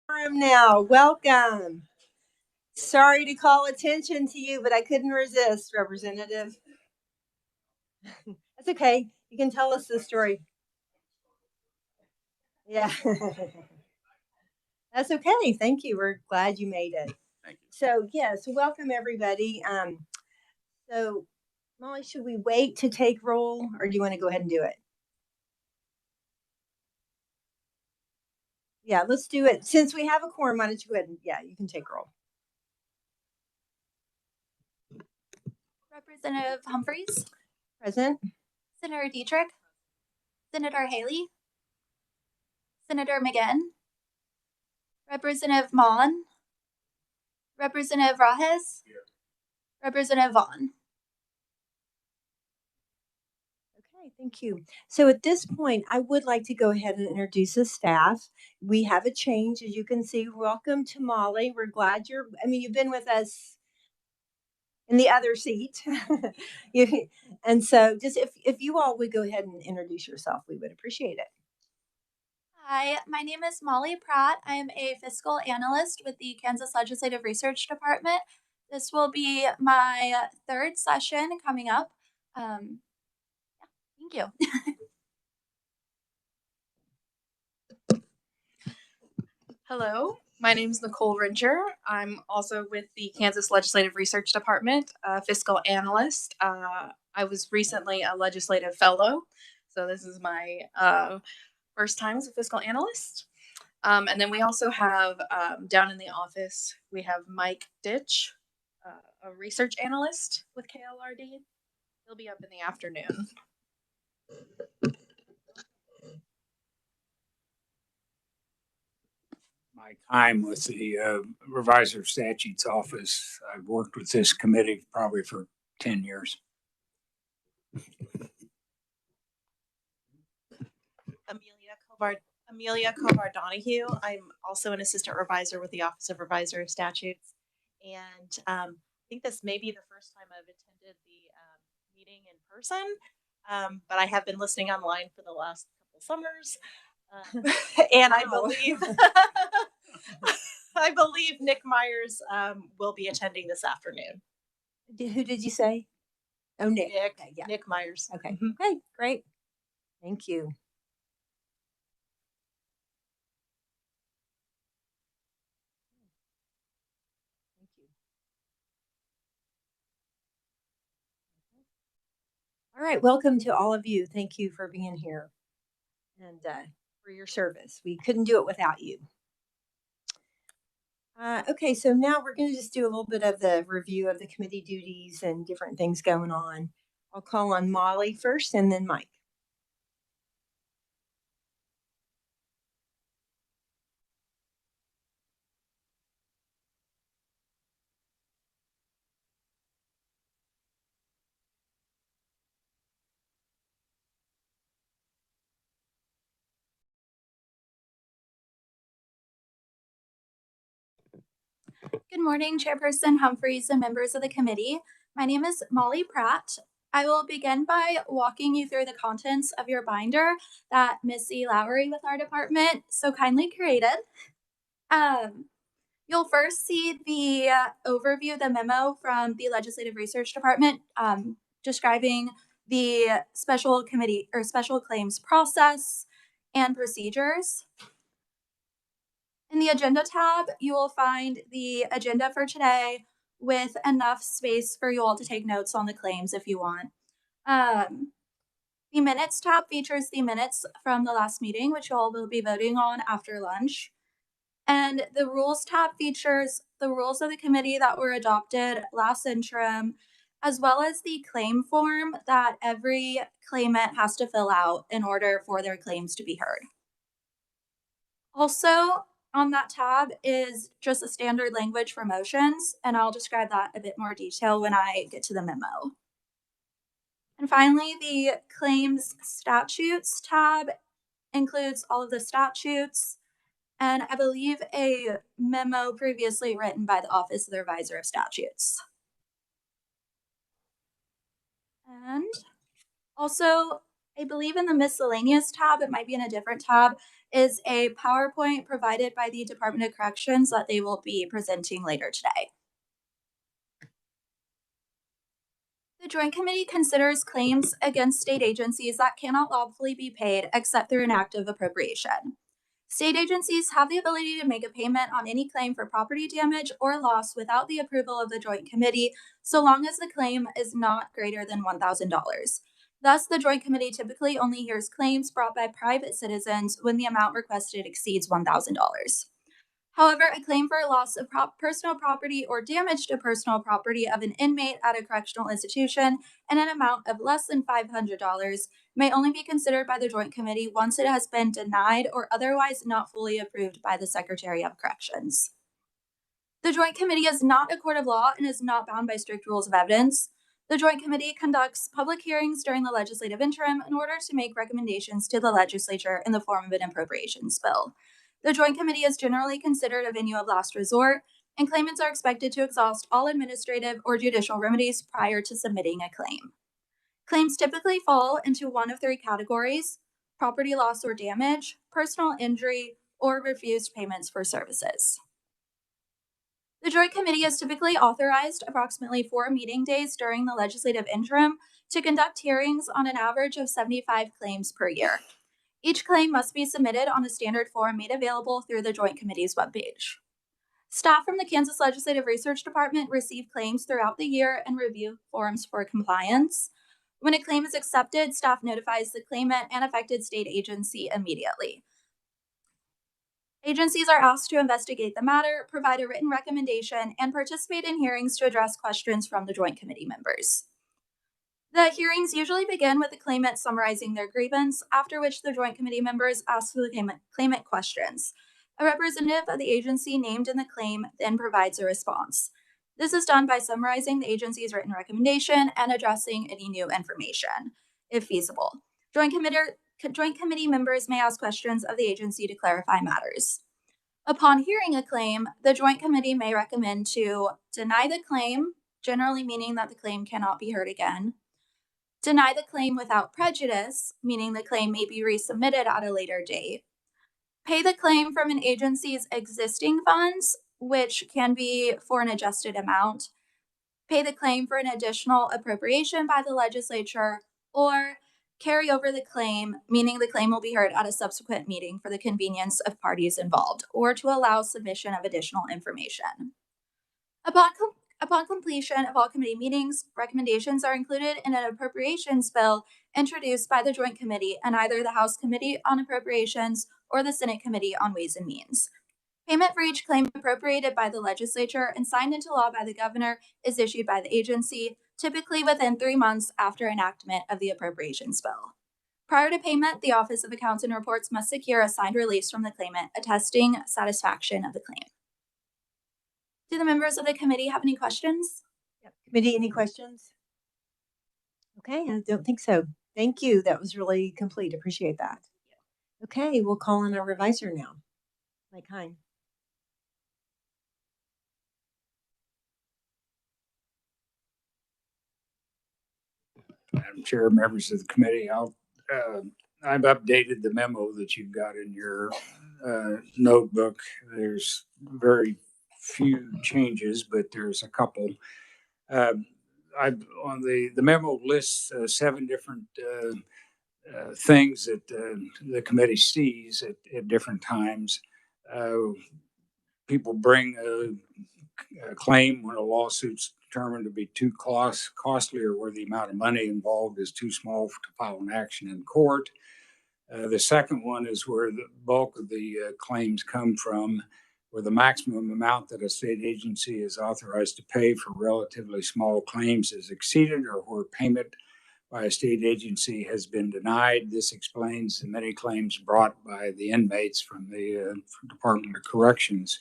Room now. Welcome. Sorry to call attention to you, but I couldn't resist, Representative. That's okay. You can tell us the story. Yeah. That's okay. Thank you. We're glad you made it. Thank you. So, yes, welcome everybody. So, Molly, should we wait to take roll or do you want to go ahead and do it? Yeah, let's do it. Since we have a quorum, why don't you go ahead and, you can take roll. Representative Humphreys, Present. Senator Dietrich, Senator Haley, Senator McGinn, Representative Mon, Representative Rajes, Representative Vaughn. Okay, thank you. So at this point, I would like to go ahead and introduce the staff. We have a change, as you can see. Welcome to Molly. We're glad you've been with us in the other seat. And so just if you all would go ahead and introduce yourself, we would appreciate it. Hi, my name is Molly Pratt. I am a fiscal analyst with the Kansas Legislative Research Department. This will be my third session coming up. Thank you. Hello, my name is Nicole Ringer. I'm also with the Kansas Legislative Research Department, fiscal analyst. I was recently a legislative fellow, so this is my first time as a fiscal analyst. And then we also have down in the office, we have Mike Ditch, a research analyst with KLRD. He'll be up in the afternoon. My time with the Revisor of Statutes office, I've worked with this committee probably for 10 years. Amelia Kovar Donahue. I'm also an assistant revisor with the Office of Revisor of Statutes. And I think this may be the first time I've attended the meeting in person, but I have been listening online for the last couple summers. And Wow. I believe Nick Myers will be attending this afternoon. Who did you say? Oh, Nick. Okay, yeah. Nick Myers. Okay. Mm-hmm. Okay, great. Thank you. Thank you. All right, welcome to all of you. Thank you for being here and for your service. We couldn't do it without you. Okay, so now we're going to just do a little bit of the review of the committee duties and different things going on. I'll call on Molly first and then Mike. Good morning, Chairperson Humphreys and members of the committee. My name is Molly Pratt. I will begin by walking you through the contents of your binder that Miss E. Lowry with our department so kindly created. You'll first see the overview of the memo from the Legislative Research Department describing the special committee or special claims process and procedures. In the agenda tab, you will find the agenda for today with enough space for you all to take notes on the claims if you want. The minutes tab features the minutes from the last meeting, which you all will be voting on after lunch. And the rules tab features the rules of the committee that were adopted last interim, as well as the claim form that every claimant has to fill out in order for their claims to be heard. Also, on that tab is just a standard language for motions, and I'll describe that a bit more detail when I get to the memo. And finally, the claims statutes tab includes all of the statutes, and I believe a memo previously written by the Office of the Revisor of Statutes. And also I believe in the miscellaneous tab, it might be in a different tab, is a PowerPoint provided by the Department of Corrections that they will be presenting later today. The Joint Committee considers claims against state agencies that cannot lawfully be paid except through an act of appropriation. State agencies have the ability to make a payment on any claim for property damage or loss without the approval of the Joint Committee, so long as the claim is not greater than $1,000. Thus, the Joint Committee typically only hears claims brought by private citizens when the amount requested exceeds $1,000. However, a claim for a loss of personal property or damage to personal property of an inmate at a correctional institution in an amount of less than $500 may only be considered by the Joint Committee once it has been denied or otherwise not fully approved by the Secretary of Corrections. The Joint Committee is not a court of law and is not bound by strict rules of evidence. The Joint Committee conducts public hearings during the legislative interim in order to make recommendations to the legislature in the form of an appropriations bill. The Joint Committee is generally considered a venue of last resort, and claimants are expected to exhaust all administrative or judicial remedies prior to submitting a claim. Claims typically fall into one of three categories: property loss or damage, personal injury, or refused payments for services. The Joint Committee is typically authorized approximately 4 meeting days during the legislative interim to conduct hearings on an average of 75 claims per year. Each claim must be submitted on a standard form made available through the Joint Committee's webpage. Staff from the Kansas Legislative Research Department receive claims throughout the year and review forms for compliance. When a claim is accepted, staff notifies the claimant and affected state agency immediately. Agencies are asked to investigate the matter, provide a written recommendation, and participate in hearings to address questions from the Joint Committee members. The hearings usually begin with the claimant summarizing their grievance, after which the Joint Committee members ask the claimant questions. A representative of the agency named in the claim then provides a response. This is done by summarizing the agency's written recommendation and addressing any new information, if feasible. Joint Committee members may ask questions of the agency to clarify matters. Upon hearing a claim, the Joint Committee may recommend to deny the claim, generally meaning that the claim cannot be heard again; deny the claim without prejudice, meaning the claim may be resubmitted at a later date; pay the claim from an agency's existing funds, which can be for an adjusted amount; pay the claim for an additional appropriation by the legislature; or carry over the claim, meaning the claim will be heard at a subsequent meeting for the convenience of parties involved, or to allow submission of additional information. Upon completion of all committee meetings, recommendations are included in an appropriations bill introduced by the Joint Committee and either the House Committee on Appropriations or the Senate Committee on Ways and Means. Payment for each claim appropriated by the legislature and signed into law by the governor is issued by the agency, typically within 3 months after enactment of the appropriations bill. Prior to payment, the Office of Accounts and Reports must secure a signed release from the claimant attesting satisfaction of the claim. Do the members of the committee have any questions? Yep. Committee, any questions? Okay, I don't think so. Thank you. That was really complete. Appreciate that. Okay, we'll call on our revisor now. Mike Hine. Madam Chair, members of the committee, I've updated the memo that you've got in your notebook. There's very few changes, but there's a couple. On the memo lists 7 different things that the committee sees at different times. People bring a claim when a lawsuit's determined to be too costly, or where the amount of money involved is too small to file an action in court. The second one is where the bulk of the claims come from, where the maximum amount that a state agency is authorized to pay for relatively small claims is exceeded, or where payment by a state agency has been denied. This explains the many claims brought by the inmates from the Department of Corrections.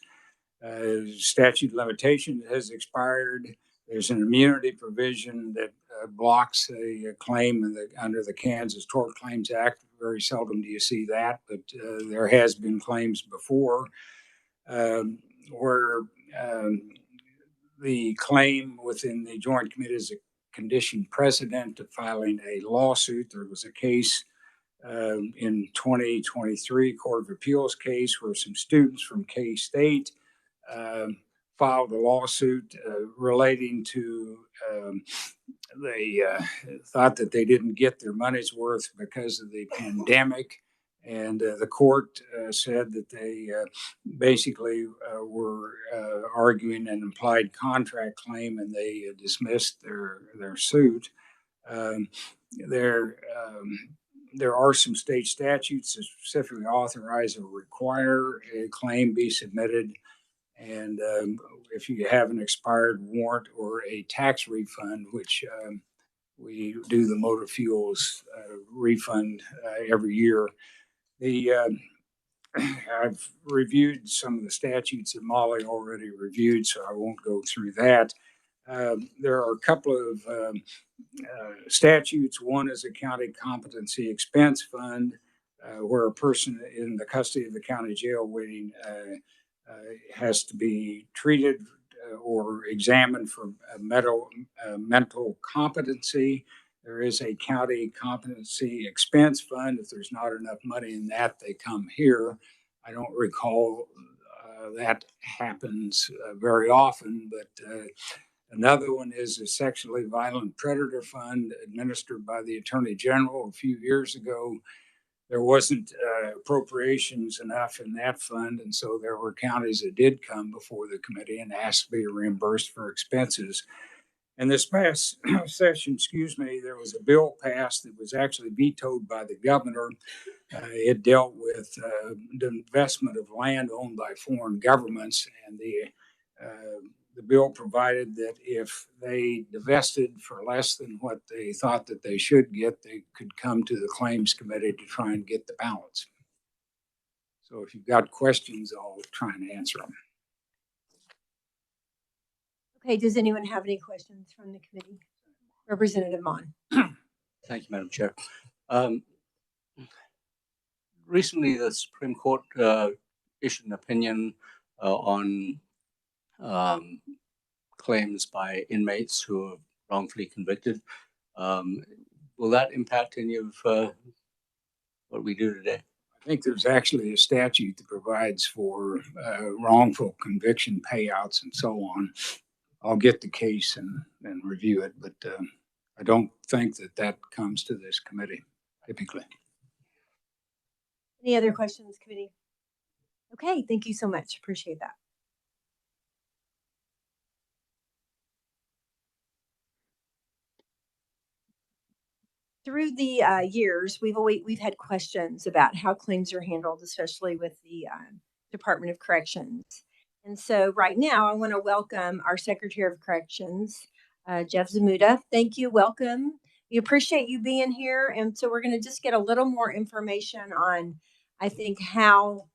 Statute of limitation has expired. There's an immunity provision that blocks a claim under the Kansas Tort Claims Act. Very seldom do you see that, but there has been claims before where the claim within the Joint Committee's condition precedent to filing a lawsuit. There was a case in 2023 Court of Appeals case where some students from K-State filed a lawsuit relating to they thought that they didn't get their money's worth because of the pandemic. And the court said that they basically were arguing an implied contract claim, and they dismissed their suit. Um, there, there are some state statutes that specifically authorize or require a claim be submitted. And if you have an expired warrant or a tax refund, which we do the motor fuels refund every year. I've reviewed some of the statutes that Molly already reviewed, so I won't go through that. There are a couple of statutes. One is a county competency expense fund, where a person in the custody of the county jail waiting has to be treated or examined for mental competency. There is a county competency expense fund. If there's not enough money in that, they come here. I don't recall that happens very often, but another one is a sexually violent predator fund administered by the Attorney General a few years ago. There wasn't appropriations enough in that fund, and so there were counties that did come before the committee and asked to be reimbursed for expenses. And this past session, there was a bill passed that was actually vetoed by the governor. It dealt with the investment of land owned by foreign governments, and the bill provided that if they divested for less than what they thought that they should get, they could come to the claims committee to try and get the balance. So if you've got questions, I'll try and answer them. Okay, does anyone have any questions from the committee? Representative Mon. Thank you, Madam Chair. Recently, the Supreme Court issued an opinion on claims by inmates who are wrongfully convicted. Will that impact any of what we do today? I think there's actually a statute that provides for wrongful conviction payouts and so on. I'll get the case and review it, but I don't think that comes to this committee typically. Any other questions, committee? Okay, thank you so much. Appreciate that. Through the years, we've had questions about how claims are handled, especially with the Department of Corrections. And so right now I want to welcome our Secretary of Corrections, Jeff Zamuda. Thank you. Welcome. We appreciate you being here. And so we're going to just get a little more information on, I think, how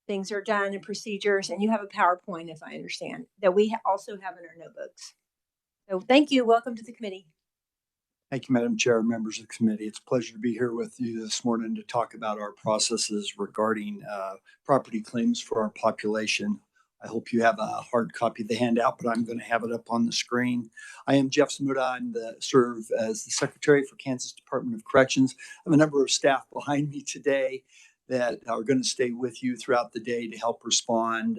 things are done and procedures. And you have a PowerPoint, if I understand, that we also have in our notebooks. So thank you. Welcome to the committee. Thank you, Madam Chair, members of the committee. It's a pleasure to be here with you this morning to talk about our processes regarding property claims for our population. I hope you have a hard copy of the handout, but I'm going to have it up on the screen. I am Jeff Zamuda. I serve as the Secretary for Kansas Department of Corrections. I have a number of staff behind me today that are going to stay with you throughout the day to help respond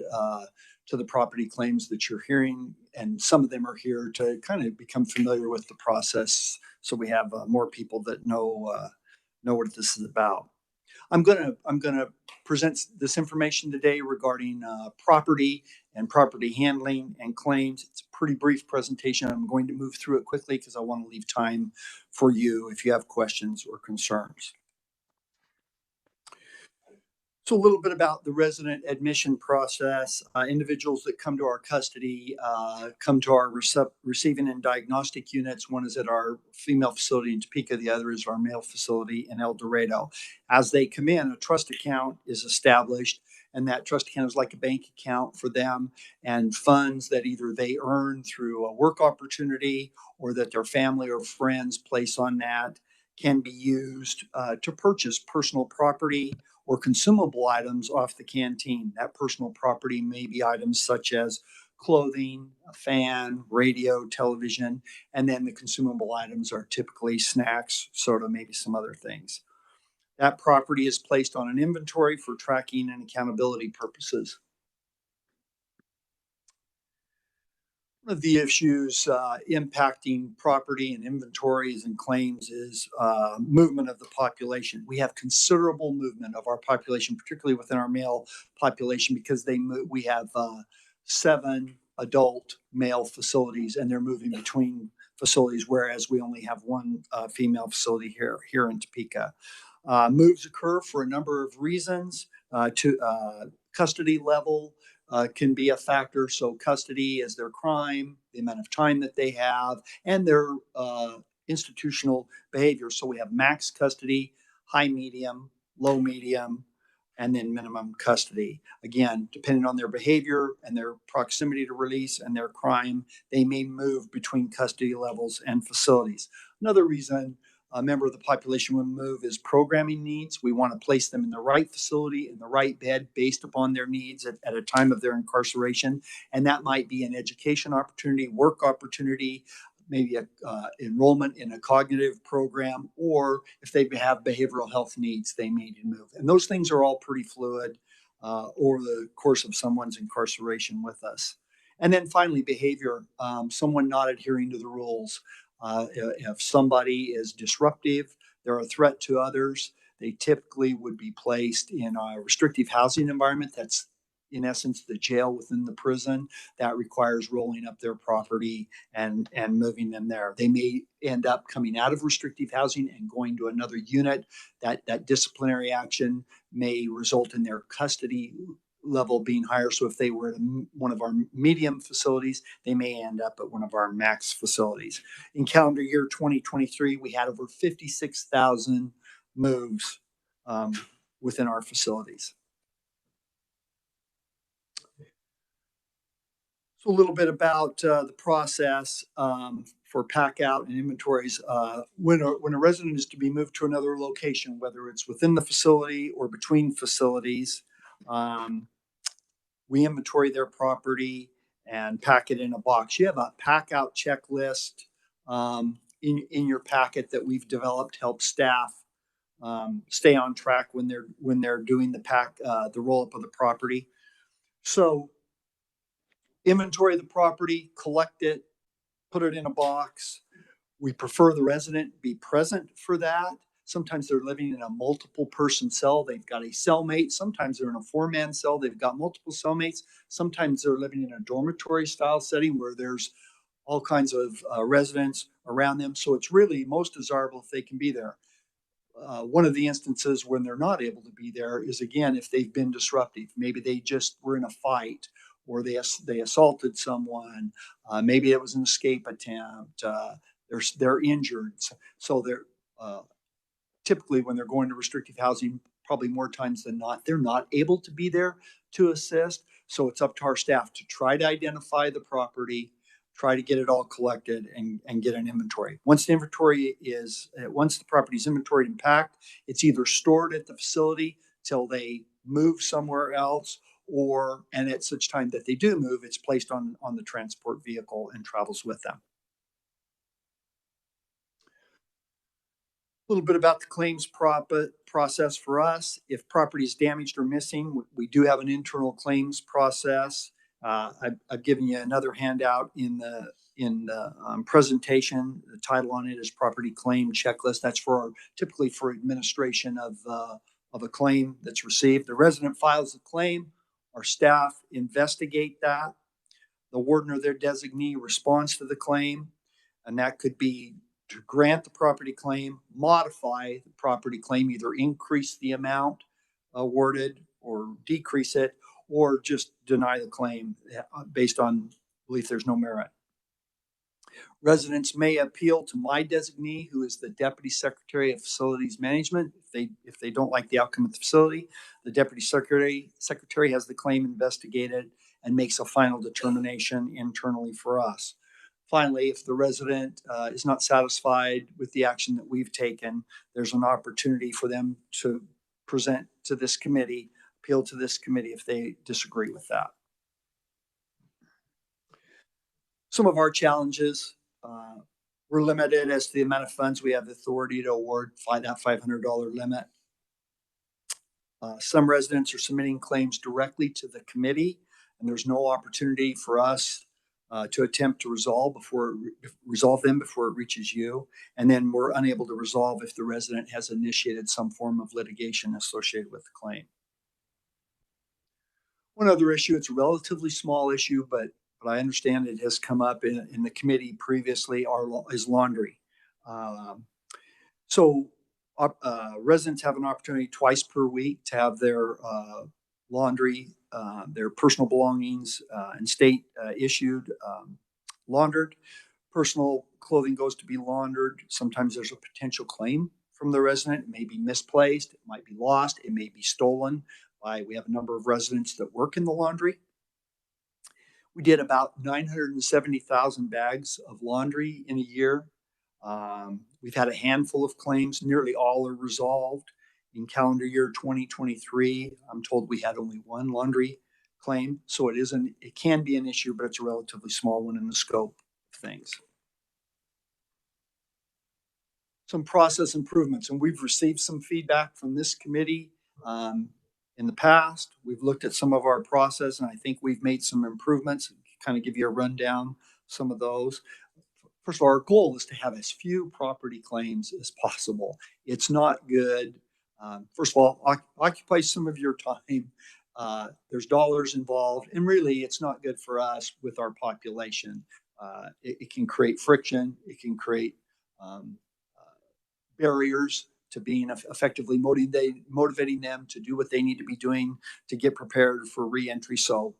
to the property claims that you're hearing. And some of them are here to kind of become familiar with the process, so we have more people that know what this is about. I'm gonna present this information today regarding property and property handling and claims. It's a pretty brief presentation. I'm going to move through it quickly because I want to leave time for you if you have questions or concerns. So a little bit about the resident admission process. Individuals that come to our custody come to our receiving and diagnostic units. One is at our female facility in Topeka. The other is our male facility in El Dorado. As they come in, a trust account is established, and that trust account is like a bank account for them, and funds that either they earn through a work opportunity or that their family or friends place on that can be used to purchase personal property or consumable items off the canteen. That personal property may be items such as clothing, a fan, radio, television, and then the consumable items are typically snacks, soda, maybe some other things. That property is placed on an inventory for tracking and accountability purposes. One of the issues impacting property and inventories and claims is movement of the population. We have considerable movement of our population, particularly within our male population, because we have 7 adult male facilities, and they're moving between facilities, whereas we only have 1 female facility here in Topeka. Moves occur for a number of reasons. To custody level can be a factor. So custody is their crime, the amount of time that they have, and their institutional behavior. So we have max custody, high medium, low medium, and then minimum custody. Again, depending on their behavior and their proximity to release and their crime, they may move between custody levels and facilities. Another reason a member of the population will move is programming needs. We want to place them in the right facility, in the right bed, based upon their needs at a time of their incarceration. And that might be an education opportunity, work opportunity, maybe a enrollment in a cognitive program, or if they have behavioral health needs, they may need to move. And those things are all pretty fluid over the course of someone's incarceration with us. And then finally, behavior, someone not adhering to the rules. If somebody is disruptive, they're a threat to others, they typically would be placed in a restrictive housing environment. That's in essence the jail within the prison. That requires rolling up their property and moving them there. They may end up coming out of restrictive housing and going to another unit. That disciplinary action may result in their custody level being higher. So if they were at one of our medium facilities, they may end up at one of our max facilities. In calendar year 2023, we had over 56,000 moves within our facilities. So a little bit about the process for pack out and inventories. When a resident is to be moved to another location, whether it's within the facility or between facilities, we inventory their property and pack it in a box. You have a pack out checklist in your packet that we've developed to help staff stay on track when they're doing the roll up of the property. So inventory the property, collect it, put it in a box. We prefer the resident be present for that. Sometimes they're living in a multiple person cell. They've got a cellmate. Sometimes they're in a 4-man cell. They've got multiple cellmates. Sometimes they're living in a dormitory style setting where there's all kinds of residents around them. So it's really most desirable if they can be there. One of the instances when they're not able to be there is, again, if they've been disruptive. Maybe they just were in a fight, or they assaulted someone. Maybe it was an escape attempt. They're injured. So they're typically, when they're going to restrictive housing, probably more times than not, they're not able to be there to assist. So it's up to our staff to try to identify the property, try to get it all collected and get an inventory. Once the property is inventoried and packed, it's either stored at the facility till they move somewhere else, and at such time that they do move, it's placed on the transport vehicle and travels with them. A little bit about the claims process for us. If property is damaged or missing, we do have an internal claims process. I've given you another handout in the presentation. The title on it is Property Claim Checklist. That's typically for administration of a claim that's received. The resident files the claim. Our staff investigate that. The warden or their designee responds to the claim, and that could be to grant the property claim, modify the property claim, either increase the amount awarded or decrease it, or just deny the claim based on belief there's no merit. Residents may appeal to my designee, who is the Deputy Secretary of Facilities Management. If they don't like the outcome of the facility, the Deputy Secretary has the claim investigated and makes a final determination internally for us. Finally, if the resident is not satisfied with the action that we've taken, there's an opportunity for them to present to this committee, appeal to this committee if they disagree with that. Some of our challenges, we're limited as to the amount of funds we have the authority to award that $500 limit. Some residents are submitting claims directly to the committee, and there's no opportunity for us to attempt to resolve them before it reaches you. And then we're unable to resolve if the resident has initiated some form of litigation associated with the claim. One other issue, it's a relatively small issue, but I understand it has come up in the committee previously, is laundry. Residents have an opportunity twice per week to have their laundry, their personal belongings and state issued laundered. Personal clothing goes to be laundered. Sometimes there's a potential claim from the resident. It may be misplaced, it might be lost, it may be stolen. We have a number of residents that work in the laundry. We did about 970,000 bags of laundry in a year. We've had a handful of claims. Nearly all are resolved. In calendar year 2023, I'm told we had only one laundry claim. So it can be an issue, but it's a relatively small one in the scope of things. Some process improvements, and we've received some feedback from this committee in the past. We've looked at some of our process, and I think we've made some improvements. Kind of give you a rundown of some of those. First of all, our goal is to have as few property claims as possible. It's not good. First of all, occupy some of your time. There's dollars involved, and really, it's not good for us with our population. It can create friction. It can create barriers to being effectively motivating them to do what they need to be doing to get prepared for reentry. So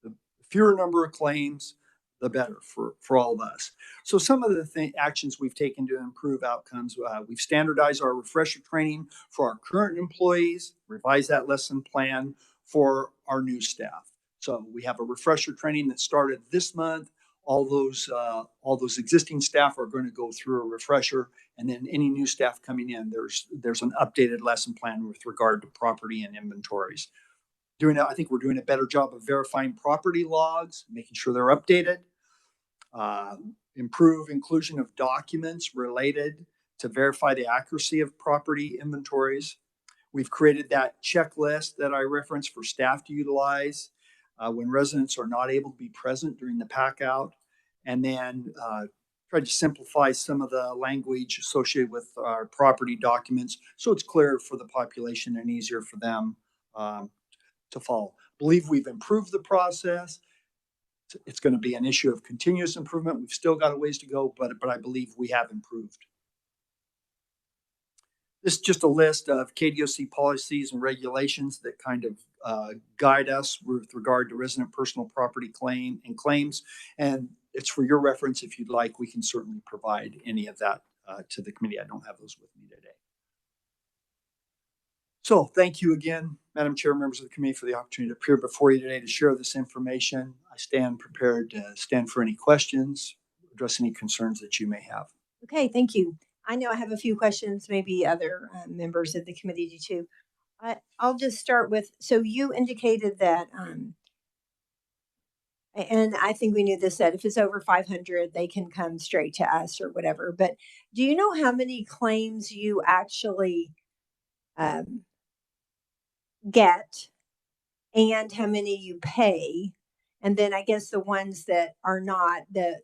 the fewer number of claims, the better for all of us. So some of the actions we've taken to improve outcomes, we've standardized our refresher training for our current employees, revised that lesson plan for our new staff. So we have a refresher training that started this month. All those existing staff are going to go through a refresher, and then any new staff coming in, there's an updated lesson plan with regard to property and inventories. I think we're doing a better job of verifying property logs, making sure they're updated. Improve inclusion of documents related to verify the accuracy of property inventories. We've created that checklist that I referenced for staff to utilize when residents are not able to be present during the pack out, and then tried to simplify some of the language associated with our property documents so it's clearer for the population and easier for them to follow. Believe we've improved the process. It's going to be an issue of continuous improvement. We've still got a ways to go, but I believe we have improved. This is just a list of KDOC policies and regulations that kind of guide us with regard to resident personal property claims. And it's for your reference. If you'd like, we can certainly provide any of that to the committee. I don't have those with me today. So thank you again, Madam Chair, members of the committee, for the opportunity to appear before you today to share this information. I stand prepared to stand for any questions, address any concerns that you may have. Okay, thank you. I know I have a few questions, maybe other members of the committee do too. I'll just start with, so you indicated that, and I think we knew this, that if it's over 500, they can come straight to us or whatever. But do you know how many claims you actually get and how many you pay? And then I guess the ones that are not, the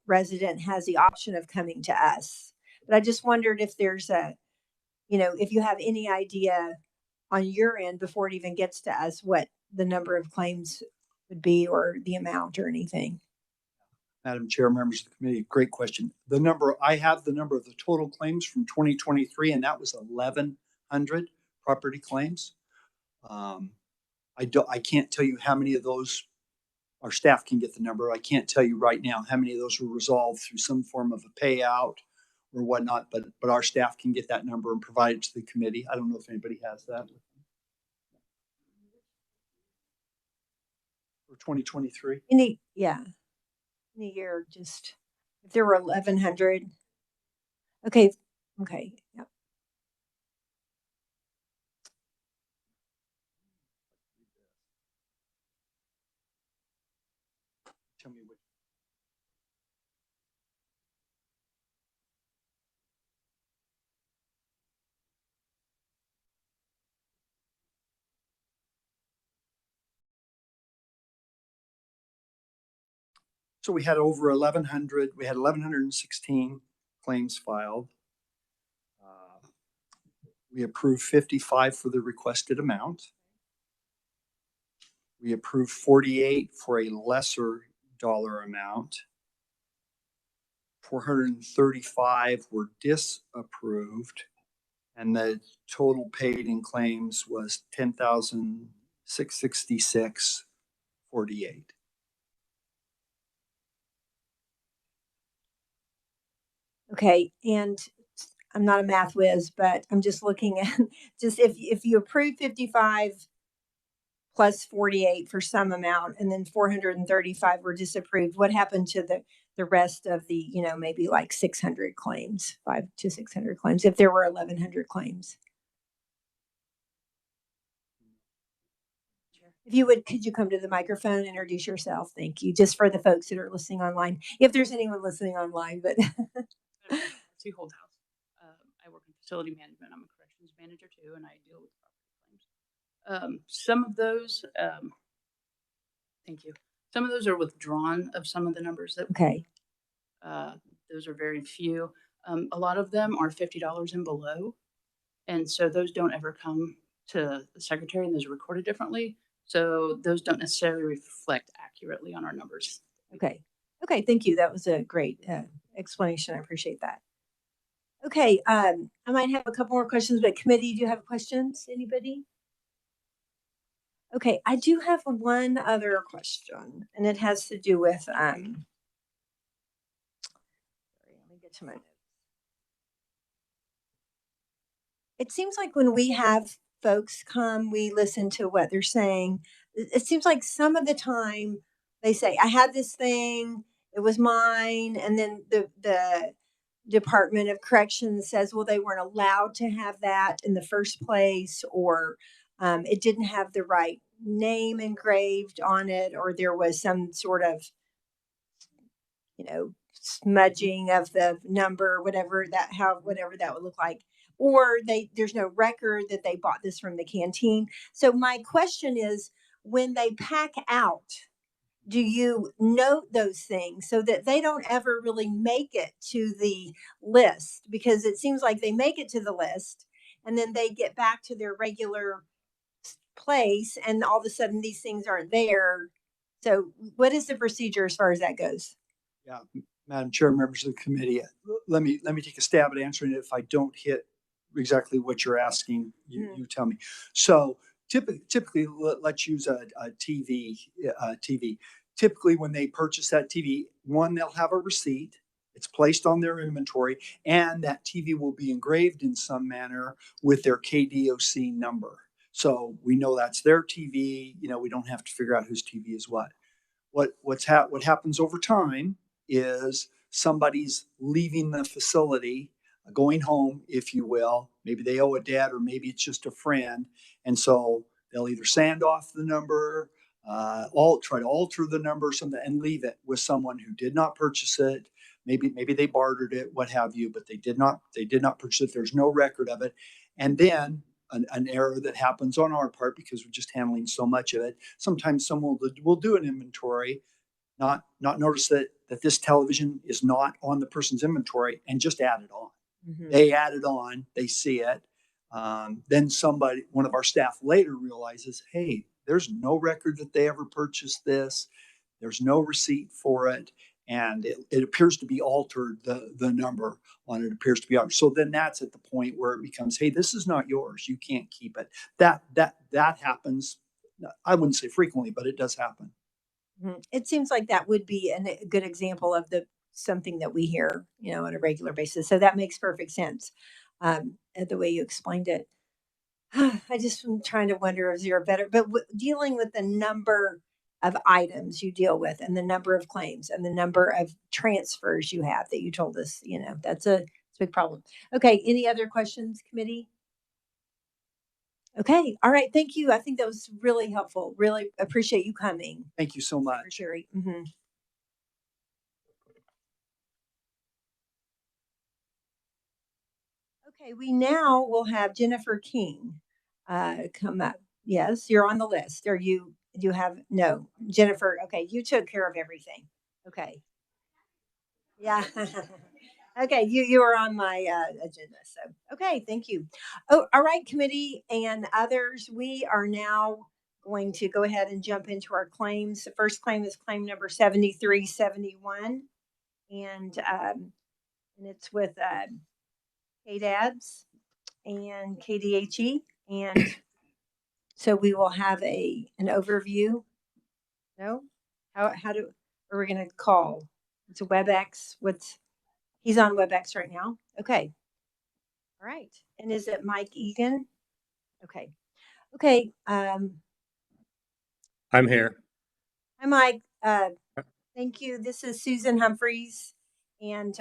resident has the option of coming to us. But I just wondered if there's if you have any idea on your end before it even gets to us, what the number of claims would be or the amount or anything. Madam Chair, members of the committee, great question. I have the number of the total claims from 2023, and that was 1,100 property claims. I can't tell you how many of those our staff can get the number. I can't tell you right now how many of those were resolved through some form of a payout or whatnot, but our staff can get that number and provide it to the committee. I don't know if anybody has that. For 2023? In a year, just if there were 1,100. Okay. Yep. Tell me what. So we had over 1,100, we had 1,116 claims filed. We approved 55 for the requested amount. We approved 48 for a lesser dollar amount. 435 were disapproved, and the total paid in claims was $10,666.48. Okay, and I'm not a math whiz, but I'm just looking at just if you approve 55 plus 48 for some amount, and then 435 were disapproved, what happened to the rest of the, maybe like 600 claims, 500 to 600 claims, if there were 1,100 claims? If you would, could you come to the microphone and introduce yourself? Thank you. Just for the folks that are listening online, if there's anyone listening online, but. Sue Holdhouse. I work in facility management. I'm a corrections manager too, and I deal with property claims. Some of those, thank you. Some of those are withdrawn of some of the numbers that. Okay. Those are very few. A lot of them are $50 and below, and so those don't ever come to the secretary, and those are recorded differently. So those don't necessarily reflect accurately on our numbers. Okay. Okay. Thank you. That was a great explanation. I appreciate that. Okay. I might have a couple more questions, but committee, do you have questions? Anybody? Okay. I do have one other question, and it has to do with, sorry, let me get to my notes. It seems like when we have folks come, we listen to what they're saying. It seems like some of the time they say, I had this thing, it was mine. And then the Department of Corrections says, well, they weren't allowed to have that in the first place, or it didn't have the right name engraved on it, or there was some sort of, smudging of the number, whatever that would look like. Or there's no record that they bought this from the canteen. So my question is, when they pack out, do you note those things so that they don't ever really make it to the list? Because it seems like they make it to the list and then they get back to their regular place and all of a sudden these things aren't there. So what is the procedure as far as that goes? Yeah, Madam Chair, members of the committee, let me take a stab at answering it. If I don't hit exactly what you're asking, you tell me. So typically, let's use a TV. Typically, when they purchase that TV, one, they'll have a receipt. It's placed on their inventory, and that TV will be engraved in some manner with their KDOC number. So we know that's their TV. We don't have to figure out whose TV is what. What happens over time is somebody's leaving the facility, going home, if you will. Maybe they owe a debt, or maybe it's just a friend. And so they'll either sand off the number, try to alter the number or something, and leave it with someone who did not purchase it. Maybe they bartered it, what have you, but they did not purchase it. There's no record of it. And then an error that happens on our part, because we're just handling so much of it. Sometimes someone will do an inventory, not notice that this television is not on the person's inventory, and just add it on. Mm-hmm. They add it on, they see it. Then one of our staff later realizes, hey, there's no record that they ever purchased this. There's no receipt for it. And it appears to be altered. The number on it appears to be altered. So then that's at the point where it becomes, hey, this is not yours. You can't keep it. That happens. I wouldn't say frequently, but it does happen. Mm-hmm. It seems like that would be a good example of something that we hear, on a regular basis. So that makes perfect sense. The way you explained it. I just am trying to wonder if you're better, but dealing with the number of items you deal with and the number of claims and the number of transfers you have that you told us, that's a big problem. Okay. Any other questions, committee? Okay. All right. Thank you. I think that was really helpful. Really appreciate you coming. Thank you so much. Sherry. Mm-hmm. Okay. We now will have Jennifer King come up. Yes, you're on the list. Do you have, no, Jennifer, okay, you took care of everything. Okay. Yeah. Okay, you were on my agenda. So, okay, thank you. Oh, all right, committee and others, we are now going to go ahead and jump into our claims. The first claim is claim number 7371, and it's with KDADS and KDHE, and so we will have an overview. No, how do are we going to call? It's a WebEx. He's on WebEx right now. Okay. All right. And is it Mike Egan? Okay. Okay. I'm here. Hi, Mike. Thank you. This is Susan Humphreys. And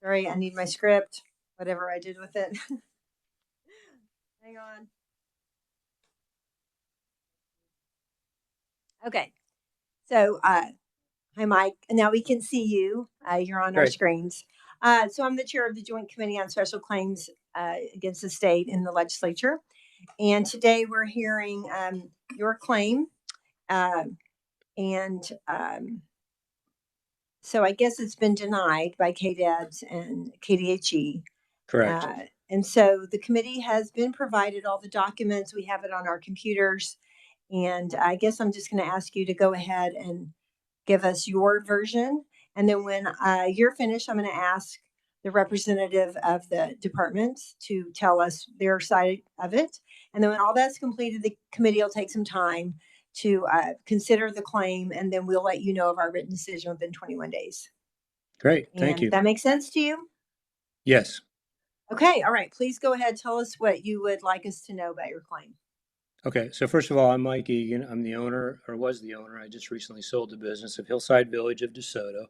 sorry, I need my script, whatever I did with it. Hang on. Okay. So, hi, Mike. Now we can see you. You're on our Great. screens. So I'm the chair of the Joint Committee on Special Claims against the state in the legislature. And today we're hearing your claim. So I guess it's been denied by KDADS and KDHE. Correct. And so the committee has been provided all the documents. We have it on our computers. And I guess I'm just going to ask you to go ahead and give us your version. And then when you're finished, I'm going to ask the representative of the departments to tell us their side of it. And then when all that's completed, the committee will take some time to consider the claim, and then we'll let you know of our written decision within 21 days. Great. Thank And you. that makes sense to you? Yes. Okay. All right. Please go ahead. Tell us what you would like us to know about your claim. Okay. So first of all, I'm Mike Egan. I'm the owner, or was the owner. I just recently sold the business of Hillside Village of DeSoto.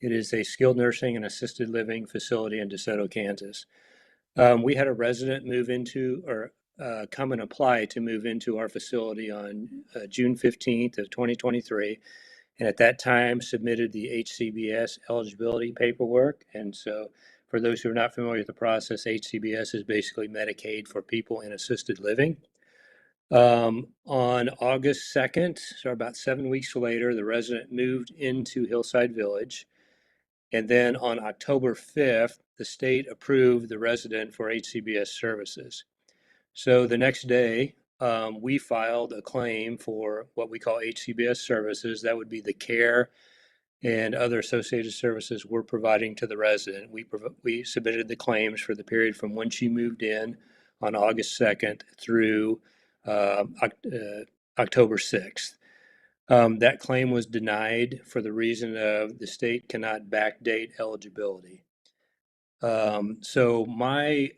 It is a skilled nursing and assisted living facility in DeSoto, Kansas. We had a resident move into, or come and apply to move into our facility on June 15th of 2023. And at that time submitted the HCBS eligibility paperwork. And so for those who are not familiar with the process, HCBS is basically Medicaid for people in assisted living. On August 2nd, so about 7 weeks later, the resident moved into Hillside Village. And then on October 5th, the state approved the resident for HCBS services. So the next day, we filed a claim for what we call HCBS services. That would be the care and other associated services we're providing to the resident. We submitted the claims for the period from when she moved in on August 2nd through October 6th. That claim was denied for the reason of the state cannot backdate eligibility. So my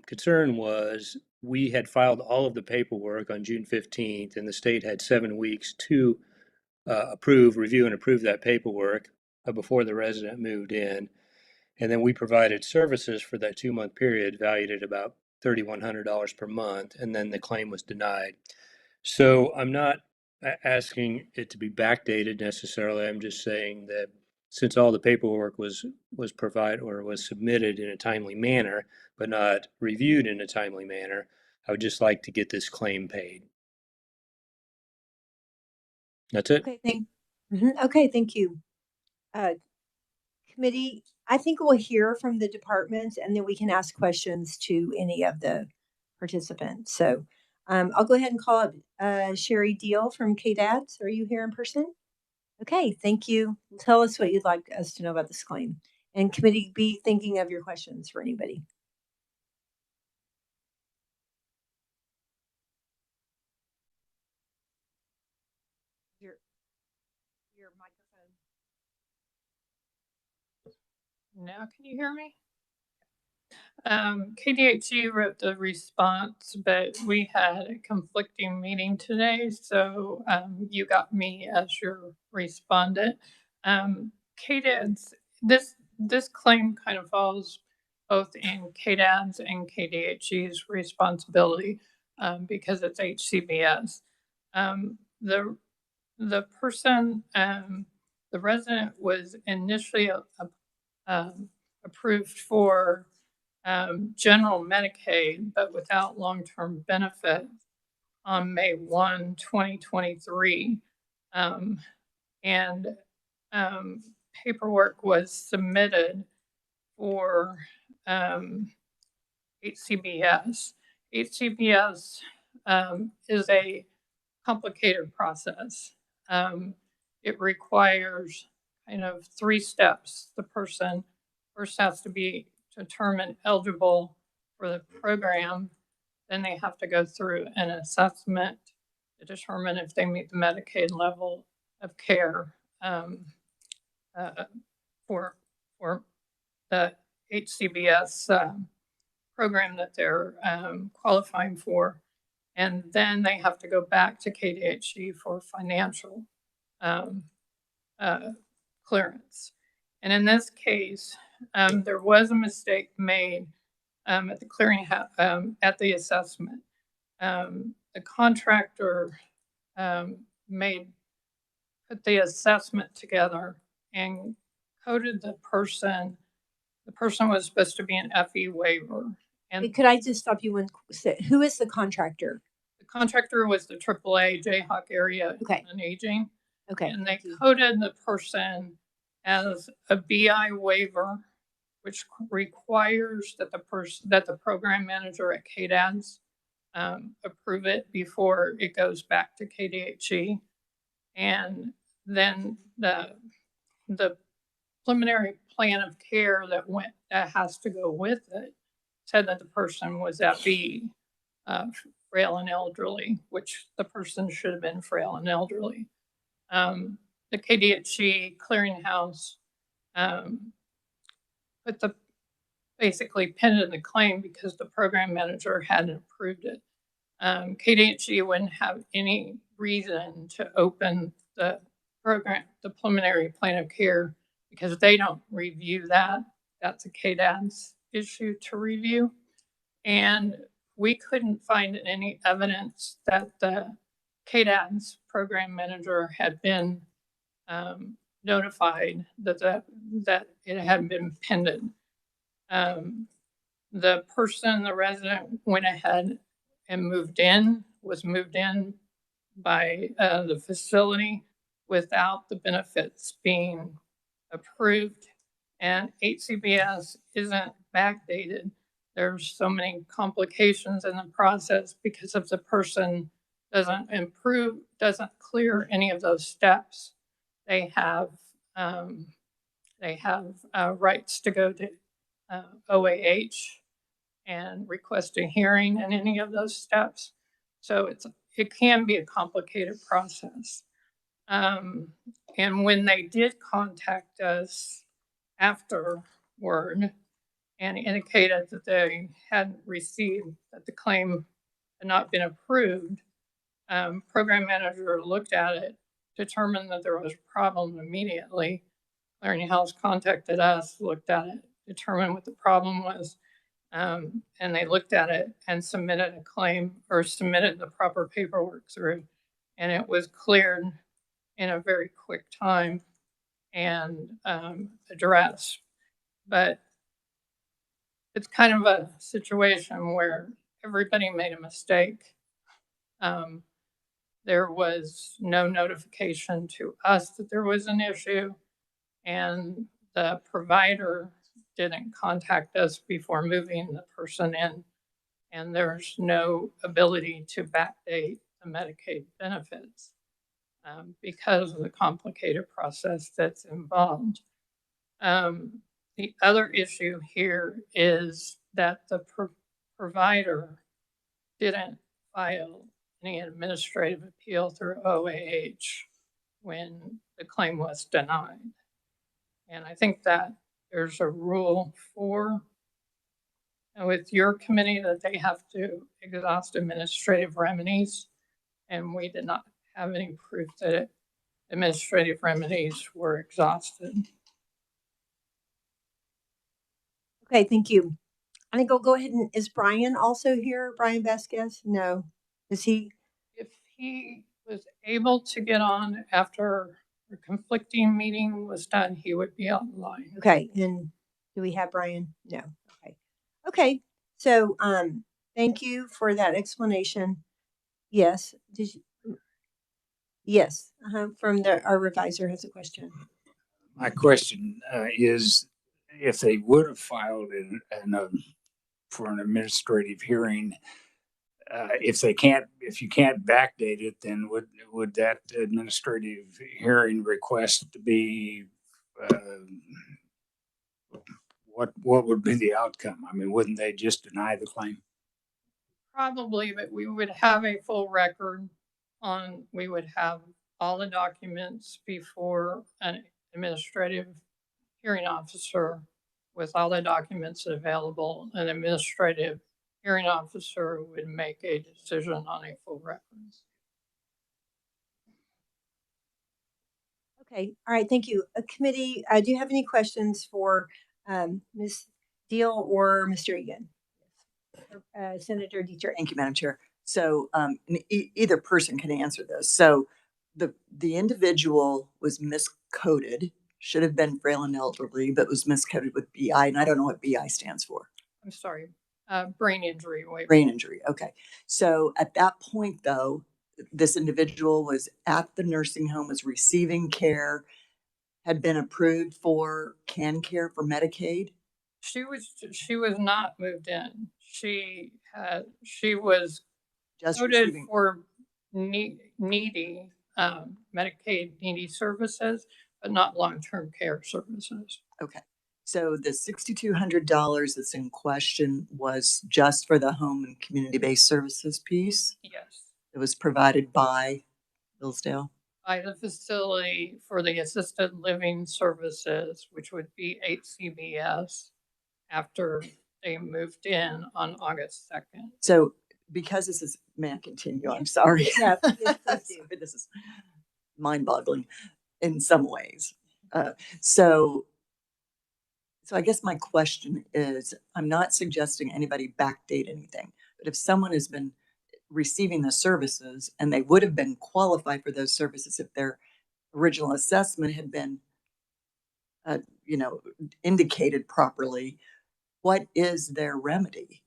concern was we had filed all of the paperwork on June 15th, and the state had 7 weeks to review and approve that paperwork before the resident moved in. And then we provided services for that 2-month period valued at about $3,100 per month, and then the claim was denied. So I'm not asking it to be backdated necessarily. I'm just saying that since all the paperwork was provided or was submitted in a timely manner, but not reviewed in a timely manner, I would just like to get this claim paid. That's it. Okay. Okay. Thank you. Committee, I think we'll hear from the departments and then we can ask questions to any of the participants. So I'll go ahead and call up Sherry Deal from KDADS. Are you here in person? Okay, thank you. Tell us what you'd like us to know about this claim. And committee, be thinking of your questions for anybody. Your microphone. Now, can you hear me? KDHE wrote the response, but we had a conflicting meeting today, so you got me as your respondent. KDADS, this claim kind of falls both in KDADS and KDHE's responsibility because it's HCBS. The person, the resident was initially approved for general Medicaid, but without long-term benefit on May 1, 2023. And paperwork was submitted for HCBS. HCBS is a complicated process. It requires kind of 3 steps. The person first has to be determined eligible for the program. Then they have to go through an assessment to determine if they meet the Medicaid level of care for the HCBS program that they're qualifying for. And then they have to go back to KDHC for financial clearance. And in this case, there was a mistake made at the clearinghouse, at the assessment. The contractor put the assessment together and coded the person. The person was supposed to be an FE waiver. And could I just stop you one? Who is the contractor? The contractor was the AAA Jayhawk Area on Aging. Okay. And they coded the person as a BI waiver, which requires that the program manager at KDADS approve it before it goes back to KDHE. And then the preliminary plan of care that has to go with it said that the person was FE, frail and elderly, which the person should have been frail and elderly. The KDHE clearinghouse put basically pinned in the claim because the program manager hadn't approved it. KDHE wouldn't have any reason to open the program, the preliminary plan of care, because they don't review that. That's a KDADS issue to review. And we couldn't find any evidence that the KDADS program manager had been notified that it had been pended. The resident went ahead and was moved in by the facility without the benefits being approved, and HCBS isn't backdated. There's so many complications in the process because if the person doesn't clear any of those steps, they have rights to go to OAH and request a hearing in any of those steps. So it can be a complicated process. And when they did contact us afterward and indicated that they hadn't received, that the claim had not been approved, program manager looked at it, determined that there was a problem immediately. Clearinghouse contacted us, looked at it, determined what the problem was, and they looked at it and submitted a claim or submitted the proper paperwork through, and it was cleared in a very quick time and addressed. But it's kind of a situation where everybody made a mistake. There was no notification to us that there was an issue, and the provider didn't contact us before moving the person in, and there's no ability to backdate the Medicaid benefits because of the complicated process that's involved. The other issue here is that the provider didn't file any administrative appeal through OAH when the claim was denied. And I think that there's a rule with your committee that they have to exhaust administrative remedies, and we did not have any proof that administrative remedies were exhausted. Okay, thank you. I think I'll go ahead and, is Brian also here? Brian Vasquez? No. Is he? If he was able to get on after the conflicting meeting was done, he would be online. Okay, and do we have Brian? No. Okay. Okay. So thank you for that explanation. Yes. Did you? Yes. From our revisor has a question. My question is, if they would have filed for an administrative hearing, if you can't backdate it, then would that administrative hearing request be, what would be the outcome? I mean, wouldn't they just deny the claim? Probably, but we would have a full record we would have all the documents before an administrative hearing officer with all the documents available. An administrative hearing officer would make a decision on a full record. Okay, all right, thank you. Committee, do you have any questions for Ms. Deal or Mr. Egan? Senator Dietrich. Thank you, Madam Chair. So either person can answer this. So the individual was miscoded, should have been frail and elderly, but was miscoded with BI, and I don't know what BI stands for. I'm sorry, brain injury. Brain injury, okay. So at that point, though, this individual was at the nursing home, was receiving care, had been approved for care for Medicaid. She was not moved in. She was Just coded receiving for needy Medicaid needy services, but not long-term care services. Okay. So the $6,200 that's in question was just for the home and community-based services piece? Yes. It was provided by Hillsdale? By the facility for the assisted living services, which would be HCBS, after they moved in on August 2nd. So because this is, may I continue? I'm sorry. Yeah, please do. This is mind-boggling in some ways. So I guess my question is, I'm not suggesting anybody backdate anything, but if someone has been receiving the services and they would have been qualified for those services if their original assessment had been, indicated properly, what is their remedy?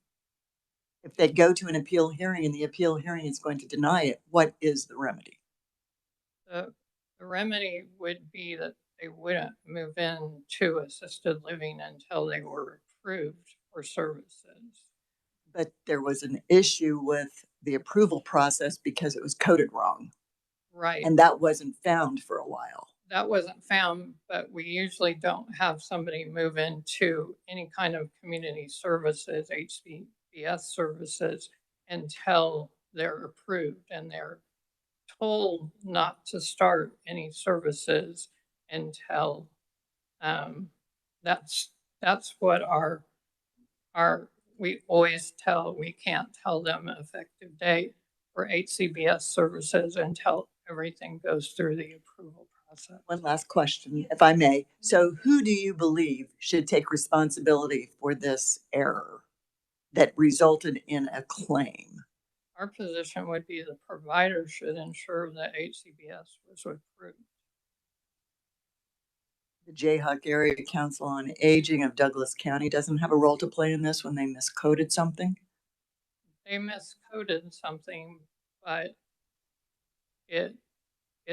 If they go to an appeal hearing and the appeal hearing is going to deny it, what is the remedy? The remedy would be that they wouldn't move into assisted living until they were approved for services. But there was an issue with the approval process because it was coded wrong. Right. And that wasn't found for a while. That wasn't found, but we usually don't have somebody move into any kind of community services, HCBS services, until they're approved, and they're told not to start any services until that's what we always we can't tell them effective date for HCBS services until everything goes through the approval process. One last question, if I may. So who do you believe should take responsibility for this error that resulted in a claim? Our position would be the provider should ensure that HCBS was approved. The Jayhawk Area Council on Aging of Douglas County doesn't have a role to play in this when they miscoded something? They miscoded something, but it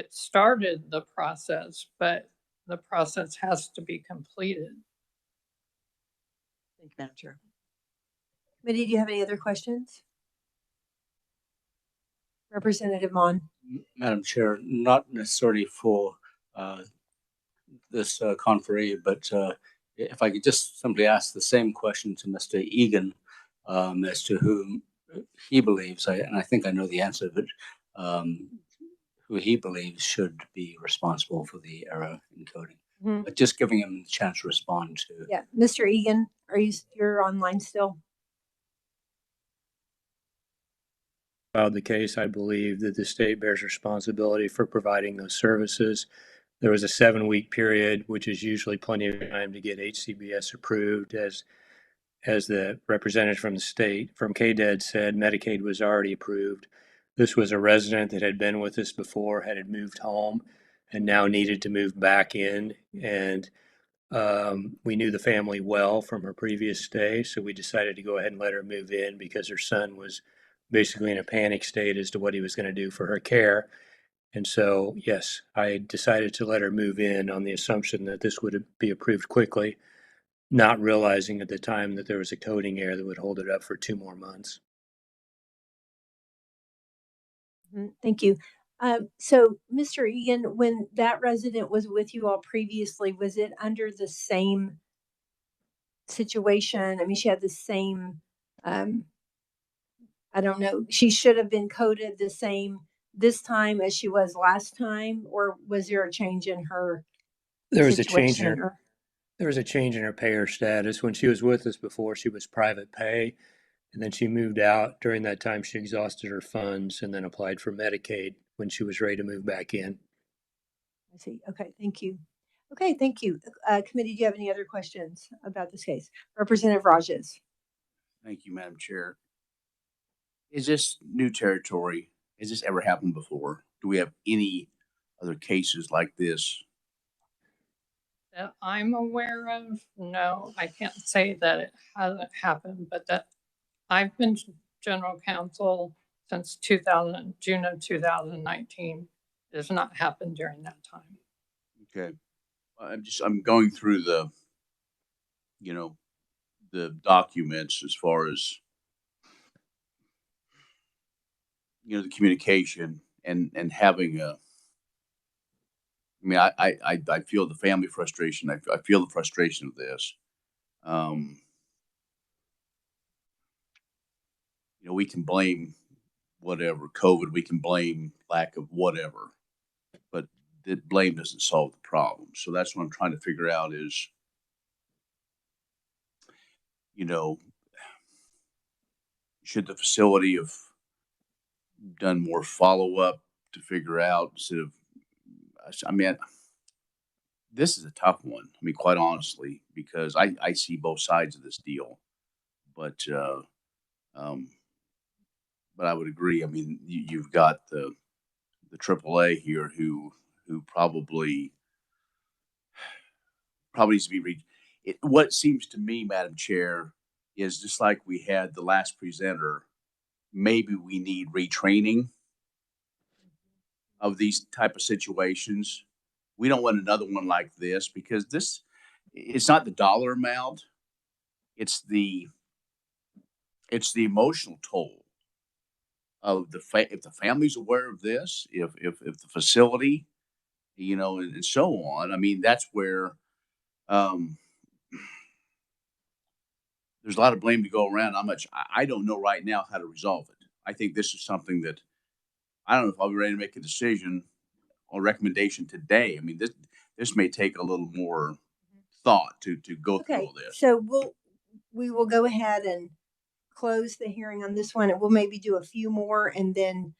started the process, but the process has to be completed. Thank you, Madam Chair. Committee, do you have any other questions? Representative Mon. Madam Chair, not necessarily for this conferee, but if I could just simply ask the same question to Mr. Egan as to whom he believes, and I think I know the answer, but who he believes should be responsible for the error in coding. Mm-hmm. But just giving him a chance to respond to. Yeah, Mr. Egan, you're online still? Filed the case, I believe that the state bears responsibility for providing those services. There was a 7-week period, which is usually plenty of time to get HCBS approved. As the representative from the state, from KDOC said, Medicaid was already approved. This was a resident that had been with us before, had moved home, and now needed to move back in. And we knew the family well from her previous stay, so we decided to go ahead and let her move in because her son was basically in a panic state as to what he was going to do for her care. And so, yes, I decided to let her move in on the assumption that this would be approved quickly, not realizing at the time that there was a coding error that would hold it up for 2 more months. Thank you. So, Mr. Egan, when that resident was with you all previously, was it under the same situation? I mean, she had the same, I don't know, she should have been coded the same this time as she was last time, or was there a change in her There was a change situation? in her, there was a change in her payer status. When she was with us before, she was private pay, and then she moved out. During that time, she exhausted her funds and then applied for Medicaid when she was ready to move back in. I see. Okay, thank you. Okay, thank you. Committee, do you have any other questions about this case? Representative Rajes. Thank you, Madam Chair. Is this new territory? Has this ever happened before? Do we have any other cases like this? That I'm aware of, no, I can't say that it hasn't happened, but that I've been general counsel since June of 2019. It has not happened during that time. Okay. I'm going through the documents as far as, the communication and having I feel the family frustration. I feel the frustration of this. We can blame whatever, COVID, we can blame lack of whatever, but the blame doesn't solve the problem. So that's what I'm trying to figure out is, should the facility have done more follow-up to figure out instead of, this is a tough one. I mean, quite honestly, because I see both sides of this deal, but I would agree. I mean, you've got the AAA here who probably needs to be reached. What seems to me, Madam Chair, is just like we had the last presenter, maybe we need retraining of these type of situations. We don't want another one like this because it's not the dollar amount. It's the emotional toll of if the family's aware of this, if the facility, and so on. I mean, that's where there's a lot of blame to go around. I don't know right now how to resolve it. I think this is something that I don't know if I'll be ready to make a decision or recommendation today. I mean, this may take a little more thought to go through all this. So we will go ahead and close the hearing on this one, and we'll maybe do a few more, and then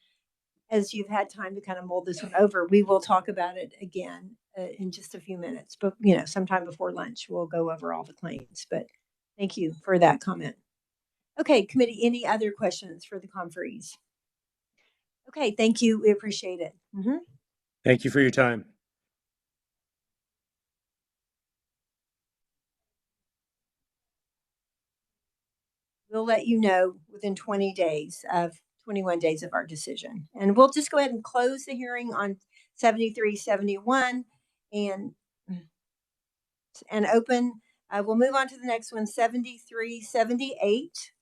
as you've had time to kind of mull this one over, we will talk about it again in just a few minutes. But sometime before lunch, we'll go over all the claims. But thank you for that comment. Okay, committee, any other questions for the conferees? Okay, thank you. We appreciate it. Thank you for your time. We'll let you know within 21 days of our decision. And we'll just go ahead and close the hearing on 7371 and open. We'll move on to the next one, 7378.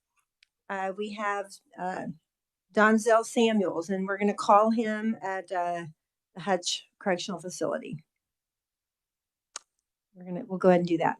We have Donzel Samuels, and we're going to call him at the Hutch Correctional Facility. We'll go ahead and do that.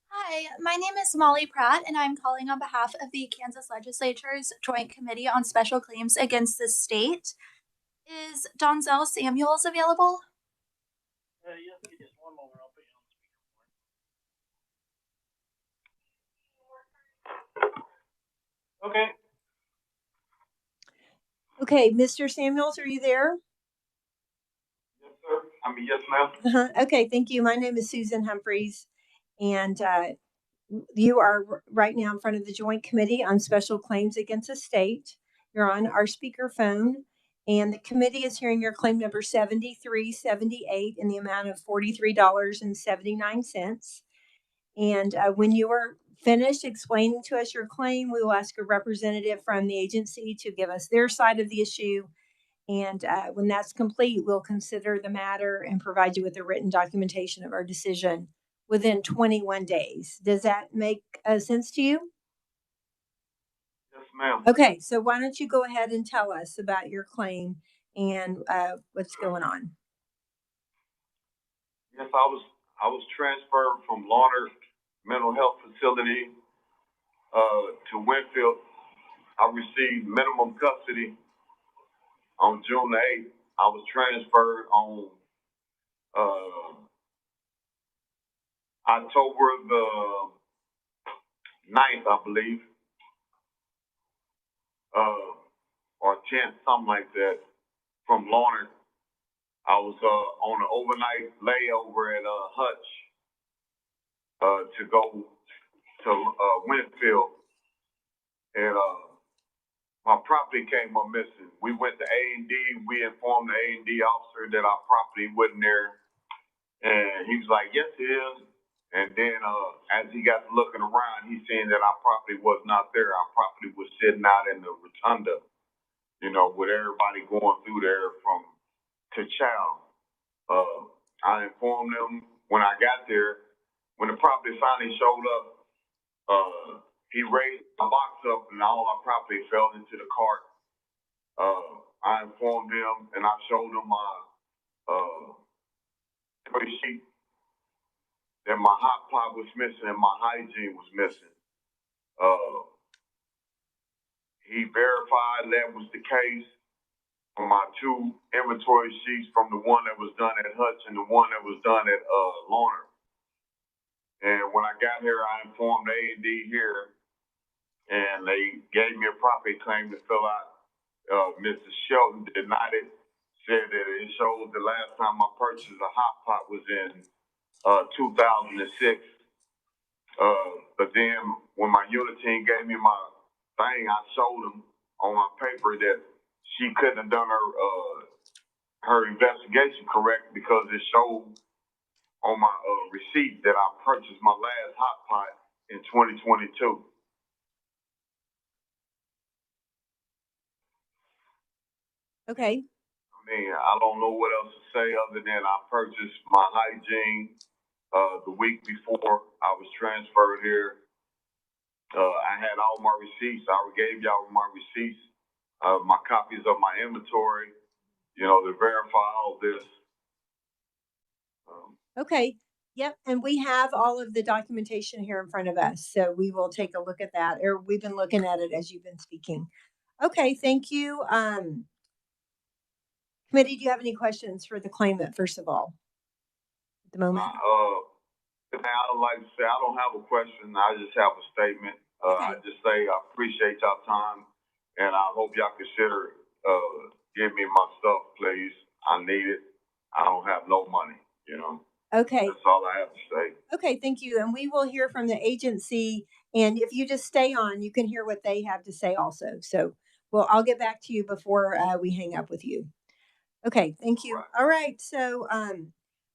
Hi, my name is Molly Pratt, and I'm calling on behalf of the Kansas Legislature's Joint Committee on Special Claims Against the State. Is Donzel Samuels available? Yes, give me just one moment. I'll put you on the speaker. Okay. Okay, Mr. Samuels, are you there? Yes, sir. Yes, ma'am. Okay, thank you. My name is Susan Humphreys, and you are right now in front of the Joint Committee on Special Claims Against the State. You're on our speakerphone, and the committee is hearing your claim number 7378 in the amount of $43.79. And when you are finished explaining to us your claim, we will ask a representative from the agency to give us their side of the issue. And when that's complete, we'll consider the matter and provide you with a written documentation of our decision within 21 days. Does that make sense to you? Yes, ma'am. Okay, so why don't you go ahead and tell us about your claim and what's going on? Yes, I was transferred from Larner Mental Health Facility to Winfield. I received minimum custody on June 8th. I was transferred on October the 9th, I believe, or 10th, something like that, from Larner. I was on an overnight layover at Hutch to go to Winfield, and my property came up missing. We went to A&D. We informed the A&D officer that our property wasn't there, and he was like, "Yes, it is." And then as he got to looking around, he seen that our property was not there. Our property was sitting out in the rotunda, you know, with everybody going through there from T'Challa. I informed them when I got there. When the property finally showed up, he raised the box up and all our property fell into the cart. I informed him and I showed him my sheet that my hot pot was missing and my hygiene was missing. He verified that was the case on my two inventory sheets, from the one that was done at Hutch and the one that was done at Larner. And when I got here, I informed A&D here, and they gave me a property claim to fill out. Mrs. Shelton denied it, said that it showed the last time I purchased a hot pot was in 2006. But then when my unit team gave me my thing, I showed them on my paper that she couldn't have done her investigation correct, because it showed on my receipt that I purchased my last hot pot in 2022. Okay. I mean, I don't know what else to say other than I purchased my hygiene the week before I was transferred here. I had all my receipts. I gave y'all my receipts, my copies of my inventory, you know, to verify all this. Okay. Yep. And we have all of the documentation here in front of us. So we will take a look at that, or we've been looking at it as you've been speaking. Okay. Thank you. Committee, do you have any questions for the claimant, first of all, at the moment? I would like to say I don't have a question. I just have a statement. I just say I appreciate y'all time, and I hope y'all consider give me my stuff, please. I need it. I don't have no money, you know. Okay. That's all I have to say. Okay, thank you. And we will hear from the agency. And if you just stay on, you can hear what they have to say also. So, well, I'll get back to you before we hang up with you. Okay, thank you. All right. So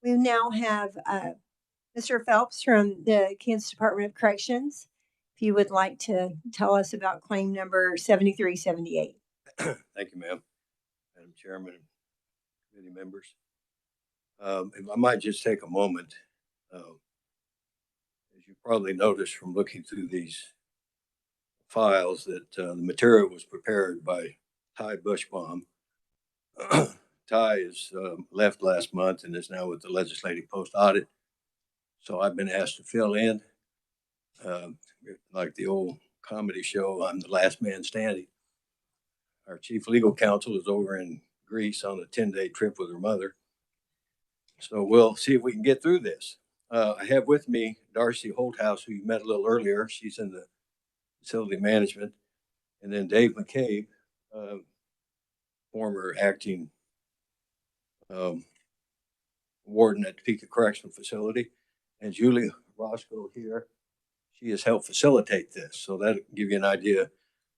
we now have Mr. Phelps from the Kansas Department of Corrections. If you would like to tell us about claim number 7378. Thank you, ma'am. Madam Chairman and committee members. If I might just take a moment, as you probably noticed from looking through these files, that the material was prepared by Ty Bushbaum. Ty is left last month and is now with the Legislative Post Audit. So I've been asked to fill in, like the old comedy show, I'm the last man standing. Our chief legal counsel is over in Greece on a 10-day trip with her mother. So we'll see if we can get through this. I have with me Darcy Holthouse, who you met a little earlier. She's in the facility management. And then Dave McCabe, former acting warden at Topeka Correctional Facility, and Julie Roscoe here. She has helped facilitate this. So that'll give you an idea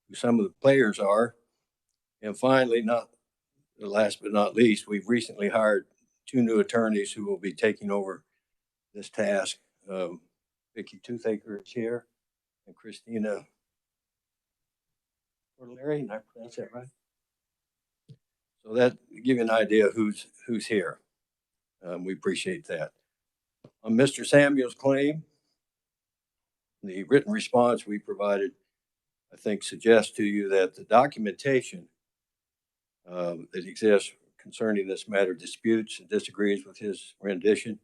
who some of the players are. And finally, not the last but not least, we've recently hired 2 new attorneys who will be taking over this task. Vicki Toothaker is here, and Christina Larry, did I pronounce that right? So that give you an idea who's here. We appreciate that. On Mr. Samuel's claim, the written response we provided, I think, suggests to you that the documentation that exists concerning this matter disputes and disagrees with his rendition.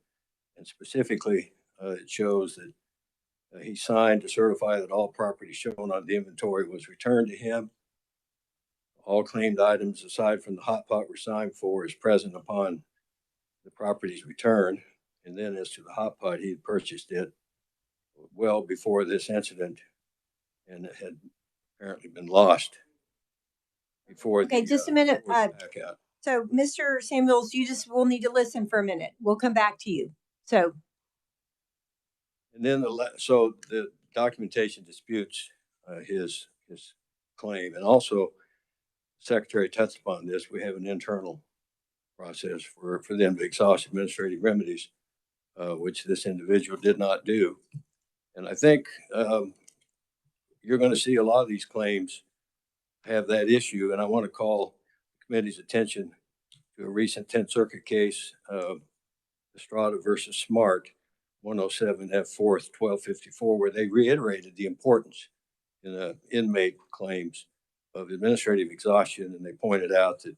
And specifically, it shows that he signed to certify that all property shown on the inventory was returned to him. All claimed items aside from the hot pot were signed for as present upon the property's return. And then as to the hot pot, he had purchased it well before this incident and it had apparently been lost before. Okay, just a minute. So Mr. Samuels, you just will need to listen for a minute. We'll come back to you. So. And then so the documentation disputes his claim, and also the Secretary touched upon this. We have an internal process for them to exhaust administrative remedies, which this individual did not do. And I think you're going to see a lot of these claims have that issue. And I want to call the committee's attention to a recent 10th Circuit case, Estrada versus Smart, 107 F 4th 1254, where they reiterated the importance in inmate claims of administrative exhaustion. And they pointed out that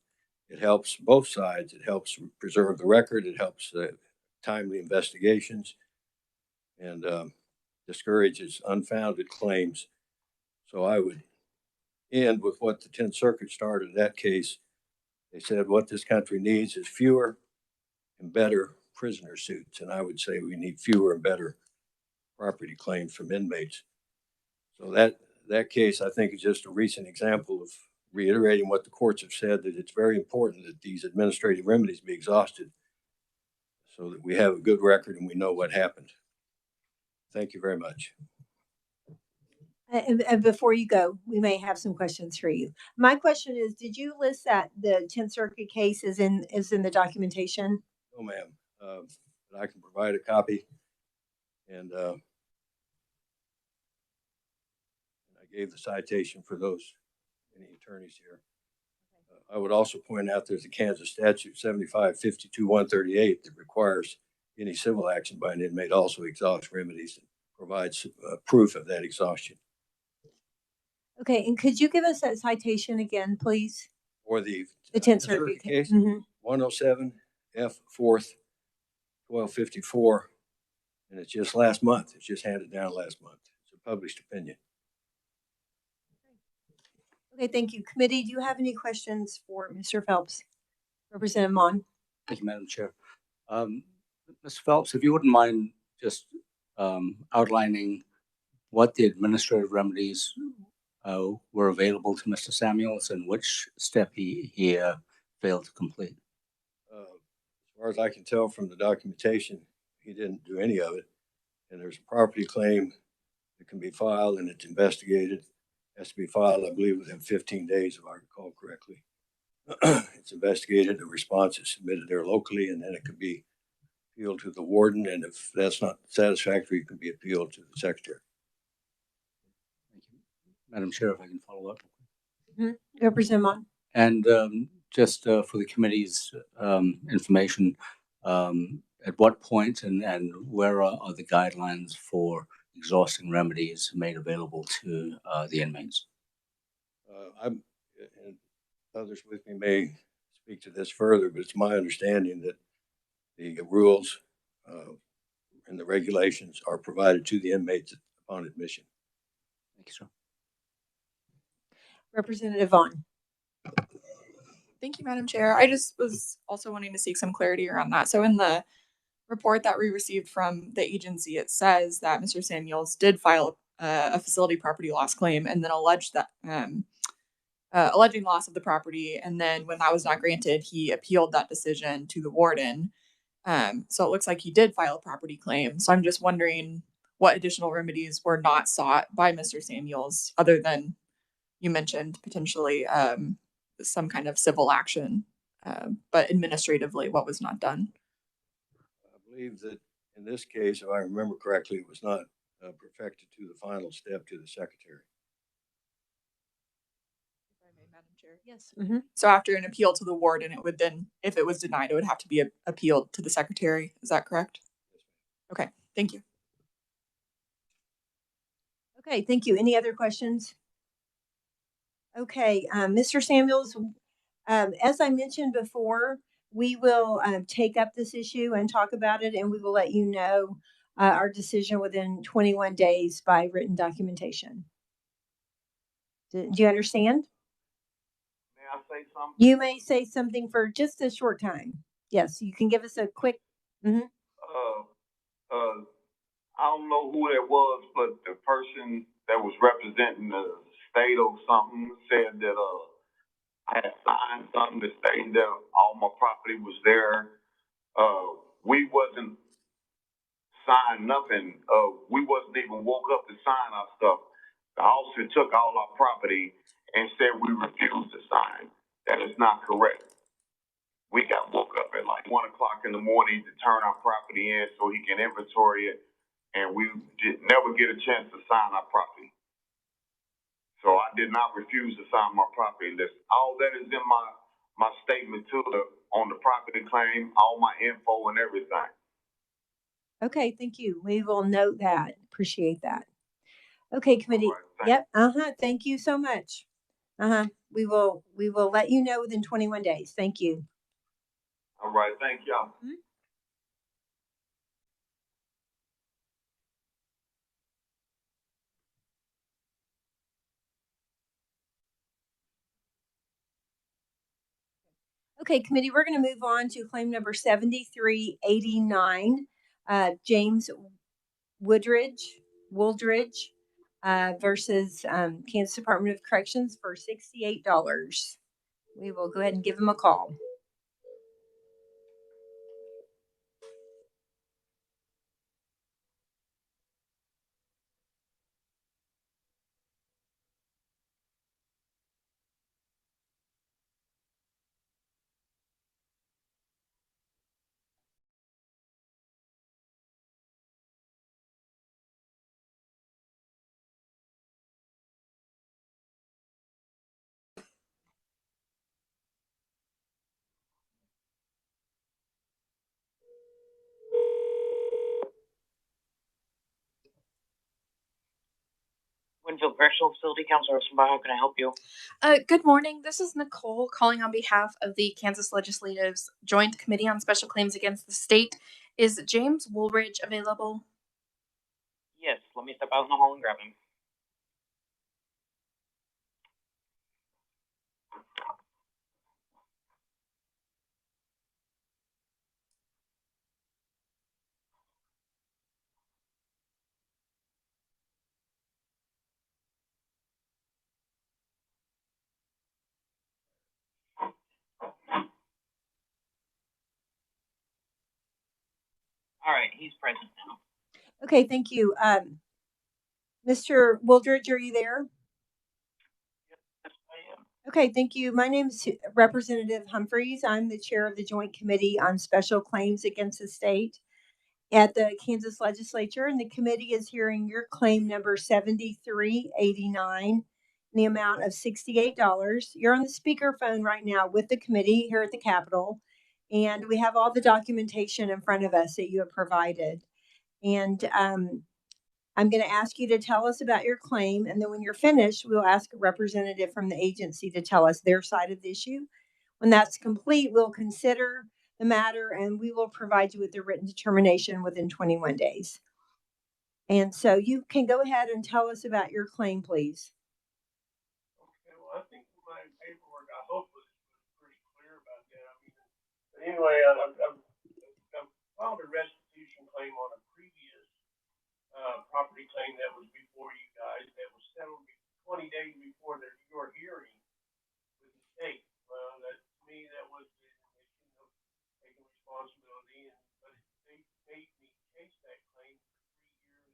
it helps both sides. It helps preserve the record. It helps timely investigations and discourages unfounded claims. So I would end with what the 10th Circuit started in that case. They said what this country needs is fewer and better prisoner suits. And I would say we need fewer and better property claims from inmates. So that case, I think, is just a recent example of reiterating what the courts have said, that it's very important that these administrative remedies be exhausted so that we have a good record and we know what happened. Thank you very much. And before you go, we may have some questions for you. My question is, did you list that the 10th Circuit case is in the documentation? No, ma'am. But I can provide a copy. And I gave the citation for those, any attorneys here. I would also point out there's a Kansas statute 7552-138 that requires any civil action by an inmate also exhaust remedies and provides proof of that exhaustion. Okay, and could you give us that citation again, please? For the 10th Circuit case, 107 F 4th 1254, and it's just last month. It's just handed down last month. It's a published opinion. Okay, thank you. Committee, do you have any questions for Mr. Phelps? Representative Mon. Thank you, Madam Chair. Mr. Phelps, if you wouldn't mind just outlining what the administrative remedies were available to Mr. Samuels and which step he failed to complete. As far as I can tell from the documentation, he didn't do any of it. And there's a property claim that can be filed and it's investigated. It has to be filed, I believe, within 15 days, if I recall correctly. It's investigated, the response is submitted there locally, and then it could be appealed to the warden. And if that's not satisfactory, it could be appealed to the secretary. Thank you. Madam Chair, if I can follow up. Representative Mon. And just for the committee's information, at what point and where are the guidelines for exhausting remedies made available to the inmates? And others with me may speak to this further, but it's my understanding that the rules and the regulations are provided to the inmates upon admission. Thank you, sir. Representative Vaughn. Thank you, Madam Chair. I just was also wanting to seek some clarity around that. So in the report that we received from the agency, it says that Mr. Samuels did file a facility property loss claim and then alleged that alleging loss of the property. And then when that was not granted, he appealed that decision to the warden. So it looks like he did file a property claim. So I'm just wondering what additional remedies were not sought by Mr. Samuels, other than you mentioned potentially some kind of civil action, but administratively, what was not done? I believe that in this case, if I remember correctly, it was not perfected to the final step to the secretary. Madam Chair. Yes. Mm-hmm. So after an appeal to the warden, it would then, if it was denied, it would have to be appealed to the secretary. Is that correct? Okay, thank you. Okay, thank you. Any other questions? Okay, Mr. Samuels, as I mentioned before, we will take up this issue and talk about it, and we will let you know our decision within 21 days by written documentation. Do you understand? May I say something? You may say something for just a short time. Yes, you can give us a quick. Mm-hmm. I don't know who that was, but the person that was representing the state or something said that I had signed something that stated that all my property was there. We wasn't signed nothing. We wasn't even woke up to sign our stuff. The officer took all our property and said we refused to sign. That is not correct. We got woke up at like 1 o'clock in the morning to turn our property in so he can inventory it, and we did never get a chance to sign our property. So I did not refuse to sign my property list. All that is in my statement on the property claim, all my info and everything. Okay, thank you. We will note that. Appreciate that. Okay, committee. Right, Yep. Thank you so much. We will let you know within 21 days. Thank you. All right, thank y'all. Mm-hmm. Okay, committee, we're going to move on to claim number 7389, James Wooldridge versus Kansas Department of Corrections for $68. We will go ahead and give him a call. Winfield Correctional Facility, Counselor Rosenbaugh, how can I help you? Good morning. This is Nicole calling on behalf of the Kansas Legislative's Joint Committee on Special Claims Against the State. Is James Woolridge available? Yes, let me step out in the hall and grab him. All right, he's present now. Okay, thank you. Mr. Wooldridge, are you there? Yes, I am. Okay, thank you. My name is Representative Humphreys. I'm the chair of the Joint Committee on Special Claims Against the State at the Kansas Legislature, and the committee is hearing your claim number 7389 in the amount of $68. You're on the speakerphone right now with the committee here at the Capitol, and we have all the documentation in front of us that you have provided. And I'm going to ask you to tell us about your claim, and then when you're finished, we'll ask a representative from the agency to tell us their side of the issue. When that's complete, we'll consider the matter and we will provide you with a written determination within 21 days. And so you can go ahead and tell us about your claim, please. Okay, well, I think my paperwork, I hope, was pretty anyway, I filed a restitution claim on a previous property claim that was before you guys that was settled 20 days before your hearing with the state. Well, that to me that was the admission of taking responsibility, but they made me chase that claim for 3 years,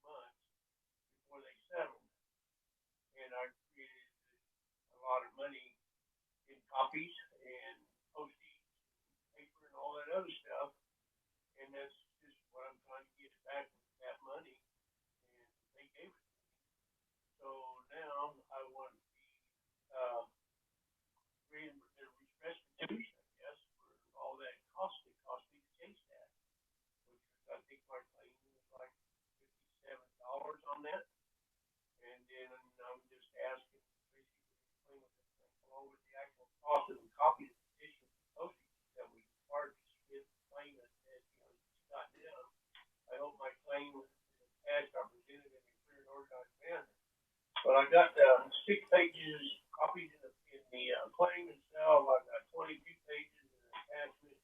3 months before they settled, and I created a lot of money in copies and postage, paper, and all that other stuff, and that's just what I'm trying to get back with that money, and they gave it to me. So now I want to be restitution, I guess, for all that cost me to chase that, which I think my claim was like $57 on that, and then I'm just asking basically along with the actual cost of the copy of the petition postage that we required to submit the claim that got down. I hope my claim was passed. I presented it in a clear and organized manner. But I got 6 pages copies in the claim itself. I've got 22 pages in attachment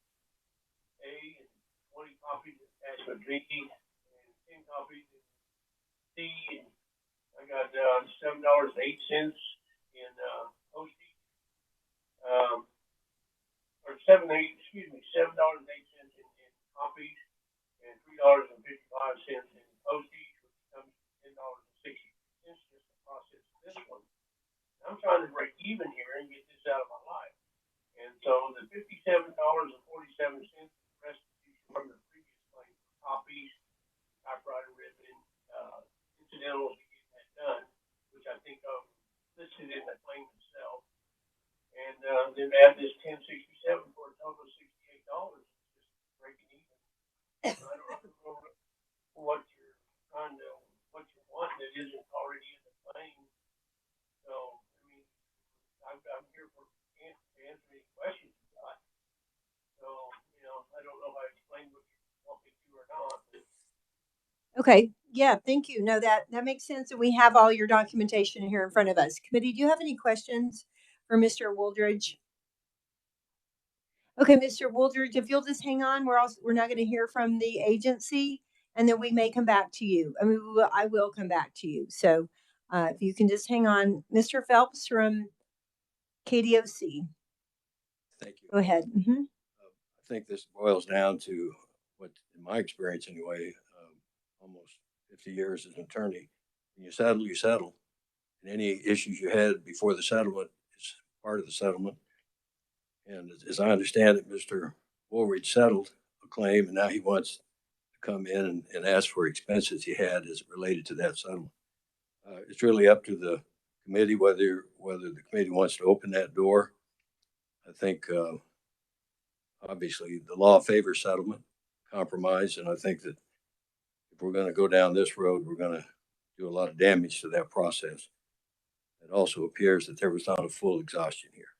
A and 20 copies in attachment B and 10 copies in C. And I got $7.08 in postage. Or $7.08 in copies and $3.55 in postage, which comes to $10.60. Just the process of this one. I'm trying to break even here and get this out of my life. And so the $57.47 restitution from the previous claim for copies, typewriter ribbon, incidentals to get that done, which I think of listed in the claim itself. And then add this $10.67 for a total of $68, just breaking even. I don't know what you're trying to, what you want that isn't already in the claim. So, I mean, I'm here for answer any questions you got. So, I don't know if I explained what you want me to or not. Okay, yeah, thank you. No, that makes sense, and we have all your documentation here in front of us. Committee, do you have any questions for Mr. Wooldridge? Okay, Mr. Wooldridge, if you'll just hang on, we're not going to hear from the agency, and then we may come back to you. I mean, I will come back to you. So, if you can just hang on, Mr. Phelps from KDOC. Thank you. Go ahead. Mm-hmm. I think this boils down to what, in my experience anyway, almost 50 years as an attorney. When you settle, you settle. And any issues you had before the settlement is part of the settlement. And as I understand it, Mr. Woolridge settled a claim, and now he wants to come in and ask for expenses he had as related to that settlement. It's really up to the committee whether the committee wants to open that door. I think obviously the law favors settlement, compromise, and I think that if we're going to go down this road, we're going to do a lot of damage to that process. It also appears that there was not a full exhaustion here.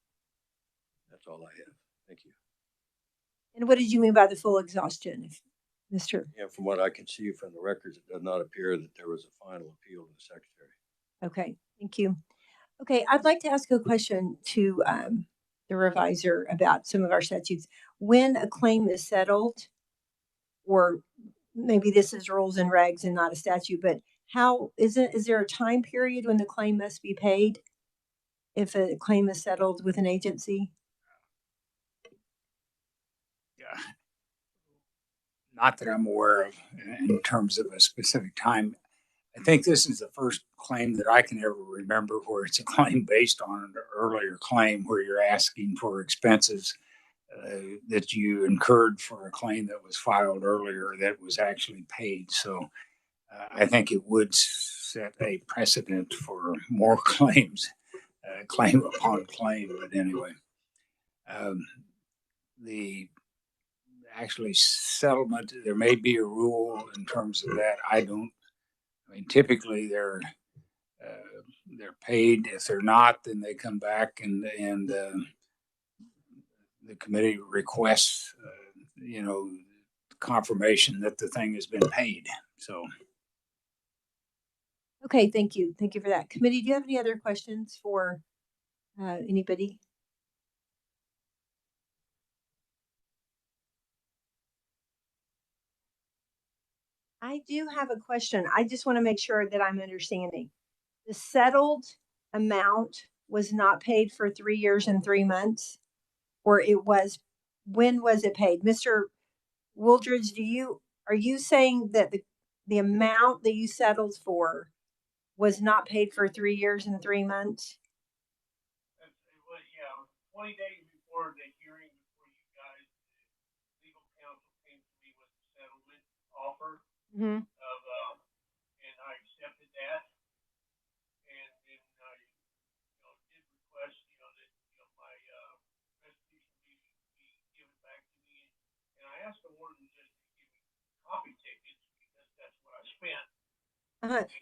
That's all I have. Thank you. And what did you mean by the full exhaustion, Mr.? And from what I can see from the records, it does not appear that there was a final appeal to the secretary. Okay, thank you. Okay, I'd like to ask a question to the revisor about some of our statutes. When a claim is settled, or maybe this is rules and regs and not a statute, but how is there a time period when the claim must be paid if a claim is settled with an agency? Yeah. Not that I'm aware of in terms of a specific time. I think this is the first claim that I can ever remember where it's a claim based on an earlier claim where you're asking for expenses that you incurred for a claim that was filed earlier that was actually paid. So I think it would set a precedent for more claims, claim upon claim. But anyway, the actually settlement, there may be a rule in terms of that. I mean, typically they're paid. If they're not, then they come back and the committee requests, confirmation that the thing has been paid. So. Okay, thank you. Thank you for that. Committee, do you have any other questions for anybody? I do have a question. I just want to make sure that I'm understanding. The settled amount was not paid for 3 years and 3 months, or it was, when was it paid? Mr. Wooldridge, are you saying that the amount that you settled for was not paid for 3 years and 3 months? It was, yeah, 20 days before the hearing, before you guys, the legal counsel came to me with the settlement offer Mm-hmm. of, and I accepted that. And then I, did request, that, my, restitution be given back to me. And I asked the warden just to give me copy tickets because that's what I spent.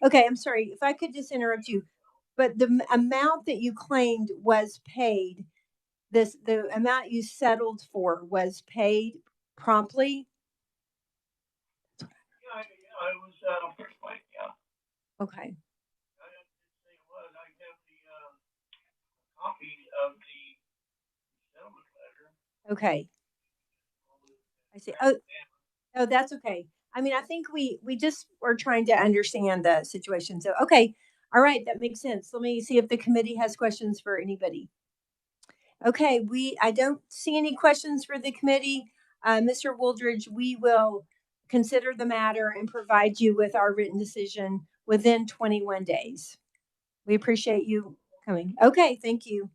Okay, I'm sorry if I could just interrupt you, but the amount that you claimed was paid, the amount you settled for was paid promptly. Yeah, it was, first place, yeah. Okay. I didn't say it was. I have the, copy of the settlement letter. Okay. I see. Oh, that's okay. I mean, I think we just are trying to understand the situation. So, okay. All right, that makes sense. Let me see if the committee has questions for anybody. Okay, I don't see any questions for the committee. Mr. Wooldridge, we will consider the matter and provide you with our written decision within 21 days. We appreciate you coming. Okay, thank you.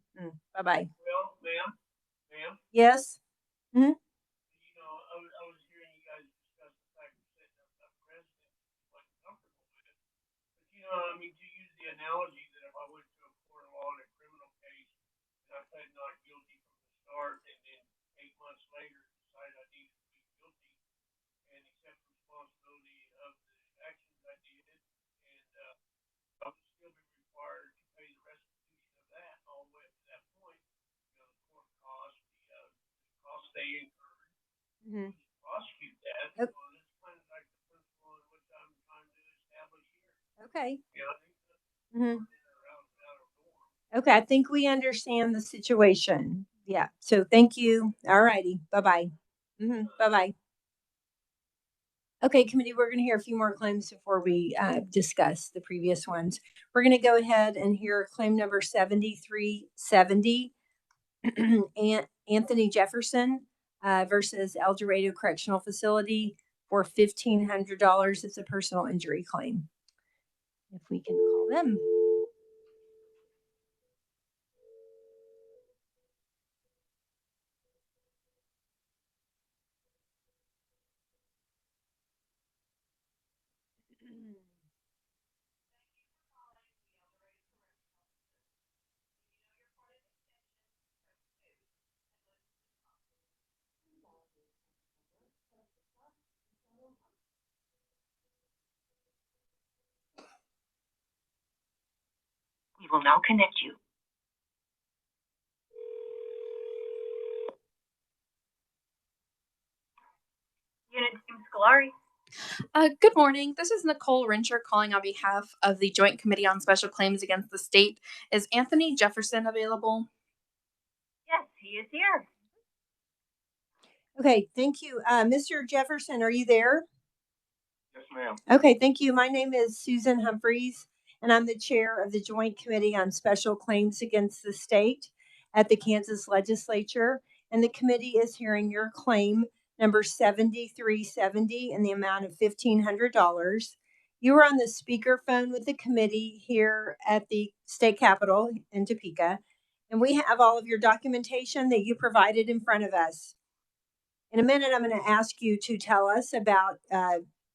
Bye-bye. Well, ma'am. Yes? Mm-hmm. I was hearing you guys discuss the fact of setting up precedent wasn't comfortable with it. But, I mean, to use the analogy that if I went to a court of law in a criminal case and I pled not guilty from the start and then 8 months later decided I needed to be guilty and accept responsibility of the actions I did, and I would still be required to pay the restitution of that all the way up to that point. The court costs, the costs they incurred, Mm-hmm. prosecute that. Yep. Well, that's kind of like the principle in which I'm trying to establish here. Okay. Mm-hmm. Okay, I think we understand the situation. Yeah. So thank you. All righty. Bye-bye. Bye-bye. Okay, committee, we're going to hear a few more claims before we discuss the previous ones. We're going to go ahead and hear claim number 7370, Anthony Jefferson versus El Dorado Correctional Facility for $1,500. It's a personal injury claim. If we can call them. We will now connect you. Unit Team Scolari. Good morning. This is Nicole Rincher calling on behalf of the Joint Committee on Special Claims Against the State. Is Anthony Jefferson available? Yes, he is here. Okay, thank you. Mr. Jefferson, are you there? Yes, ma'am. Okay, thank you. My name is Susan Humphreys, and I'm the chair of the Joint Committee on Special Claims Against the State at the Kansas Legislature. And the committee is hearing your claim number 7370 in the amount of $1,500. You were on the speakerphone with the committee here at the state capitol in Topeka, and we have all of your documentation that you provided in front of us. In a minute, I'm going to ask you to tell us about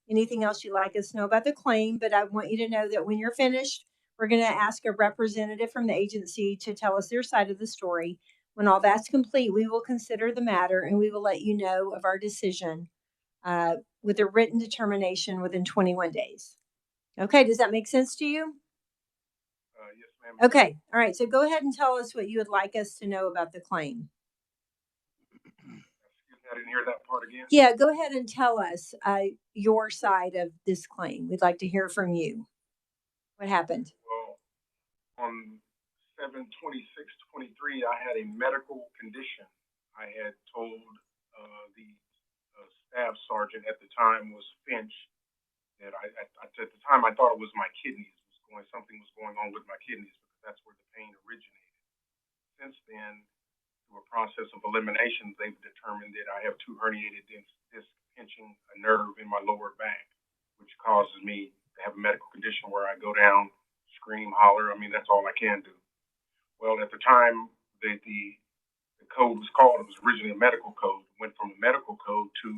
anything else you'd like us to know about the claim, but I want you to know that when you're finished, we're going to ask a representative from the agency to tell us their side of the story. When all that's complete, we will consider the matter and we will let you know of our decision with a written determination within 21 days. Okay, does that make sense to you? Yes, ma'am. Okay, all right, so go ahead and tell us what you would like us to know about the claim. I didn't hear that part again. Yeah, go ahead and tell us your side of this claim. We'd like to hear from you. What happened? Well, on 7/26/23, I had a medical condition. I had told the staff sergeant at the time was Finch that at the time I thought it was my kidneys something was going on with my kidneys because that's where the pain originated. Since then, through a process of elimination, they've determined that I have two herniated discs pinching a nerve in my lower back, which causes me to have a medical condition where I go down, scream, holler. I mean, that's all I can do. Well, at the time that the code was called, it was originally a medical code. It went from a medical code to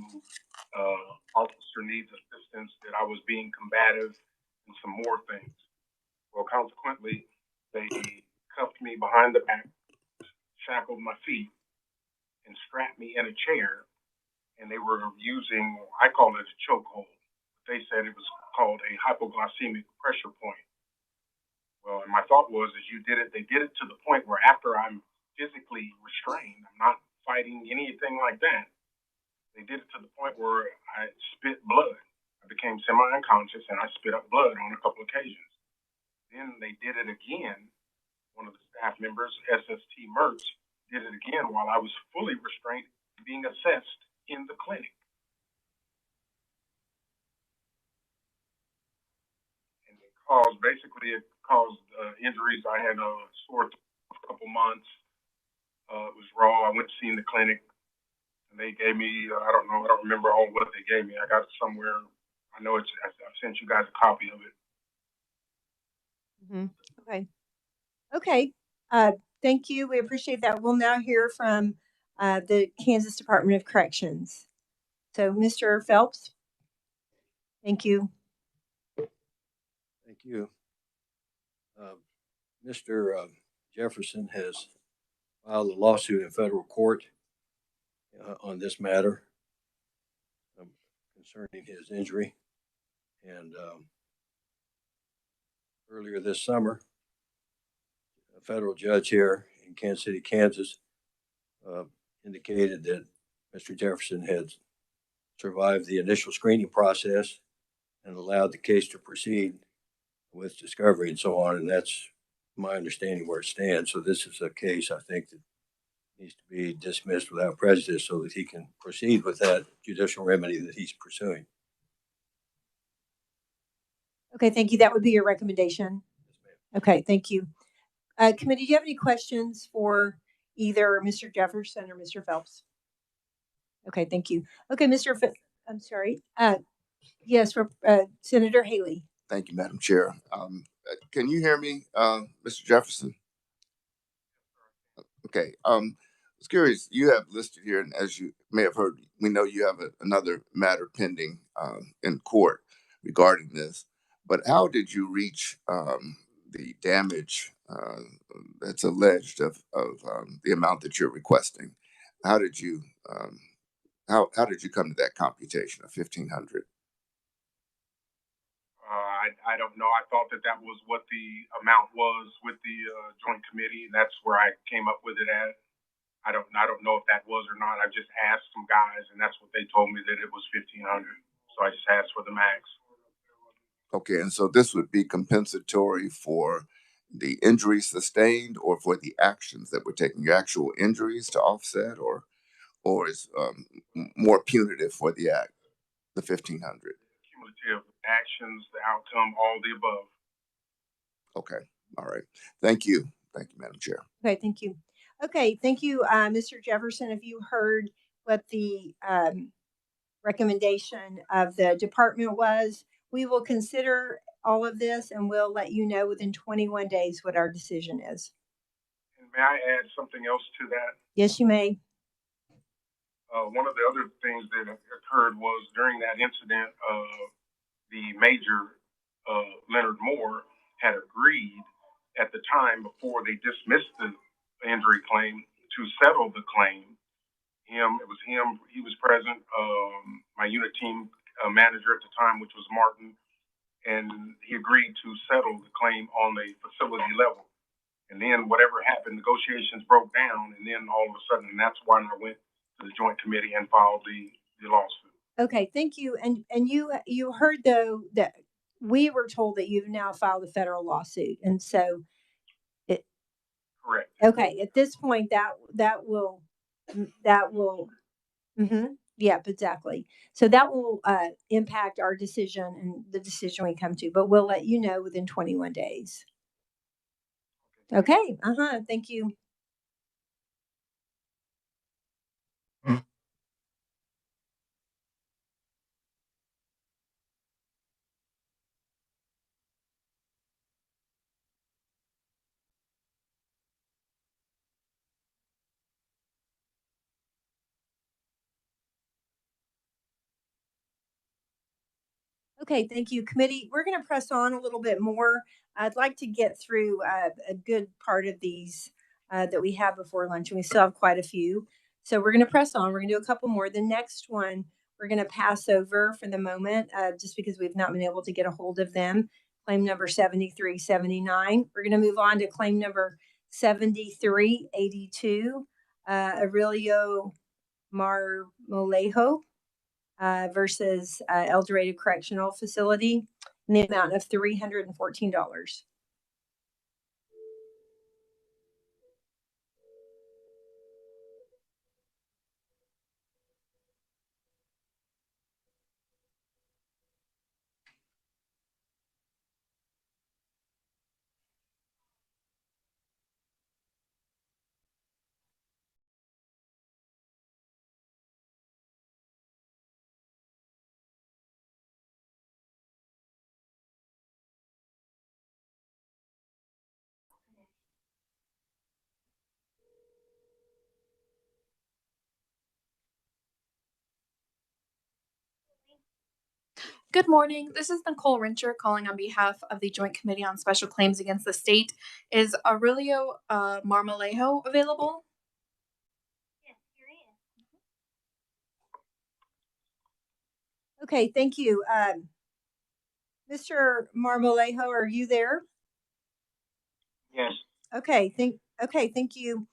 officer needs assistance, that I was being combative and some more things. Well, consequently, they cuffed me behind the back, shackled my feet, and strapped me in a chair. And they were using, I call it a chokehold. They said it was called a hypoglycemic pressure point. Well, and my thought was, as they did it to the point where after I'm physically restrained, I'm not fighting anything like that. They did it to the point where I spit blood. I became semi-unconscious and I spit up blood on a couple occasions. Then they did it again. One of the staff members, SST Mertz, did it again while I was fully restrained, being assessed in the clinic. And it caused injuries. I had a sore throat for a couple months. It was raw. I went to see in the clinic, and they gave me, I don't remember all what they gave me. I got it somewhere. I know I've sent you guys a copy of it. Okay. Okay. Thank you. We appreciate that. We'll now hear from the Kansas Department of Corrections. So, Mr. Phelps. Thank you. Thank you. Mr. Jefferson has filed a lawsuit in federal court on this matter concerning his injury. And earlier this summer, a federal judge here in Kansas City, Kansas, indicated that Mr. Jefferson had survived the initial screening process and allowed the case to proceed with discovery and so on. And that's my understanding where it stands. So this is a case, I think, that needs to be dismissed without prejudice so that he can proceed with that judicial remedy that he's pursuing. Okay, thank you. That would be your recommendation. Okay, thank you. Committee, do you have any questions for either Mr. Jefferson or Mr. Phelps? Okay, thank you. Okay, I'm sorry. Yes, for Senator Haley. Thank you, Madam Chair. Can you hear me, Mr. Jefferson? Okay. I was curious. You have listed here, and as you may have heard, we know you have another matter pending in court regarding this. But how did you reach the damage that's alleged of the amount that you're requesting? How did you how did you come to that computation of $1,500? I don't know. I thought that was what the amount was with the joint committee. That's where I came up with it at. I don't know if that was or not. I just asked some guys, and that's what they told me, that it was $1,500. So I just asked for the max. Okay, and so this would be compensatory for the injuries sustained, or for the actions that were taken, your actual injuries to offset, or is more punitive for the act, the $1,500? Cumulative actions, the outcome, all the above. Okay, all right. Thank you, Madam Chair. Okay, thank you. Okay, thank you, Mr. Jefferson. Have you heard what the recommendation of the department was? We will consider all of this and we'll let you know within 21 days what our decision is. And may I add something else to that? Yes, you may. One of the other things that occurred was during that incident, the major, Leonard Moore, had agreed at the time before they dismissed the injury claim to settle the claim. It was him, he was present, my unit team manager at the time, which was Martin, and he agreed to settle the claim on the facility level. And then whatever happened, negotiations broke down, and then all of a sudden, and that's why I went to the joint committee and filed the lawsuit. Okay, thank you. And you heard though that we were told that you've now filed a federal lawsuit, and so it. Correct. Okay, at this point, that will. Mm-hmm. Yep, exactly. So that will impact our decision and the decision we come to, but we'll let you know within 21 days. Okay. Thank you. Okay, thank you, committee. We're going to press on a little bit more. I'd like to get through a good part of these that we have before lunch, and we still have quite a few. So we're going to press on. We're going to do a couple more. The next one we're going to pass over for the moment, just because we've not been able to get a hold of them. Claim number 7379. We're going to move on to claim number 7382, Aurelio Marmolejo versus El Dorado Correctional Facility in the amount of $314. Good morning. This is Nicole Rincher calling on behalf of the Joint Committee on Special Claims Against the State. Is Aurelio Marmolejo available? Okay, thank you. Mr. Marmolejo, are you there? Yes. Okay, thank you.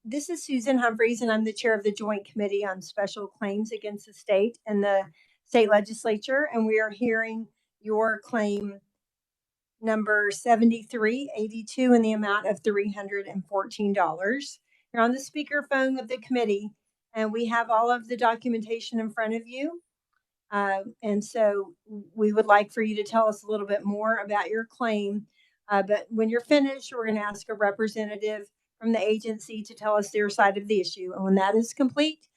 This is Susan Humphreys, and I'm the chair of the Joint Committee on Special Claims Against the State and the State Legislature, and we are hearing your claim number 7382 in the amount of $314. You're on the speakerphone of the committee, and we have all of the documentation in front of you. And so we would like for you to tell us a little bit more about your claim. But when you're finished, we're going to ask a representative from the agency to tell us their side of the issue. And when that is complete,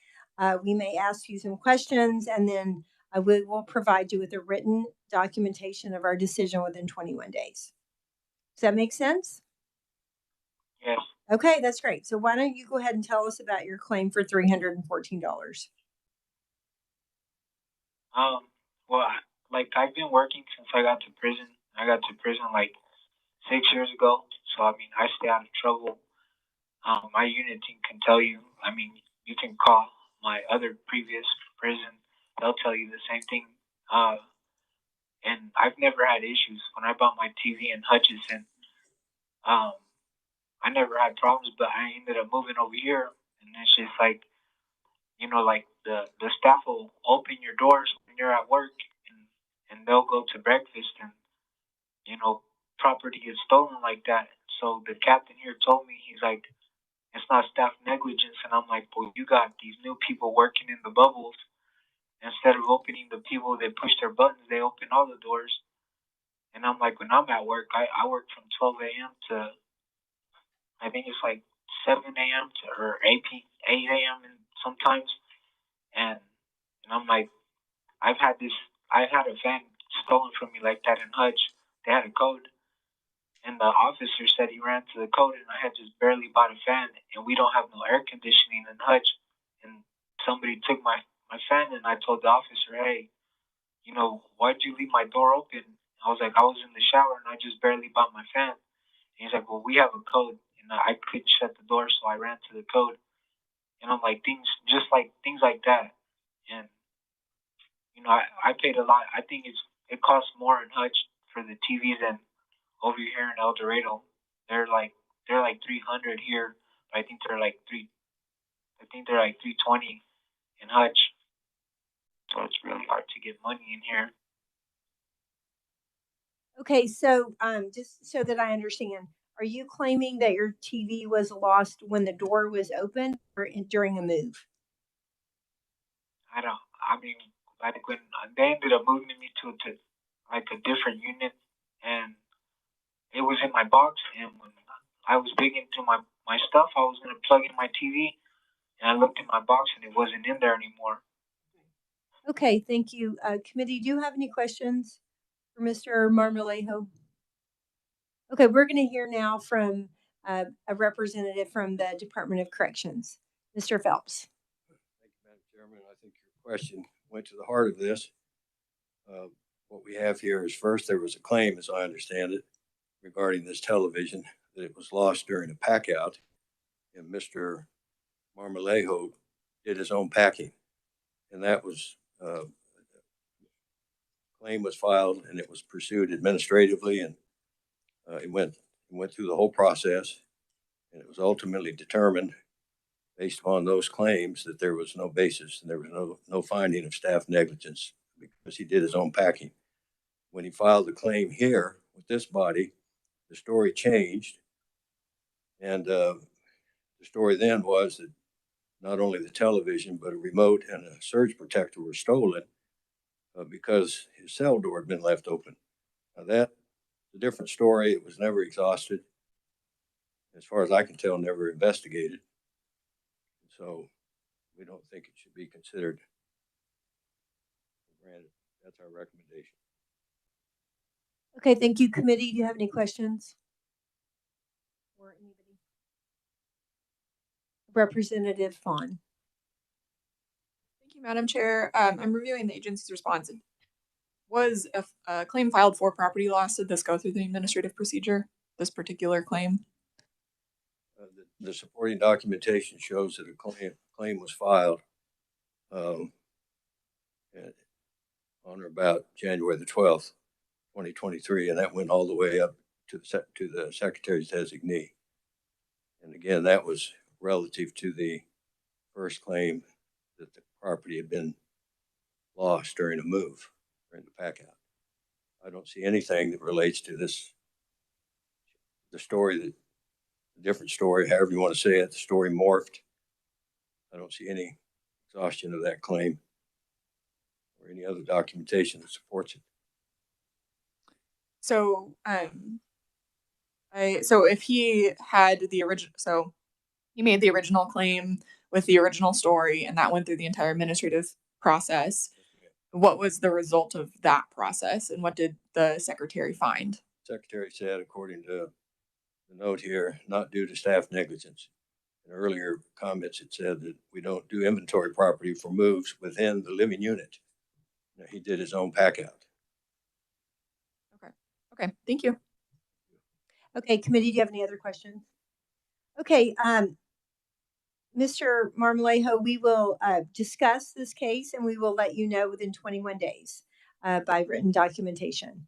we may ask you some questions, and then we will provide you with a written documentation of our decision within 21 days. Does that make sense? Yes. Okay, that's great. So why don't you go ahead and tell us about your claim for $314? Well, I've been working since I got to prison. I got to prison like 6 years ago. So, I mean, I stay out of trouble. My unit team can tell you. I mean, you can call my other previous prison. They'll tell you the same thing. And I've never had issues. When I bought my TV in Hutchinson, I never had problems, but I ended up moving over here. And it's just like, you know, like the staff will open your doors when you're at work, and they'll go to breakfast, and, you know, property is stolen like that. So the captain here told me, he's like, it's not staff negligence. And I'm like, well, you got these new people working in the bubbles. Instead of opening the people that push their buttons, they open all the doors. And I'm like, when I'm at work, I work from 12 a.m. to, I think it's like 7 a.m. to, or 8 a.m. and sometimes. And I'm like, I've had a fan stolen from me like that in Hutch. They had a code, and the officer said he ran to the code, and I had just barely bought a fan, and we don't have no air conditioning in Hutch. And somebody took my fan, and I told the officer, hey, you know, why'd you leave my door open? I was like, I was in the shower, and I just barely bought my fan. And he's like, well, we have a code, and I couldn't shut the door, so I ran to the code. And I'm like, things like that. And, you know, I paid a lot. I think it costs more in Hutch for the TV than over here in El Dorado. They're like 300 here, but I think they're like 320 in Hutch. So it's really hard to get money in here. Okay, so just so that I understand, are you claiming that your TV was lost when the door was open or during a move? I mean, like when they ended up moving me to like a different unit, and it was in my box. And when I was big into my stuff, I was gonna plug in my TV, and I looked in my box, and it wasn't in there anymore. Okay, thank you. Committee, do you have any questions for Mr. Marmolejo? Okay, we're going to hear now from a representative from the Department of Corrections, Mr. Phelps. Thank you, Madam Chairman. I think your question went to the heart of this. What we have here is first, there was a claim, as I understand it, regarding this television, that it was lost during a pack out, and Mr. Marmolejo did his own packing. And that was, claim was filed and it was pursued administratively, and it went through the whole process, and it was ultimately determined based upon those claims that there was no basis and there was no finding of staff negligence because he did his own packing. When he filed the claim here with this body, the story changed, and the story then was that not only the television but a remote and a surge protector were stolen because his cell door had been left open. Now that's a different story. It was never exhausted. As far as I can tell, never investigated. So we don't think it should be considered. Granted, that's our recommendation. Okay, thank you, committee. Do you have any questions? Or anybody? Representative Fawn. Thank you, Madam Chair. I'm reviewing the agency's response. Was a claim filed for property loss? Did this go through the administrative procedure, this particular claim? The supporting documentation shows that a claim was filed on or about January the 12th, 2023, and that went all the way up to the Secretary's designee. And again, that was relative to the first claim that the property had been lost during a move, during the pack out. I don't see anything that relates to this, the different story, however you want to say it, the story morphed. I don't see any exhaustion of that claim or any other documentation that supports it. So, so if he had the original, so he made the original claim with the original story, and that went through the entire administrative process. What was the result of that process, and what did the Secretary find? Secretary said, according to the note here, not due to staff negligence. In earlier comments, it said that we don't do inventory property for moves within the living unit. Now, he did his own pack out. Okay, thank you. Okay, committee, do you have any other questions? Okay, Mr. Marmolejo, we will discuss this case and we will let you know within 21 days by written documentation.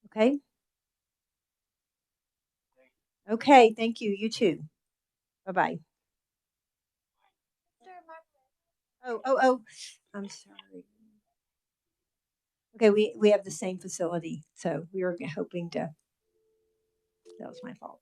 Okay? Okay, thank you. You too. Bye-bye. Oh, I'm sorry. Okay, we have the same facility, so we were hoping to, that was my fault.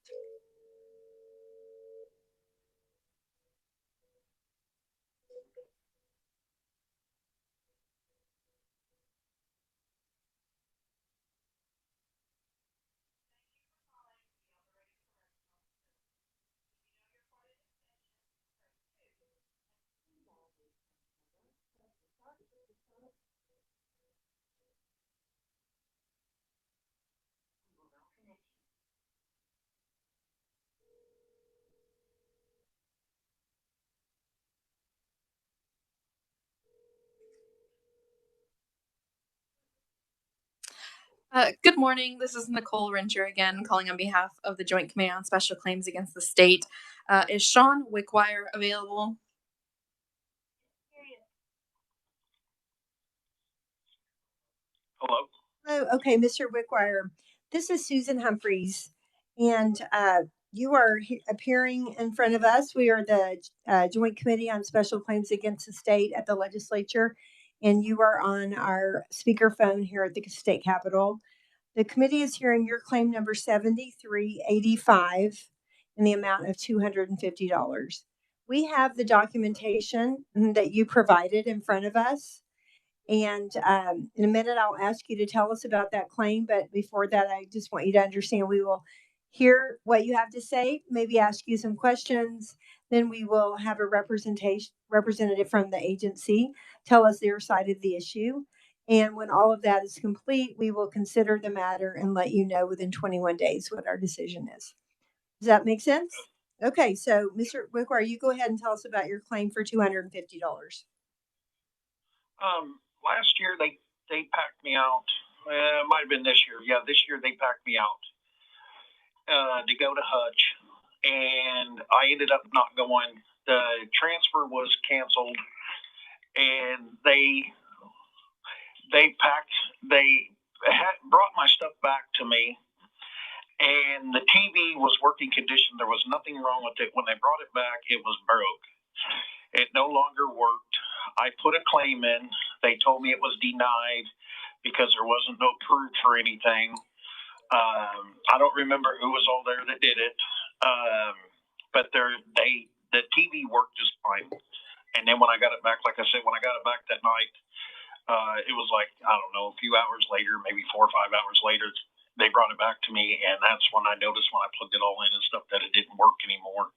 Good morning. This is Nicole Ringer again, calling on behalf of the Joint Committee on Special Claims Against the State. Is Sean Wickwire available? Hello. Hello. Okay, Mr. Wickwire, this is Susan Humphreys, and you are appearing in front of us. We are the Joint Committee on Special Claims Against the State at the Legislature, and you are on our speakerphone here at the State Capitol. The committee is hearing your claim number 7385 in the amount of $250. we have the documentation that you provided in front of us. And in a minute, I'll ask you to tell us about that claim. But before that, I just want you to understand we will hear what you have to say, maybe ask you some questions. Then we will have a representative from the agency tell us their side of the issue. And when all of that is complete, we will consider the matter and let you know within 21 days what our decision is. Does that make sense? Okay, so Mr. Wickwire, you go ahead and tell us about your claim for $250. Last year they packed me out. It might have been this year. Yeah, this year they packed me out to go to Hutch, and I ended up not going. The transfer was canceled, and they brought my stuff back to me, and the TV was working condition. There was nothing wrong with it. When they brought it back, it was broke. It no longer worked. I put a claim in. They told me it was denied because there wasn't no proof for anything. I don't remember who was all there that did it, but the TV worked just fine. And then when I got it back, like I said, when I got it back that night, it was like, I don't know, a few hours later, maybe 4 or 5 hours later, they brought it back to me, and that's when I noticed when I plugged it all in and stuff that it didn't work anymore.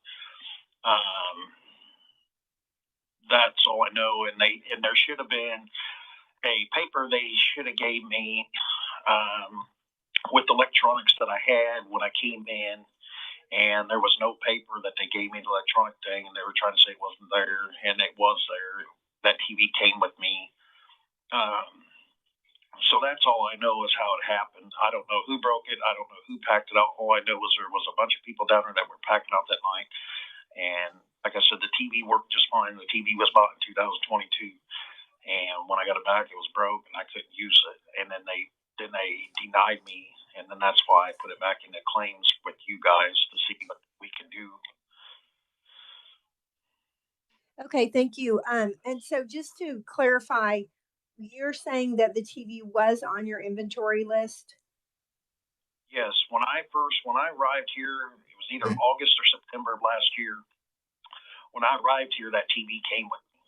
That's all I know. And there should have been a paper they should have gave me with electronics that I had when I came in, and there was no paper that they gave me, the electronic thing, and they were trying to say it wasn't there, and it was there. That TV came with me. So that's all I know is how it happened. I don't know who broke it. I don't know who packed it out. All I know was there was a bunch of people down there that were packing out that night. And like I said, the TV worked just fine. The TV was bought in 2022. And when I got it back, it was broke and I couldn't use it. And then they denied me. And then that's why I put it back into claims with you guys to see what we can do. Okay, thank you. And so just to clarify, you're saying that the TV was on your inventory list? Yes, when I arrived here, it was either August or September of last year. When I arrived here, that TV came with me.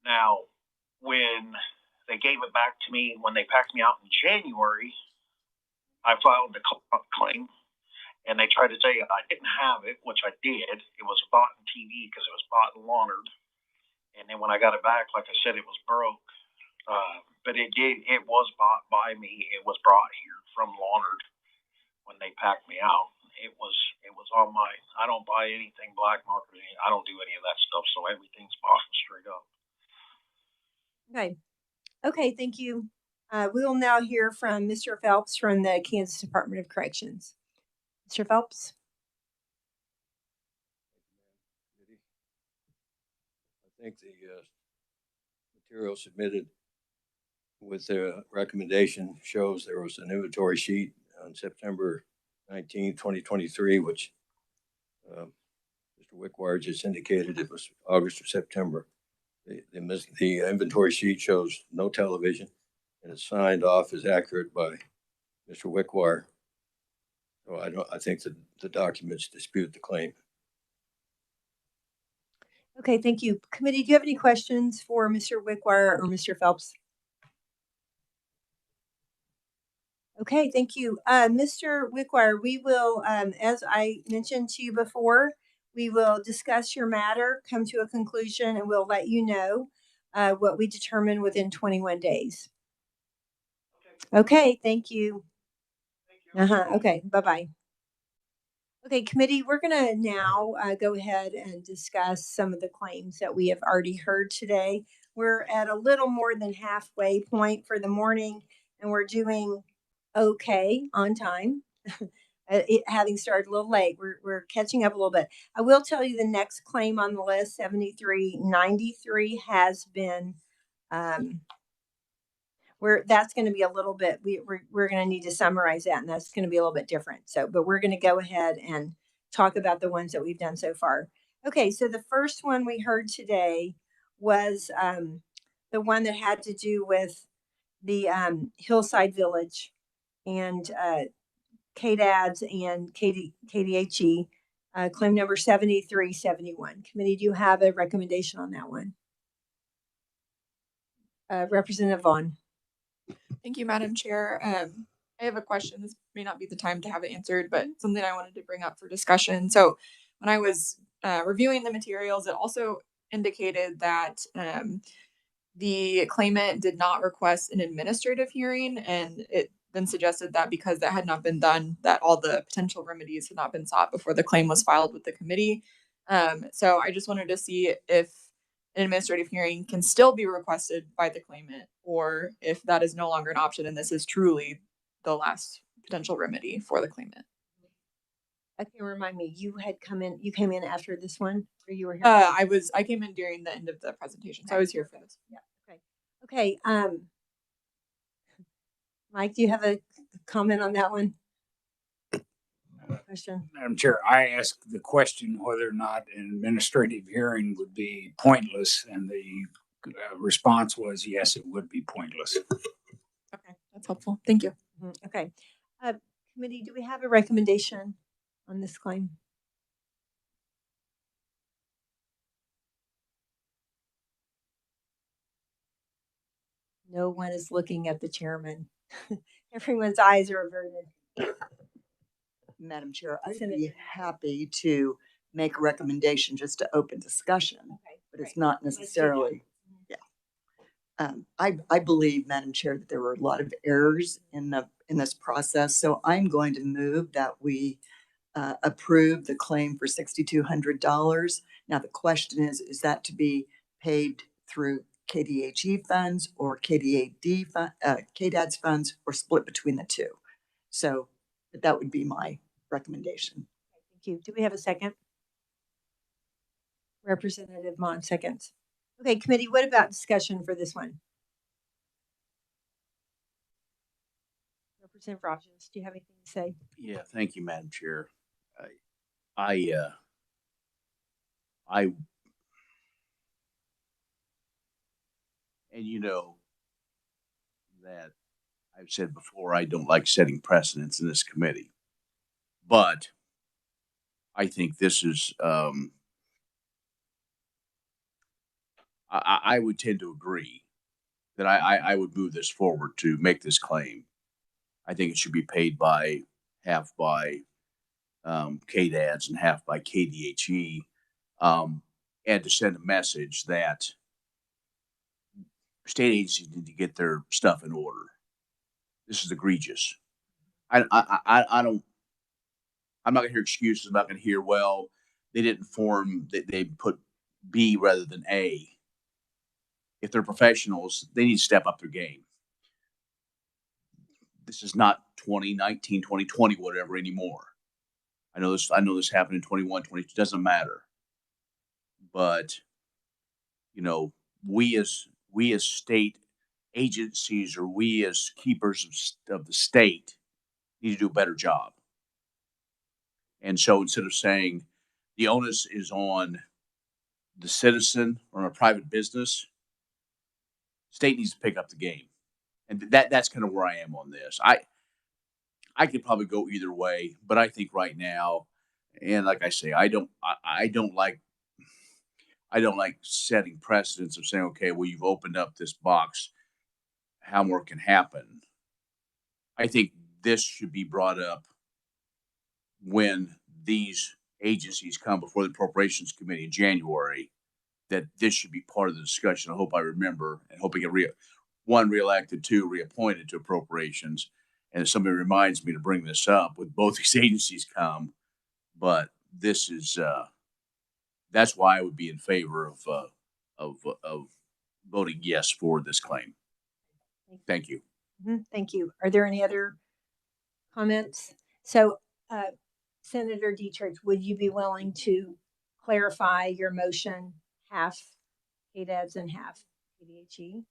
Now, when they gave it back to me, when they packed me out in January, I filed the claim, and they tried to say I didn't have it, which I did. It was bought in TV because it was bought in Larned. And then when I got it back, like I said, it was broke. But it was bought by me. It was brought here from Larned when they packed me out. It was on my, I don't buy anything black market. I don't do any of that stuff. So everything's bought straight up. Okay. Okay, thank you. We will now hear from Mr. Phelps from the Kansas Department of Corrections. Mr. Phelps. I think the material submitted with the recommendation shows there was an inventory sheet on September 19, 2023, which Mr. Wickwire just indicated it was August or September. The inventory sheet shows no television, and it's signed off as accurate by Mr. Wickwire. So I think that the documents dispute the claim. Okay, thank you. Committee, do you have any questions for Mr. Wickwire or Mr. Phelps? Okay, thank you. Mr. Wickwire, we will, as I mentioned to you before, we will discuss your matter, come to a conclusion, and we'll let you know what we determine within 21 days. Okay, thank you. Okay, bye-bye. Okay, committee, we're going to now go ahead and discuss some of the claims that we have already heard today. We're at a little more than halfway point for the morning, and we're doing okay on time. Having started a little late, we're catching up a little bit. I will tell you the next claim on the list, 7393, has been that's going to be a little bit, we're going to need to summarize that, and that's going to be a little bit different. So, but we're going to go ahead and talk about the ones that we've done so far. Okay, so the first one we heard today was the one that had to do with the Hillside Village and KDADS and KDHE claim number 7371. Committee, do you have a recommendation on that one? Representative Vaughn. Thank you, Madam Chair. I have a question. This may not be the time to have it answered, but something I wanted to bring up for discussion. So when I was reviewing the materials, it also indicated that the claimant did not request an administrative hearing, and it then suggested that because that had not been done, that all the potential remedies had not been sought before the claim was filed with the committee. So I just wanted to see if an administrative hearing can still be requested by the claimant, or if that is no longer an option and this is truly the last potential remedy for the claimant. Okay, remind me, you came in after this one, or you were here? I came in during the end of the presentation, so I was here for this. Yeah. Okay. Mike, do you have a comment on that one? Question. Madam Chair, I asked the question whether or not an administrative hearing would be pointless, and the response was yes, it would be pointless. Okay, that's helpful. Thank you. Okay. Committee, do we have a recommendation on this claim? No one is looking at the chairman. Everyone's eyes are averted. Madam Chair, I'd be happy to make a recommendation just to open discussion, but it's not necessarily, I believe, Madam Chair, that there were a lot of errors in this process. So I'm going to move that we approve the claim for $6,200. Now the question is that to be paid through KDHE funds or KDAD's funds, or split between the two? So that would be my recommendation. Thank you. Do we have a second? Representative Mon, seconds. Okay, committee, what about discussion for this one? Representative Rogers, do you have anything to say? Yeah, thank you, Madam Chair. And you know that I've said before, I don't like setting precedents in this committee, but I think this is, I would tend to agree that I would move this forward to make this claim. I think it should be paid by half by KDADs and half by KDHE, and to send a message that state agencies need to get their stuff in order. This is egregious. I'm not gonna hear excuses. I'm not gonna hear, well, they didn't form, they put B rather than A. If they're professionals, they need to step up their game. This is not 2019, 2020, whatever anymore. I know this happened in 21, 22, doesn't matter. But, you know, we as state agencies, or we as keepers of the state, need to do a better job. And so instead of saying the onus is on the citizen or a private business, state needs to pick up the game. And that's kind of where I am on this. I could probably go either way, but I think right now, and like I say, I don't like setting precedents of saying, okay, well, you've opened up this box, how more can happen. I think this should be brought up when these agencies come before the Appropriations Committee in January, that this should be part of the discussion. I hope I remember, and hope I get reelected, two, reappointed to Appropriations. And if somebody reminds me to bring this up with both these agencies come, but this is, that's why I would be in favor of voting yes for this claim. Thank you. Thank you. Are there any other comments? So, Senator Dietrich, would you be willing to clarify your motion, half KDADs and half KDHE?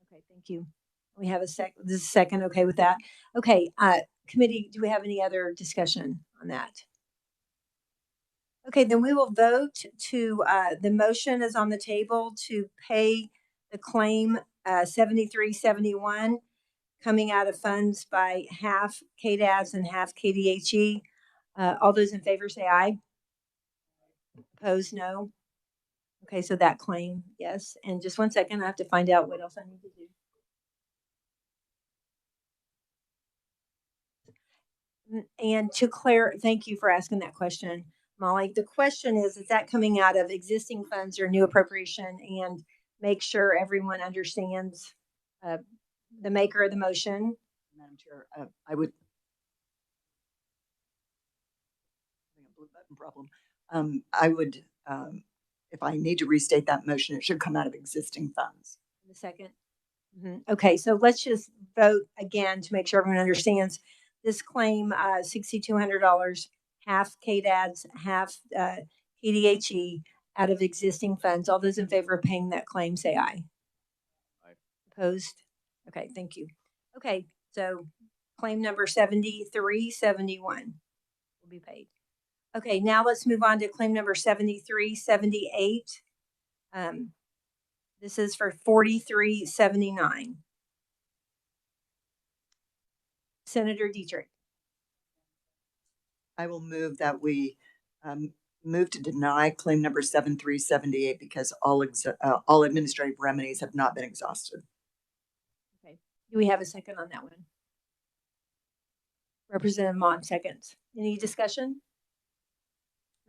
Okay, thank you. We have this is a second, okay with that? Okay, committee, do we have any other discussion on that? Okay, then we will vote to, the motion is on the table to pay the claim 7371, coming out of funds by half KDADs and half KDHE. All those in favor say aye. Opposed, no. Okay, so that claim, yes. And just 1 second, I have to find out what else I need to do. And to thank you for asking that question, Molly. The question is that coming out of existing funds or new appropriation? And make sure everyone understands the maker of the motion. Madam Chair, I would. A blue button problem. I would, if I need to restate that motion, it should come out of existing funds. In a second. Okay, so let's just vote again to make sure everyone understands this claim. $6,200, half KDADS, half KDHE out of existing funds. All those in favor of paying that claim say aye. Aye. Opposed? Okay, thank you. Okay, so claim number 7371 will be paid. Okay, now let's move on to claim number 7378. This is for $43.79. Senator Dietrich. I will move that we move to deny claim number 7378 because all administrative remedies have not been exhausted. Okay. Do we have a second on that one? Representative Vaughn, seconds. Any discussion?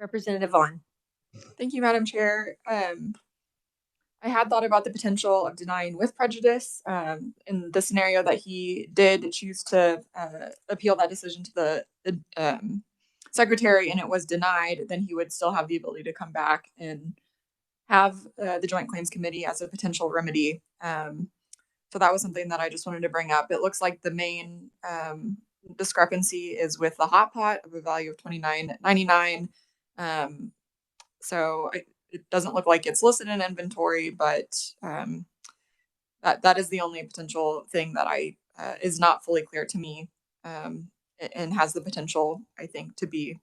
Representative Vaughn. Thank you, Madam Chair. I had thought about the potential of denying with prejudice in the scenario that he did choose to appeal that decision to the secretary and it was denied, then he would still have the ability to come back and have the Joint Claims Committee as a potential remedy. So that was something that I just wanted to bring up. It looks like the main discrepancy is with the hot pot of a value of $29.99. So it doesn't look like it's listed in inventory, but that is the only potential thing that is not fully clear to me, and has the potential, I think, to be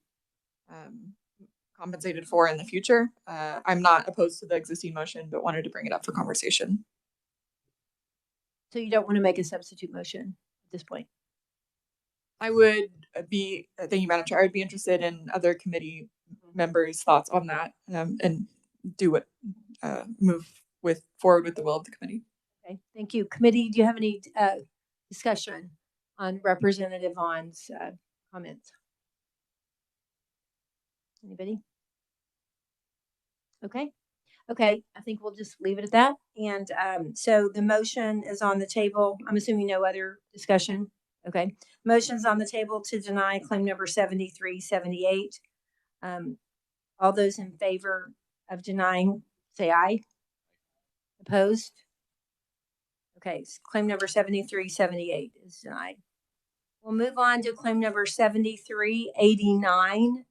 compensated for in the future. I'm not opposed to the existing motion, but wanted to bring it up for conversation. So you don't want to make a substitute motion at this point? I would be, thank you, Madam Chair, I would be interested in other committee members' thoughts on that, and move forward with the will of the committee. Okay, thank you. Committee, do you have any discussion on Representative Vaughn's comments? Anybody? Okay. Okay, I think we'll just leave it at that. And so the motion is on the table. I'm assuming no other discussion. Okay, motion's on the table to deny claim number 7378. All those in favor of denying, say aye. Opposed? Okay, so claim number 7378 is denied. We'll move on to claim number 7389.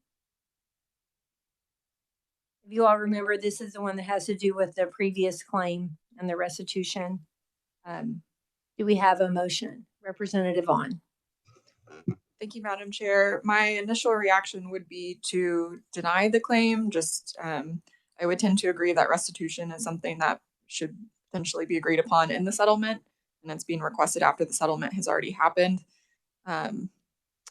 If you all remember, this is the one that has to do with the previous claim and the restitution. Do we have a motion? Representative Vaughn. Thank you, Madam Chair. My initial reaction would be to deny the claim. Just, I would tend to agree that restitution is something that should potentially be agreed upon in the settlement, and it's being requested after the settlement has already happened.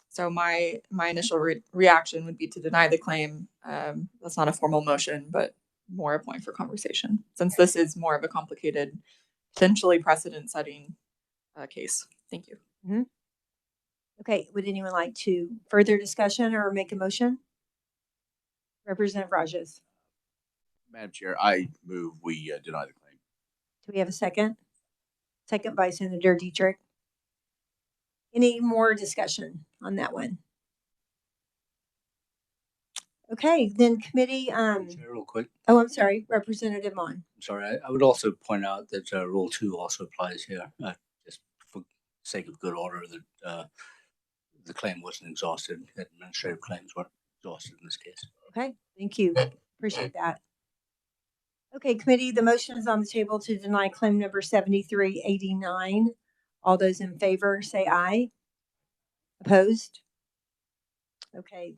So my initial reaction would be to deny the claim. That's not a formal motion, but more a point for conversation, since this is more of a complicated, potentially precedent-setting case. Thank you. Mm-hmm. Okay, would anyone like to further discussion or make a motion? Representative Rajas. Madam Chair, I move we deny the claim. Do we have a second? Second by Senator Dietrich. Any more discussion on that one? Okay, then committee. Chair, real quick. Oh, I'm sorry, Representative Mon. I'm sorry. I would also point out that Rule 2 also applies here, just for sake of good order, that the claim wasn't exhausted. Administrative claims weren't exhausted in this case. Okay, thank you. Appreciate that. Okay, committee, the motion is on the table to deny claim number 7389. All those in favor say aye. Opposed? Okay,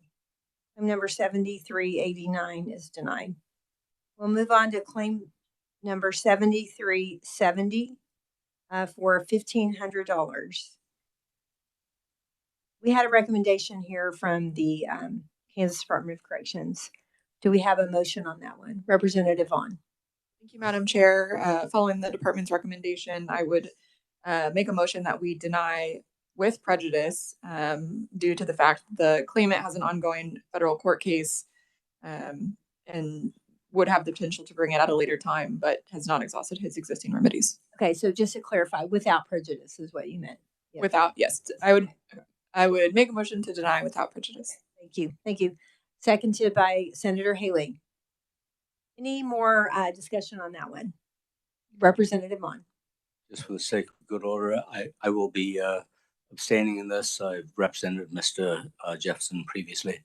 claim number 7389 is denied. We'll move on to claim number 7370 for $1,500. We had a recommendation here from the Kansas Department of Corrections. Do we have a motion on that one? Representative Vaughn. Thank you, Madam Chair. Following the department's recommendation, I would make a motion that we deny with prejudice due to the fact the claimant has an ongoing federal court case and would have the potential to bring it at a later time, but has not exhausted his existing remedies. Okay, so just to clarify, without prejudice is what you meant. Yes. Without, yes, I would make a motion to deny without prejudice. Thank you. Thank you. Seconded by Senator Haley. Any more discussion on that one? Representative Vaughn. Just for the sake of good order, I will be abstaining in this. I've represented Mr. Jefferson previously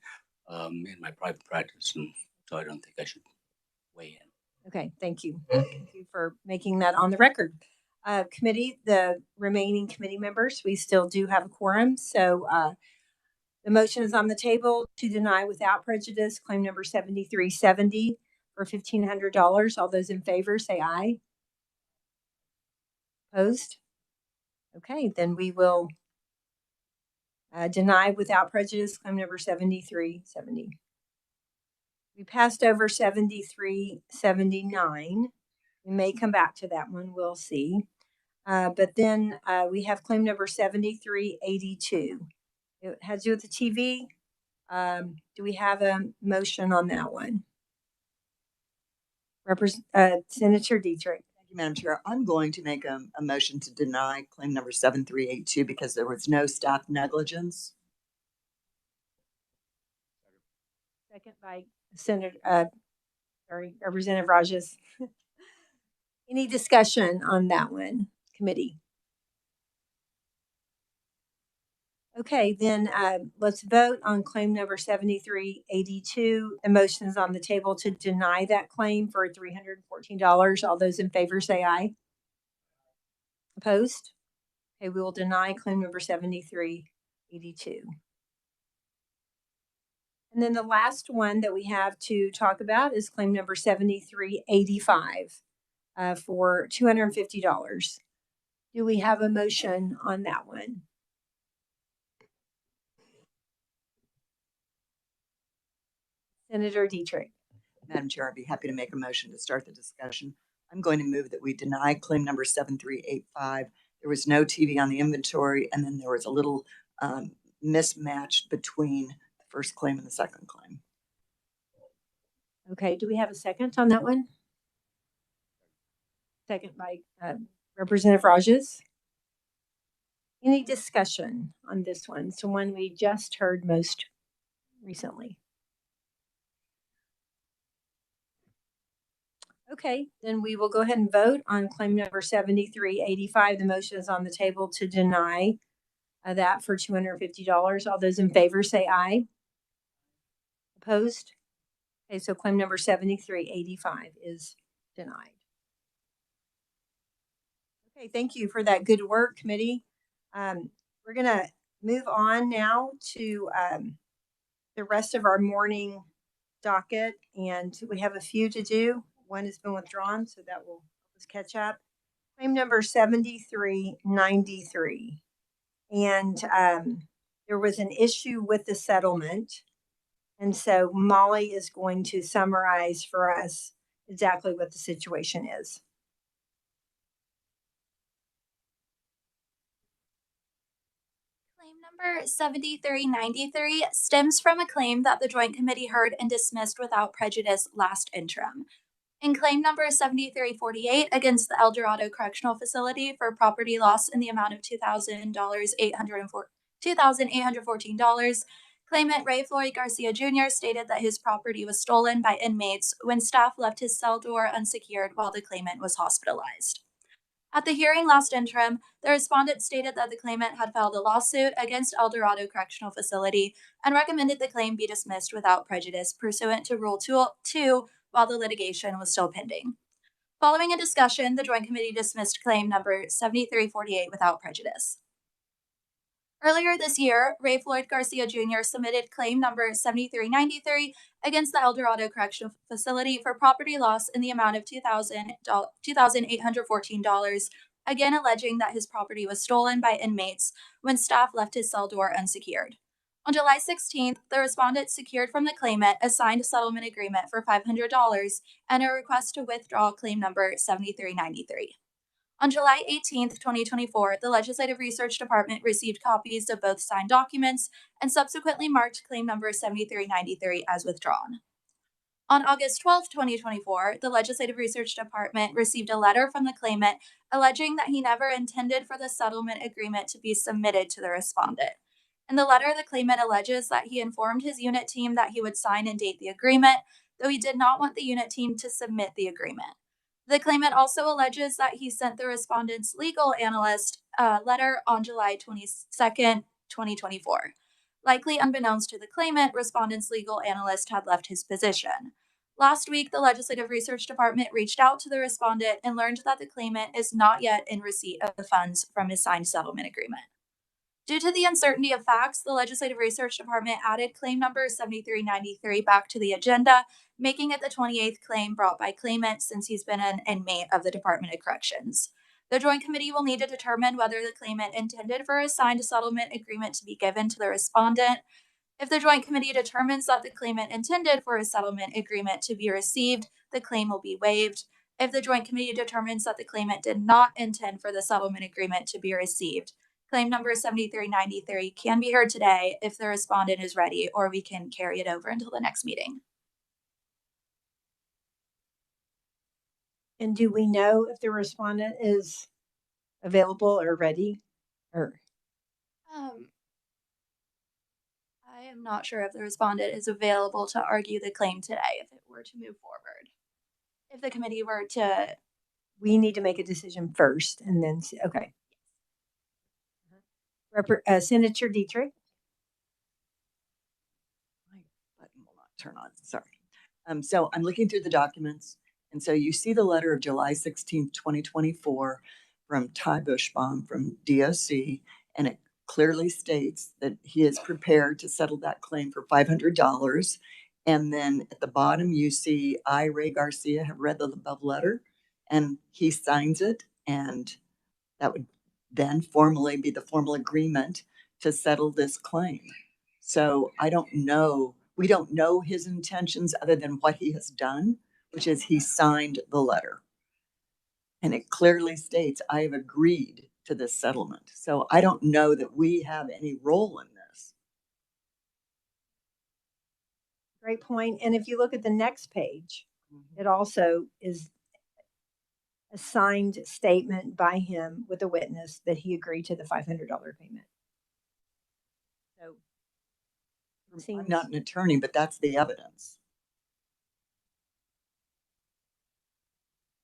in my private practice, and so I don't think I should weigh in. Okay, thank you. Thank you for making that on the record. Committee, the remaining committee members, we still do have a quorum. So the motion is on the table to deny without prejudice claim number 7370 for $1,500. All those in favor say aye. Opposed? Okay, then we will deny without prejudice claim number 7370. We passed over 7379. We may come back to that one, we'll see. But then we have claim number 7382. It has to do with the TV. Do we have a motion on that one? Senator Dietrich. Thank you, Madam Chair. I'm going to make a motion to deny claim number 7382 because there was no staff negligence. Second by Representative Rajas. Any discussion on that one, committee? Okay, then let's vote on claim number 7382. The motion is on the table to deny that claim for $314. All those in favor say aye. Opposed? Okay, we will deny claim number 7382. And then the last one that we have to talk about is claim number 7385 for $250. Do we have a motion on that one? Senator Dietrich. Madam Chair, I'd be happy to make a motion to start the discussion. I'm going to move that we deny claim number 7385. There was no TV on the inventory, and then there was a little mismatch between the first claim and the second claim. Okay, do we have a second on that one? Second by Representative Rajas. Any discussion on this one? It's the one we just heard most recently. Okay, then we will go ahead and vote on claim number 7385. The motion is on the table to deny that for $250. All those in favor say aye. Opposed? Okay, so claim number 7385 is denied. Okay, thank you for that good work, committee. We're going to move on now to the rest of our morning docket, and we have a few to do. One has been withdrawn, so that will help us catch up. Claim number 7393. And there was an issue with the settlement. And so Molly is going to summarize for us exactly what the situation is. Claim number 7393 stems from a claim that the Joint Committee heard and dismissed without prejudice last interim. In claim number 7348 against the El Dorado Correctional Facility for property loss in the amount of $2,814, claimant Ray Floyd Garcia Jr. stated that his property was stolen by inmates when staff left his cell door unsecured while the claimant was hospitalized. At the hearing last interim, the respondent stated that the claimant had filed a lawsuit against El Dorado Correctional Facility and recommended the claim be dismissed without prejudice pursuant to Rule 2 while the litigation was still pending. Following a discussion, the Joint Committee dismissed claim number 7348 without prejudice. Earlier this year, Ray Floyd Garcia Jr. submitted claim number 7393 against the El Dorado Correctional Facility for property loss in the amount of $2,814 again alleging that his property was stolen by inmates when staff left his cell door unsecured. On July 16th, the respondent secured from the claimant a signed settlement agreement for $500 and a request to withdraw claim number 7393. On July 18th, 2024, the Legislative Research Department received copies of both signed documents and subsequently marked claim number 7393 as withdrawn. On August 12th, 2024, the Legislative Research Department received a letter from the claimant alleging that he never intended for the settlement agreement to be submitted to the respondent. In the letter, the claimant alleges that he informed his unit team that he would sign and date the agreement, though he did not want the unit team to submit the agreement. The claimant also alleges that he sent the respondent's legal analyst a letter on July 22nd, 2024. Likely unbeknownst to the claimant, respondent's legal analyst had left his position. Last week, the Legislative Research Department reached out to the respondent and learned that the claimant is not yet in receipt of the funds from his signed settlement agreement. Due to the uncertainty of facts, the Legislative Research Department added claim number 7393 back to the agenda, making it the 28th claim brought by claimant since he's been an inmate of the Department of Corrections. The Joint Committee will need to determine whether the claimant intended for a signed settlement agreement to be given to the respondent. If the Joint Committee determines that the claimant intended for a settlement agreement to be received, the claim will be waived. If the Joint Committee determines that the claimant did not intend for the settlement agreement to be received, claim number 7393 can be heard today if the respondent is ready, or we can carry it over until the next meeting. And do we know if the respondent is available or ready? Or I am not sure if the respondent is available to argue the claim today if it were to move forward. If the committee were to... We need to make a decision first and then see. Okay. Senator Dietrich. My button will not turn on. Sorry. So I'm looking through the documents, and so you see the letter of July 16th, 2024 from Ty Bushbaum from DOC, and it clearly states that he is prepared to settle that claim for $500. And then at the bottom, you see I, Ray Garcia, have read the above letter, and he signs it, and that would then formally be the formal agreement to settle this claim. So I don't know, we don't know his intentions other than what he has done, which is he signed the letter. And it clearly states, I have agreed to this settlement. So I don't know that we have any role in this. Great point. And if you look at the next page, it also is a signed statement by him with a witness that he agreed to the $500 payment. So I'm not an attorney, but that's the evidence.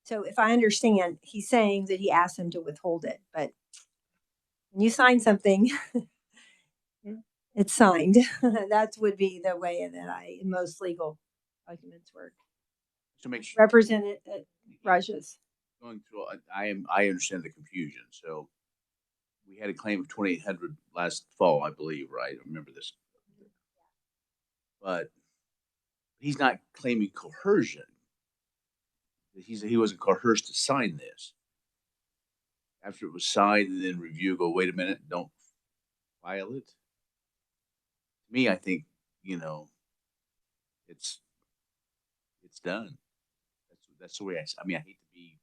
So if I understand, he's saying that he asked him to withhold it, but when you sign something, it's signed. That would be the way that most legal documents work. To make sure. Representative Rajas. Going through, I understand the confusion. So we had a claim of 2,800 last fall, I believe, right? I remember this. But he's not claiming coercion. He wasn't coerced to sign this. After it was signed and then review, go, wait a minute, don't file it. To me, I think, it's done. That's the way I mean, I hate to be,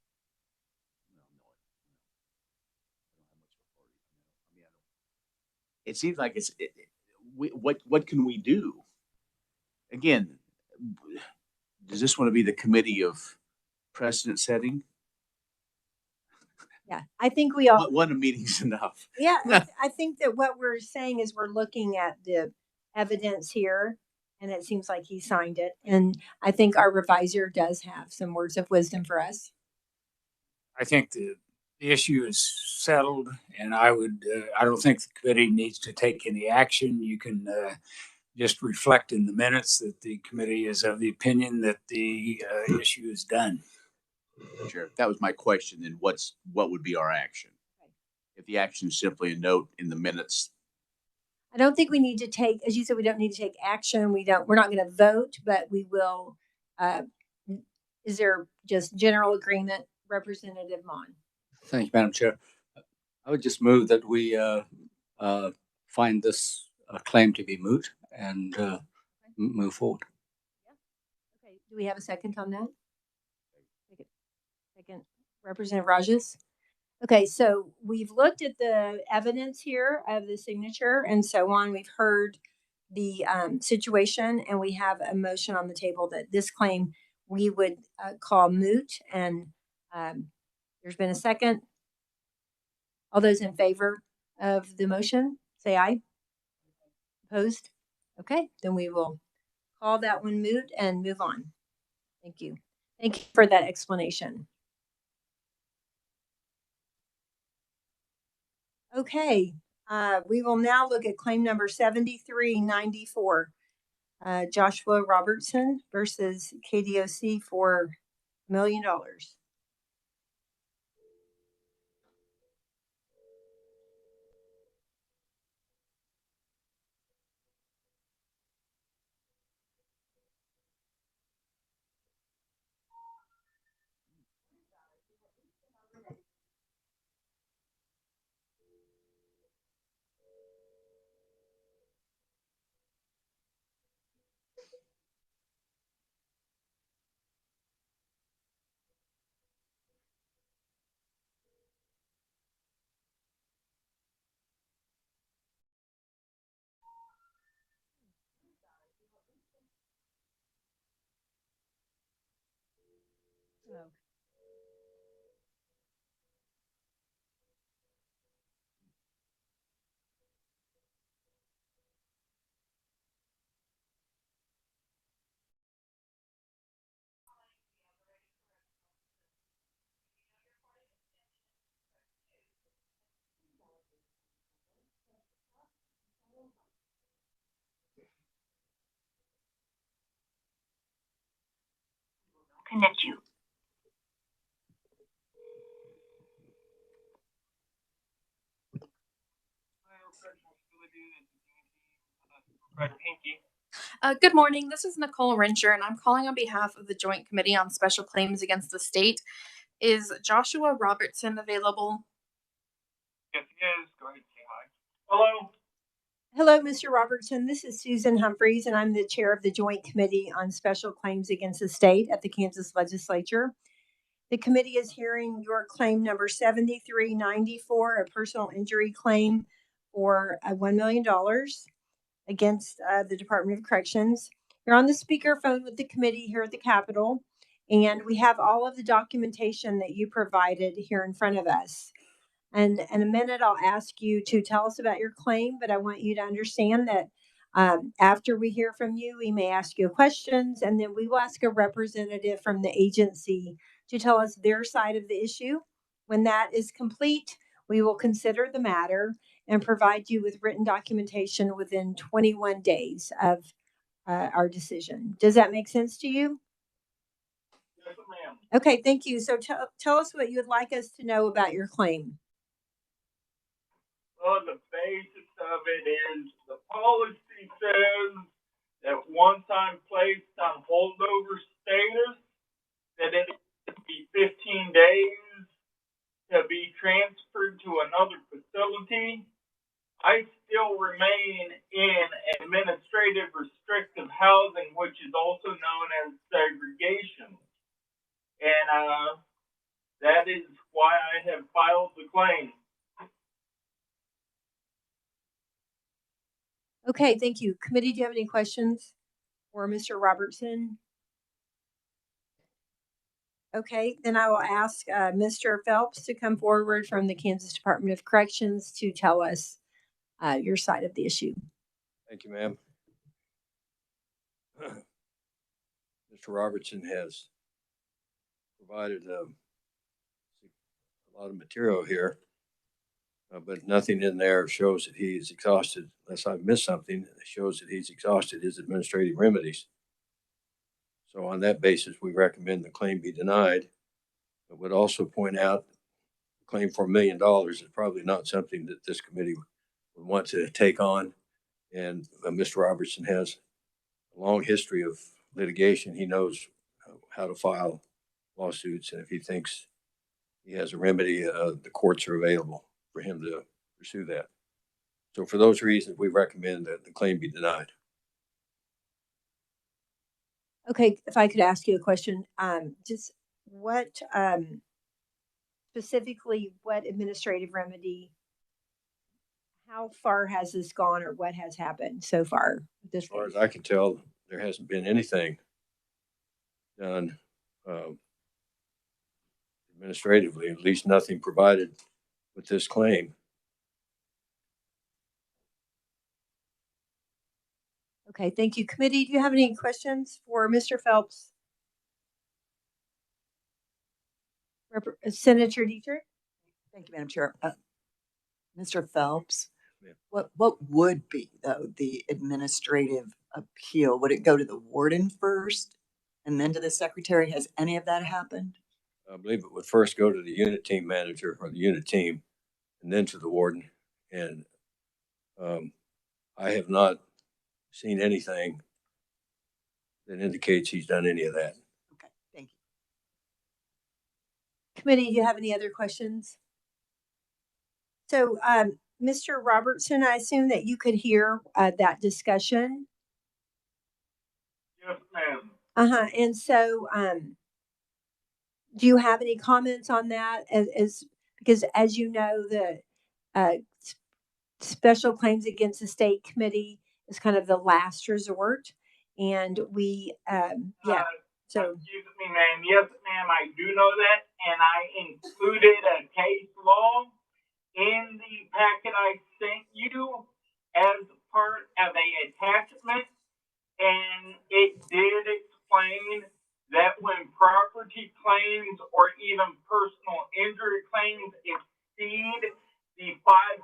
it seems like what can we do? Again, does this want to be the committee of precedent setting? Yeah, I think we all. One meeting's enough. Yeah, I think that what we're saying is we're looking at the evidence here, and it seems like he signed it. And I think our revisor does have some words of wisdom for us. I think the issue is settled, and I don't think the committee needs to take any action. You can just reflect in the minutes that the committee is of the opinion that the issue is done. Sure. That was my question. Then what would be our action? If the action is simply a note in the minutes. I don't think we need to take, as you said, we don't need to take action. We're not going to vote, but we will. Is there just general agreement, Representative Mon? Thank you, Madam Chair. I would just move that we find this claim to be moot and move forward. Okay, do we have a second on that? Second, Representative Rajas. Okay, so we've looked at the evidence here of the signature and so on. We've heard the situation, and we have a motion on the table that this claim we would call moot. And there's been a second. All those in favor of the motion, say aye. Opposed? Okay, then we will call that one moot and move on. Thank you. Thank you for that explanation. Okay, we will now look at claim number 7394, Joshua Robertson versus KDOC for $1 million. Connect you. Good morning. This is Nicole Rencher, and I'm calling on behalf of the Joint Committee on Special Claims Against the State. Is Joshua Robertson available? Yes, he is. Go ahead and say hi. Hello. Hello, Mr. Robertson. This is Susan Humphreys, and I'm the chair of the Joint Committee on Special Claims Against the State at the Kansas Legislature. The committee is hearing your claim number 7394, a personal injury claim for $1 million against the Department of Corrections. You're on the speakerphone with the committee here at the Capitol, and we have all of the documentation that you provided here in front of us. And in a minute, I'll ask you to tell us about your claim, but I want you to understand that after we hear from you, we may ask you questions, and then we will ask a representative from the agency to tell us their side of the issue. When that is complete, we will consider the matter and provide you with written documentation within 21 days of our decision. Does that make sense to you? Yes, ma'am. Okay, thank you. So tell us what you would like us to know about your claim. Well, the basics of it is the policy says that once I'm placed on holdover status, that it would be 15 days to be transferred to another facility. I still remain in administrative restrictive housing, which is also known as segregation. And that is why I have filed the claim. Okay, thank you. Committee, do you have any questions for Mr. Robertson? Okay, then I will ask Mr. Phelps to come forward from the Kansas Department of Corrections to tell us your side of the issue. Thank you, ma'am. Mr. Robertson has provided a lot of material here, but nothing in there shows that he is exhausted, unless I've missed something that shows that he's exhausted his administrative remedies. So on that basis, we recommend the claim be denied. But would also point out the claim for $1 million is probably not something that this committee would want to take on. And Mr. Robertson has a long history of litigation. He knows how to file lawsuits. And if he thinks he has a remedy. The courts are available for him to pursue that. So for those reasons, we recommend that the claim be denied. Okay, if I could ask you a question, just what specifically, what administrative remedy, how far has this gone or what has happened so far with this As far case? as I can tell, there hasn't been anything done administratively, at least nothing provided with this claim. Okay, thank you. Committee, do you have any questions for Mr. Phelps? Senator Dietrich? Thank you, Madam Chair. Mr. Phelps, Yeah. what would be though the administrative appeal? Would it go to the warden first and then to the secretary? Has any of that happened? I believe it would first go to the unit team manager or the unit team and then to the warden. And I have not seen anything that indicates he's done any of that. Okay, thank you. Committee, do you have any other questions? So, Mr. Robertson, I assume that you could hear that discussion. Yes, ma'am. And so, do you have any comments on that? Because as you know, the special claims against the state committee is kind of the last resort, and we, So, Excuse me, ma'am. Yes, ma'am, I do know that, and I included a case law in the packet I sent you as part of a attachment, and it did explain that when property claims or even personal injury claims exceed the $500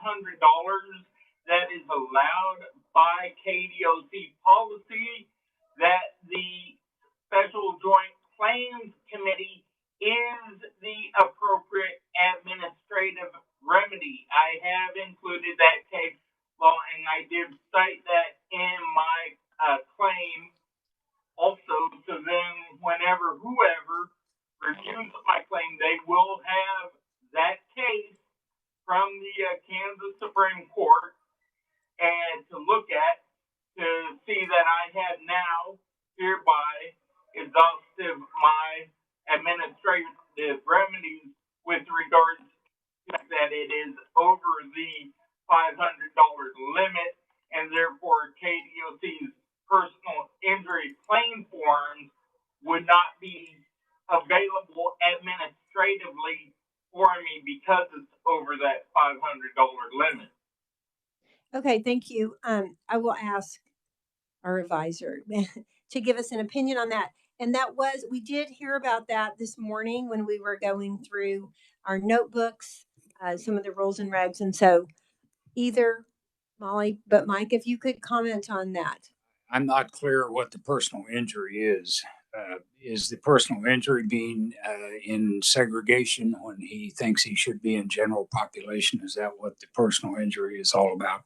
that is allowed by KDOC policy, that the Special Joint Claims Committee is the appropriate administrative remedy. I have included that case law, and I did cite that in my claim also. So then, whenever whoever reviews my claim, they will have that case from the Kansas Supreme Court and to look at to see that I have now hereby exhaustive my administrative remedies with regards to that it is over the $500 limit, and therefore KDOC's personal injury claim forms would not be available administratively for me because it's over that $500 limit. okay, thank you. I will ask our advisor to give us an opinion on that. And we did hear about that this morning when we were going through our notebooks, some of the rules and regs. And so either Molly, but Mike, if you could comment on that. I'm not clear what the personal injury is. Is the personal injury being in segregation when he thinks he should be in general population? Is that what the personal injury is all about?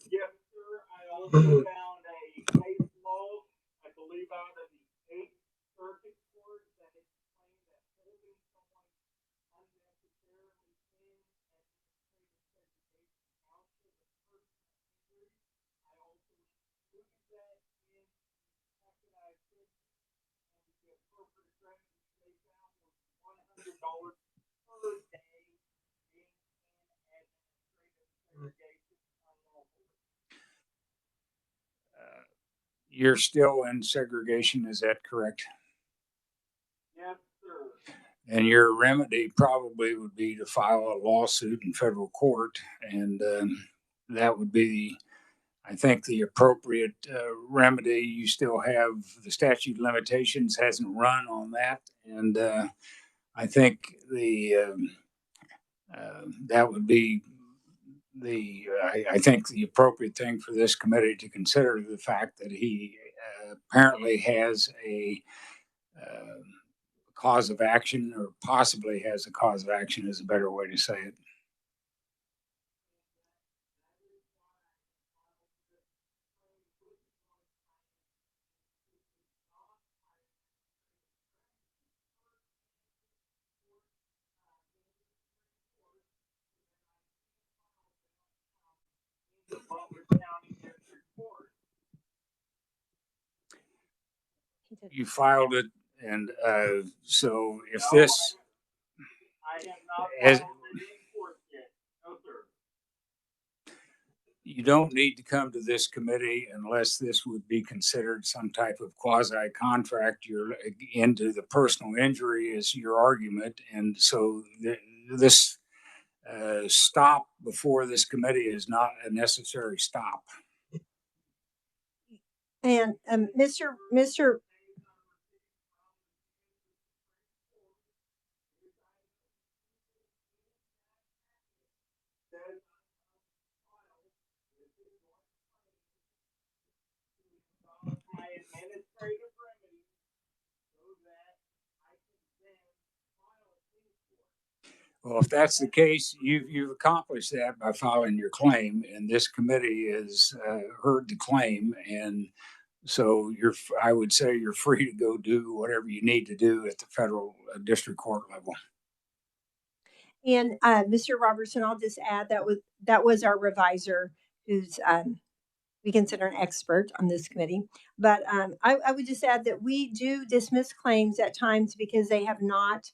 Yes, sir. I also found a case law, I believe out of the 8th Circuit Court, that explained that holding someone unnecessarily in administrative segregation counts as a personal injury. I also included that in the packet I sent, and the appropriate remedy they found was $100 per day being in administrative segregation. You're still in segregation, is that correct? Yes, sir. And your remedy probably would be to file a lawsuit in federal court, and that would be, I think, the appropriate remedy. You still have the statute of limitations hasn't run on that, and I think that would be I think the appropriate thing for this committee to consider the fact that he apparently has a cause of action, or possibly has a cause of action is a better way to say it. you filed it, and so if this, as, you don't need to come to this committee unless this would be considered some type of quasi-contract. You're into the personal injury is your argument, and so this stop before this committee is not a necessary stop. And Mr. Well, if that's the case, you've accomplished that by filing your claim, and this committee has heard the claim, and so I would say you're free to go do whatever you need to do at the federal district court level. And Mr. Robertson, I'll just add that was our revisor, who's we consider an expert on this committee. But I would just add that we do dismiss claims at times because they have not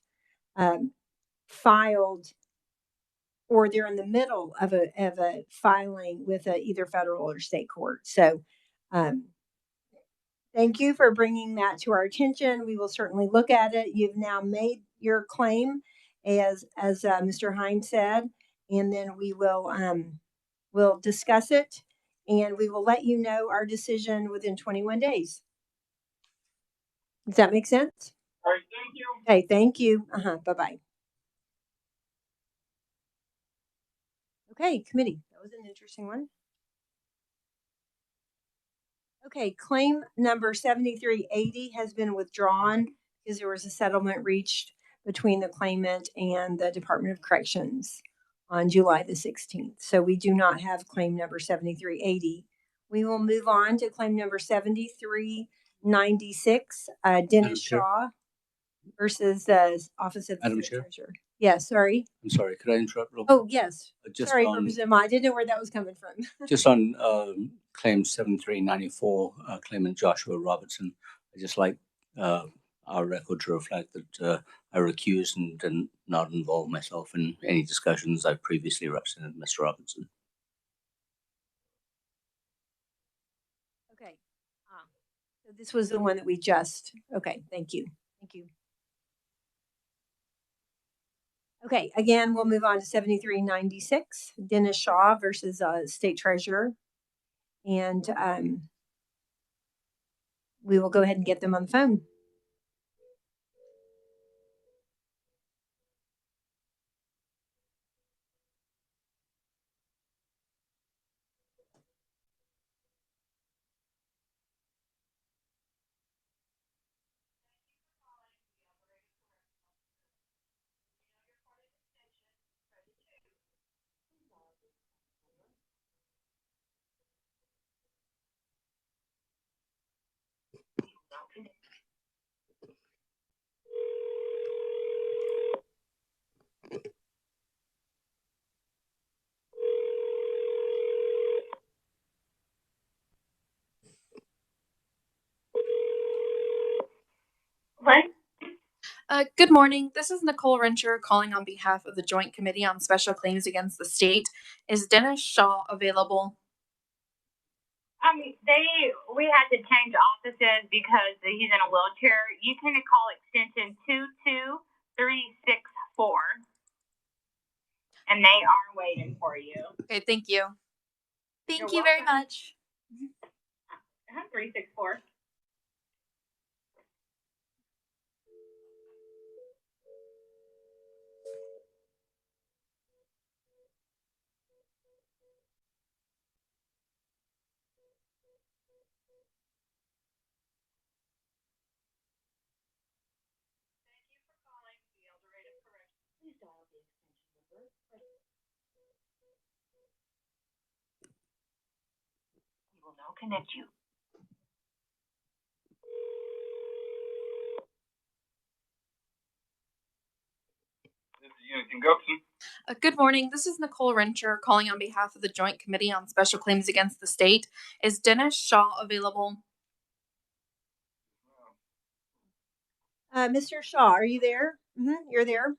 filed, or they're in the middle of a filing with either federal or state court. So thank you for bringing that to our attention. We will certainly look at it. You've now made your claim, as Mr. Hines said, and then we will we'll discuss it, and we will let you know our decision within 21 days. Does that make sense? All right, thank you. Okay, thank you. Bye-bye. Okay, committee. That was an interesting one. Okay, claim number 7380 has been withdrawn because there was a settlement reached between the claimant and the Department of Corrections on July the 16th. So we do not have claim number 7380. We will move on to claim number 7396, Dennis Shaw versus the Office of the Treasurer. Yes, sorry. I'm sorry, could I interrupt? Oh, yes. Just sorry, on, Representative Ma, I didn't know where that was coming from. just on claim 7394, claimant Joshua Robertson, I just like our record to reflect that I recused and did not involve myself in any discussions. I previously represented Mr. Robertson. Okay. So this was the one that we just, okay, thank you. Thank you. Okay, again, we'll move on to 7396, Dennis Shaw versus State Treasurer. And we will go ahead and get them on the phone. Good morning. This is Nicole Rencher calling on behalf of the Joint Committee on Special Claims Against the State. Is Dennis Shaw available? We had to change offices because he's in a wheelchair. You can call extension 22364, and they are waiting for you. Okay, thank you. Thank You're you very welcome. much. 364. We will now connect you. Good morning. This is Nicole Rencher calling on behalf of the Joint Committee on Special Claims Against the State. Is Dennis Shaw available? Mr. Shaw, are you there? You're there.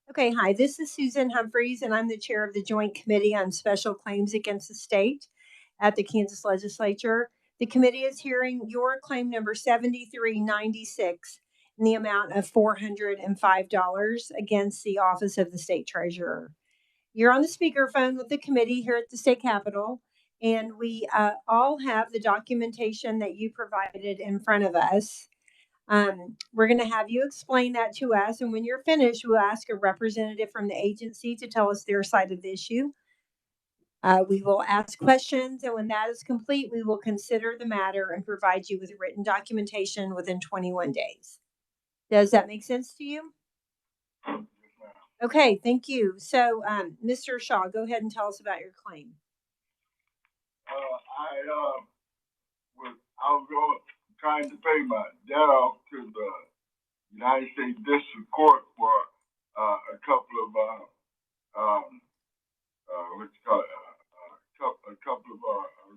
Okay, hi, this is Susan Humphreys, and I'm the chair of the Joint Committee on Special Claims Against the State at the Kansas Legislature. The committee is hearing your claim number 7396 in the amount of $405 against the Office of the State Treasurer. You're on the speakerphone with the committee here at the State Capitol, and we all have the documentation that you provided in front of us. We're going to have you explain that to us. And when you're finished, we'll ask a representative from the agency to tell us their side of the issue. We will ask questions. And when that is complete, we will consider the matter and provide you with written documentation within 21 days. Does that make sense to you? Okay, thank you. So, Mr. Shaw, go ahead and tell us about your claim. I was trying to pay my debt off to the United States District Court for a couple of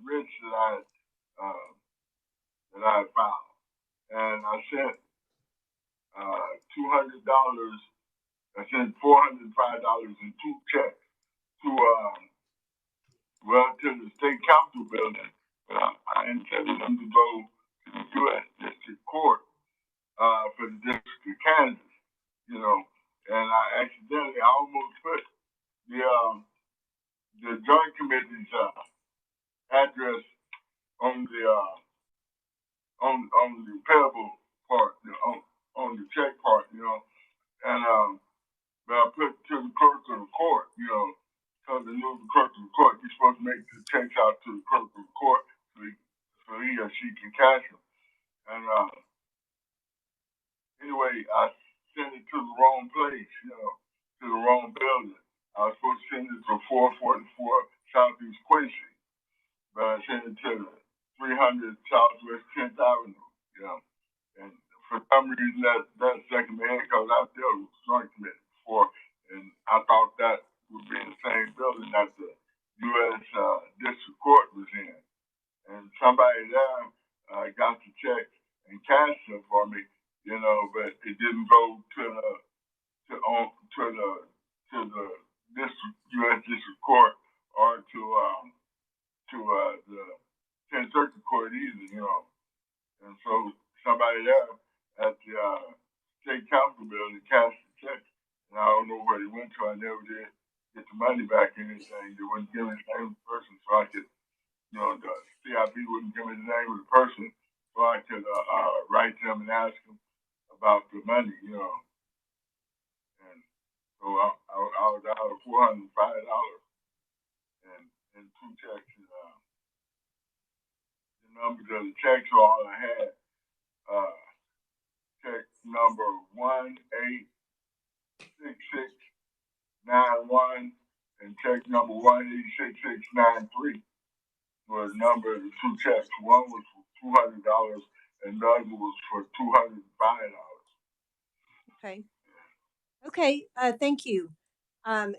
writs that I had filed, and I sent $200. I sent $405 in two checks to the state capitol building. But I intended them to go to the U.S. District Court for the District of Kansas, you know, and I almost put the Joint Committee's address on the payable part, on the check part, you know, and but I put to the clerk of the court, you know, because I knew the clerk of the court, you're supposed to make the checks out to the clerk of the court so he or she can cash them. And anyway, I sent it to the wrong place, you know, to the wrong building. I was supposed to send it to 444 Southeast Quincy, but I sent it to 300 Southwest 10th Avenue, you know. And for some reason, that second man, because I dealt with the Joint Committee before, and I thought that would be in the same building that the U.S. District Court was in. And somebody there got the check and cashed it for me, you know, but it didn't go to the U.S. District Court or to the 10th Circuit Court either, you know. And so somebody there at the state council building cashed the check, and I don't know where they went to. I never did get the money back or anything. They wouldn't give me the name of the person, so I could, you know, the CIP wouldn't give me the name of the person, so I could write them and ask them about the money, you know. And so I was out of $405 and two checks. And, the numbers of the checks are all I had. Check number 186691 and check number 186693 was the number of the two checks. One was for $200 and the other was for $205. Okay. Okay, thank you. I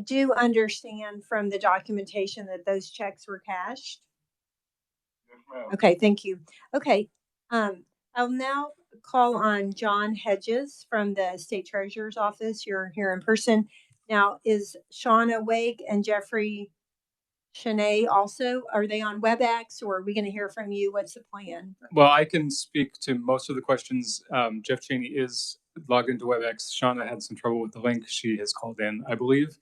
do understand from the documentation that those checks were cashed. Yes, ma'am. Okay, thank you. Okay, I'll now call on John Hedges from the State Treasurer's Office. You're here in person. Now, is Sean awake and Jeffrey Shanae also? Are they on WebEx, or are we going to hear from you? What's the plan? Well, I can speak to most of the questions. Jeff Cheney is logged into WebEx. Shauna had some trouble with the link. She has called in, I believe.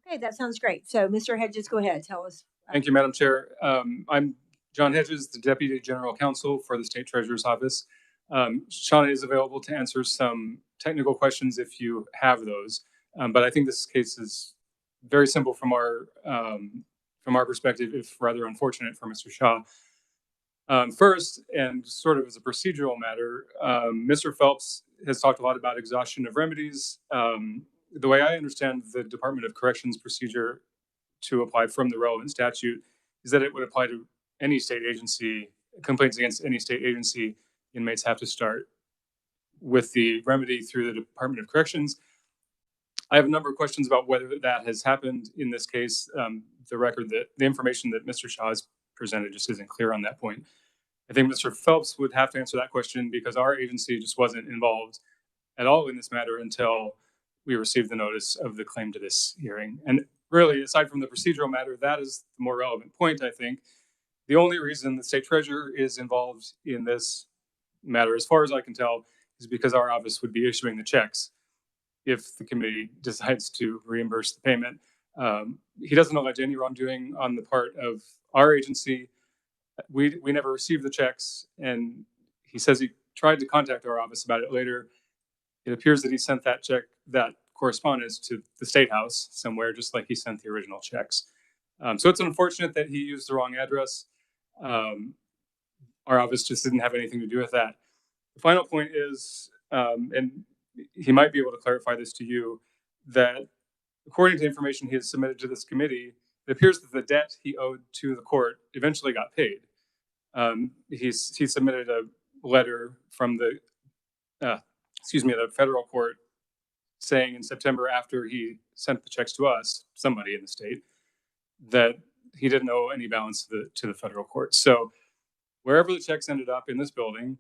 Okay, that sounds great. So, Mr. Hedges, go ahead. Tell us. Thank you, Madam Chair. I'm John Hedges, the Deputy General Counsel for the State Treasurer's Office. Shauna is available to answer some technical questions if you have those. But I think this case is very simple from our perspective, if rather unfortunate for Mr. Shaw. First, and sort of as a procedural matter, Mr. Phelps has talked a lot about exhaustion of remedies. The way I understand the Department of Corrections procedure to apply from the relevant statute is that it would apply to any state agency. Complaints against any state agency, inmates have to start with the remedy through the Department of Corrections. I have a number of questions about whether that has happened in this case. The information that Mr. Shaw has presented just isn't clear on that point. I think Mr. Phelps would have to answer that question because our agency just wasn't involved at all in this matter until we received the notice of the claim to this hearing. And really, aside from the procedural matter, that is the more relevant point, I think. The only reason the state treasurer is involved in this matter, as far as I can tell, is because our office would be issuing the checks if the committee decides to reimburse the payment. He doesn't allege any wrongdoing on the part of our agency. We never received the checks, and he says he tried to contact our office about it later. It appears that he sent that check, that correspondence, to the State House somewhere, just like he sent the original checks. So it's unfortunate that he used the wrong address. Our office just didn't have anything to do with that. The final point is, and he might be able to clarify this to you, that according to information he has submitted to this committee, it appears that the debt he owed to the court eventually got paid. He submitted a letter from the federal court saying in September, after he sent the checks to us, somebody in the state, that he didn't owe any balance to the federal court. So wherever the checks ended up in this building,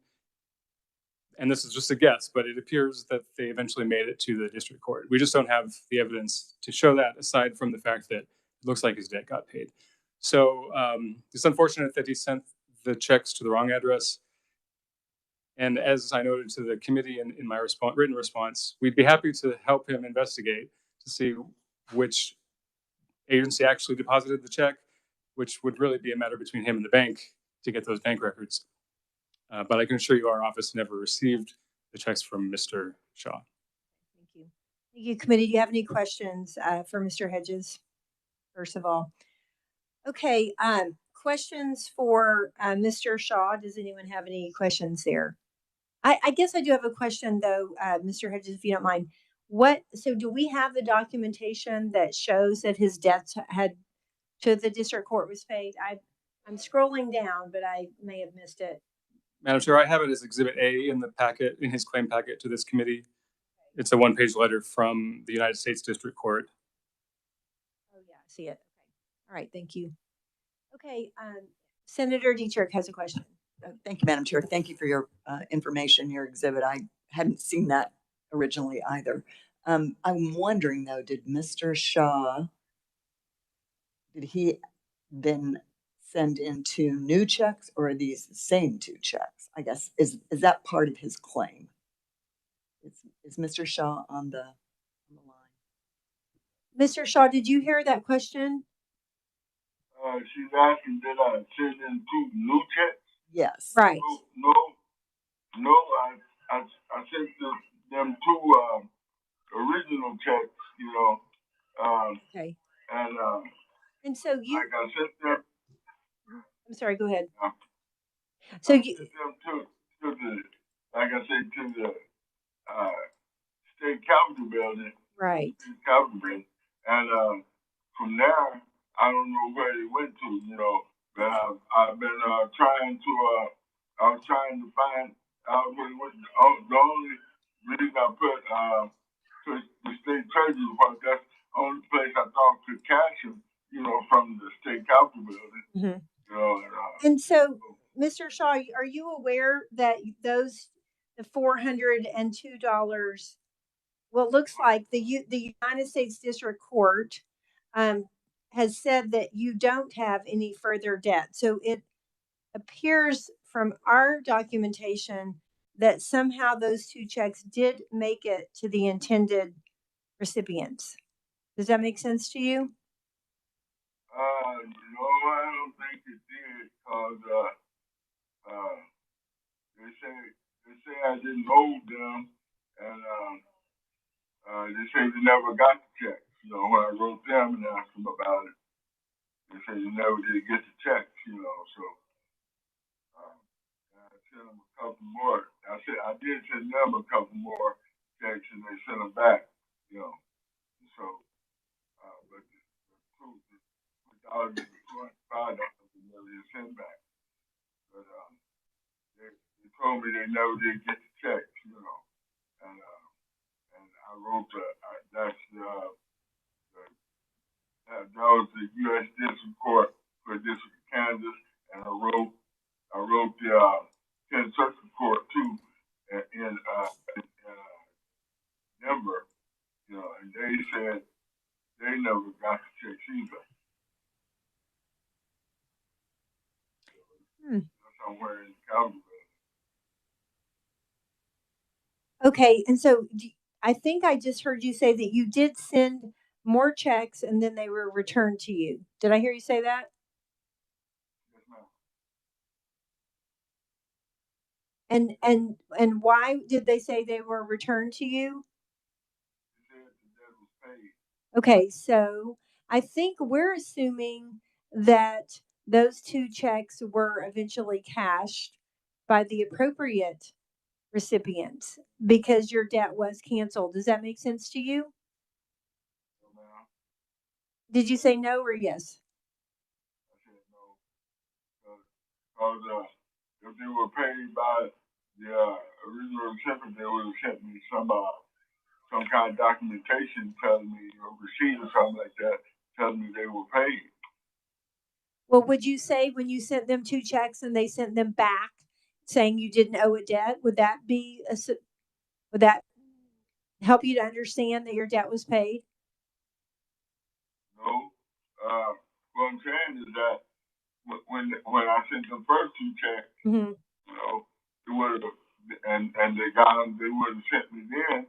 and this is just a guess, but it appears that they eventually made it to the district court. We just don't have the evidence to show that, aside from the fact that it looks like his debt got paid. So it's unfortunate that he sent the checks to the wrong address. And as I noted to the committee in my written response, we'd be happy to help him investigate to see which agency actually deposited the check, which would really be a matter between him and the bank to get those bank records. But I can assure you our office never received the checks from Mr. Shaw. Thank you. Thank you, committee. Do you have any questions for Mr. Hedges, first of all? Okay, questions for Mr. Shaw. Does anyone have any questions there? I guess I do have a question though, Mr. Hedges, if you don't mind. So do we have the documentation that shows that his debts had to the district court was paid? I'm scrolling down, but I may have missed it. Madam Chair, I have it as Exhibit A in the packet, in his claim packet to this committee. It's a one-page letter from the United States District Court. Oh yeah, I see it. Okay. All right, thank you. Okay, Senator Dietrich has a question. Thank you, Madam Chair. Thank you for your information, your exhibit. I hadn't seen that originally either. I'm wondering though, did Mr. Shaw, did he then send in 2 new checks, or are these the same 2 checks? I guess, is that part of his claim? Is Mr. Shaw on the line? Mr. Shaw, did you hear that question? She's asking, did I send in 2 new checks? Yes. Right. No, I sent them 2 original checks, you know. Okay. And so you, like I sent them. I'm sorry, go ahead. So you sent them to the, like I said, to the state capitol building. Right. State capitol building. And from there, I don't know where they went to, you know. But I've been trying to. I was trying to find out the only reason I put the state treasury department. That's the only place I thought could cash them, you know, from the state capitol building. Mm-hmm. You know, and so, Mr. Shaw, are you aware that the $402? Well, it looks like the United States District Court has said that you don't have any further debt. So it appears from our documentation that somehow those 2 checks did make it to the intended recipients. Does that make sense to you? No, I don't think it did, because they say I didn't owe them, and they say they never got the checks. You know, when I wrote them and asked them about it, they say you never did get the checks. You know, so I sent them a couple more. I did send them a couple more checks, and they sent them back. You know, so but the truth is, $225 they sent back. But they told me they never did get the checks. You know, and I wrote that was the U.S. District Court for the District of Kansas, and I wrote I wrote the, 10th Circuit Court too, in Denver, you know, and they said they never got the checks either. Somewhere in Calgary. Okay, and so I think I just heard you say that you did send more checks and then they were returned to you. Did I hear you say that? Yes, ma'am. And why did they say they were returned to you? They said the debt was paid. Okay, so I think we're assuming that those 2 checks were eventually cashed by the appropriate recipients because your debt was canceled. Does that make sense to you? No, ma'am. Did you say no or yes? I said no. Because if they were paid by the original recipient, they would have sent me some kind of documentation telling me, a receipt or something like that, telling me they were paid. Well, would you say when you sent them 2 checks and they sent them back saying you didn't owe a debt, would that help you to understand that your debt was paid? No. What I'm saying is that when I sent the first 2 checks, Mm-hmm. you know, it would have, and they got them, they would have sent me then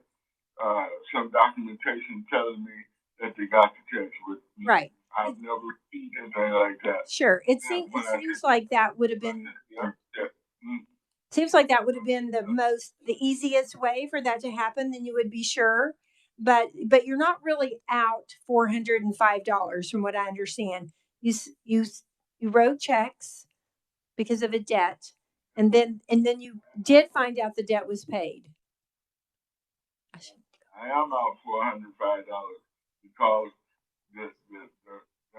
some documentation telling me that they got the checks. With Right. I've never received anything like that. Sure. It Yeah, seems like that would have been seems like that would have been the easiest way for that to happen. Then you would be sure. But you're not really out $405 from what I understand. You wrote checks because of a debt, and then you did find out the debt was paid. I am out $405 because the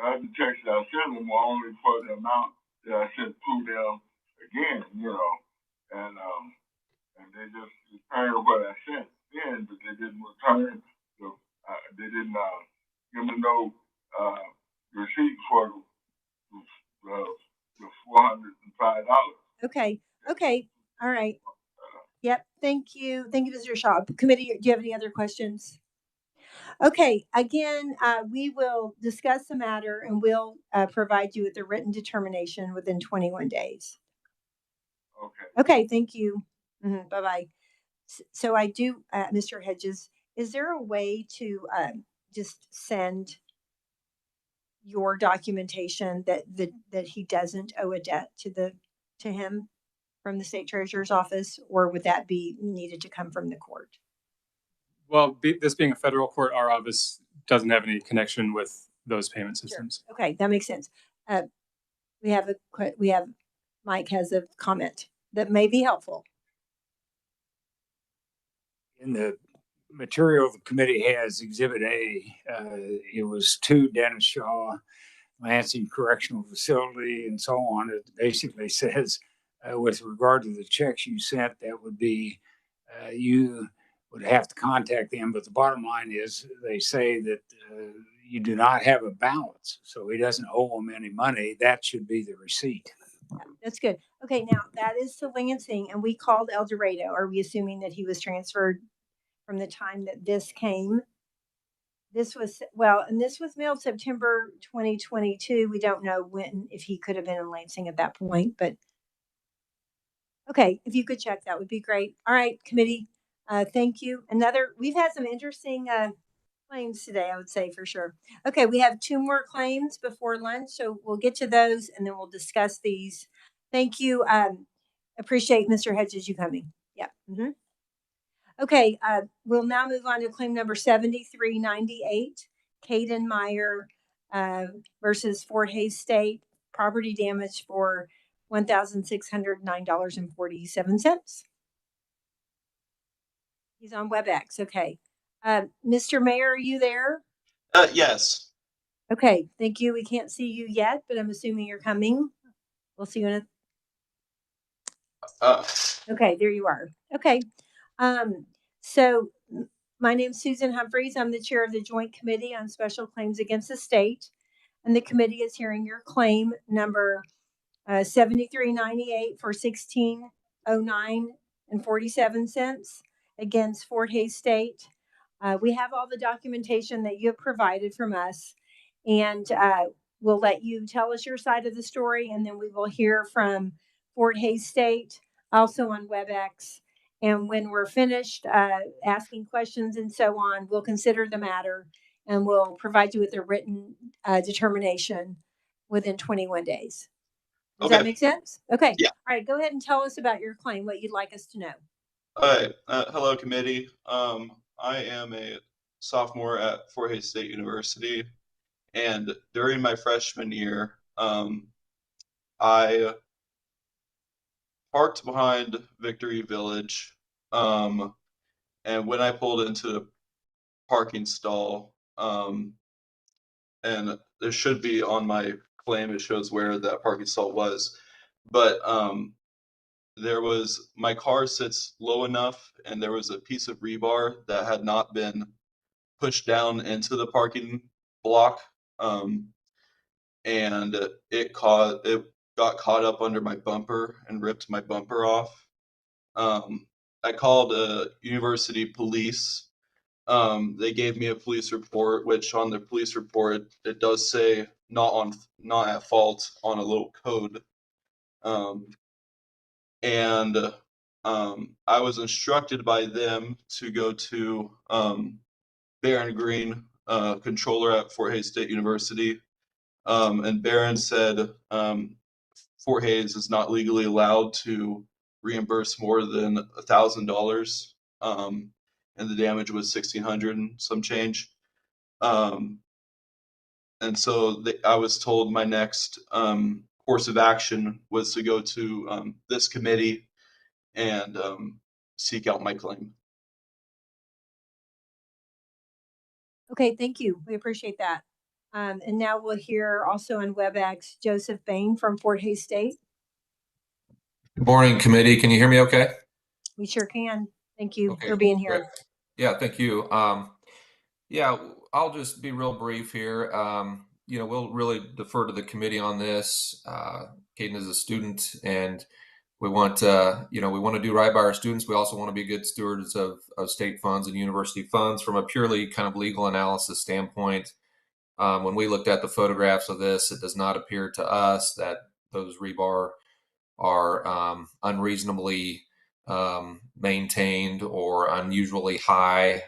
other checks that I sent them were only for the amount that I sent to them again, you know, and they just returned what I sent then, but they didn't return they didn't give me no receipt for the $405. Okay. All right. Yep. Thank you, Mr. Shaw. Committee, do you have any other questions? Okay. Again, we will discuss the matter and we'll provide you with a written determination within 21 days. Okay. Okay. Thank you. Bye bye. So I do, Mr. Hedges, is there a way to just send your documentation that he doesn't owe a debt to him from the state treasurer's office, or would that be needed to come from the court? Well, this being a federal court, our office doesn't have any connection with those payment systems. Sure. Okay, that makes sense. We have Mike has a comment that may be helpful. In the material the committee has, Exhibit A, it was to Dennis Shaw, Lansing Correctional Facility, and so on. It basically says, with regard to the checks you sent, that would be, you would have to contact them. But the bottom line is they say that you do not have a balance, so he doesn't owe them any money. That should be the receipt. That's good. Okay, now that is to Lansing, and we called El Dorado. Are we assuming that he was transferred from the time that this came? This was mailed September 2022. We don't know if he could have been in Lansing at that point, but okay, if you could check, that would be great. All right, committee, thank you. We've had some interesting claims today, I would say for sure. Okay, we have 2 more claims before lunch, so we'll get to those and then we'll discuss these. Thank you. Appreciate Mr. Hedges you coming. Yeah. Mm-hmm. Okay, we'll now move on to claim number 7398, Caden Meyer versus Fort Hays State, property damage for $1,609.47. He's on WebEx. Okay. Mr. Mayor, are you there? Yes. Okay, thank you. We can't see you yet, but I'm assuming you're coming. We'll see you in Okay, there you are. Okay. So my name's Susan Humphreys. I'm the chair of the Joint Committee on Special Claims Against the State, and the committee is hearing your claim number $73.98 for 1609 and 47 cents against Fort Hays State. We have all the documentation that you have provided from us, and we'll let you tell us your side of the story, and then we will hear from Fort Hays State, also on WebEx. And when we're finished asking questions and so on, we'll consider the matter and we'll provide you with a written determination within 21 days. Does that make sense? Okay. Yeah. All right. Go ahead and tell us about your claim, what you'd like us to know. All right. Hello, committee. I am a sophomore at Fort Hays State University, and during my freshman year, I parked behind Victory Village, and when I pulled into the parking stall, and there should be on my claim, it shows where that parking stall was, but my car sits low enough, and there was a piece of rebar that had not been pushed down into the parking block, and it got caught up under my bumper and ripped my bumper off. I called university police. They gave me a police report, which on the police report it does say not at fault on a little code. And I was instructed by them to go to Baron Green, controller at Fort Hays State University. And Baron said Fort Hays is not legally allowed to reimburse more than $1,000. And the damage was $1,600 and some change. And so I was told my next course of action was to go to this committee and seek out my claim. Okay, thank you. We appreciate that. And now we'll hear also on WebEx, Joseph Bain from Fort Hays State. Good morning, committee. Can you hear me okay? We sure can. Thank you Okay, for being here. great. Yeah, thank you. Yeah, I'll just be real brief here. We'll really defer to the committee on this. Caden is a student, and we want to do right by our students. We also want to be good stewards of state funds and university funds from a purely kind of legal analysis standpoint. When we looked at the photographs of this, it does not appear to us that those rebar are unreasonably maintained or unusually high.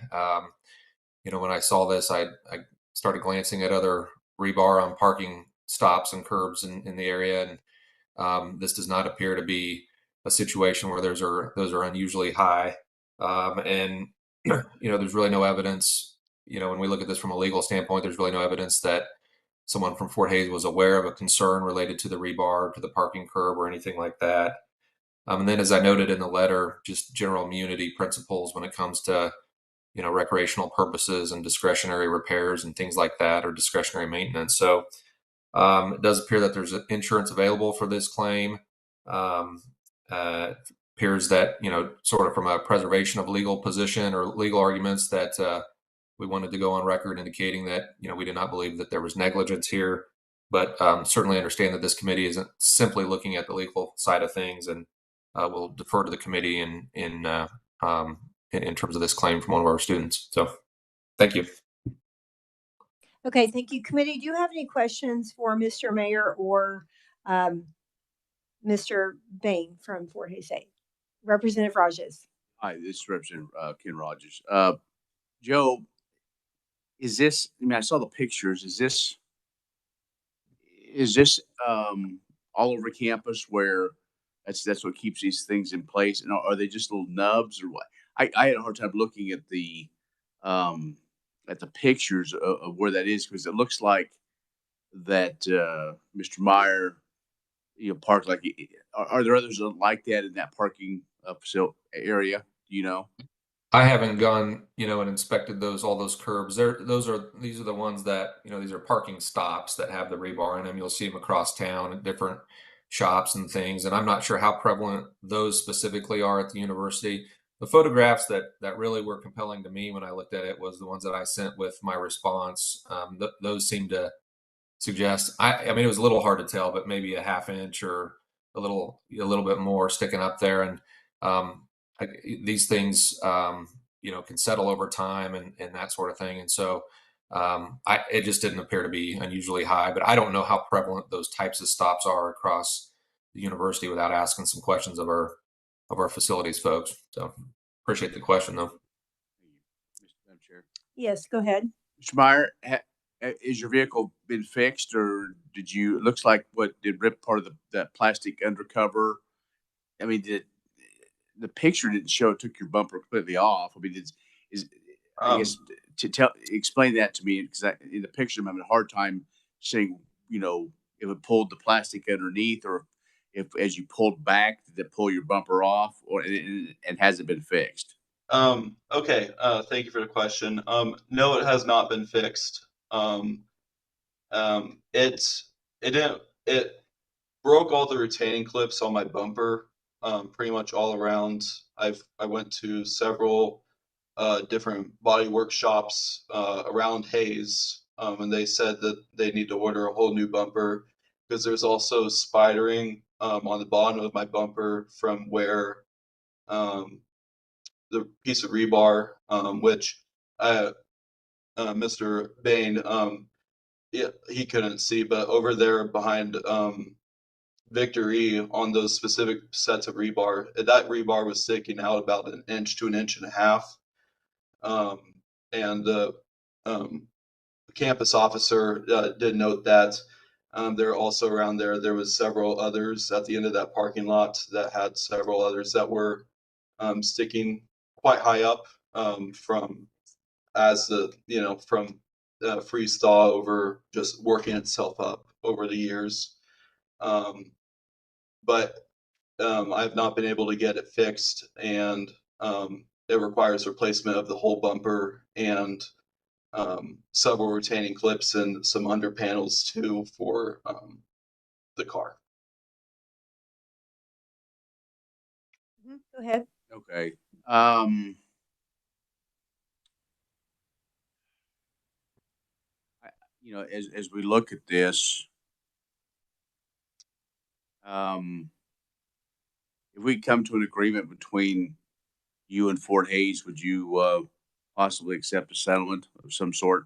When I saw this, I started glancing at other rebar on parking stops and curbs in the area, and this does not appear to be a situation where those are unusually high. And there's really no evidence. When we look at this from a legal standpoint, there's really no evidence that someone from Fort Hays was aware of a concern related to the rebar, to the parking curb, or anything like that. And then, as I noted in the letter, just general immunity principles when it comes to recreational purposes and discretionary repairs and things like that, or discretionary maintenance. So it does appear that there's insurance available for this claim. Appears that, sort of from a preservation of legal position or legal arguments, that we wanted to go on record indicating that, we did not believe that there was negligence here, but certainly understand that this committee isn't simply looking at the legal side of things, and we'll defer to the committee in terms of this claim from one of our students. So thank you. Okay, thank you. Committee, do you have any questions for Mr. Mayor or Mr. Bain from Fort Hays State? Representative Rogers. Hi, this is Representative Ken Rogers. Joe, is this, I saw the pictures. Is this all over campus where that's what keeps these things in place? And are they just little nubs or what? I had a hard time looking at the pictures of where that is, because it looks like that Mr. Meyer, parked like. Are there others like that in that parking facility area? Do you know? I haven't gone, and inspected all those curbs. These are the ones that, these are parking stops that have the rebar in them. You'll see them across town at different shops and things. And I'm not sure how prevalent those specifically are at the university. The photographs that really were compelling to me when I looked at it was the ones that I sent with my response. Those seem to suggest. I mean, it was a little hard to tell, but maybe a half inch or a little bit more sticking up there. And these things, can settle over time and that sort of thing. And so it just didn't appear to be unusually high. But I don't know how prevalent those types of stops are across the university without asking some questions of our facilities folks. So appreciate the question, though. Madam Chair. Yes, go ahead. Mr. Meyer, is your vehicle been fixed, or did you? It looks like did rip part of that plastic undercover. I mean, the picture didn't show it took your bumper completely off? I mean, I guess explain that to me, because in the picture I'm having a hard time seeing. If it pulled the plastic underneath, or if as you pulled back, did it pull your bumper off, or and has it been fixed? Okay. Thank you for the question. No, it has not been fixed. It broke all the retaining clips on my bumper, pretty much all around. I went to several different body workshops around Hayes, and they said that they need to order a whole new bumper because there's also spidering on the bottom of my bumper from where the piece of rebar, which Mr. Bain, he couldn't see, but over there behind Victory on those specific sets of rebar, that rebar was sticking out about an inch to an inch and a half. And the campus officer did note that. There also around there was several others at the end of that parking lot that had several others that were sticking quite high up from freeze thaw over just working itself up over the years. But I have not been able to get it fixed, and it requires replacement of the whole bumper and several retaining clips and some under panels too for the car. Go ahead. Okay. As we look at this, if we come to an agreement between you and Fort Hayes, would you possibly accept a settlement of some sort?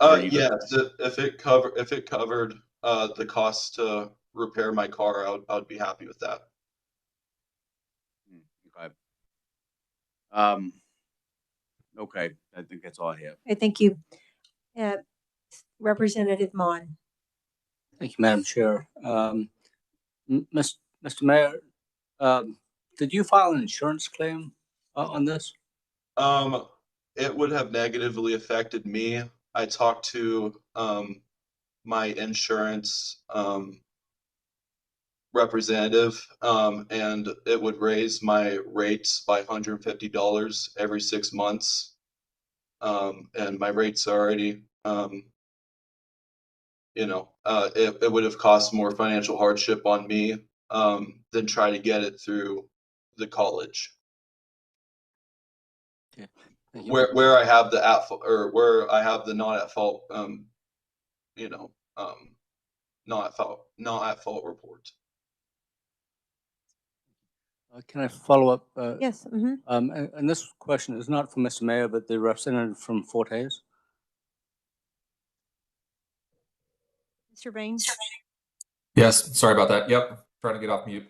Yes, if it covered the cost to repair my car, I would be happy with that. Okay. Okay, I think that's all I have. Okay, thank you. Representative Mon. Thank you, Madam Chair. Mr. Mayor, did you file an insurance claim on this? It would have negatively affected me. I talked to my insurance representative, and it would raise my rates by $150 every 6 months. And my rates are already, it would have cost more financial hardship on me than try to get it through the college. Okay. Thank you. Where I have the where I have the not at fault, not at fault report. Can I follow up? Yes. And this question is not for Mr. Mayor, but the representative from Fort Hayes. Mr. Bain. Yes, sorry about that. Yep, trying to get off mute.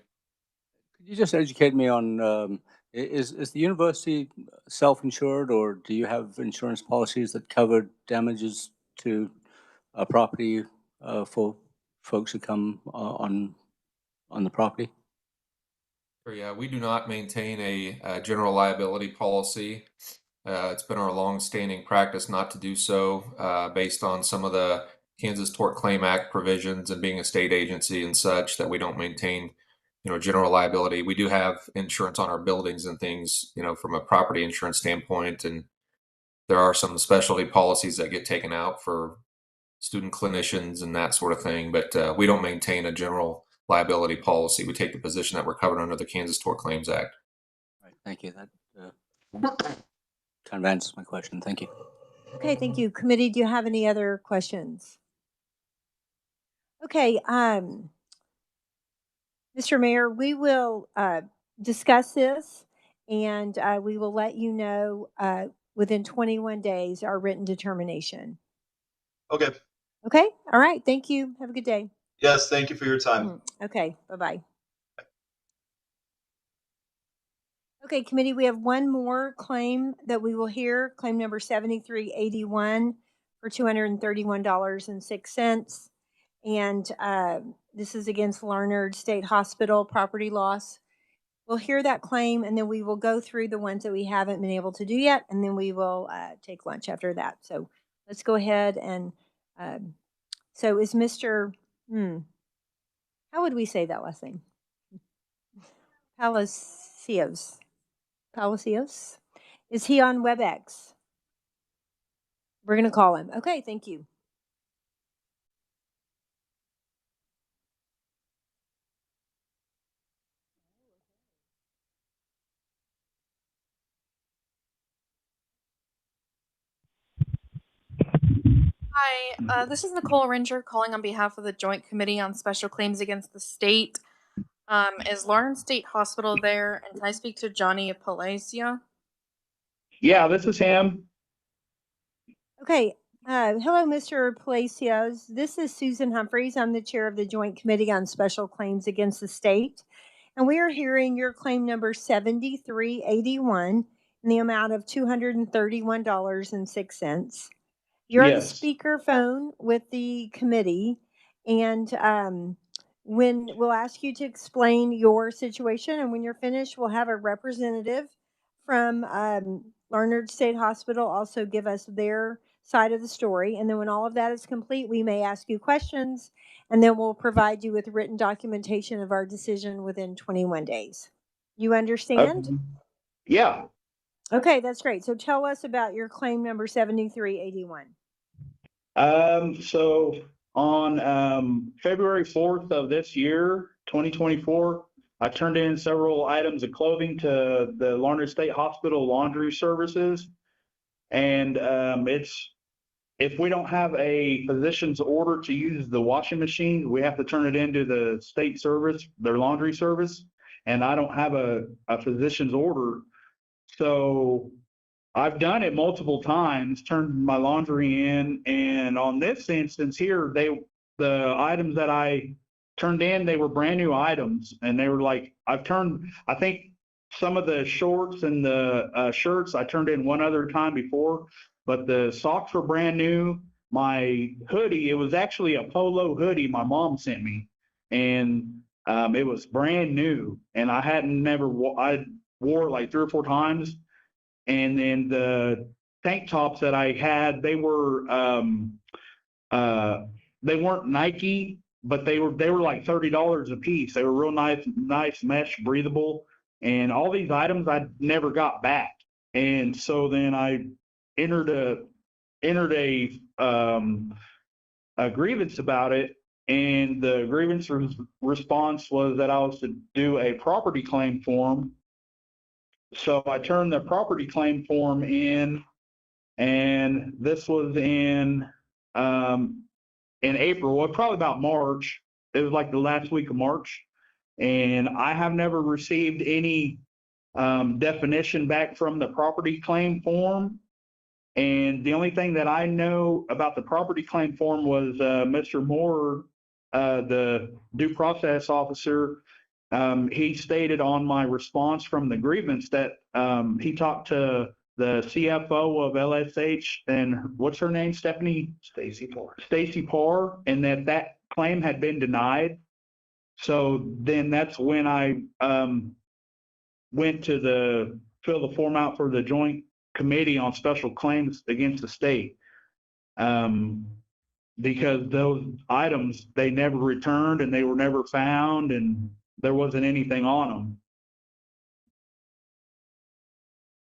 Could you just educate me on, is the university self-insured, or do you have insurance policies that cover damages to property for folks who come on the property? Yeah, we do not maintain a general liability policy. It's been our long-standing practice not to do so, based on some of the Kansas Tort Claim Act provisions and being a state agency and such, that we don't maintain, general liability. We do have insurance on our buildings and things, from a property insurance standpoint, and there are some specialty policies that get taken out for student clinicians and that sort of thing, but we don't maintain a general liability policy. We take the position that we're covered under the Kansas Tort Claims Act. Right, thank you. That kind of answers my question. Thank you. Okay, thank you. Committee, do you have any other questions? Okay, Mr. Mayor, we will discuss this and we will let you know within 21 days our written determination. Okay. Okay, all right, thank you. Have a good day. Yes, thank you for your time. Okay, bye-bye. Okay, committee, we have one more claim that we will hear, claim number 7381 for $231.06. And this is against Larned State Hospital property loss. We'll hear that claim and then we will go through the ones that we haven't been able to do yet, and then we will take lunch after that. So let's go ahead and so is Mr. How would we say that last name? Palacios. Palacios? Is he on WebEx? We're going to call him. Okay, thank you. Hi, this is Nicole Ringer calling on behalf of the Joint Committee on Special Claims Against the State. Is Larned State Hospital there? And can I speak to Johnny Palacio? Yeah, this is him. Okay. Hello, Mr. Palacios. This is Susan Humphreys. I'm the chair of the Joint Committee on Special Claims Against the State. And we are hearing your claim number 7381 in the amount of $231.06. You're on the speakerphone with the committee, and when we'll ask you to explain your situation, and when you're finished, we'll have a representative from Larned State Hospital also give us their side of the story. And then when all of that is complete, we may ask you questions, and then we'll provide you with written documentation of our decision within 21 days. You understand? Yeah. Okay, that's great. So tell us about your claim number 7381. So on February 4th of this year, 2024, I turned in several items of clothing to the Larned State Hospital laundry services. And if we don't have a physician's order to use the washing machine, we have to turn it into the state service, their laundry service. And I don't have a physician's order. So I've done it multiple times, turned my laundry in, and on this instance here, the items that I turned in, they were brand new items, and they were like, I think some of the shorts and the shirts I turned in one other time before, but the socks were brand new. My hoodie, it was actually a polo hoodie my mom sent me, and it was brand new, and I wore it like 3 or 4 times. And then the tank tops that I had, they weren't Nike, but they were like $30 a piece. They were real nice mesh, breathable, and all these items I never got back. And so then I entered a grievance about it, and the grievance response was that I was to do a property claim form. So I turned the property claim form in, and this was in April, well, probably about March. It was like the last week of March, and I have never received any definition back from the property claim form. And the only thing that I know about the property claim form was Mr. Moore, the due process officer, he stated on my response from the grievance that he talked to the CFO of LSH, and what's her name, Stephanie? Stacy Parr, and that claim had been denied. So then that's when I went to fill the form out for the Joint Committee on Special Claims Against the State. Because those items, they never returned and they were never found, and there wasn't anything on them.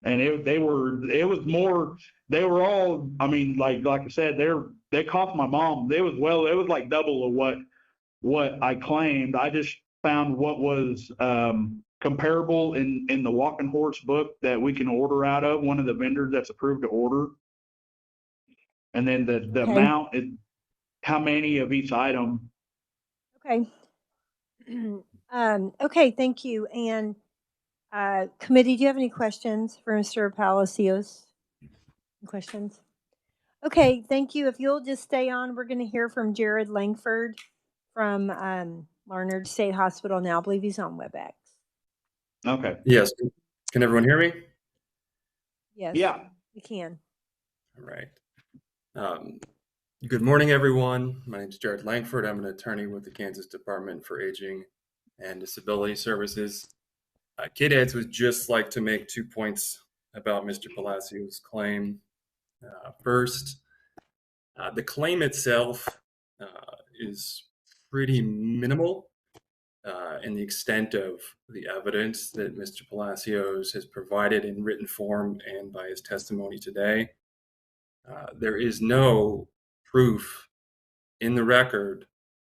And they were all, I mean, like I said, they cost my mom. It was like double of what I claimed. I just found what was comparable in the Walking Horse book that we can order out of, one of the vendors that's approved to order. And then the amount, how many of each item Okay. Okay, thank you. And committee, do you have any questions for Mr. Palacios? Questions? Okay, thank you. If you'll just stay on, we're going to hear from Jared Langford from Larned State Hospital now. I believe he's on WebEx. Okay. Yes. Can everyone hear me? Yes. Yeah. We can. All right. Good morning, everyone. My name is Jared Langford. I'm an attorney with the Kansas Department for Aging and Disability Services. KDOC would just like to make 2 points about Mr. Palacios' claim. First, the claim itself is pretty minimal in the extent of the evidence that Mr. Palacios has provided in written form and by his testimony today. There is no proof in the record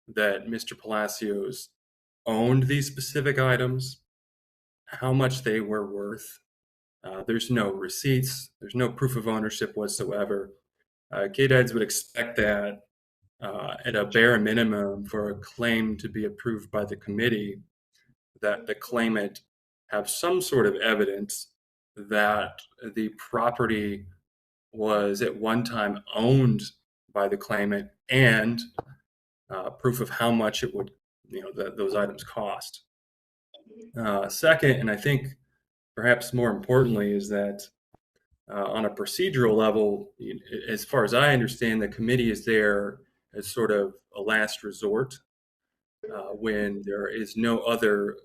that Mr. Palacios owned these specific items, how much they were worth. There's no receipts. There's no proof of ownership whatsoever. KDOC would expect that at a bare minimum for a claim to be approved by the committee, that the claimant have some sort of evidence that the property was at one time owned by the claimant and proof of how much it would, those items cost. Second, and I think perhaps more importantly, is that on a procedural level, as far as I understand, the committee is there as sort of a last resort when there is no other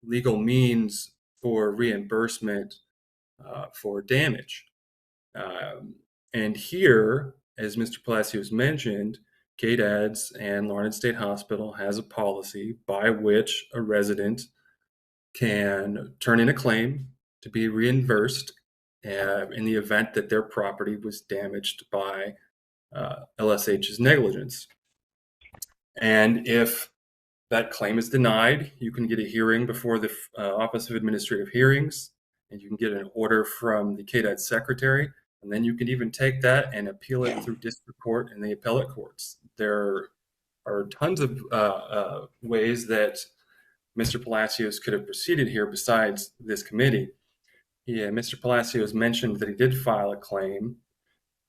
legal means for reimbursement for damage. And here, as Mr. Palacios mentioned, KDOC and Larned State Hospital has a policy by which a resident can turn in a claim to be reimbursed in the event that their property was damaged by LSH's negligence. And if that claim is denied, you can get a hearing before the Office of Administrative Hearings, and you can get an order from the KDOC secretary, and then you can even take that and appeal it through district court and the appellate courts. There are tons of ways that Mr. Palacios could have proceeded here besides this committee. Mr. Palacios mentioned that he did file a claim.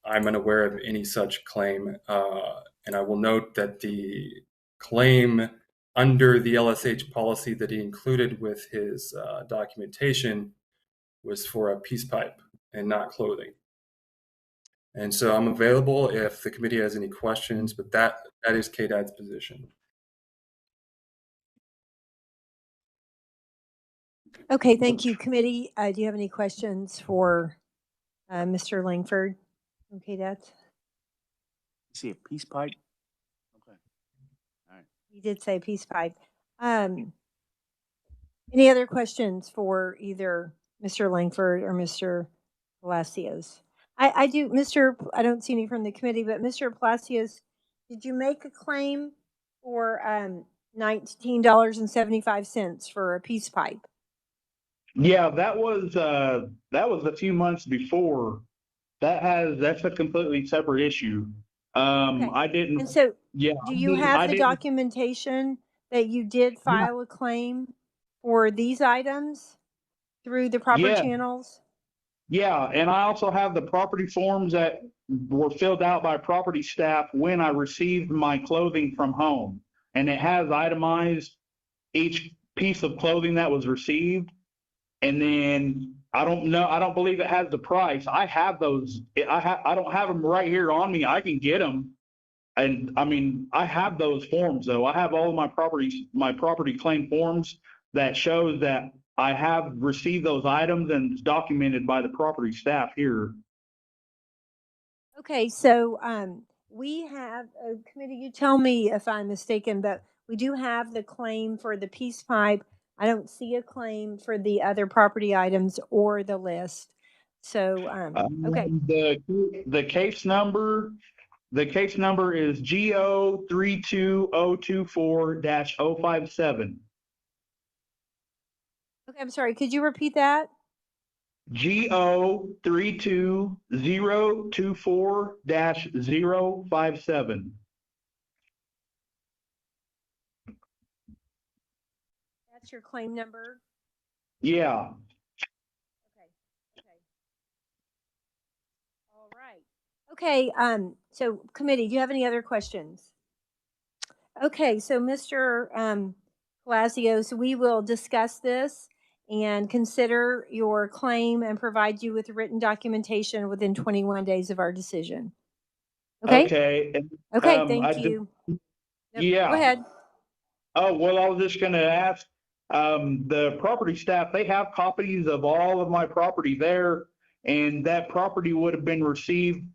I'm unaware of any such claim, and I will note that the claim under the LSH policy that he included with his documentation was for a peace pipe and not clothing. And so I'm available if the committee has any questions, but that is KDOC's position. Okay, thank you. Committee, do you have any questions for Mr. Langford? Okay, that's. You see a peace pipe? Okay. All right. You did say peace pipe. Any other questions for either Mr. Langford or Mr. Palacios? I do, I don't see any from the committee, but Mr. Palacios, did you make a claim for $19.75 for a peace pipe? Yeah, that was a few months before. That's a completely separate issue. Okay. I didn't. And so, yeah, do you have the documentation that you did file a claim for these items through the proper channels? Yeah, and I also have the property forms that were filled out by property staff when I received my clothing from home, and it has itemized each piece of clothing that was received. And then I don't believe it has the price. I have those. I don't have them right here on me. I can get them. And I mean, I have those forms though. I have all of my property claim forms that shows that I have received those items, and it's documented by the property staff here. Okay, so we have a committee. You tell me if I'm mistaken, but we do have the claim for the peace pipe. I don't see a claim for the other property items or the list. So, okay. The case number is GO 32024-057. Okay, I'm sorry. Could you repeat that? GO 32024-057. That's your claim number? Yeah. Okay. All right. Okay, so committee, do you have any other questions? Okay, so Mr. Palacios, we will discuss this and consider your claim and provide you with written documentation within 21 days of our decision. Okay? Okay. And, Okay, I thank did- you. Yep, Yeah. Go ahead. Oh, well, I was just gonna ask, the property staff, they have copies of all of my property there, and that property would have been received,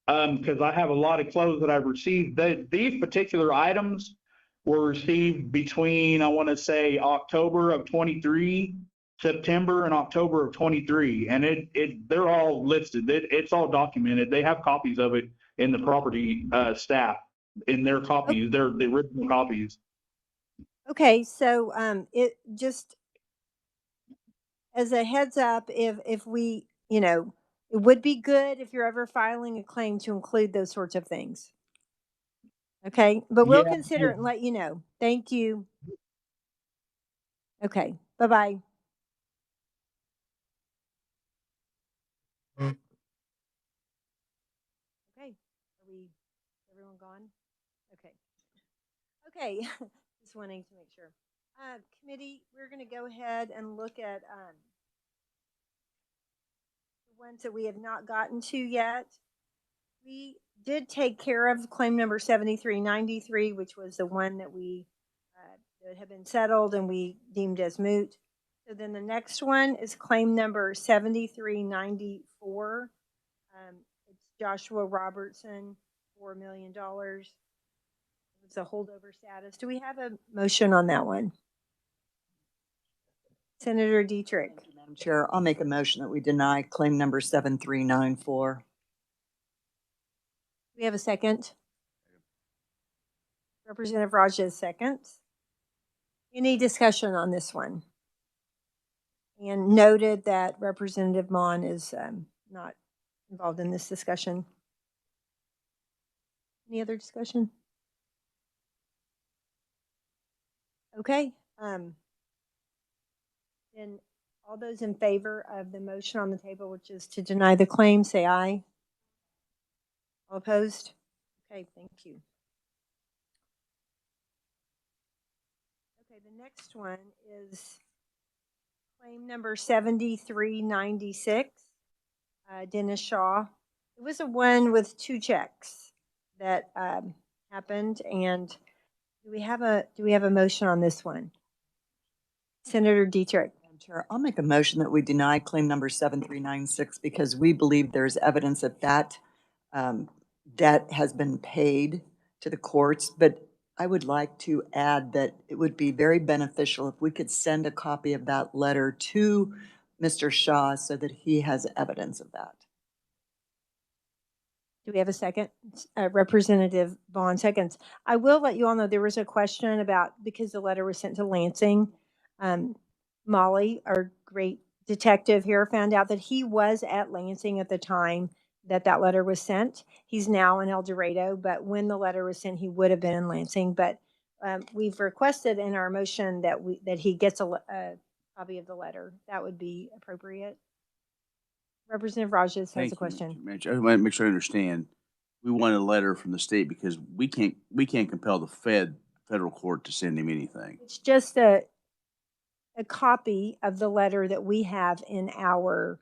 because I have a lot of clothes that I've received. These particular items were received between, I want to say, October of 23, September and October of 23, and they're all listed. It's all documented. They have copies of it in the property, staff, in their copies, the original copies. Okay, so it just as a heads up, if we, it would be good if you're ever filing a claim to include those sorts of things. Okay, but we'll Yeah. consider it and let you know. Thank you. Okay, bye-bye. Okay, everyone gone? Okay. Okay, just wanting to make sure. Committee, we're going to go ahead and look at the ones that we have not gotten to yet. We did take care of claim number 7393, which was the one that we that had been settled and we deemed as moot. So then the next one is claim number 7394. It's Joshua Robertson, $4 million. It's a holdover status. Do we have a motion on that one? Senator Dietrich. Thank you, Madam Chair, I'll make a motion that we deny claim number 7394. We have a second. Representative Raja seconds. Any discussion on this one? And noted that Representative Mon is not involved in this discussion. Any other discussion? Okay. Then all those in favor of the motion on the table, which is to deny the claim, say aye. All opposed? Okay, thank you. Okay, the next one is claim number 7396, Dennis Shaw. It was a one with two checks that happened, and do we have a motion on this one? Senator Dietrich. Madam Chair, I'll make a motion that we deny claim number 7396 because we believe there's evidence that debt has been paid to the courts, but I would like to add that it would be very beneficial if we could send a copy of that letter to Mr. Shaw so that he has evidence of that. Do we have a second? Representative Vaughn seconds. I will let you all know there was a question about, because the letter was sent to Lansing, Molly, our great detective here, found out that he was at Lansing at the time that that letter was sent. He's now in El Dorado, but when the letter was sent, he would have been in Lansing. But we've requested in our motion that he gets a copy of the letter. That would be appropriate. Representative Rajas has a question. I want to make sure I understand. We want a letter from the state because we can't compel the federal court to send him anything. It's just a copy of the letter that we have in our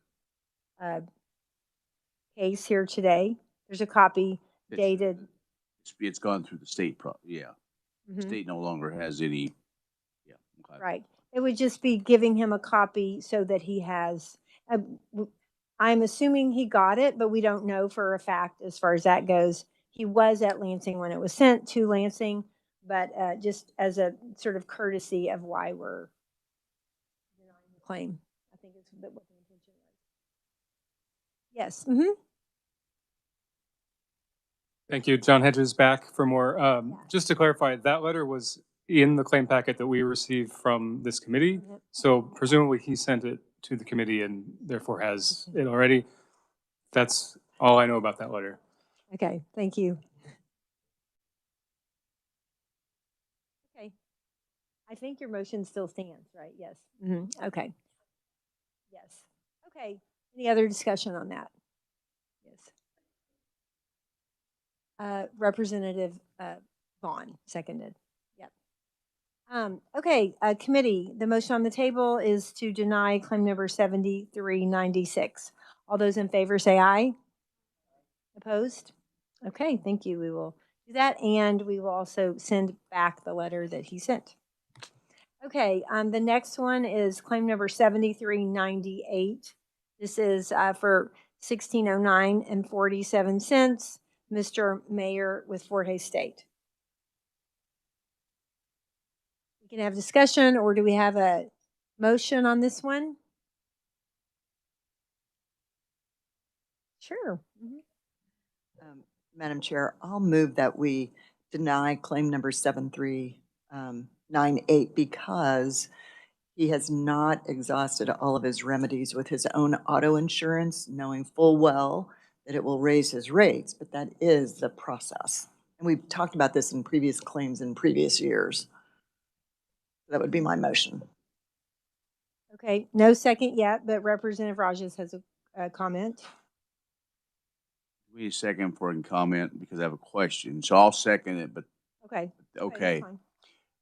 case here today. There's a copy dated. It's gone through the state, The state no longer has any. Yeah. Okay. Right. It would just be giving him a copy so that he has. I'm assuming he got it, but we don't know for a fact as far as that goes. He was at Lansing when it was sent to Lansing, but just as a sort of courtesy of why we're denying the claim. I think it's what the intention was. Yes. Thank you. John Hedges back for more. Just to clarify, that letter was in the claim packet that we received from this committee. So presumably he sent it to the committee and therefore has it already. That's all I know about that letter. Okay, thank you. Okay. I think your motion still stands, right? Yes. Okay. Yes. Okay. Any other discussion on that? Yes. Representative Vaughn seconded. Yep. Okay. Committee, the motion on the table is to deny claim number 7396. All those in favor say aye. Opposed? Okay. Thank you. We will do that, and we will also send back the letter that he sent. Okay, the next one is claim number 7398. This is for $16.0947. Mr. Mayor with Fort Hays State. We can have discussion, or do we have a motion on this one? Sure. Madam Chair, I'll move that we deny claim number 7398 because he has not exhausted all of his remedies with his own auto insurance, knowing full well that it will raise his rates, but that is the process. And we've talked about this in previous claims in previous years. That would be my motion. Okay, no second yet, but Representative Rajas has a comment. We need a second before I can comment because I have a question. So I'll second it, but Okay. okay.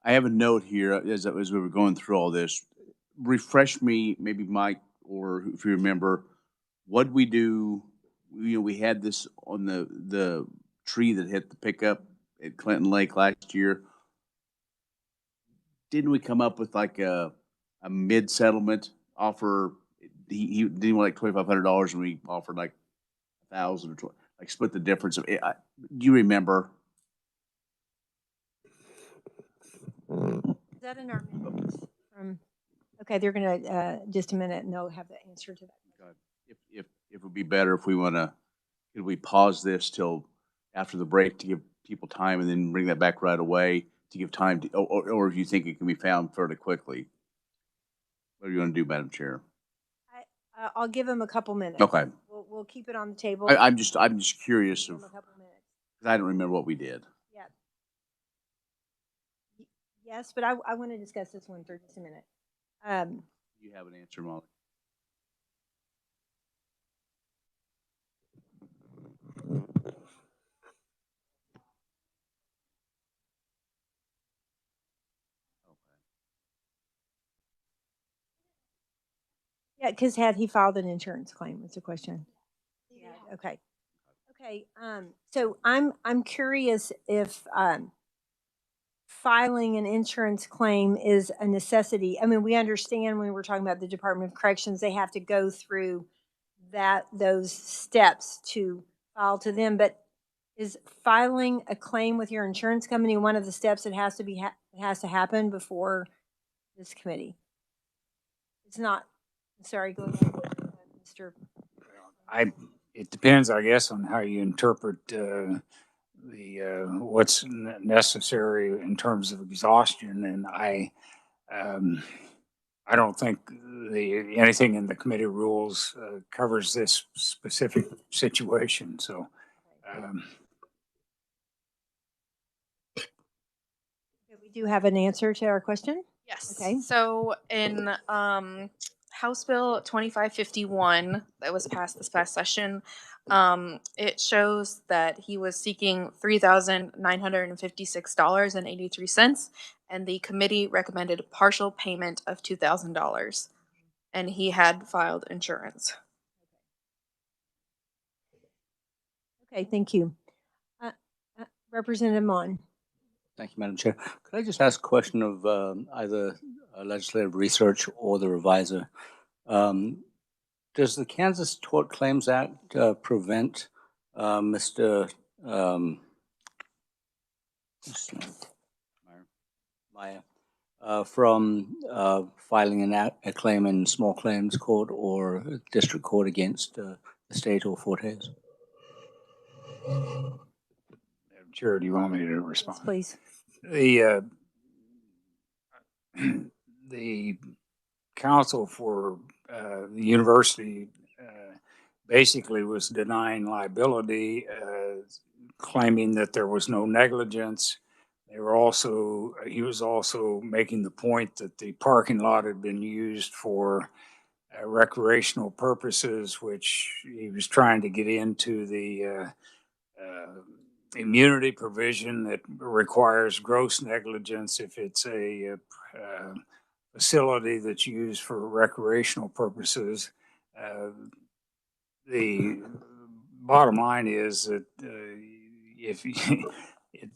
I have a note here as we were going through all this. Refresh me, maybe Mike, or if you remember, what we do. You know, we had this on the tree that hit the pickup at Clinton Lake last year. Didn't we come up with like a mid settlement offer? He didn't want like $2,500, and we offered like $1,000 or like split the difference of it. Do you remember? Is that in our minutes? Okay, they're gonna just a minute, and they'll have the answer to that. If it would be better if we could we pause this till after the break to give people time, and then bring that back right away to give time to, or if you think it can be found fairly quickly. What are you going to do, Madam Chair? I'll give him a couple minutes. Okay. We'll keep it on the table. I'm just curious Give of, him a couple minutes. because I don't remember what we did. Yeah. Yes, but I want to discuss this one for just a minute. You have an answer, Molly? Yeah, because had he filed an insurance claim? Was the question. Yeah. Okay. Okay. So I'm curious if filing an insurance claim is a necessity. I mean, we understand when we're talking about the Department of Corrections, they have to go through those steps to file to them. But is filing a claim with your insurance company one of the steps that has to happen before this committee? It's not. Sorry, go ahead, Mr. It depends, I guess, on how you interpret what's necessary in terms of exhaustion, and I don't think anything in the committee rules covers this specific situation. So. We do have an answer to our question. Yes. Okay. So in House Bill 2551 that was passed this past session, it shows that he was seeking $3,956.83, and the committee recommended a partial payment of $2,000, and he had filed insurance. Okay, thank you. Representative Mon. Thank you, Madam Chair. Could I just ask a question of either legislative research or the revisor? Does the Kansas Tort Claims Act prevent Mr. Maya from filing a claim in small claims court or district court against the state or Fort Hays? Chair, do you want me to respond? Yes, please. The counsel for the university basically was denying liability, claiming that there was no negligence. He was also making the point that the parking lot had been used for recreational purposes, which he was trying to get into the immunity provision that requires gross negligence if it's a facility that's used for recreational purposes. The bottom line is that if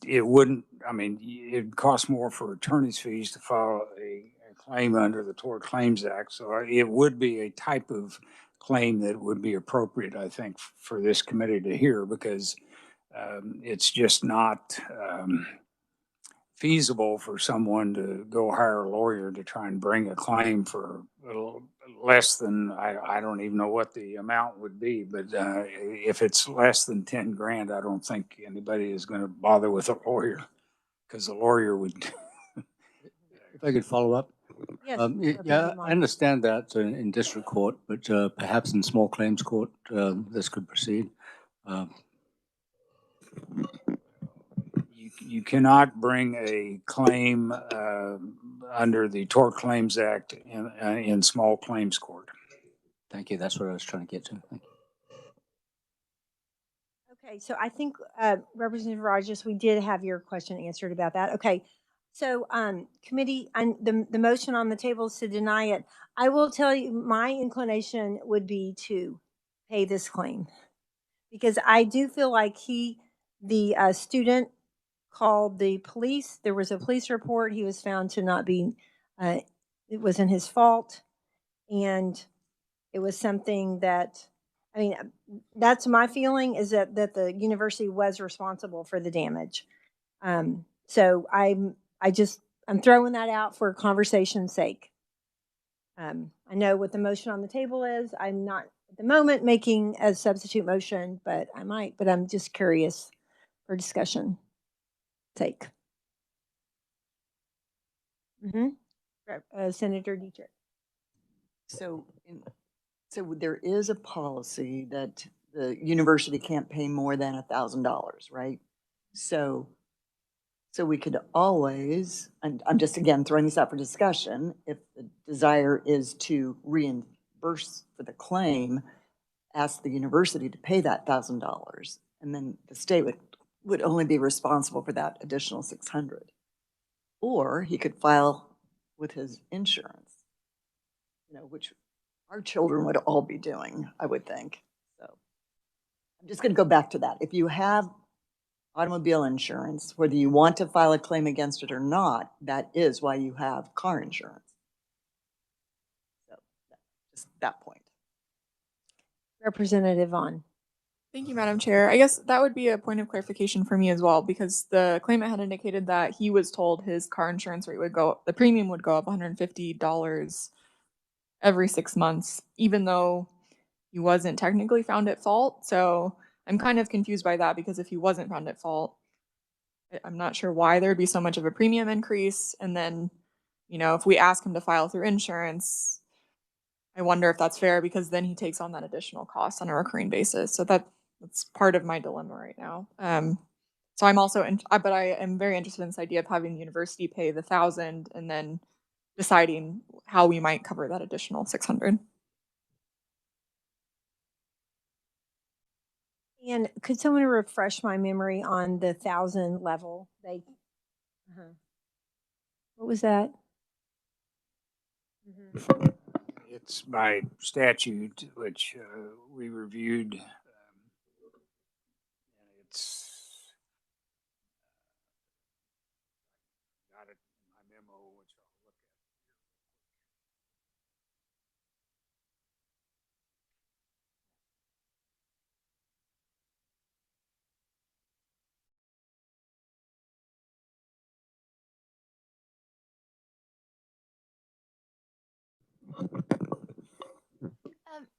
it wouldn't, I mean, it'd cost more for attorney's fees to file a claim under the Tort Claims Act. So it would be a type of claim that would be appropriate, I think, for this committee to hear, because it's just not feasible for someone to go hire a lawyer to try and bring a claim for a little less than, I don't even know what the amount would be, but if it's less than 10 grand, I don't think anybody is going to bother with a lawyer, because a lawyer would. If I could follow up. Yes. Yeah, I understand that in district court, but perhaps in small claims court, this could proceed. You cannot bring a claim under the Tort Claims Act in small claims court. Thank you. That's what I was trying to get to. Thank you. Okay, so I think Representative Rogers, we did have your question answered about that. Okay, so committee, and the motion on the table is to deny it. I will tell you, my inclination would be to pay this claim, because I do feel like the student called the police. There was a police report. He was found to not be, it wasn't his fault. And it was something that, I mean, that's my feeling, is that the university was responsible for the damage. So I'm throwing that out for conversation's sake. I know what the motion on the table is. I'm not at the moment making a substitute motion, but I might, but I'm just curious for discussion sake. Senator Dietrich. So there is a policy that the university can't pay more than $1,000, right? So we could always, and I'm just again throwing this out for discussion, if the desire is to reimburse for the claim, ask the university to pay that $1,000, and then the state would only be responsible for that additional $600. Or he could file with his insurance, which our children would all be doing, I would think. So I'm just going to go back to that. If you have automobile insurance, whether you want to file a claim against it or not, that is why you have car insurance. So just that point. Representative Vaughn. Thank you, Madam Chair. I guess that would be a point of clarification for me as well, because the claimant had indicated that he was told his car insurance rate the premium would go up $150 every 6 months, even though he wasn't technically found at fault. So I'm kind of confused by that, because if he wasn't found at fault, I'm not sure why there'd be so much of a premium increase. And then, if we ask him to file through insurance, I wonder if that's fair, because then he takes on that additional cost on a recurring basis. So that's part of my dilemma right now. So I'm also, but I am very interested in this idea of having the university pay the $1,000 and then deciding how we might cover that additional $600. And could someone refresh my memory on the 1,000 level? What was that? It's by statute, which we reviewed. It's got it in my memo, which I'll look at.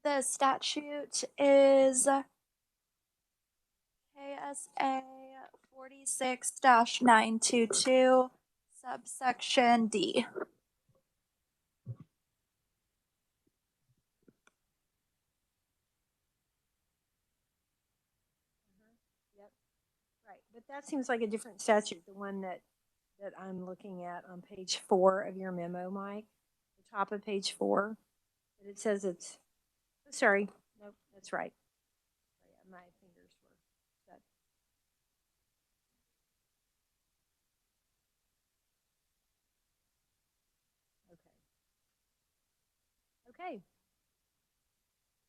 The statute is KSA 46-922, subsection D. Yep. Right, but that seems like a different statute, the one that that I'm looking at on page 4 of your memo, Mike, the top of page 4. It says it's, sorry, nope, that's right. My fingers were set. Okay.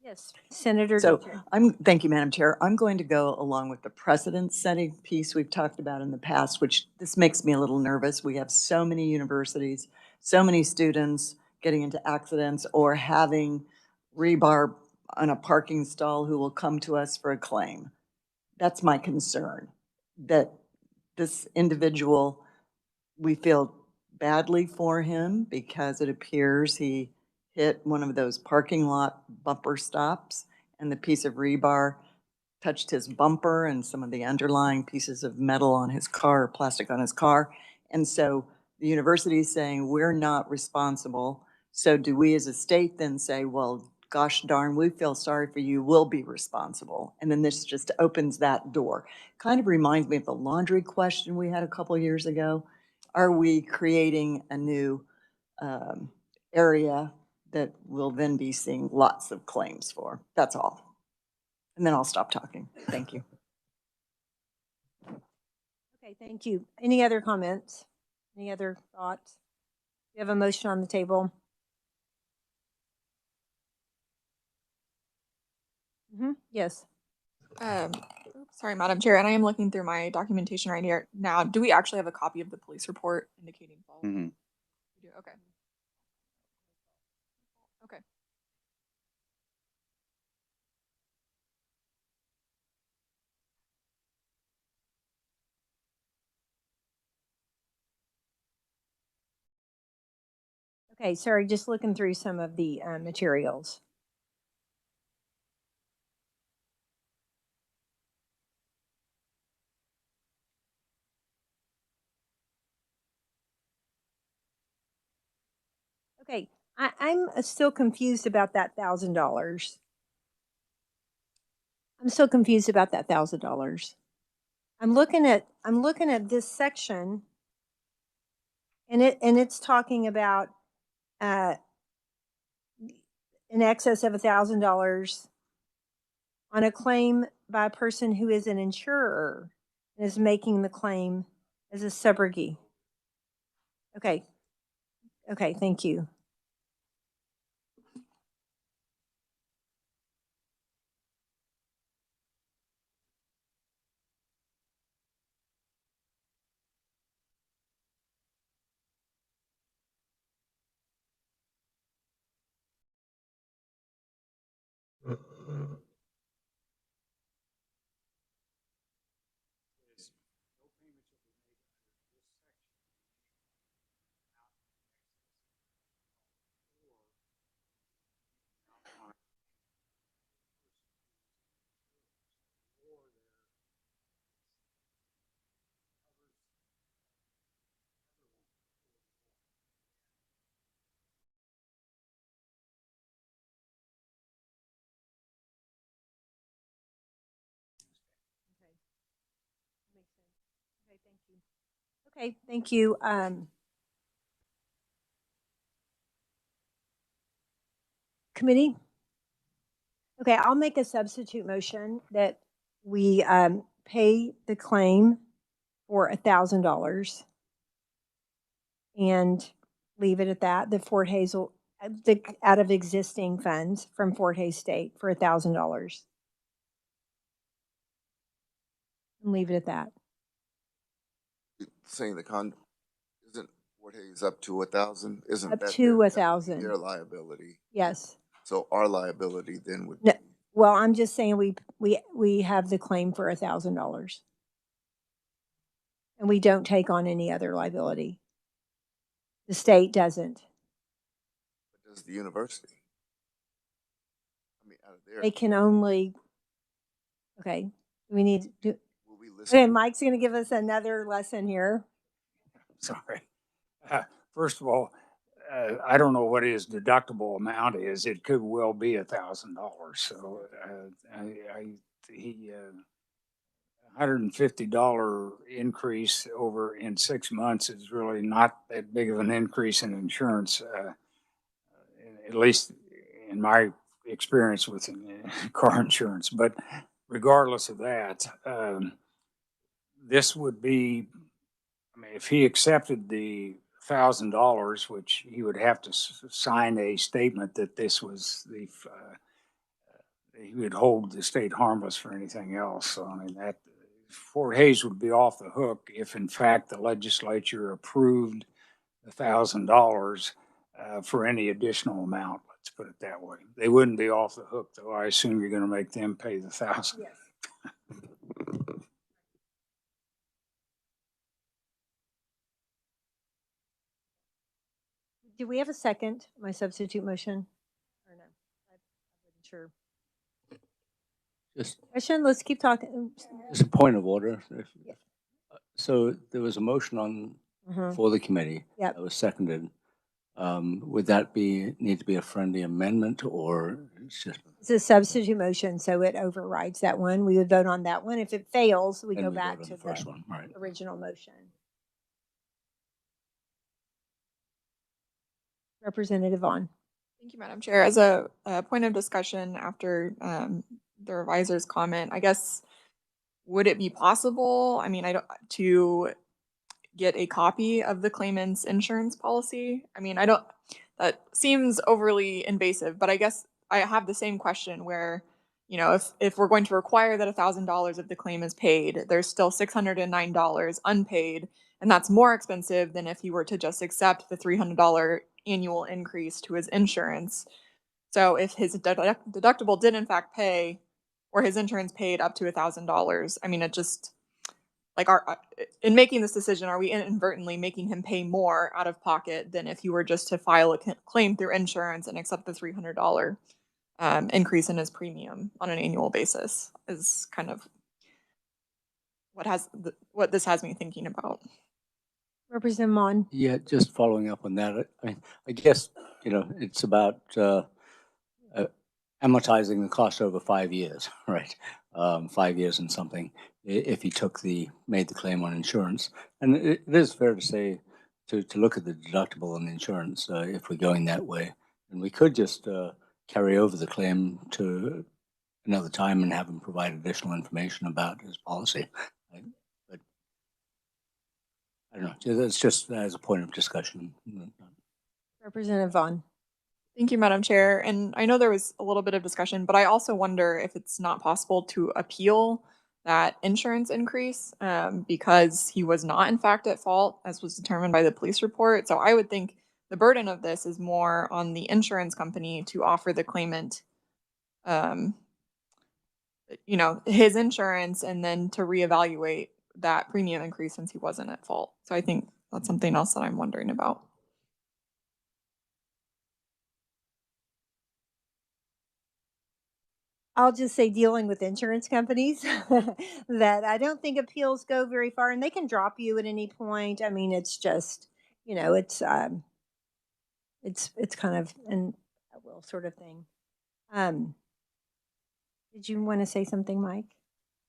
Yes, Senator. So Dietrich. thank you, Madam Chair. I'm going to go along with the precedent setting piece we've talked about in the past, which this makes me a little nervous. We have so many universities, so many students getting into accidents or having rebar on a parking stall who will come to us for a claim. That's my concern, that this individual, we feel badly for him because it appears he hit one of those parking lot bumper stops and the piece of rebar touched his bumper and some of the underlying pieces of metal on his car, plastic on his car. And so the university is saying, we're not responsible. So do we as a state then say, well, gosh darn, we feel sorry for you, we'll be responsible. And then this just opens that door. Kind of reminds me of the laundry question we had a couple years ago. Are we creating a new area that we'll then be seeing lots of claims for? That's all. And then I'll stop talking. Thank you. Okay, thank you. Any other comments? Any other thoughts? We have a motion on the table. Yes. Sorry, Madam Chair, and I am looking through my documentation right here now. Do we actually have a copy of the police report indicating fault? Mm-hmm. We do. Okay. Okay. Okay, sorry, just looking through some of the materials. Okay, I'm still confused about that $1,000. I'm still confused about that $1,000. I'm looking at this section, and it's talking about in excess of $1,000 on a claim by a person who is an insurer and is making the claim as a subrogate. Okay. Okay, thank you. Okay, thank you. Committee? Okay, I'll make a substitute motion that we pay the claim for $1,000 and leave it at that. The Fort Hazel, out of existing funds from Fort Hays State for $1,000. And leave it at that. Saying isn't Fort Hays up to 1,000? Isn't Up that to 1,000. their liability? Yes. So our liability then would No, well, I'm just saying we have the claim for $1,000, and we don't take on any other liability. The state doesn't. does the university? I mean, out of their. They can only. Okay, we need to. Okay, Mike's going to give us another lesson here. Sorry. First of all, I don't know what his deductible amount is. It could well be $1,000. So $150 increase over in 6 months is really not that big of an increase in insurance, at least in my experience with car insurance. But regardless of that, this would be, I mean, if he accepted the $1,000, which he would have to sign a statement that this was the, he would hold the state harmless for anything else. So, I mean, that Fort Hays would be off the hook if, in fact, the legislature approved $1,000 for any additional amount. Let's put it that way. They wouldn't be off the hook, though. I assume you're going to make them pay the $1,000. Yes. Do we have a second, my substitute motion? Or no? I wasn't sure. Question, let's keep talking. Just a point of order. Yes. So there was a motion on for the committee that was seconded. Would that need to be a friendly amendment, or it's just? It's a substitute motion, so it overrides that one. We would vote on that one. If it fails, we go back to the first one, right? Original motion. Representative Vaughn. Thank you, Madam Chair. As a point of discussion after the reviser's comment, I guess, would it be possible, I mean, to get a copy of the claimant's insurance policy? I mean, that seems overly invasive, but I guess I have the same question where, you know, if we're going to require that $1,000 of the claim is paid, there's still $609 unpaid, and that's more expensive than if he were to just accept the $300 annual increase to his insurance. So if his deductible did in fact pay, or his insurance paid up to $1,000, I mean, it just, like, in making this decision, are we inadvertently making him pay more out of pocket than if he were just to file a claim through insurance and accept the $300 increase in his premium on an annual basis? Is kind of what this has me thinking about. Representative Mon. Yeah, just following up on that. I guess, you know, it's about amortizing the cost over 5 years, right? 5 years and something, if he made the claim on insurance. And it is fair to say, to look at the deductible on the insurance, if we're going that way. And we could just carry over the claim to another time and have him provide additional information about his policy. But I don't know, that's just as a point of discussion. Representative Vaughn. Thank you, Madam Chair. And I know there was a little bit of discussion, but I also wonder if it's not possible to appeal that insurance increase because he was not in fact at fault, as was determined by the police report. So I would think the burden of this is more on the insurance company to offer the claimant, you know, his insurance, and then to reevaluate that premium increase since he wasn't at fault. So I think that's something else that I'm wondering about. I'll just say, dealing with insurance companies, that I don't think appeals go very far, and they can drop you at any point. I mean, it's just, you know, it's kind of an a will sort of thing. Did you want to say something, Mike?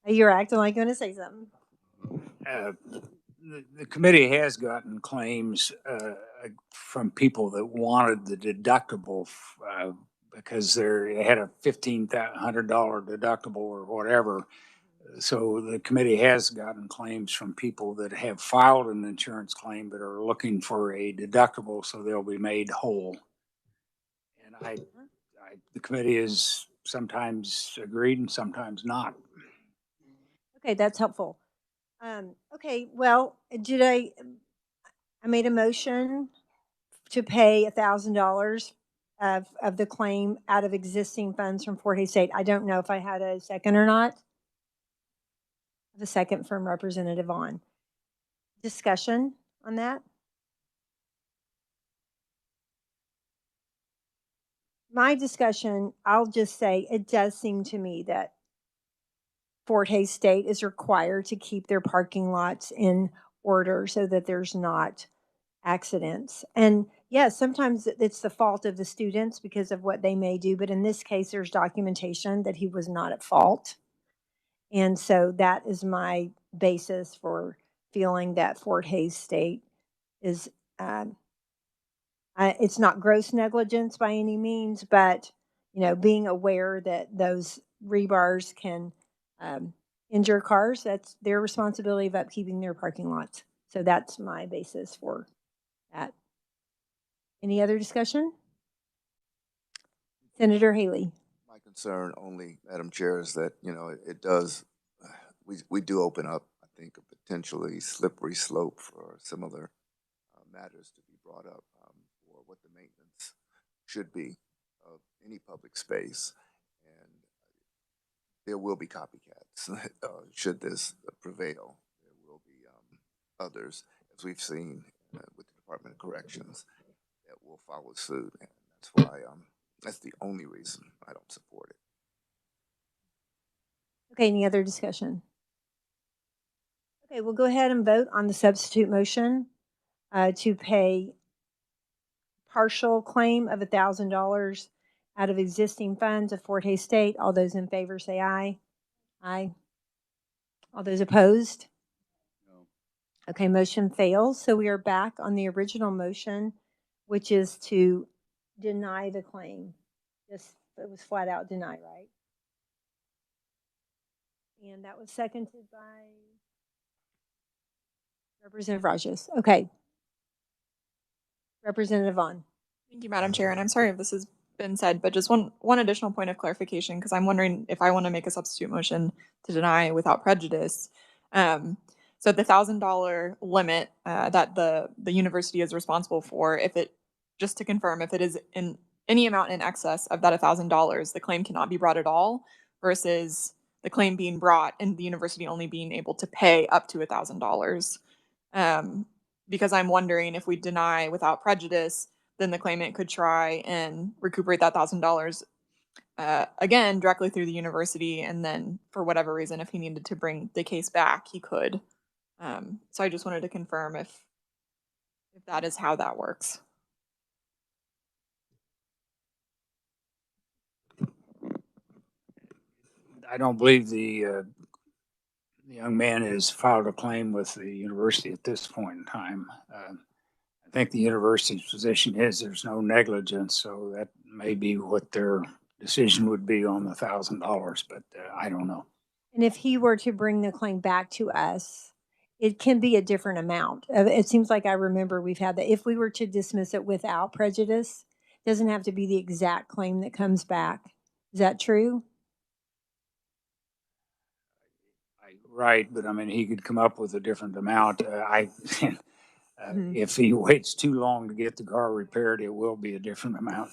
You're acting like you're going to say something. The committee has gotten claims from people that wanted the deductible because they had a $1,500 deductible or whatever. So the committee has gotten claims from people that have filed an insurance claim but are looking for a deductible so they'll be made whole. And the committee is sometimes agreed and sometimes not. Okay, that's helpful. Okay, well, I made a motion to pay $1,000 of the claim out of existing funds from Fort Hays State. I don't know if I had a second or not. The second from Representative Vaughn. Discussion on that? My discussion, I'll just say, it does seem to me that Fort Hays State is required to keep their parking lots in order so that there's not accidents. And yes, sometimes it's the fault of the students because of what they may do, but in this case, there's documentation that he was not at fault. And so that is my basis for feeling that Fort Hays State is, it's not gross negligence by any means, but, being aware that those rebars can injure cars, that's their responsibility of upkeeping their parking lots. So that's my basis for that. Any other discussion? Senator Haley. My concern only, Madam Chair, is that, it does, we do open up, I think, a potentially slippery slope for similar matters to be brought up for what the maintenance should be of any public space. And there will be copycats should this prevail. There will be others, as we've seen with the Department of Corrections, that will follow suit. And that's why that's the only reason I don't support it. Okay, any other discussion? Okay, we'll go ahead and vote on the substitute motion to pay partial claim of $1,000 out of existing funds of Fort Hays State. All those in favor say aye. Aye. All those opposed? No. Okay, motion fails. So we are back on the original motion, which is to deny the claim. It was flat out deny, right? And that was seconded by Representative Rajas. Okay. Representative Vaughn. Thank you, Madam Chair. And I'm sorry if this has been said, but just one additional point of clarification, because I'm wondering if I want to make a substitute motion to deny without prejudice. So the $1,000 limit that the university is responsible for, just to confirm, if it is in any amount in excess of that $1,000, the claim cannot be brought at all, versus the claim being brought and the university only being able to pay up to $1,000. Because I'm wondering, if we deny without prejudice, then the claimant could try and recuperate that $1,000 again directly through the university, and then for whatever reason, if he needed to bring the case back, he could. So I just wanted to confirm if that is how that works. I don't believe the young man has filed a claim with the university at this point in time. I think the university's position is there's no negligence, so that may be what their decision would be on the $1,000, but I don't know. And if he were to bring the claim back to us, it can be a different amount. It seems like I remember we've had that. If we were to dismiss it without prejudice, it doesn't have to be the exact claim that comes back. Is that true? Right, but I mean, he could come up with a different amount. If he waits too long to get the car repaired, it will be a different amount.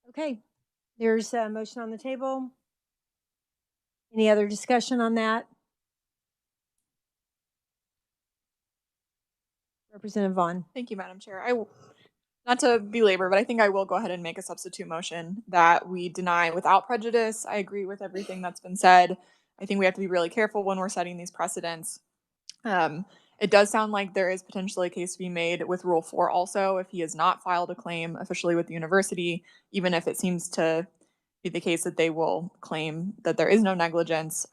Okay, there's a motion on the table. Any other discussion on that? Representative Vaughn. Thank you, Madam Chair. Not to belabor, but I think I will go ahead and make a substitute motion that we deny without prejudice. I agree with everything that's been said. I think we have to be really careful when we're setting these precedents. It does sound like there is potentially a case to be made with Rule 4 also, if he has not filed a claim officially with the university, even if it seems to be the case that they will claim that there is no negligence.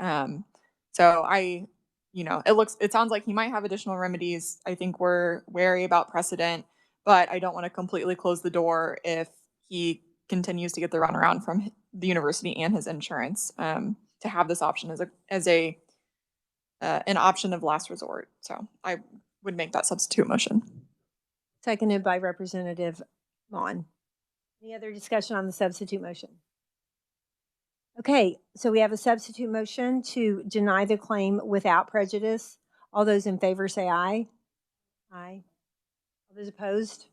So it sounds like he might have additional remedies. I think we're wary about precedent, but I don't want to completely close the door if he continues to get the runaround from the university and his insurance, to have this option as an option of last resort. So I would make that substitute motion. Seconded by Representative Vaughn. Any other discussion on the substitute motion? Okay, so we have a substitute motion to deny the claim without prejudice. All those in favor say aye. Aye. All those opposed?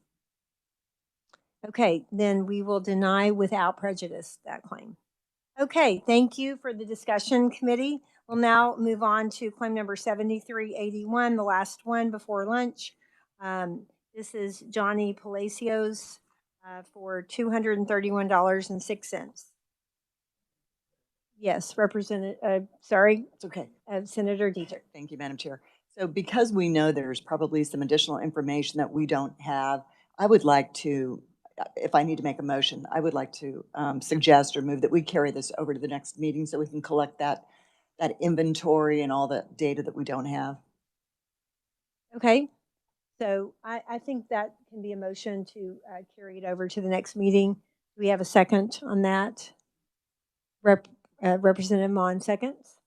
Okay, then we will deny without prejudice that claim. Okay, thank you for the discussion, committee. We'll now move on to claim number 7381, the last one before lunch. This is Johnny Palacios for $231.06. Yes, sorry. It's okay. Senator Dietrich. Thank you, Madam Chair. So because we know there's probably some additional information that we don't have, I would like to if I need to make a motion, I would like to suggest or move that we carry this over to the next meeting so we can collect that inventory and all the data that we don't have. Okay, so I think that can be a motion to carry it over to the next meeting. Do we have a second on that? Representative Mon, seconds.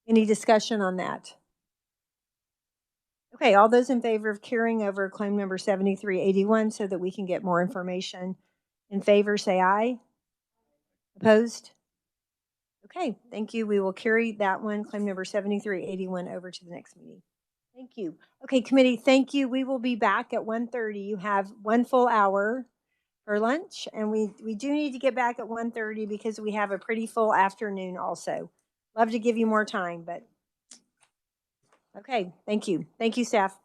Any discussion on that? Okay, all those in favor of carrying over claim number 7381 so that we can get more information in favor, say aye. Opposed? Okay, thank you. We will carry that one, claim number 7381, over to the next meeting. Thank you. Okay, committee, thank you. We will be back at 1:30. You have 1 full hour for lunch, and we do need to get back at 1:30 because we have a pretty full afternoon also. Love to give you more time, but okay, thank you. Thank you, staff.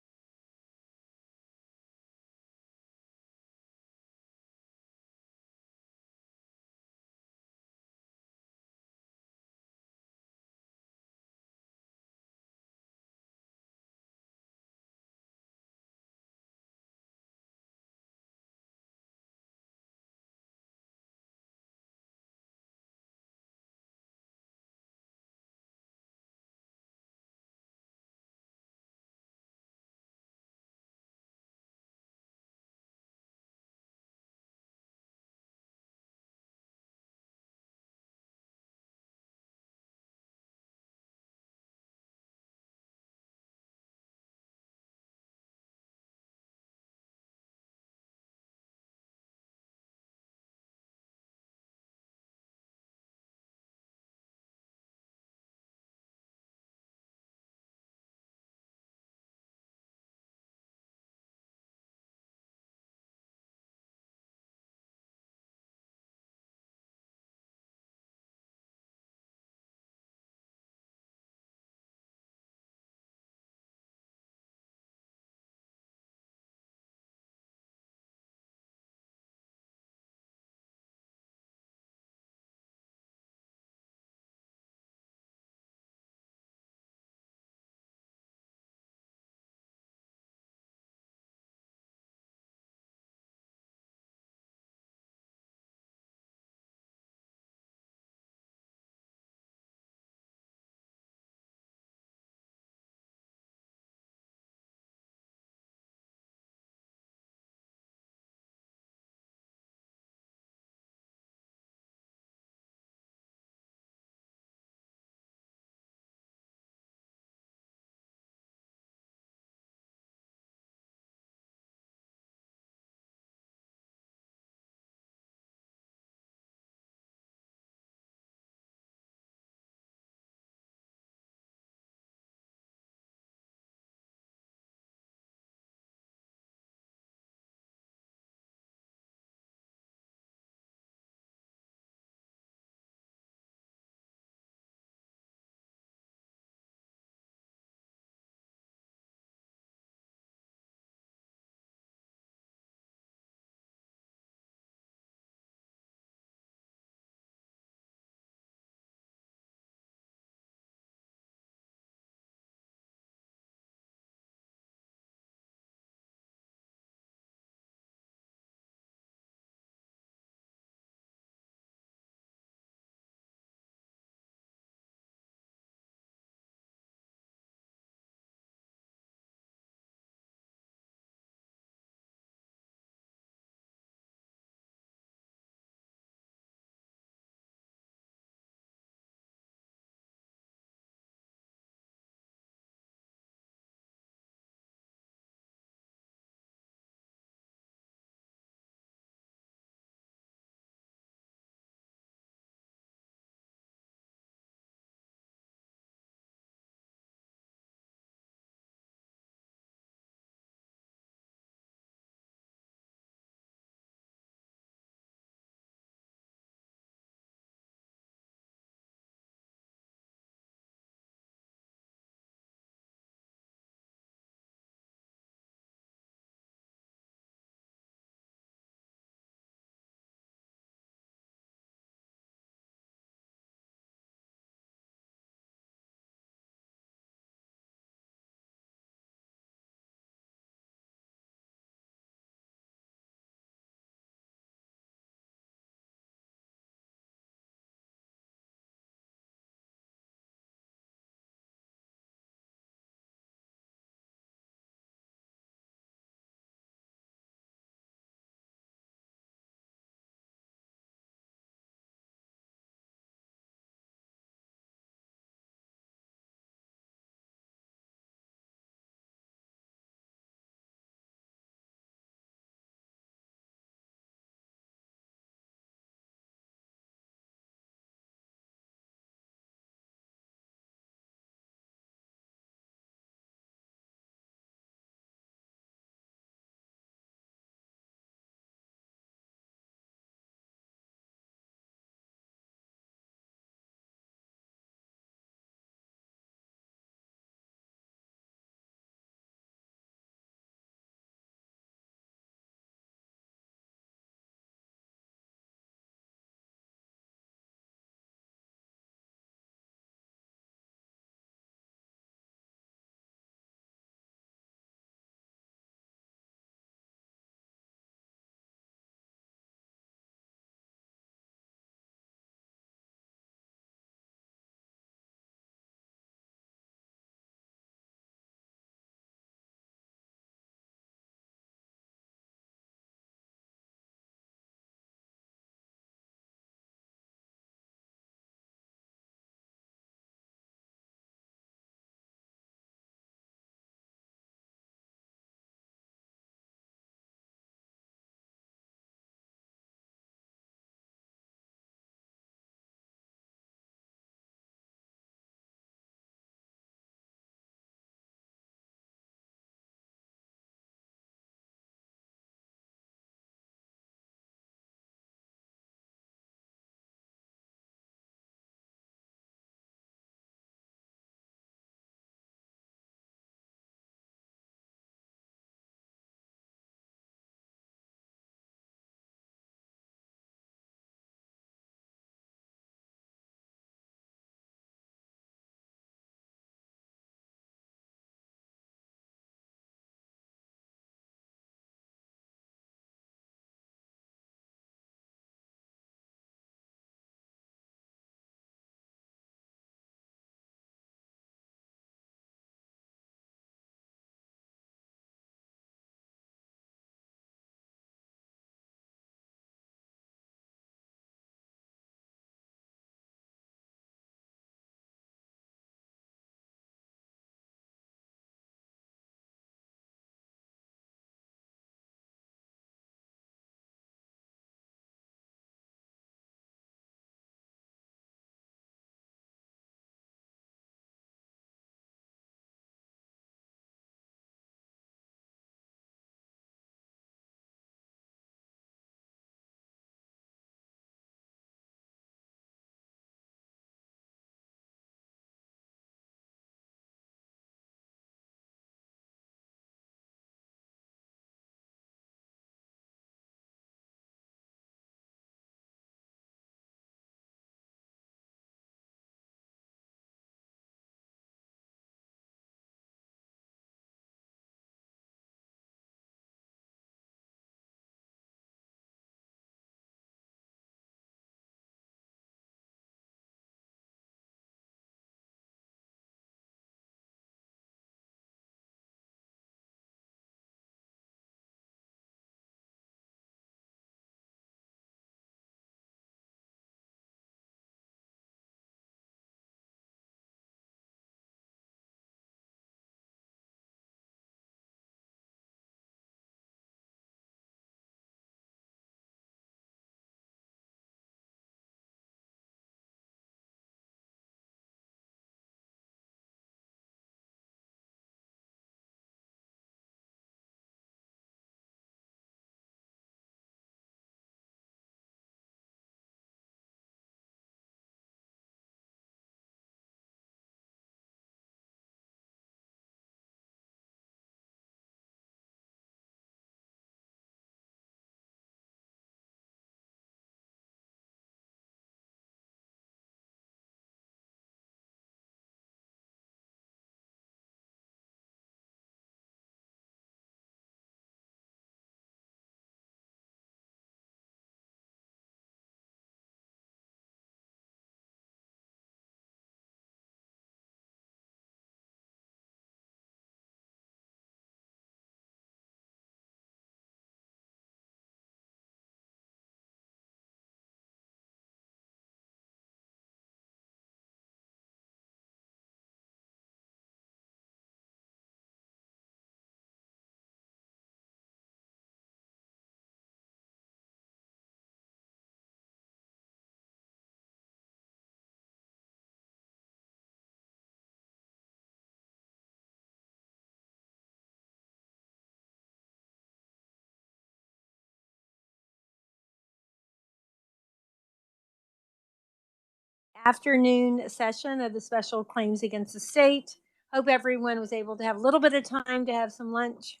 afternoon session of the special claims against the state. Hope everyone was able to have a little bit of time to have some lunch.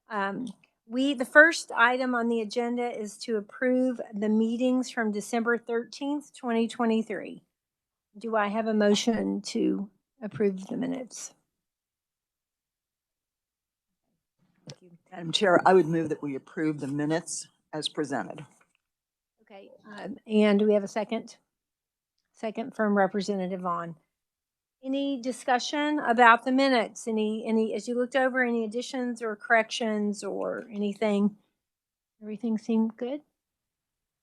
The first item on the agenda is to approve the meetings from December 13th, 2023. Do I have a motion to approve the minutes? Thank you. Madam Chair, I would move that we approve the minutes as presented. Okay, and do we have a second? Second from Representative Vaughn. Any discussion about the minutes? Any, as you looked over, any additions or corrections or anything? Everything seemed good?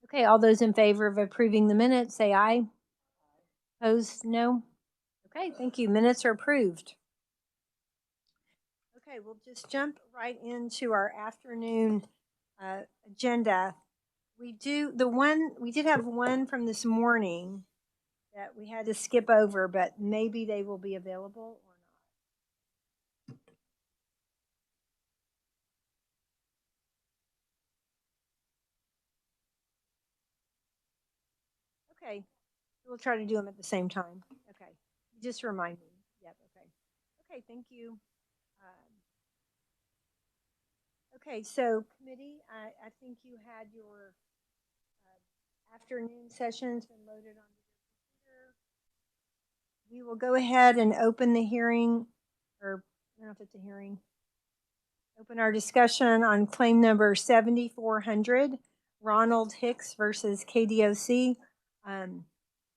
Okay, all those in favor of approving the minutes, say aye. Opposed, no? Okay, thank you. Minutes are approved. Okay, we'll just jump right into our afternoon agenda. We did have one from this morning that we had to skip over, but maybe they will be available or not. Okay, we'll try to do them at the same time. Okay, just remind me. Yep, okay. Okay, thank you. Okay, so committee, I think you had your afternoon sessions been loaded onto your computer. We will go ahead and open the hearing, or I don't know if it's a hearing. Open our discussion on claim number 7400, Ronald Hicks versus KDOC. And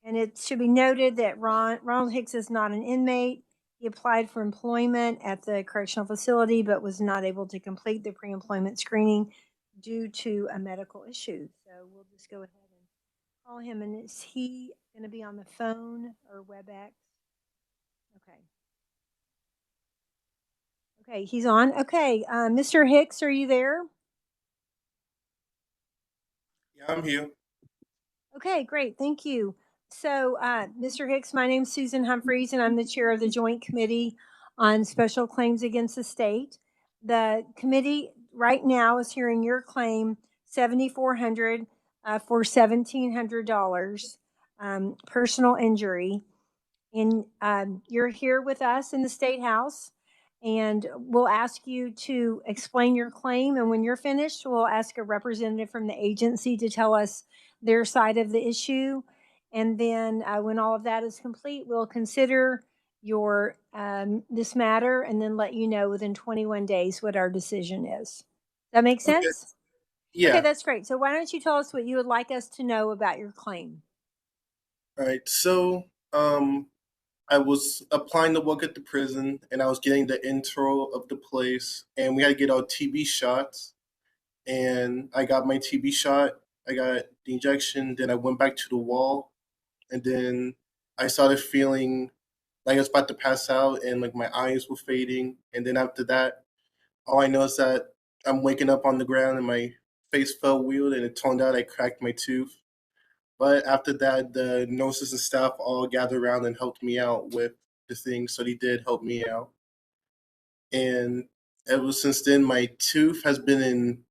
it should be noted that Ronald Hicks is not an inmate. He applied for employment at the correctional facility, but was not able to complete the pre-employment screening due to a medical issue. So we'll just go ahead and call him. And is he going to be on the phone or WebEx? Okay. Okay, he's on. Okay, Mr. Hicks, are you there? Yeah, I'm here. Okay, great. Thank you. So, Mr. Hicks, my name's Susan Humphreys, and I'm the chair of the Joint Committee on Special Claims Against the State. The committee right now is hearing your claim, $7,400 for $1,700 personal injury. And you're here with us in the State House, and we'll ask you to explain your claim. And when you're finished, we'll ask a representative from the agency to tell us their side of the issue. And then when all of that is complete, we'll consider your this matter and then let you know within 21 days what our decision is. That make sense? Okay. Yeah. Okay, that's great. So why don't you tell us what you would like us to know about your claim? All right. So, I was applying to work at the prison, and I was getting the intro of the place, and we had to get our TB shots. And I got my TB shot. I got the injection. Then I went back to the wall, and then I started feeling like I was about to pass out, and like my eyes were fading. And then after that, all I know is that I'm waking up on the ground, and my face felt weird, and it turned out I cracked my tooth. But after that, the nurses and staff all gathered around and helped me out with the thing. So they did help me out. And ever since then, my tooth has been in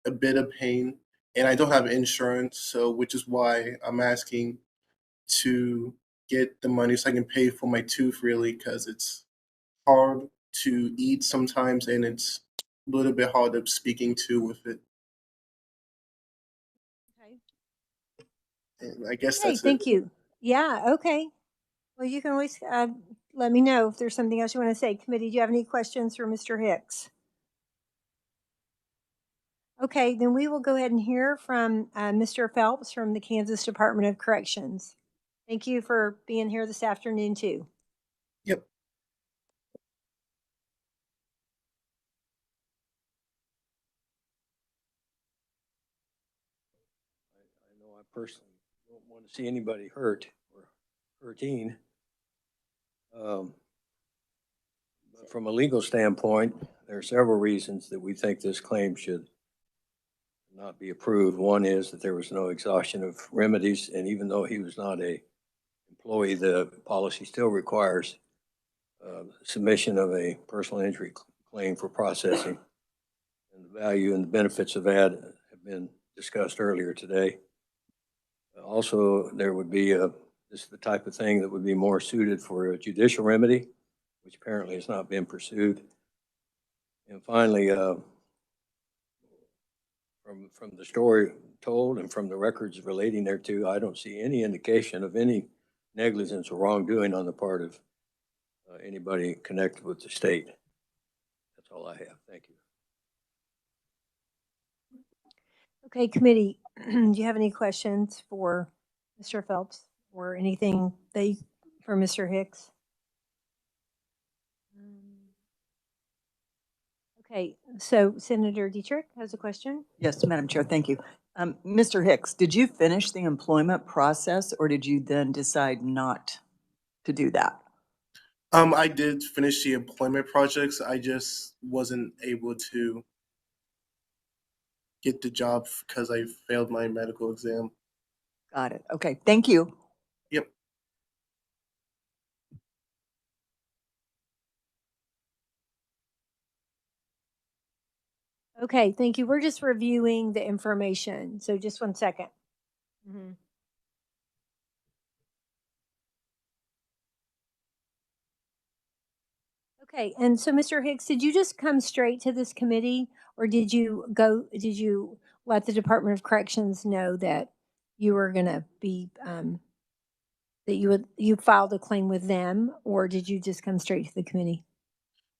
a bit of pain, and I don't have insurance. So, which is why I'm asking to get the money so I can pay for my tooth, really, because it's hard to eat sometimes, and it's a little bit hard of speaking to with it. And I guess Okay, that's thank it. you. Yeah, okay. Well, you can always let me know if there's something else you want to say. Committee, do you have any questions for Mr. Hicks? Okay, then we will go ahead and hear from Mr. Phelps from the Kansas Department of Corrections. Thank you for being here this afternoon, too. Yep. I know I personally don't want to see anybody hurt or hurting. But from a legal standpoint, there are several reasons that we think this claim should not be approved. One is that there was no exhaustion of remedies, and even though he was not a employee, the policy still requires submission of a personal injury claim for processing. And the value and the benefits of that have been discussed earlier today. Also, there would be this is the type of thing that would be more suited for a judicial remedy, which apparently has not been pursued. And finally, from the story told and from the records relating thereto, I don't see any indication of any negligence or wrongdoing on the part of anybody connected with the state. That's all I have. Thank you. Okay, committee, do you have any questions for Mr. Phelps or anything for Mr. Hicks? Okay, so Senator Dietrich has a question. Yes, Madam Chair, thank you. Mr. Hicks, did you finish the employment process or did you then decide not to do that? I did finish the employment projects. I just wasn't able to get the job because I failed my medical exam. Got it. Okay, thank you. Yep. Okay, thank you. We're just reviewing the information. So just 1 second. Mm-hmm. Okay, and so Mr. Hicks, did you just come straight to this committee or did you let the Department of Corrections know that you were going to be, that you filed a claim with them, or did you just come straight to the committee?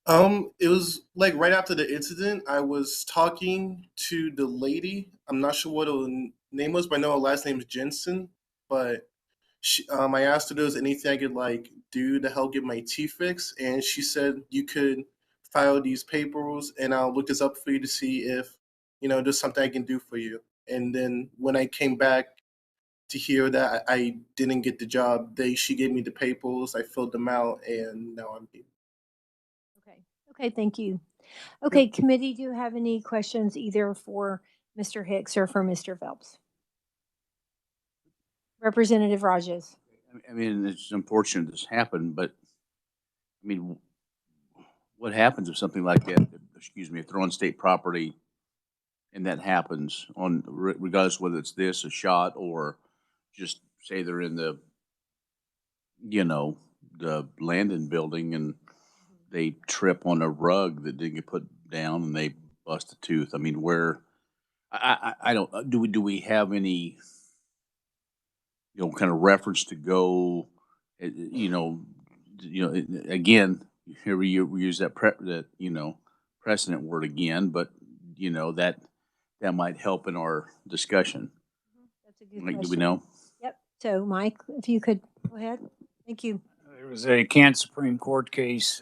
It was like right after the incident, I was talking to the lady. I'm not sure what her name was, but I know her last name is Jensen. But I asked her if there was anything I could like do to help get my teeth fixed, and she said you could file these papers, and I'll look this up for you to see if there's something I can do for you. And then when I came back to hear that I didn't get the job, she gave me the papers. I filled them out, and now I'm here. Okay, thank you. Okay, committee, do you have any questions either for Mr. Hicks or for Mr. Phelps? Representative Rajes. I mean, it's unfortunate this happened, but I mean, what happens if something like that, if they're on state property and that happens regardless whether it's a shot or just say they're in the Landon building and they trip on a rug that didn't get put down and they bust a tooth. I mean, I don't, do we have any, kind of reference to go, again, here we use that precedent word again, but that might help in our discussion. That's a good Like, question. do we know? Yep. So Mike, if you could go ahead. Thank you. There was a Kansas Supreme Court case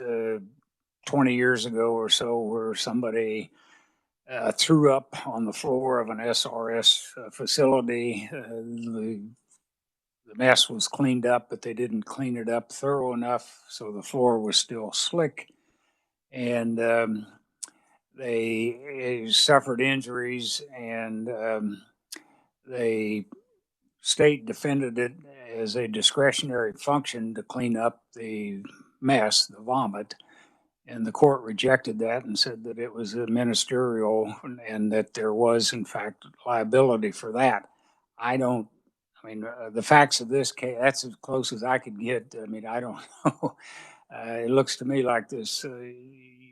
20 years ago or so where somebody threw up on the floor of an SRS facility. The mess was cleaned up, but they didn't clean it up thorough enough, so the floor was still slick. And they suffered injuries, and the state defended it as a discretionary function to clean up the mess, the vomit. And the court rejected that and said that it was a ministerial and that there was, in fact, liability for that. The facts of this case, that's as close as I could get. I mean, I don't know. It looks to me like this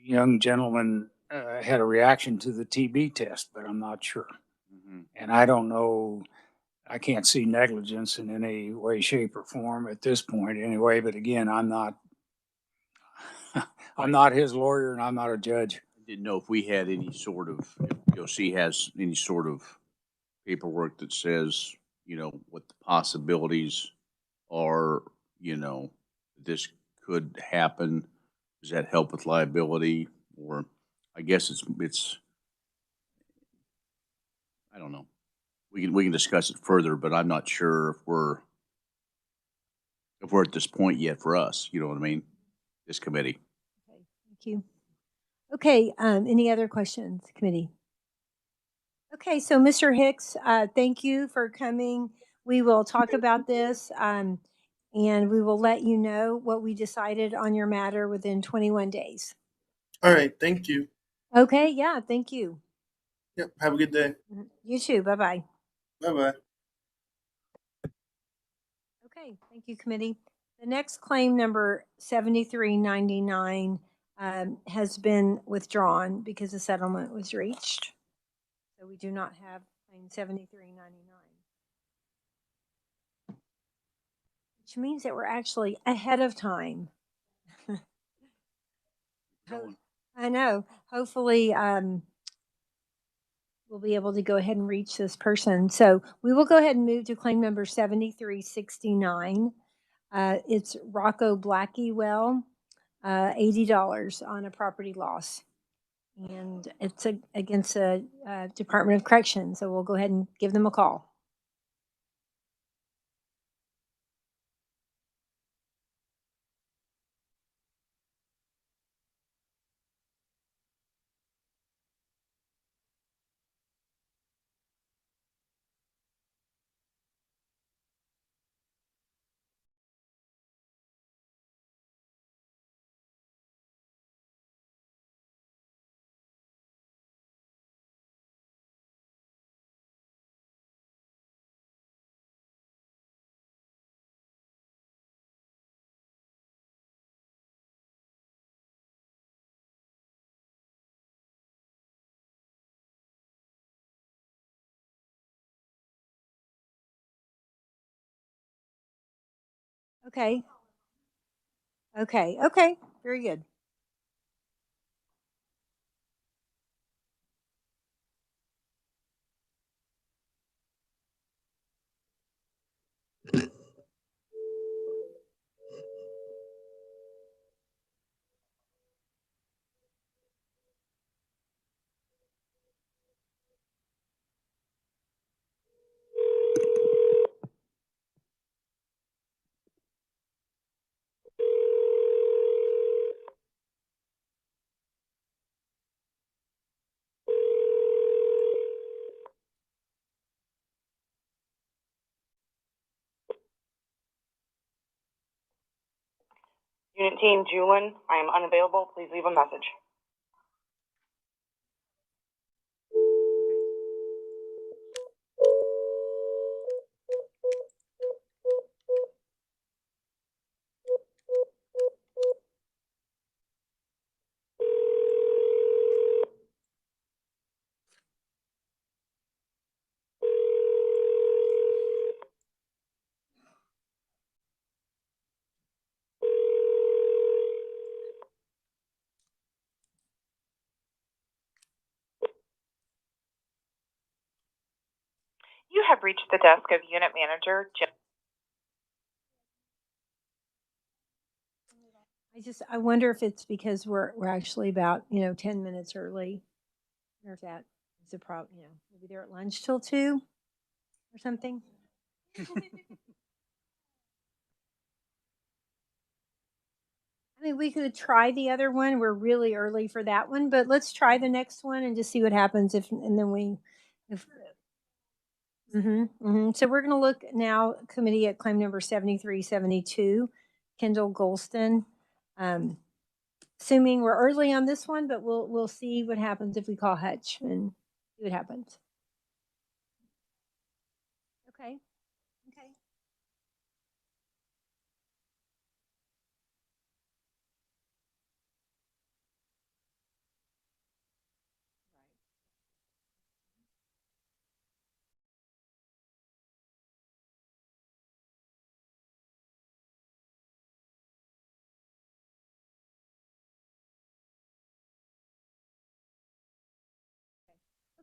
young gentleman had a reaction to the TB test, but I'm not sure. Mm-hmm. And I don't know. I can't see negligence in any way, shape, or form at this point anyway. But again, I'm not his lawyer and I'm not a judge. I didn't know if we had any sort of, if KDOC has any sort of paperwork that says, what the possibilities are, this could happen. Does that help with liability? Or I guess it's I don't know. We can discuss it further, but I'm not sure if we're at this point yet for us, you know what I mean? This committee. Okay, thank you. Okay, any other questions, committee? Okay, so Mr. Hicks, thank you for coming. We will talk about this and we will let you know what we decided on your matter within 21 days. All right, thank you. Okay, yeah, thank you. Yep, have a good day. You too, bye-bye. Bye-bye. Okay, thank you, committee. The next claim, number 7399, has been withdrawn because the settlement was reached. So we do not have claim 7399, which means that we're actually ahead of time. I know. Hopefully, we'll be able to go ahead and reach this person. So we will go ahead and move to claim number 7369. It's Rocco Blackiewell, $80 on a property loss. And it's against the Department of Corrections. So we'll go ahead and give them a call. Okay. Okay. Very good. Unit Team Julin, I am unavailable. Please leave a message. You have reached the desk of Unit Manager Jim. I wonder if it's because we're actually about 10 minutes early, or if that is a problem. We'll be there at lunch till 2 or something. I mean, we could try the other one. We're really early for that one, but let's try the next one and just see what happens and then we. So we're going to look now, committee, at claim number 7372, Kendall Golston. Assuming we're early on this one, but we'll see what happens if we call Hutch and see what happens. Okay.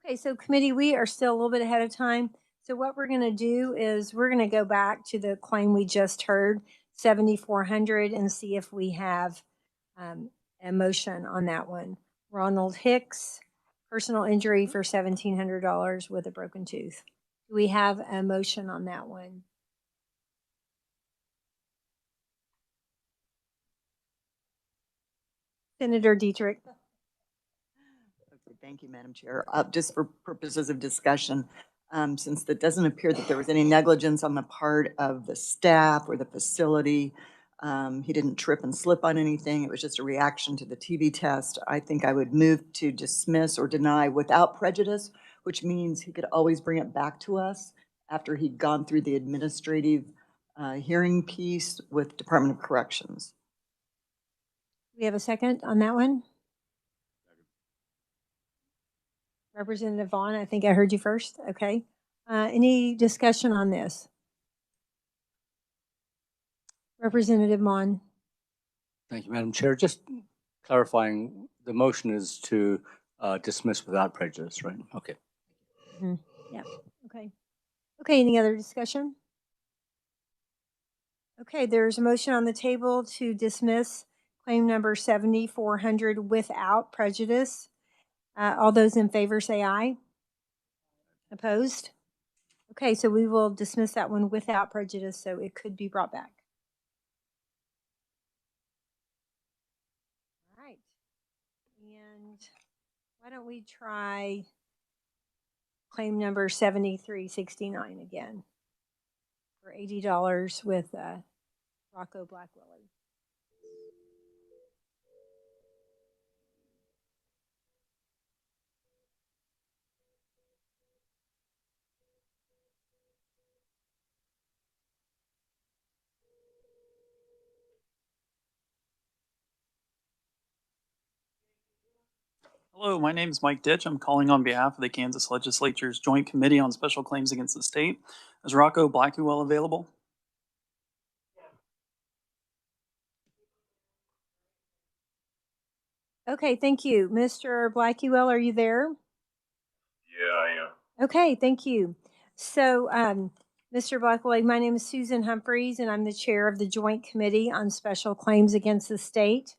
Okay, so committee, we are still a little bit ahead of time. So what we're going to do is we're going to go back to the claim we just heard, 7,400, and see if we have a motion on that one. Ronald Hicks, personal injury for $1,700 with a broken tooth. Do we have a motion on that one? Senator Dietrich. Okay, thank you, Madam Chair. Just for purposes of discussion, since it doesn't appear that there was any negligence on the part of the staff or the facility, he didn't trip and slip on anything. It was just a reaction to the TB test. I think I would move to dismiss or deny without prejudice, which means he could always bring it back to us after he'd gone through the administrative hearing piece with Department of Corrections. We have a second on that one? Representative Vaughn, I think I heard you first. Okay. Any discussion on this? Representative Mon. Thank you, Madam Chair. Just clarifying, the motion is to dismiss without prejudice, right? Okay. Mm-hmm. Yeah. Okay. Okay. Any other discussion? Okay. There's a motion on the table to dismiss claim number 7400 without prejudice. All those in favor say aye. Opposed? Okay. So we will dismiss that one without prejudice, so it could be brought back. All right. And why don't we try claim number 7369 again for $80 with Rocco Black Willie. Hello, my name is Mike Ditch. I'm calling on behalf of the Kansas Legislature's Joint Committee on Special Claims Against the State. Is Rocco Blackwell available? Okay, thank you. Mr. Blackwell, are you there? Yeah, I am. Okay, thank you. So, Mr. Blackwell, my name is Susan Humphreys, and I'm the chair of the Joint Committee on Special Claims Against the State.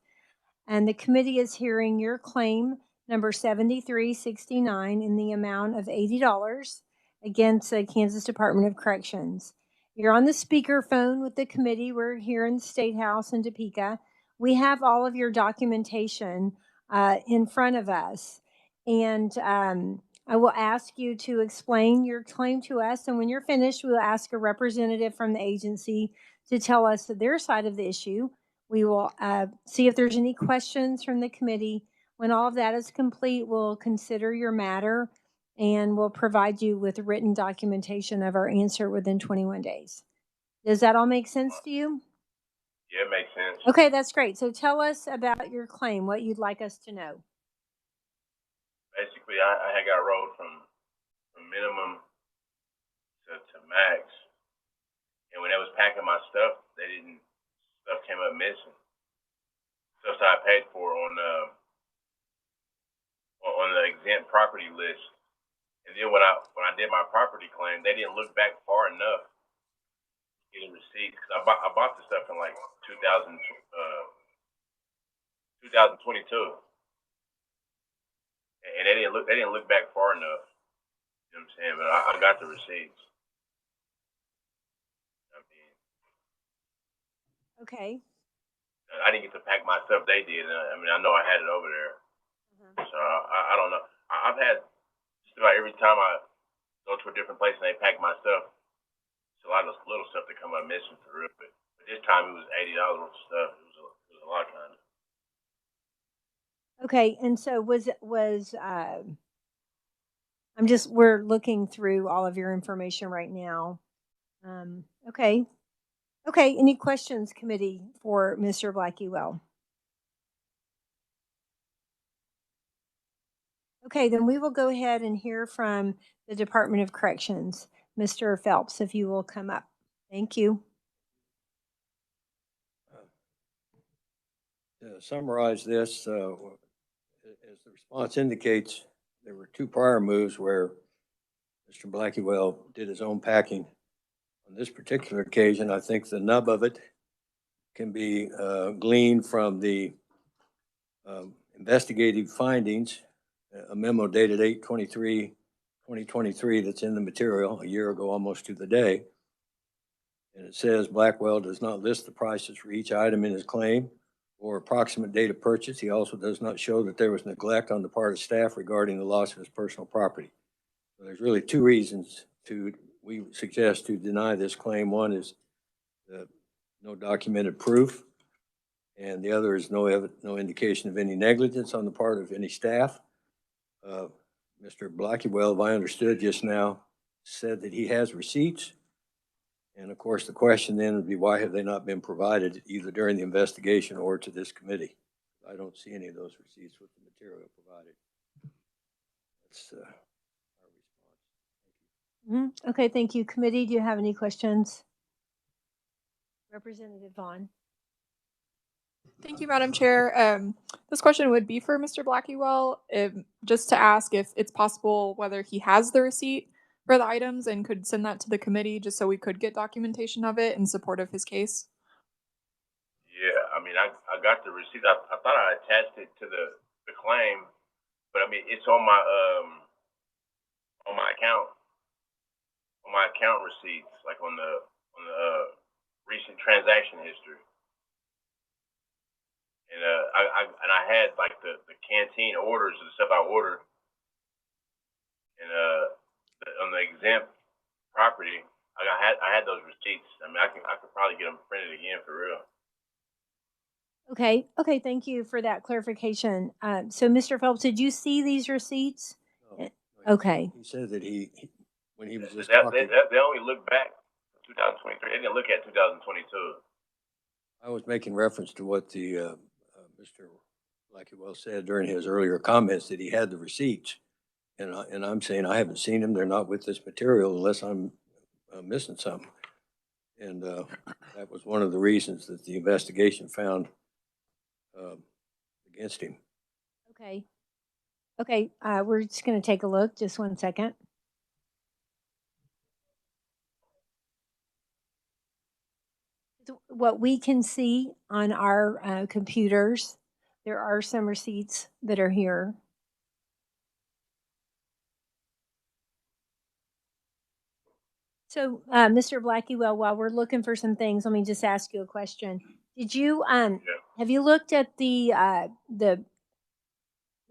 And the committee is hearing your claim number 7369 in the amount of $80 against the Kansas Department of Corrections. You're on the speakerphone with the committee. We're here in the State House in Topeka. We have all of your documentation in front of us. And I will ask you to explain your claim to us. And when you're finished, we'll ask a representative from the agency to tell us their side of the issue. We will see if there's any questions from the committee. When all of that is complete, we'll consider your matter and we'll provide you with written documentation of our answer within 21 days. Does that all make sense to you? Yeah, it makes sense. Okay, that's great. So tell us about your claim, what you'd like us to know. Basically, I had got rolled from minimum to max. And when they was packing my stuff, stuff came up missing. Stuff that I paid for on the exempt property list. And then when I did my property claim, they didn't look back far enough to get a receipt. Because I bought the stuff in like 2022. And they didn't look back far enough. You know what I'm saying? But I got the receipts. Okay. I didn't get to pack my stuff. They did. I mean, I know I had it over there. So I don't know. I've had just about every time I go to a different place and they pack my stuff, it's a lot of little stuff that come up missing for real. But this time it was $80 worth of stuff. It was a lot kind of. Okay, and so we're looking through all of your information right now. Okay. Okay, any questions, committee, for Mr. Blackwell? Okay, then we will go ahead and hear from the Department of Corrections. Mr. Phelps, if you will come up. Thank you. To summarize this, as the response indicates, there were two prior moves where Mr. Blackwell did his own packing. On this particular occasion, I think the nub of it can be gleaned from the investigative findings, a memo dated 8/23/2023 that's in the material a year ago almost to the day. And it says Blackwell does not list the prices for each item in his claim or approximate date of purchase. He also does not show that there was neglect on the part of staff regarding the loss of his personal property. So there's really two reasons we suggest to deny this claim. One is no documented proof, and the other is no indication of any negligence on the part of any staff. Mr. Blackwell, if I understood just now, said that he has receipts, And of course, the question then would be, why have they not been provided either during the investigation or to this committee? I don't see any of those receipts with the material provided. That's our response. Okay, thank you. Committee, do you have any questions? Representative Vaughn. Thank you, Madam Chair. This question would be for Mr. Blackwell, just to ask if it's possible whether he has the receipt for the items and could send that to the committee just so we could get documentation of it in support of his case. Yeah, I mean, I got the receipt. I thought I attached it to the claim, but I mean, it's on my account receipts, like on the recent transaction history. And I had like the canteen orders and the stuff I ordered, and on the exempt property, I had those receipts. I mean, I could probably get them printed again for real. Okay, thank you for that clarification. So Mr. Phelps, did you see these receipts? No, Okay. He said that when he was just They talking, only look back to 2023. They didn't look at 2022. I was making reference to what the Mr. Blackwell said during his earlier comments, that he had the receipts. And I'm saying I haven't seen them. They're not with this material unless I'm missing something. And that was one of the reasons that the investigation found against him. Okay, we're just going to take a look. Just 1 second. What we can see on our computers, there are some receipts that are here. So, Mr. Blackwell, while we're looking for some things, let me just ask you a question. Did you have you looked at the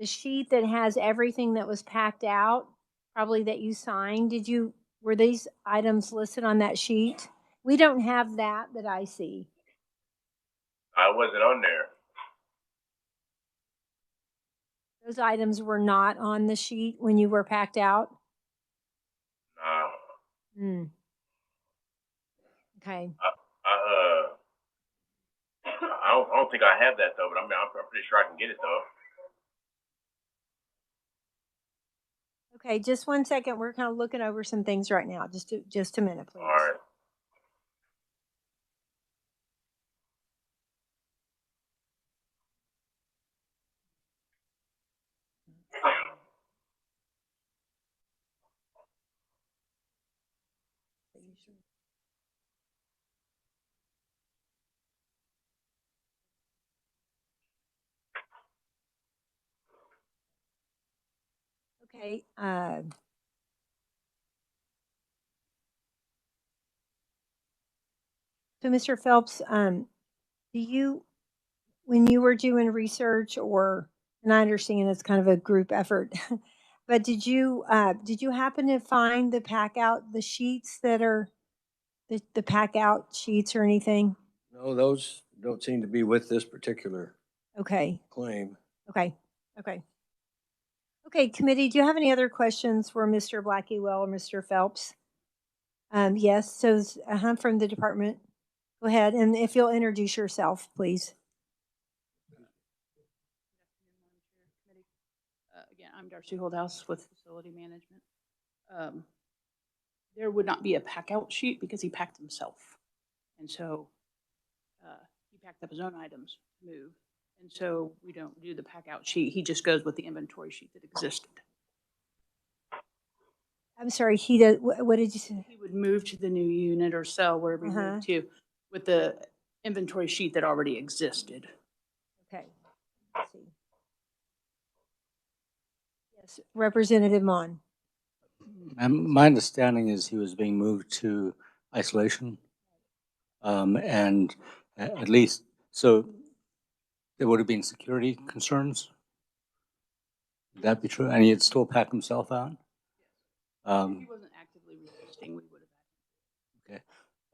sheet that has everything that was packed out, probably that you signed? Were these items listed on that sheet? We don't have that I see. I wasn't on there. Those items were not on the sheet when you were packed out? No. Okay. I don't think I have that though, but I'm pretty sure I can get it though. Okay, just 1 second. We're kind of looking over some things right now. Just a minute, please. All right. Okay. So, Mr. Phelps, when you were doing research, and I understand it's kind of a group effort, but did you happen to find the sheets that are the pack out sheets or anything? No, those don't seem to be with this particular claim. Okay. Okay, committee, do you have any other questions for Mr. Blackwell or Mr. Phelps? Yes, so from the department. Go ahead, and if you'll introduce yourself, please. Again, I'm Darcy Holdhouse with Facility Management. There would not be a pack out sheet because he packed himself. And so he packed up his own items to move. And so we don't do the pack out sheet. He just goes with the inventory sheet that existed. I'm sorry, he does, what did you say? He would move to the new unit or cell wherever he moved to with the inventory sheet that already existed. Okay. Let's see. Yes, Representative Mon. My understanding is he was being moved to isolation. And at least, so there would have been security concerns. Would that be true? And he had still packed himself out? If he wasn't actively resisting, we would have.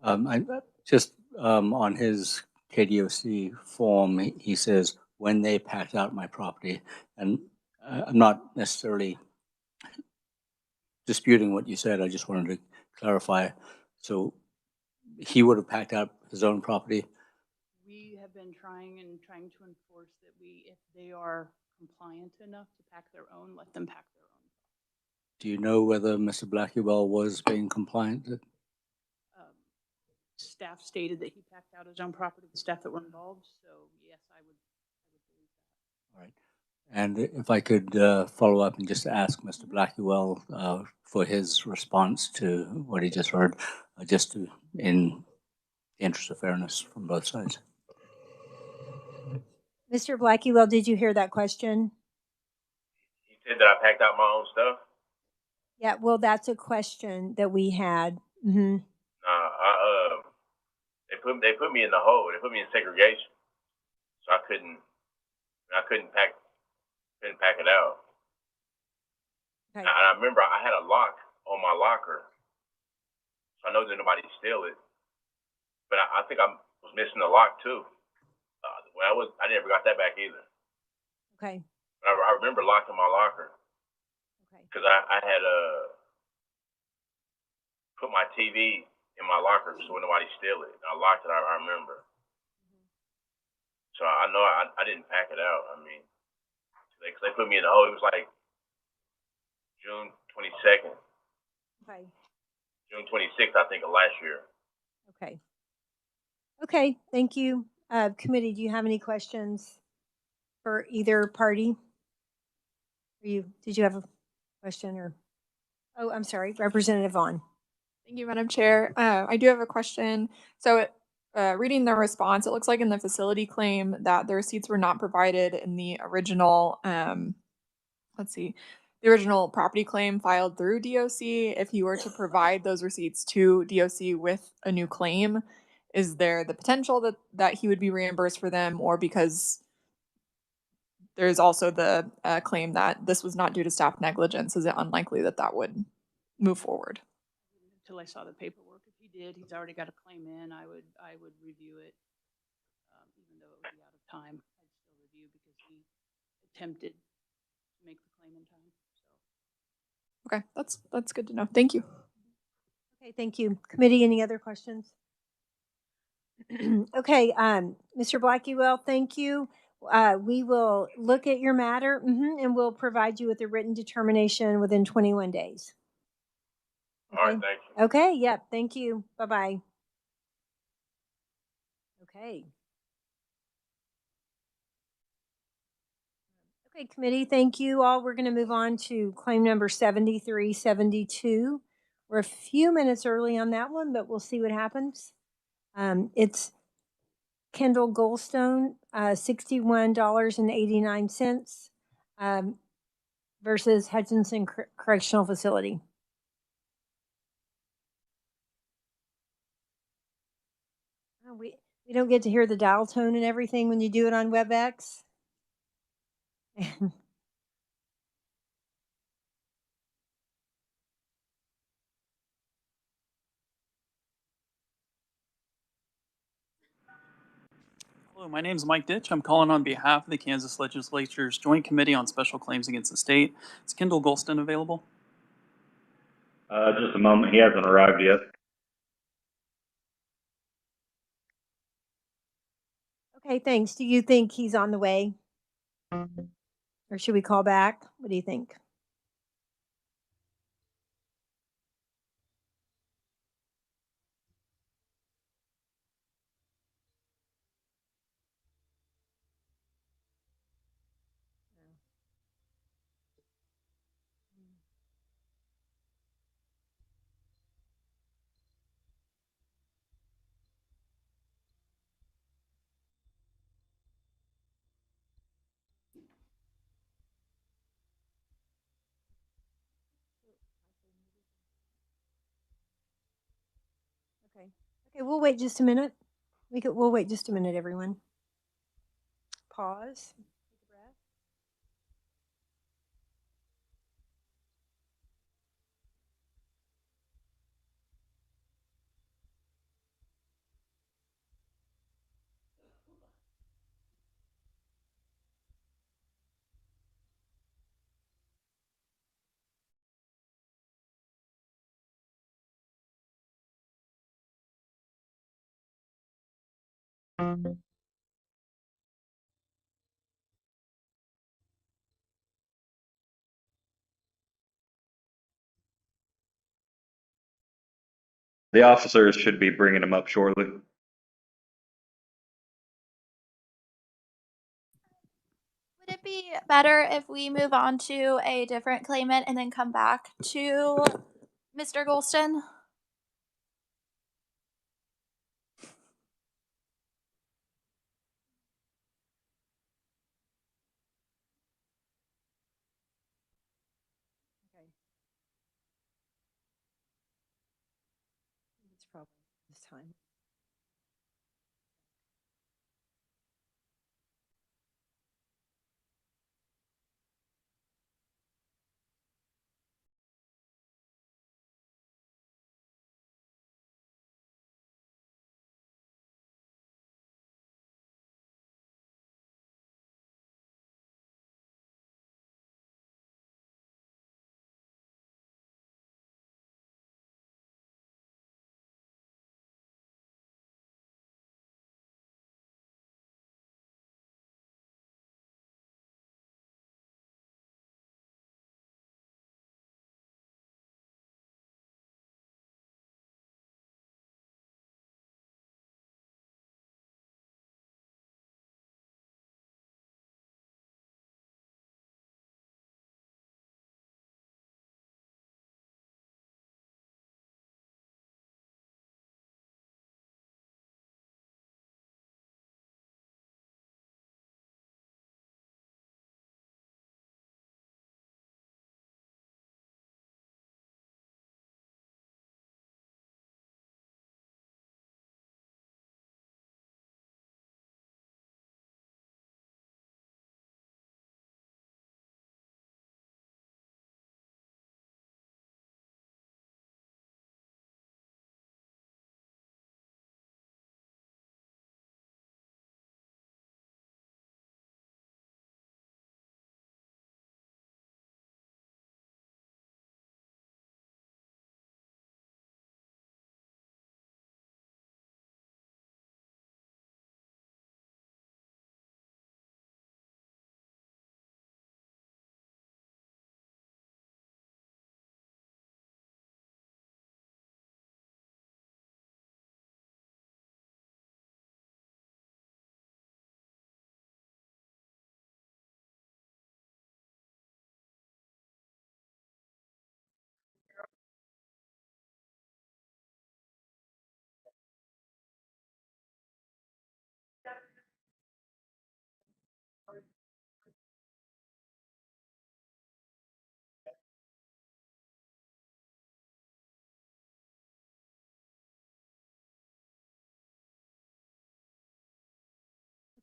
Okay. I just on his KDOC form, he says, when they packed out my property, and I'm not necessarily disputing what you said. I just wanted to clarify. So he would have packed out his own property? We have been trying to enforce that if they are compliant enough to pack their own, let them pack their own. Do you know whether Mr. Blackwell was being compliant? Staff stated that he packed out his own property, the staff that were involved, so yes, I would believe that. All right. And if I could follow up and just ask Mr. Blackwell for his response to what he just heard, just in the interest of fairness from both sides. Mr. Blackwell, did you hear that question? He said that I packed out my own stuff. Yeah, well, that's a question that we had. Mm-hmm. They put me in the hole. They put me in segregation, so I couldn't pack it out. Okay. And I remember I had a lock on my locker, so I know that nobody steal it. But I think I was missing the lock too. When I never got that back either. Okay. But I remember locking my locker. Okay. Because I had put my TV in my locker so nobody steal it. I locked it. I remember. So I know I didn't pack it out. I mean, because they put me in the hole. It was like June 22nd. Okay. June 26th, I think, of last year. Okay. Okay, thank you. Committee, do you have any questions for either party? Did you have a question or? Oh, I'm sorry, Representative Vaughn. Thank you, Madam Chair. I do have a question. So reading the response, it looks like in the facility claim that the receipts were not provided in the original, the original property claim filed through DOC. If you were to provide those receipts to DOC with a new claim, is there the potential that he would be reimbursed for them, or because there's also the claim that this was not due to staff negligence, is it unlikely that would move forward? Until I saw the paperwork. If he did, he's already got a claim in. I would review it, even though it would be out of time. I'd still review because he attempted to make the claim in time. So. Okay, that's good to know. Thank you. Okay, thank you. Committee, any other questions? Okay, Mr. Blackwell, thank you. We will look at your matter and we'll provide you with a written determination within 21 days. Okay. All right, thank you. Okay, yep, thank you. Bye-bye. Okay. Okay, committee, thank you all. We're going to move on to claim number 7372. We're a few minutes early on that one, but we'll see what happens. It's Kendall Goldstone, $61.89 versus Hutchinson Correctional Facility. Oh, we don't get to hear the dial tone and everything when you do it on WebEx. Hello, my name is Mike Ditch. I'm calling on behalf of the Kansas Legislature's Joint Committee on Special Claims Against the State. Is Kendall Golston available? Just a moment. He hasn't arrived yet. Okay, thanks. Do you think he's on the way? Or should we call back? What do you think? Okay, we'll wait just a minute. We'll wait just a minute, everyone. Pause. The officers should be bringing them up shortly. Would it be better if we move on to a different claimant and then come back to Mr. Golston? It's probably this time.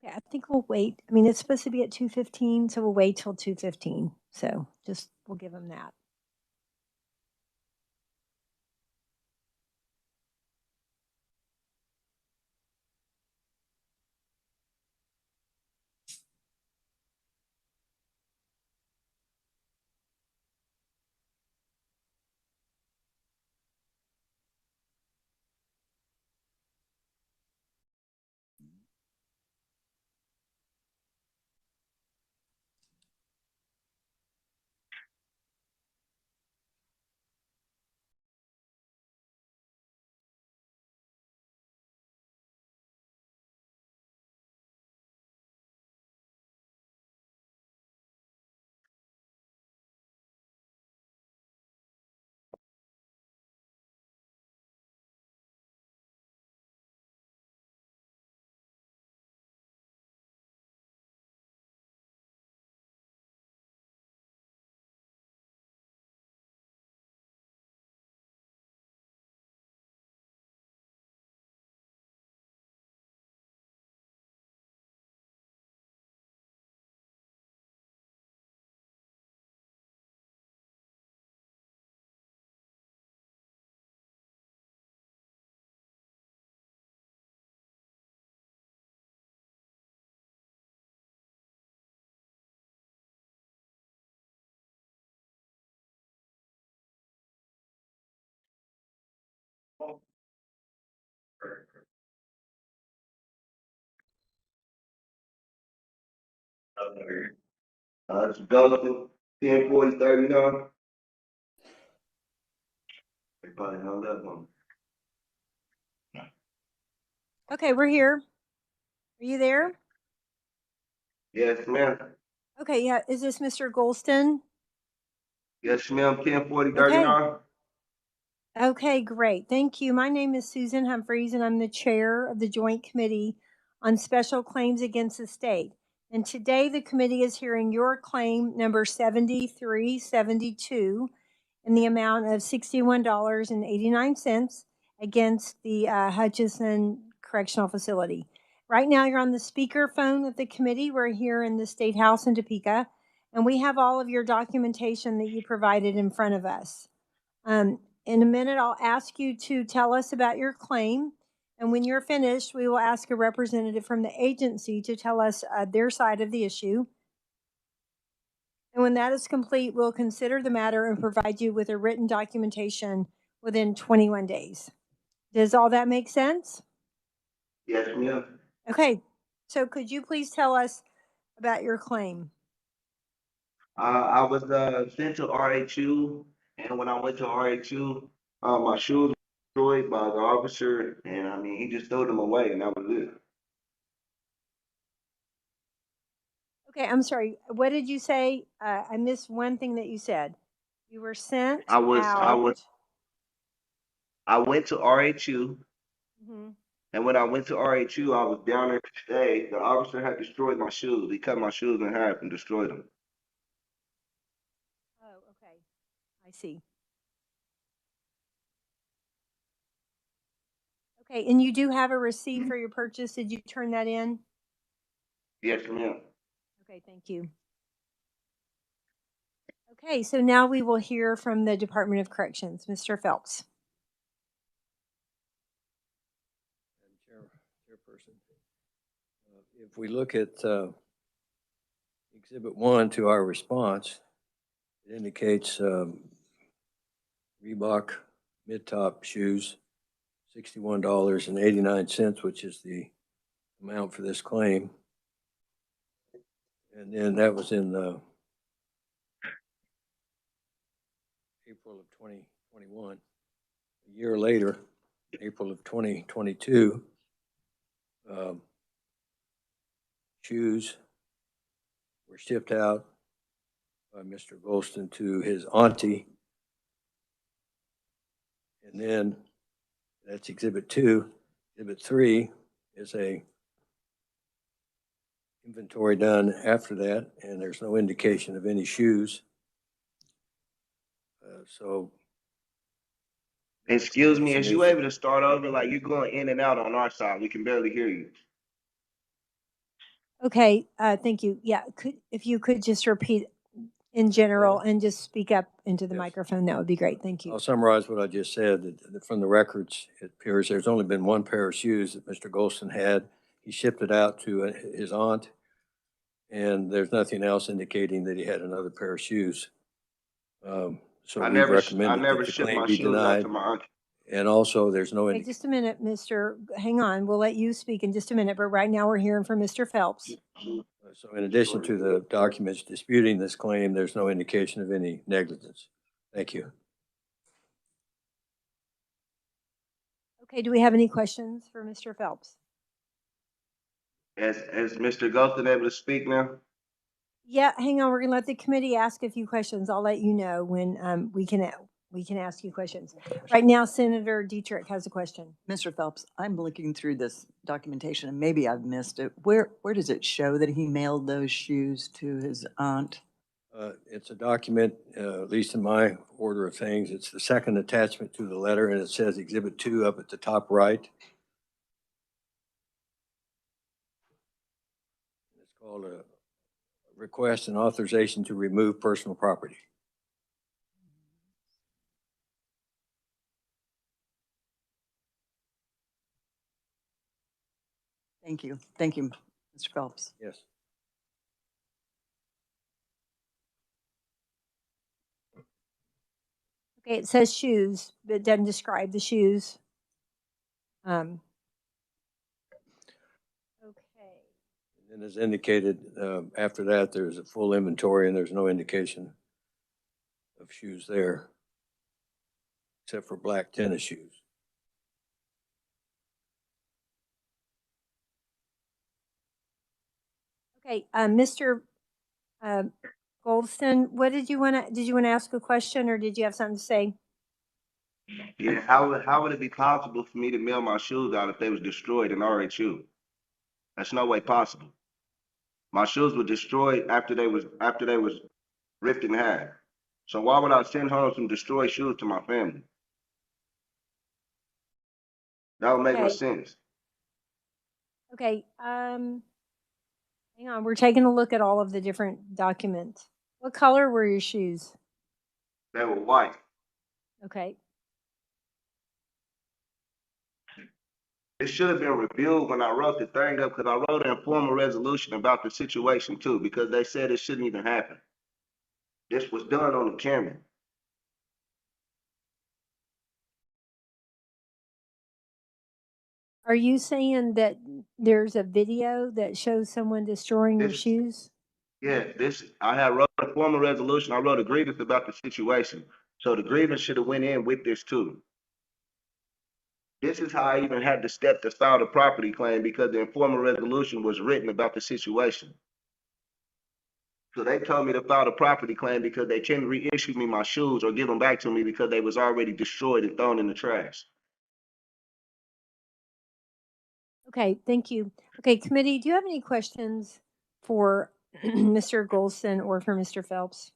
Okay, I think we'll wait. I mean, it's supposed to be at 2:15, so we'll wait till 2:15. So just we'll give them that. It's Jonathan, 104039. They probably hung up on me. Okay, we're here. Are you there? Yes, ma'am. Okay, yeah. Is this Mr. Golston? Yes, ma'am, 104039. Okay. Okay, great. Thank you. My name is Susan Humphreys, and I'm the chair of the Joint Committee on Special Claims Against the State. And today the committee is hearing your claim number 7372 in the amount of $61.89 against the Hutchinson Correctional Facility. Right now you're on the speaker phone with the committee. We're here in the State House in Topeka, and we have all of your documentation that you provided in front of us. In a minute, I'll ask you to tell us about your claim. And when you're finished, we will ask a representative from the agency to tell us their side of the issue. And when that is complete, we'll consider the matter and provide you with a written documentation within 21 days. Does all that make sense? Yes, ma'am. Okay, so could you please tell us about your claim? I was sent to RHU, and when I went to RHU, my shoes were destroyed by the officer, and I mean, he just threw them away, and that was it. Okay, I'm sorry. What did you say? I missed one thing that you said. You were sent I out. went to RHU, Mhm. and when I went to RHU, I was down there to stay. The officer had destroyed my shoes. He cut my shoes in half and destroyed them. Oh, okay. I see. Okay, and you do have a receipt for your purchase. Did you turn that in? Yes, ma'am. Okay, thank you. Okay, so now we will hear from the Department of Corrections. Mr. Phelps. Chairperson, if we look at Exhibit 1 to our response, it indicates Reebok mid-top shoes, $61.89, which is the amount for this claim. And then that was in April of 2021. A year later, April of 2022, shoes were shipped out by Mr. Golston to his auntie. And then that's Exhibit 2. Exhibit 3 is a inventory done after that, and there's no indication of any shoes. So, Excuse me, is you able to start over? Like, you're going in and out on our side. We can barely hear you. Okay, thank you. Yeah, if you could just repeat in general and just speak up into the microphone, that would be great. Thank you. I'll summarize what I just said. That from the records, it appears there's only been one pair of shoes that Mr. Golston had. He shipped it out to his aunt, and there's nothing else indicating that he had another pair of shoes. So we recommended that the claim be denied. And also, there's no indication. Just a minute, hang on. We'll let you speak in just a minute, but right now we're hearing from Mr. Phelps. So in addition to the documents disputing this claim, there's no indication of any negligence. Thank you. Okay, do we have any questions for Mr. Phelps? Is Mr. Golston able to speak now? Yeah, hang on. We're going to let the committee ask a few questions. I'll let you know when we can ask you questions. Right now, Senator Dietrich has a question. Mr. Phelps, I'm looking through this documentation and maybe I've missed it. Where does it show that he mailed those shoes to his aunt? It's a document, at least in my order of things. It's the second attachment to the letter, and it says Exhibit 2 up at the top right. It's called a request and authorization to remove personal property. Thank you. Thank you, Mr. Phelps. Yes. Okay, it says shoes, but it doesn't describe the shoes. Okay. And And as indicated, after that, there's a full inventory and there's no indication of shoes there, except for black tennis shoes. Okay, Mr. Goldston, what did you want to ask a question, or did you have something to say? Yeah, how would it be possible for me to mail my shoes out if they was destroyed in RHU? That's no way possible. My shoes were destroyed after they was ripped in half. So why would I send home some destroyed shoes to my family? That would make no Okay. sense. Okay, hang on, we're taking a look at all of the different documents. What color were your shoes? They were white. Okay. It should have been reviewed when I wrote the thing up, because I wrote an informal resolution about the situation too, because they said it shouldn't even happen. This was done on the camera. Are you saying that there's a video that shows someone destroying your shoes? Yeah, I had wrote a formal resolution. I wrote a grievance about the situation. So the grievance should have went in with this too. This is how I even had to step to file the property claim, because the informal resolution was written about the situation. So they told me to file the property claim because they couldn't reissue me my shoes or give them back to me because they was already destroyed and thrown in the trash. Okay, thank you. Okay, committee, do you have any questions for Mr. Goldston or for Mr. Phelps?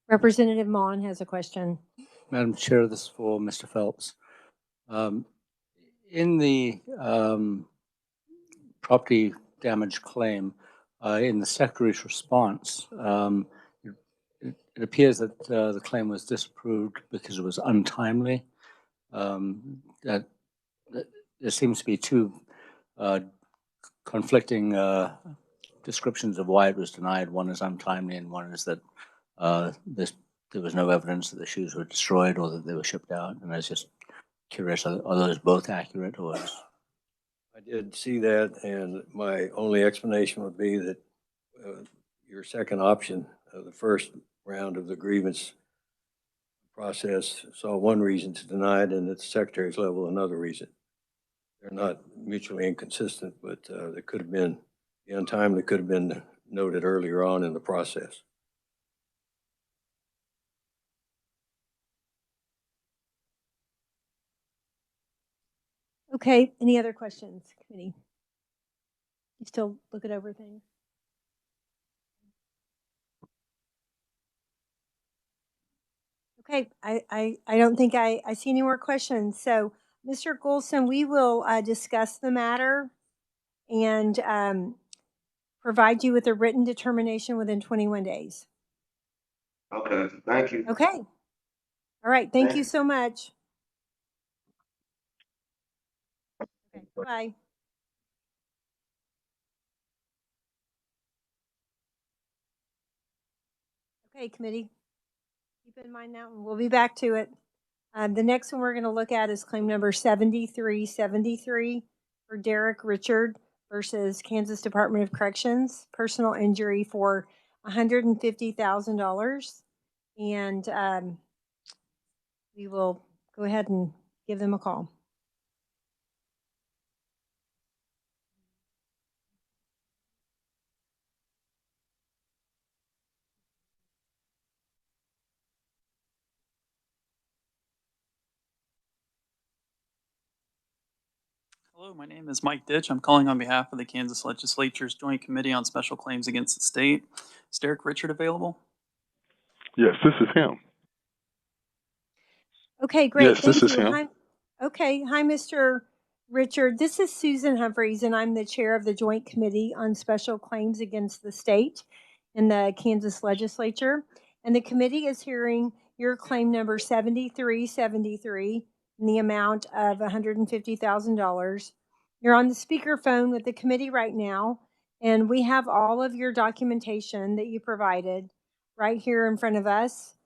Representative Mon has a question. Madam Chair, this is for Mr. Phelps. In the property damage claim, in the Secretary's response, it appears that the claim was disapproved because it was untimely. That there seems to be two conflicting descriptions of why it was denied. One is untimely, and one is that there was no evidence that the shoes were destroyed or that they were shipped out. And I was just curious, are those both accurate? Or I did see that, and my only explanation would be that your second option, the first round of the grievance process, saw one reason to deny it, and at the Secretary's level, another reason. They're not mutually inconsistent, but there could have been, the untimely could have been noted earlier on in the process. Okay, any other questions, committee? You still looking over things? Okay, I don't think I see any more questions. So, Mr. Golson, we will discuss the matter and provide you with a written determination within 21 days. Okay, thank you. Okay. All right, thank you so much. Okay, bye. Okay, committee. Keep in mind that one. We'll be back to it. The next one we're going to look at is claim number 7373 for Derek Richard versus Kansas Department of Corrections, personal injury for $150,000. And we will go ahead and give them a call. Hello, my name is Mike Ditch. I'm calling on behalf of the Kansas Legislature's Joint Committee on Special Claims Against the State. Is Derek Richard available? Yes, this is him. Okay, great. Yes, Thank this is you. him. Hi, okay. Hi, Mr. Richard. This is Susan Humphreys, and I'm the chair of the Joint Committee on Special Claims Against the State in the Kansas Legislature. And the committee is hearing your claim number 7373 in the amount of $150,000. You're on the speakerphone with the committee right now, and we have all of your documentation that you provided right here in front of us.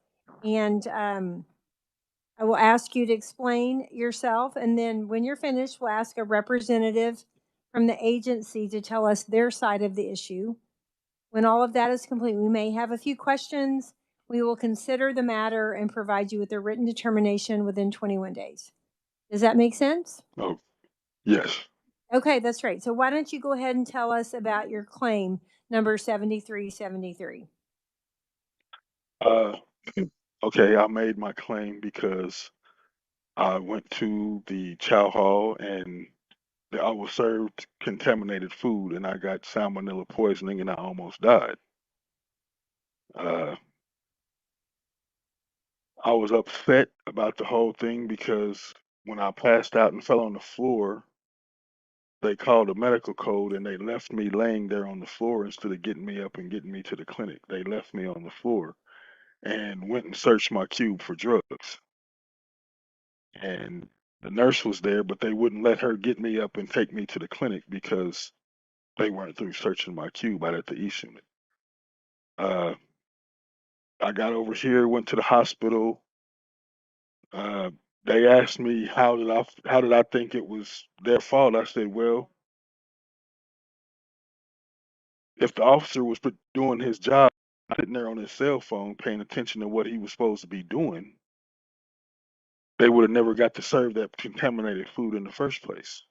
And I will ask you to explain yourself, and then when you're finished, we'll ask a representative from the agency to tell us their side of the issue. When all of that is complete, we may have a few questions. We will consider the matter and provide you with a written determination within 21 days. Does that make sense? Oh, yes. Okay, that's right. So why don't you go ahead and tell us about your claim number 7373. Okay, I made my claim because I went to the chow hall and I was served contaminated food and I got salmonella poisoning and I almost died. Uh, I was upset about the whole thing because when I passed out and fell on the floor, they called a medical code and they left me laying there on the floor instead of getting me up and getting me to the clinic. They left me on the floor and went and searched my cube for drugs. And the nurse was there, but they wouldn't let her get me up and take me to the clinic because they weren't through searching my cube out at the East Unit. I got over here, went to the hospital. They asked me how did I think it was their fault. I said, well, if the officer was doing his job, sitting there on his cell phone paying attention to what he was supposed to be doing, they would have never got to serve that contaminated food in the first place.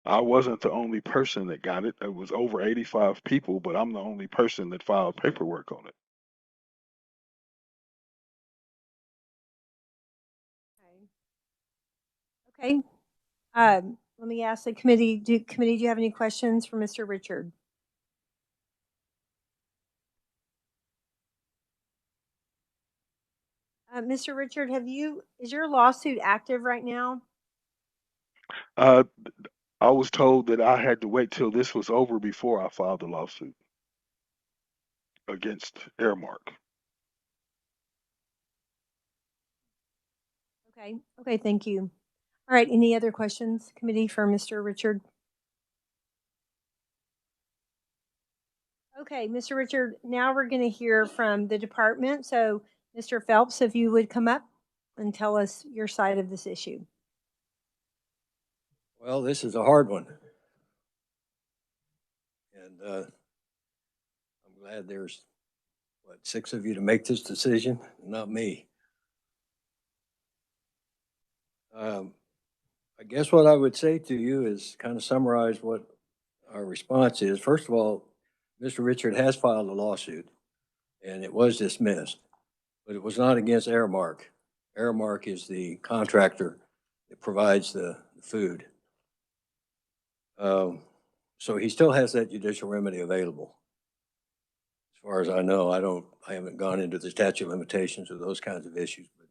I wasn't the only person that got it. It was over 85 people, but I'm the only person that filed paperwork on it. Okay. Let me ask the committee. Do you have any questions for Mr. Richard? Mr. Richard, is your lawsuit active right now? I was told that I had to wait till this was over before I filed the lawsuit against Airmark. Okay. Okay, thank you. All right, any other questions, committee, for Mr. Richard? Okay, Mr. Richard, now we're going to hear from the department. So, Mr. Phelps, if you would come up and tell us your side of this issue. Well, this is a hard one. And I'm glad there's, 6 of you to make this decision, not me. I guess what I would say to you is kind of summarize what our response is. First of all, Mr. Richard has filed a lawsuit and it was dismissed, but it was not against Airmark. Airmark is the contractor that provides the food. So he still has that judicial remedy available. As far as I know, I haven't gone into the statute of limitations or those kinds of issues, but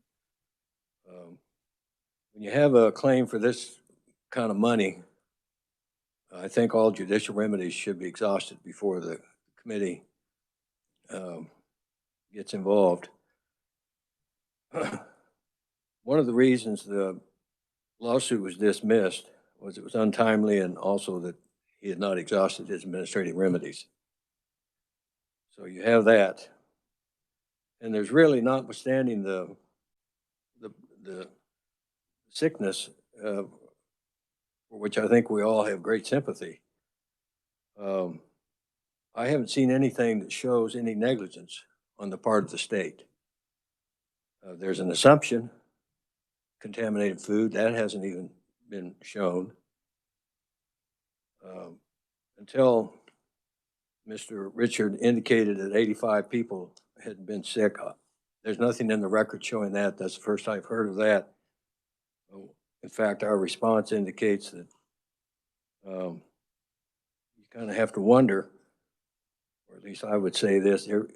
when you have a claim for this kind of money, I think all judicial remedies should be exhausted before the committee gets involved. One of the reasons the lawsuit was dismissed was it was untimely and also that he had not exhausted his administrative remedies. So you have that. And there's really, notwithstanding the sickness, for which I think we all have great sympathy, I haven't seen anything that shows any negligence on the part of the state. There's an assumption, contaminated food, that hasn't even been shown. Until Mr. Richard indicated that 85 people had been sick, there's nothing in the record showing that. That's the first I've heard of that. In fact, our response indicates that you kind of have to wonder, or at least I would say this, you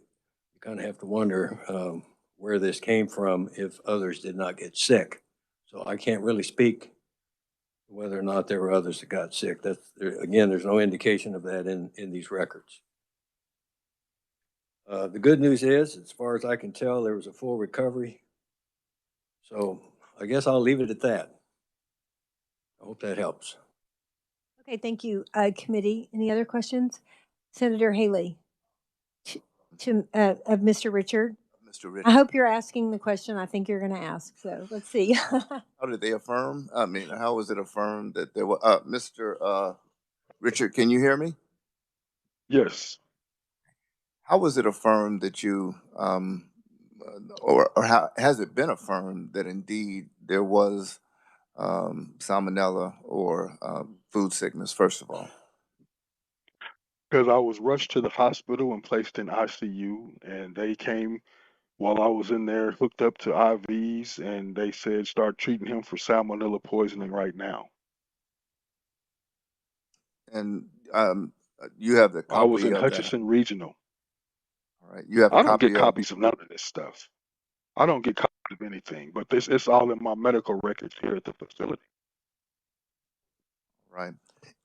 kind of have to wonder where this came from if others did not get sick. So I can't really speak whether or not there were others that got sick. Again, there's no indication of that in these records. The good news is, as far as I can tell, there was a full recovery. So I guess I'll leave it at that. I hope that helps. Okay, thank you. Committee, any other questions? Senator Haley, of Mr. Richard. Mr. Mr. Rich? I hope you're asking the question I think you're going to ask. So let's see. How did they affirm? I mean, how was it affirmed that there was, Mr. Richard, can you hear me? Yes. How was it affirmed that you, or how has it been affirmed that indeed there was salmonella or food sickness, first of all? Because I was rushed to the hospital and placed in ICU, and they came while I was in there, hooked up to IVs, and they said start treating him for salmonella poisoning right now. And you have the I was copy in of that. Hutchinson Regional. All right. You have a I don't get copy of. copies of none of this stuff. I don't get copies of anything, but it's all in my medical records here at the facility. Right.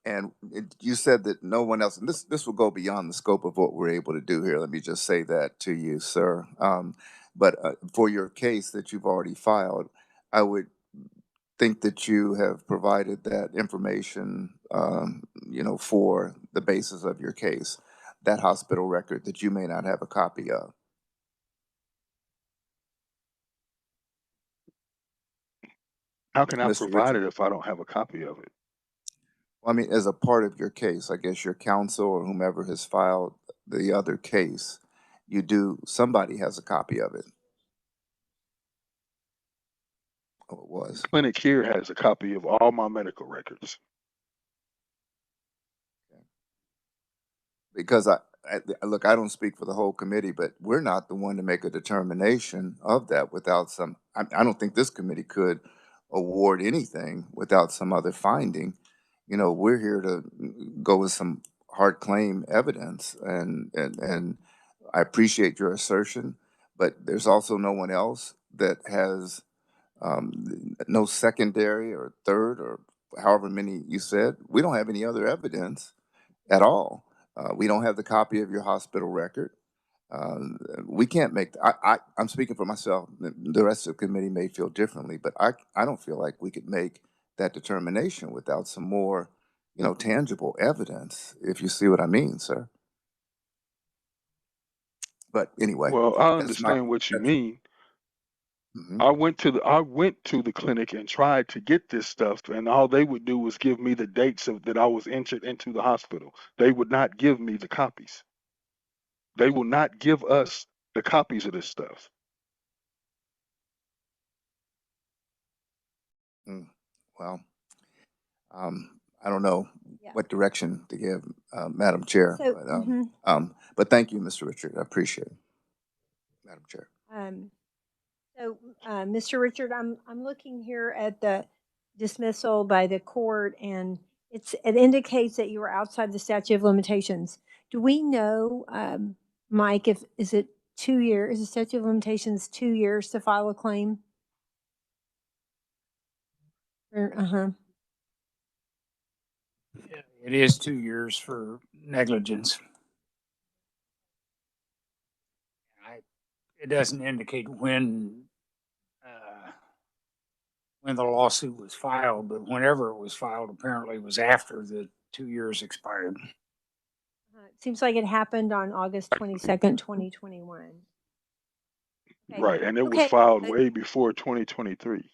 And you said that no one else, and this will go beyond the scope of what we're able to do here. Let me just say that to you, sir. But for your case that you've already filed, I would think that you have provided that information, for the basis of your case, that hospital record that you may not have a copy of. How can I Mr. provide Richard? it if I don't have a copy of it? I mean, as a part of your case, I guess your counsel or whomever has filed the other case, somebody has a copy of it. Oh, it was. Clinic here has a copy of all my medical records. Because look, I don't speak for the whole committee, but we're not the one to make a determination of that without some, I don't think this committee could award anything without some other finding. We're here to go with some hard claim evidence, and I appreciate your assertion, but there's also no one else that has no secondary or third or however many you said. We don't have any other evidence at all. We don't have the copy of your hospital record. We can't make. I'm speaking for myself. The rest of the committee may feel differently, but I don't feel like we could make that determination without some more, tangible evidence. If you see what I mean, sir. But anyway, Well, I that's my. understand what you mean. Mhm. I went to the clinic and tried to get this stuff, and all they would do was give me the dates that I was entered into the hospital. They would not give me the copies. They will not give us the copies of this stuff. Well, I don't know Yeah. what direction to give, Madam Chair, So, but thank you, Mr. Richard. I appreciate it, Madam Chair. Mr. Richard, I'm looking here at the dismissal by the court, and it indicates that you were outside the statute of limitations. Do we know, Mike, is it 2 years? Is the statute of limitations 2 years to file a claim? It is 2 years for negligence. It doesn't indicate when the lawsuit was filed, but whenever it was filed, apparently it was after the 2 years expired. It seems like it happened on August 22nd, 2021. Okay. Right, and it was filed way before 2023.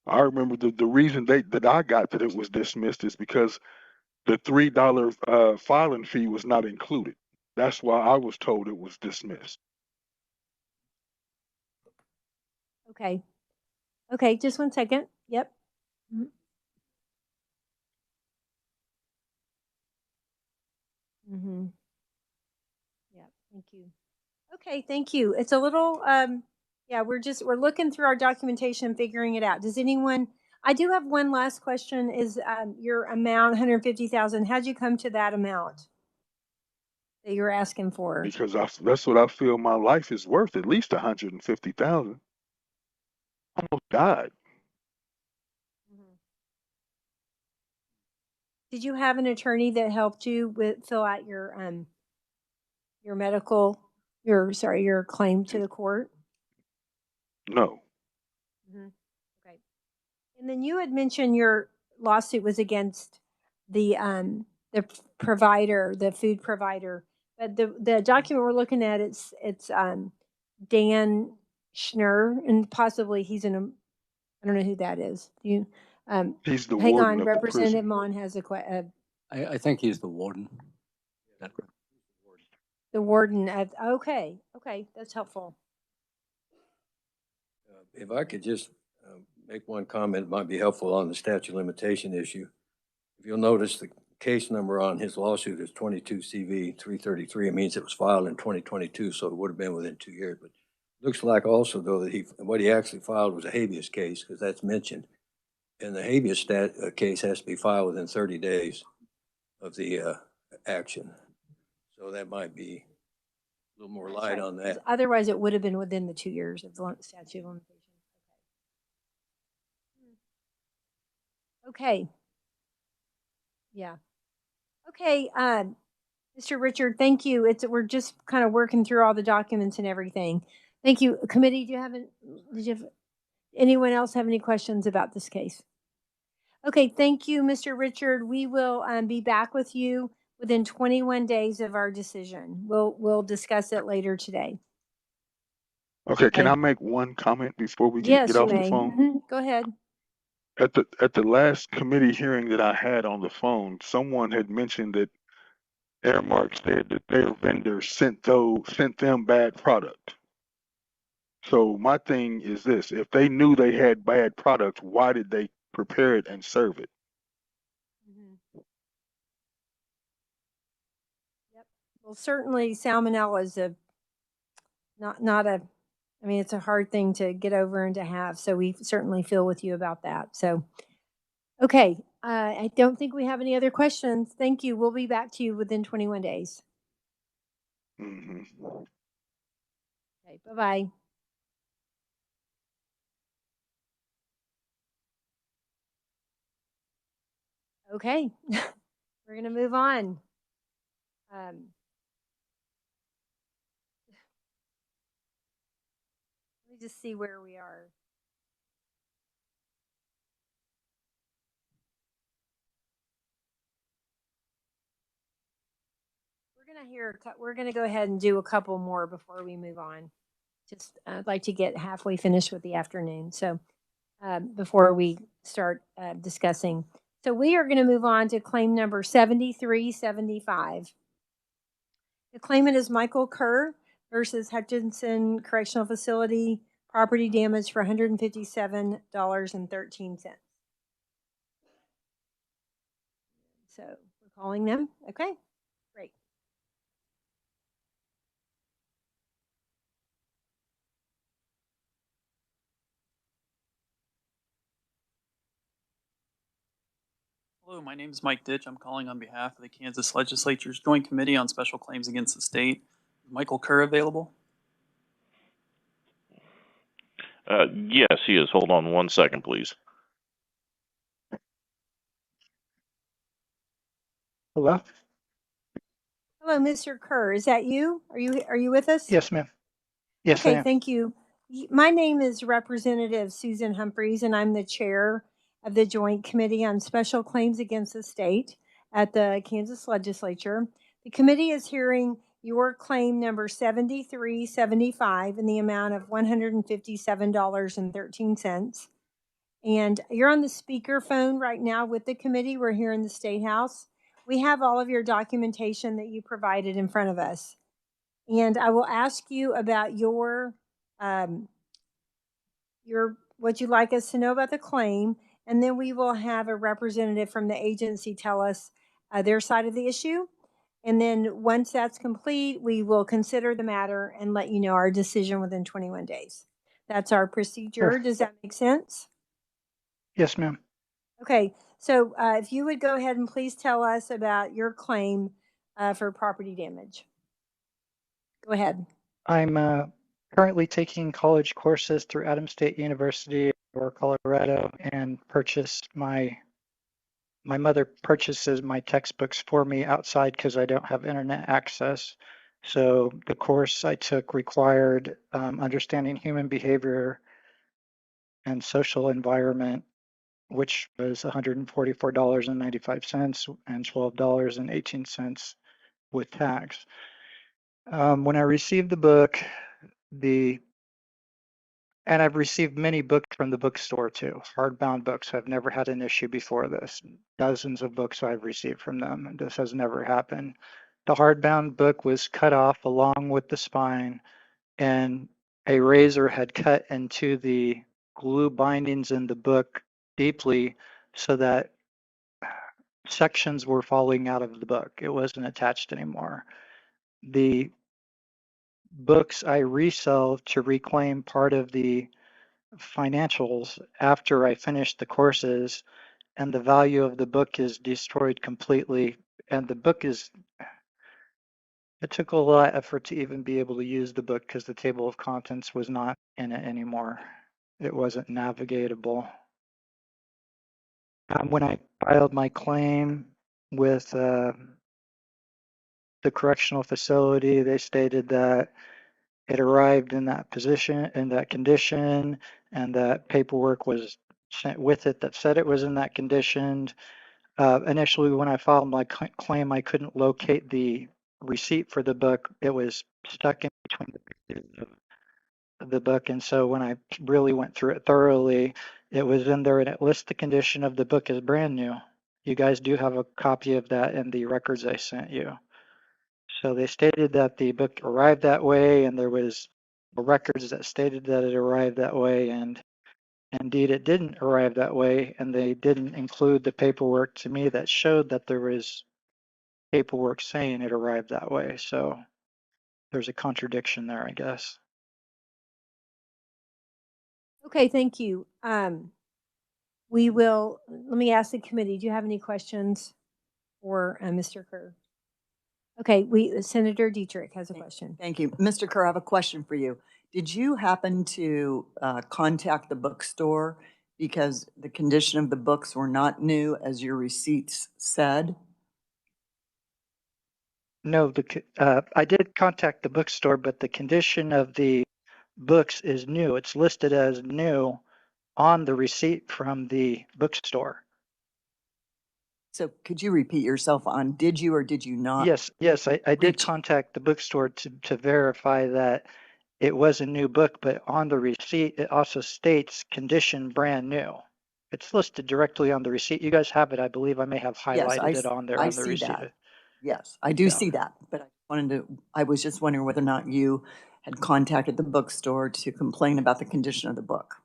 I remember the reason that I got that it was dismissed is because the $3 filing fee was not included. That's why I was told it was dismissed. Okay. Okay, just 1 second. Yep. Yeah, thank you. Okay, thank you. It's a little, yeah, we're looking through our documentation and figuring it out. Does anyone, I do have one last question, is your amount, 150,000, how'd you come to that amount that you're asking for? Because that's what I feel my life is worth, at least 150,000. I almost died. Did you have an attorney that helped you fill out your your claim to the court? No. Okay. And then you had mentioned your lawsuit was against the provider, the food provider. but the document we're looking at, it's Dan Schnur, and possibly he's I don't know who that is. You, He's the hang warden on, of the Representative prison. Mon has I think he's the warden. the warden of, okay, that's helpful. If I could just make one comment, it might be helpful on the statute of limitation issue. If you'll notice, the case number on his lawsuit is 22 CV 333. It means it was filed in 2022, so it would have been within 2 years. But it looks like also, though, that what he actually filed was a habeas case, because that's mentioned. And the habeas case has to be filed within 30 days of the action. So that might be a little more light on that. Otherwise, it would have been within the 2 years of the statute of limitations. Okay. Yeah. Okay. Mr. Richard, thank you. We're just kind of working through all the documents and everything. Thank you. Committee, anyone else have any questions about this case? Okay. Thank you, Mr. Richard. We will be back with you within 21 days of our decision. We'll discuss it later today. Okay, can I make one comment before we get You off the may. phone? Go ahead. At the last committee hearing that I had on the phone, someone had mentioned that Airmark said that their vendor sent them bad product. So my thing is this: if they knew they had bad product, why did they prepare it and serve it? Yep. Well, certainly salmonella is not a, I mean, it's a hard thing to get over and to have. So we certainly feel with you about that. So, okay. I don't think we have any other questions. Thank you. We'll be back to you within 21 days. Mm-hmm. Okay. Bye-bye. Okay. We're going to move on. Let me just see where we are. We're going to go ahead and do a couple more before we move on. Just I'd like to get halfway finished with the afternoon. So before we start discussing. So we are going to move on to claim number 7375. The claimant is Michael Kerr versus Hutchinson Correctional Facility, property damage for $157.13. So we're calling them. Okay, great. Hello, my name is Mike Ditch. I'm calling on behalf of the Kansas Legislature's Joint Committee on Special Claims Against the State. Is Michael Kerr available? Yes, he is. Hold on 1 second, please. Hello? Hello, Mr. Kerr. Is that you? Are you with us? Yes, ma'am. Yes, I Okay, am. thank you. My name is Representative Susan Humphreys, and I'm the chair of the Joint Committee on Special Claims Against the State at the Kansas Legislature. The committee is hearing your claim number 7375 in the amount of $157.13. And you're on the speakerphone right now with the committee. We're here in the State House. We have all of your documentation that you provided in front of us. And I will ask you about your what you'd like us to know about the claim, and then we will have a representative from the agency tell us their side of the issue. And then once that's complete, we will consider the matter and let you know our decision within 21 days. That's our procedure. Sure. Does that make sense? Yes, ma'am. Okay, so if you would go ahead and please tell us about your claim for property damage. Go ahead. I'm currently taking college courses through Adams State University or Colorado, and my mother purchases my textbooks for me outside because I don't have internet access. So the course I took required understanding human behavior and social environment, which was $144.95 and $12.18 with tax. When I received the book, and I've received many books from the bookstore too, hardbound books. I've never had an issue before this. Dozens of books I've received from them, and this has never happened. The hardbound book was cut off along with the spine, and a razor had cut into the glue bindings in the book deeply so that sections were falling out of the book. It wasn't attached anymore. The books I resell to reclaim part of the financials after I finish the courses, and the value of the book is destroyed completely. And the book is, it took a lot of effort to even be able to use the book because the table of contents was not in it anymore. It wasn't navigatable. When I filed my claim with the correctional facility, they stated that it arrived in that position, in that condition, and that paperwork was sent with it that said it was in that condition. Initially, when I filed my claim, I couldn't locate the receipt for the book. It was stuck in between the pages of the book. And so when I really went through it thoroughly, it was in there and it lists the condition of the book as brand new. You guys do have a copy of that in the records I sent you. So they stated that the book arrived that way, and there was records that stated that it arrived that way, and indeed it didn't arrive that way, and they didn't include the paperwork to me that showed that there was paperwork saying it arrived that way. So there's a contradiction there, I guess. Okay, thank you. We will, let me ask the committee, do you have any questions for Mr. Kerr? Okay, Senator Dietrich has a question. Thank you. Mr. Kerr, I have a question for you. Did you happen to contact the bookstore because the condition of the books were not new as your receipts said? No, I did contact the bookstore, but the condition of the books is new. It's listed as new on the receipt from the bookstore. So could you repeat yourself on did you or did you not? Yes, I did contact the bookstore to verify that it was a new book, but on the receipt, it also states condition brand new. It's listed directly on the receipt. You guys have it. I believe I may have highlighted it on there on the receipt. That. Yes, I do see that, but I was just wondering whether or not you had contacted the bookstore to complain about the condition of the book.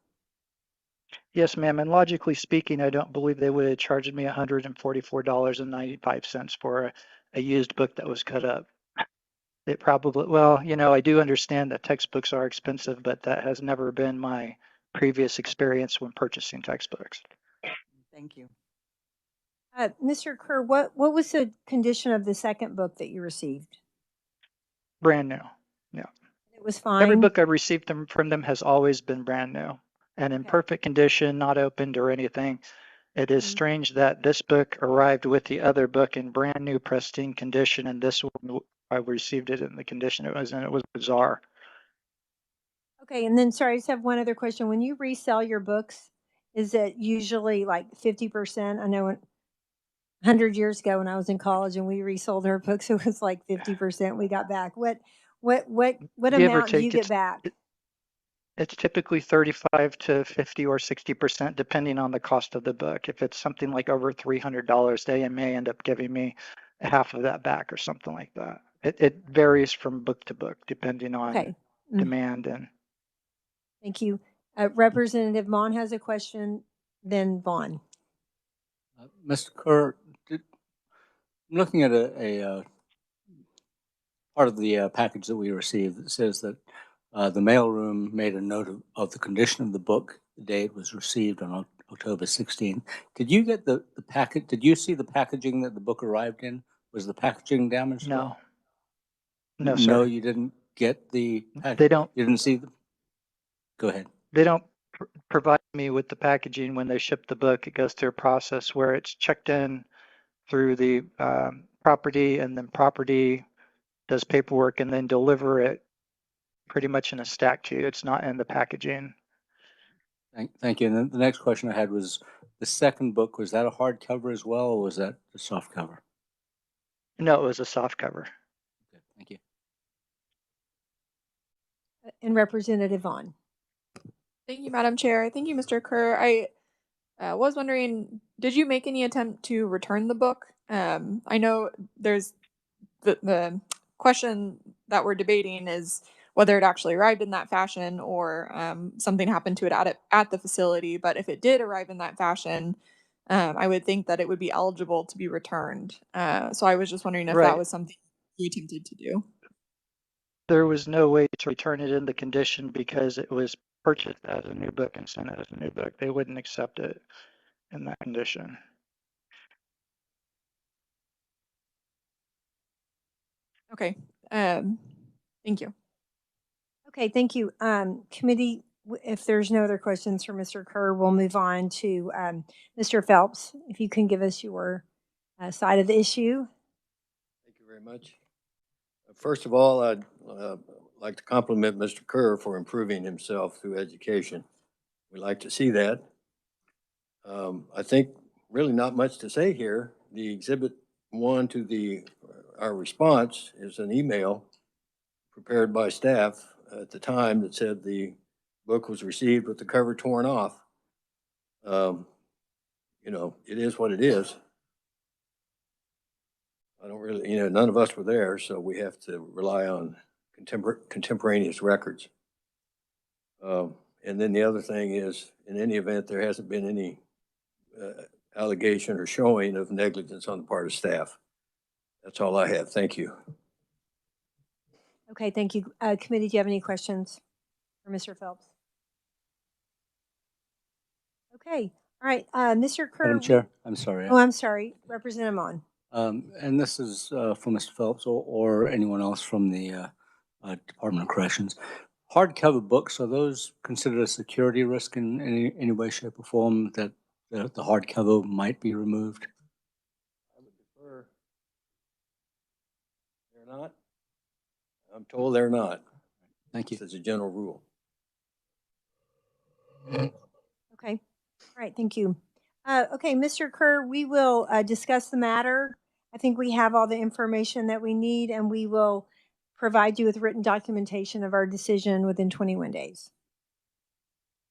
Yes, ma'am. And logically speaking, I don't believe they would have charged me $144.95 for a used book that was cut up. It probably, well, you know, I do understand that textbooks are expensive, but that has never been my previous experience when purchasing textbooks. Thank you. Mr. Kerr, what was the condition of the second book that you received? Brand new. Yeah. It was fine. Every book I've received from them has always been brand new and in perfect condition, not opened or anything. It is strange that this book arrived with the other book in brand new, pristine condition, and this one I received it in the condition it was in. It was bizarre. Okay, and then sorry, I just have one other question. When you resell your books, is it usually like 50%? I know 100 years ago when I was in college and we resold our books, it was like 50% we got back. What amount do you get back? It's typically 35 to 50 or 60%, depending on the cost of the book. If it's something like over $300, they may end up giving me half of that back or something like that. It varies from book to book, depending on demand. And thank you. Representative Mon has a question, then Vaughn. Mr. Kerr, I'm looking at a part of the package that we received that says that the mailroom made a note of the condition of the book the day it was received on October 16th. Did you get the packet? Did you see the packaging that the book arrived in? Was the packaging damaged? No. No, sir. No, you didn't get the package. They don't. You didn't see them? Go ahead. They don't provide me with the packaging when they ship the book. It goes through a process where it's checked in through the property, and then property does paperwork and then deliver it pretty much in a stack to you. It's not in the packaging. Thank you. And then the next question I had was the second book, was that a hardcover as well, or was that a soft cover? No, it was a soft cover. Okay, thank you. And Representative Vaughn. Thank you, Madam Chair. Thank you, Mr. Kerr. I was wondering, did you make any attempt to return the book? I know there's the question that we're debating is whether it actually arrived in that fashion or something happened to it at the facility. But if it did arrive in that fashion, I would think that it would be eligible to be returned. So I was just wondering if that was something you attempted to do. There was no way to return it in the condition because it was purchased as a new book and sent as a new book. They wouldn't accept it in that condition. Okay. Thank you. Okay, thank you. Committee, if there's no other questions for Mr. Kerr, we'll move on to Mr. Phelps. If you can give us your side of the issue. Thank you very much. First of all, I'd like to compliment Mr. Kerr for improving himself through education. We like to see that. I think really not much to say here. The exhibit 1 to our response is an email prepared by staff at the time that said the book was received with the cover torn off. You know, it is what it is. I don't really, you know, none of us were there, so we have to rely on contemporaneous records. And then the other thing is, in any event, there hasn't been any allegation or showing of negligence on the part of staff. That's all I have. Thank you. Okay, thank you. Committee, do you have any questions for Mr. Phelps? Okay, all right. Mr. Kerr. Madam Chair, I'm sorry. Oh, I'm sorry. Representative Mon. And this is for Mr. Phelps or anyone else from the Department of Corrections. Hardcover books, are those considered a security risk in any way, shape, or form that the hardcover might be removed? I would defer. They're not? I'm told they're not. Thank you. As a general rule. Okay. All right. Thank you. Okay, Mr. Kerr, we will discuss the matter. I think we have all the information that we need, and we will provide you with written documentation of our decision within 21 days.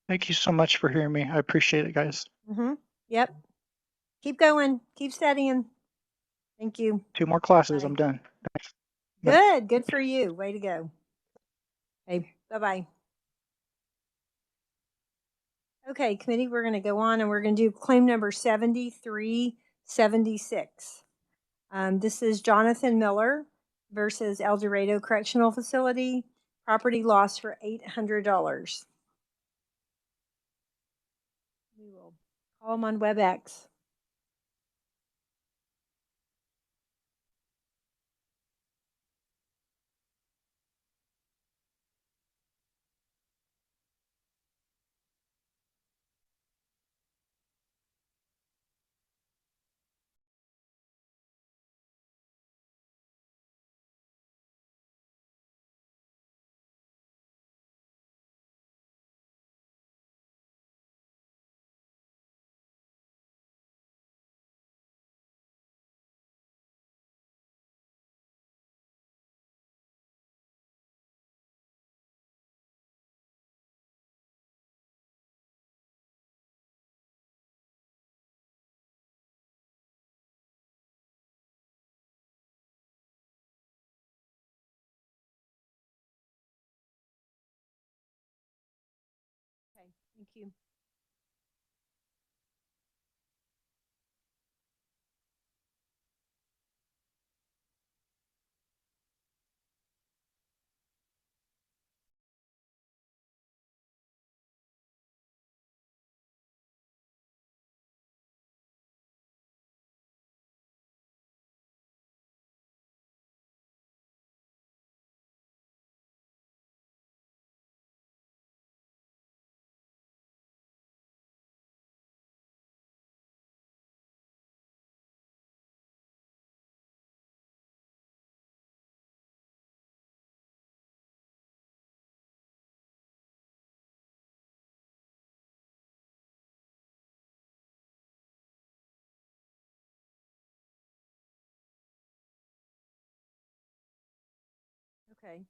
Thank you so much for hearing me. I appreciate it, guys. Yep. Keep going. Keep studying. Thank you. 2 more classes. I'm done. Thanks. Good. Good for you. Way to go. Okay. Bye-bye. Okay, committee, we're going to go on and we're going to do claim number 7376. This is Jonathan Miller versus El Dorado Correctional Facility, property loss for $800. We will call him on WebEx. Okay, thank you. Okay.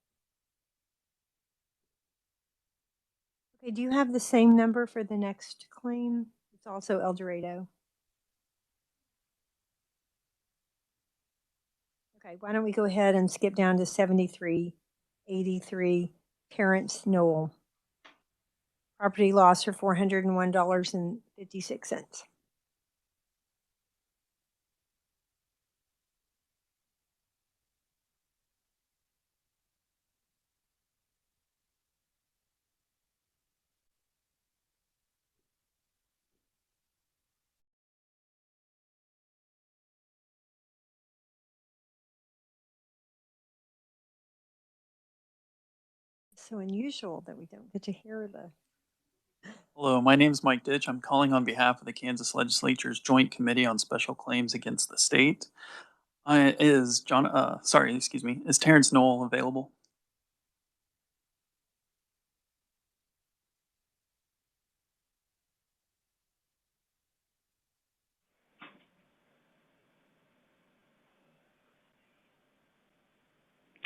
Okay, do you have the same number for the next claim? It's also El Dorado. Okay, why don't we go ahead and skip down to 7383 Terrence Knoll. Property loss for $401.56. It's so unusual that we don't get to hear the. Hello, my name is Mike Ditch. I'm calling on behalf of the Kansas Legislature's Joint Committee on Special Claims Against the State. Is Terrence Knoll available?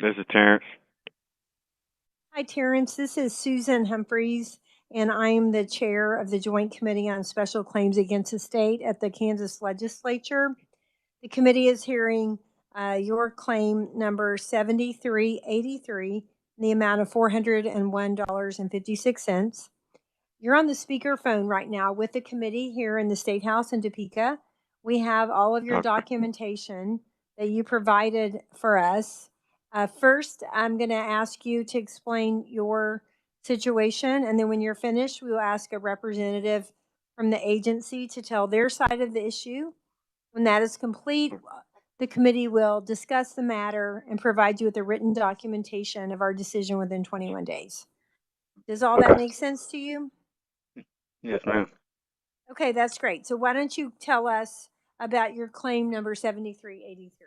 This is Terrence. Hi, Terrence. This is Susan Humphreys, and I am the chair of the Joint Committee on Special Claims Against the State at the Kansas Legislature. The committee is hearing your claim number 7383 in the amount of $401.56. You're on the speakerphone right now with the committee here in the State House in Topeka. We have all of your documentation that you provided for us. First, I'm going to ask you to explain your situation, and then when you're finished, we will ask a representative from the agency to tell their side of the issue. When that is complete, the committee will discuss the matter and provide you with a written documentation of our decision within 21 days. Does all that make sense to you? Yes, ma'am. Okay, that's great. So why don't you tell us about your claim number 7383?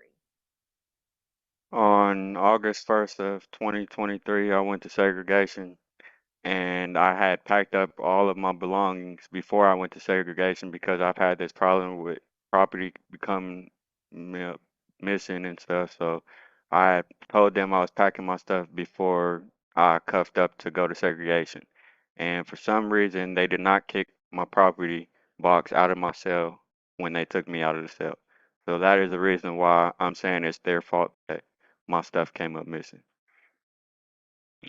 On August 1st of 2023, I went to segregation and I had packed up all of my belongings before I went to segregation because I've had this problem with property becoming missing and stuff. So I told them I was packing my stuff before I cuffed up to go to segregation. And for some reason, they did not kick my property box out of my cell when they took me out of the cell. So that is the reason why I'm saying it's their fault that my stuff came up missing.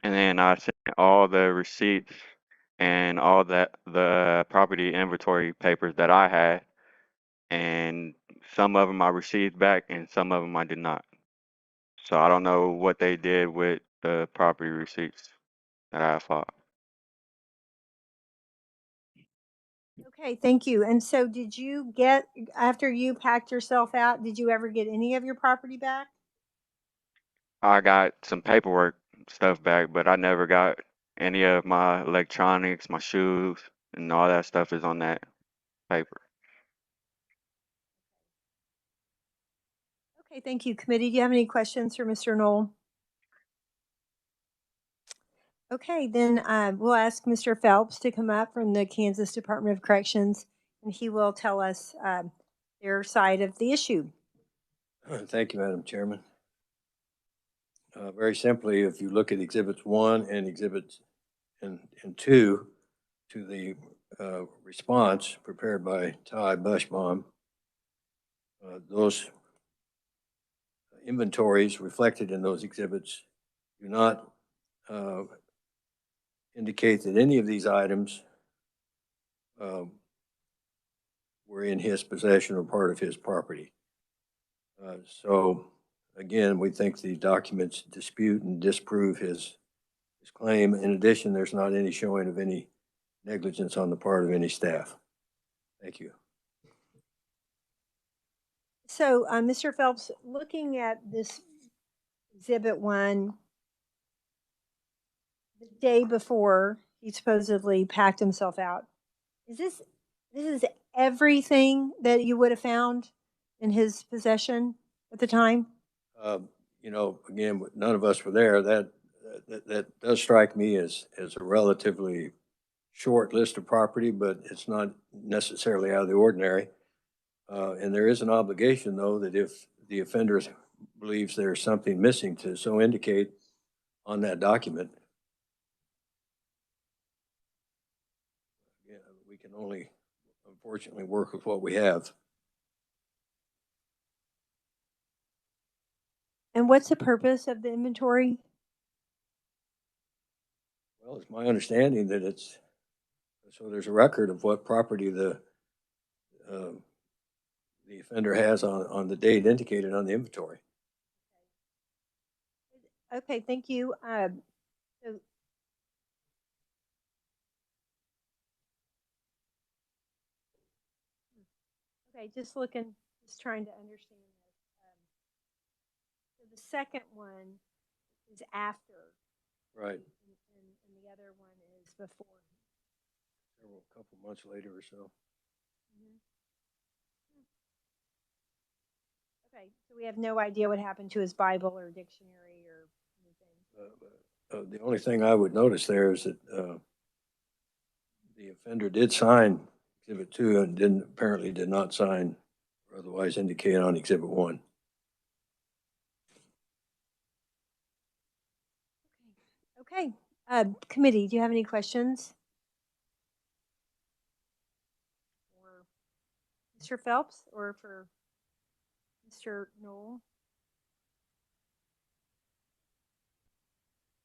And then I sent all the receipts and all the property inventory papers that I had, and some of them I received back and some of them I did not. So I don't know what they did with the property receipts that I filed. Okay, thank you. And so did you get, after you packed yourself out, did you ever get any of your property back? I got some paperwork stuff back, but I never got any of my electronics, my shoes, and all that stuff is on that paper. Okay, thank you. Committee, do you have any questions for Mr. Knoll? Okay, then we'll ask Mr. Phelps to come up from the Kansas Department of Corrections, and he will tell us their side of the issue. Thank you, Madam Chairman. Very simply, if you look at Exhibits 1 and Exhibits and 2 to the response prepared by Ty Bushbaum, those inventories reflected in those exhibits do not indicate that any of these items were in his possession or part of his property. So again, we think the documents dispute and disprove his claim. In addition, there's not any showing of any negligence on the part of any staff. Thank you. So, Mr. Phelps, looking at this Exhibit 1, the day before he supposedly packed himself out, this is everything that you would have found in his possession at the time? You know, again, none of us were there. That does strike me as a relatively short list of property, but it's not necessarily out of the ordinary. And there is an obligation, though, that if the offender believes there's something missing, to so indicate on that document. can only unfortunately work with what we have. And what's the purpose of the inventory? Well, it's my understanding that it's, so there's a record of what property the offender has on the date indicated on the inventory. Okay, thank you. So okay, just trying to understand this. So the second one is after. Right. And the other one is before. A couple months later or so. Okay, so we have no idea what happened to his Bible or dictionary or anything. The only thing I would notice there is that the offender did sign Exhibit 2 and apparently did not sign or otherwise indicate on Exhibit 1. Okay, committee, do you have any questions? For Mr. Phelps or for Mr. Knoll?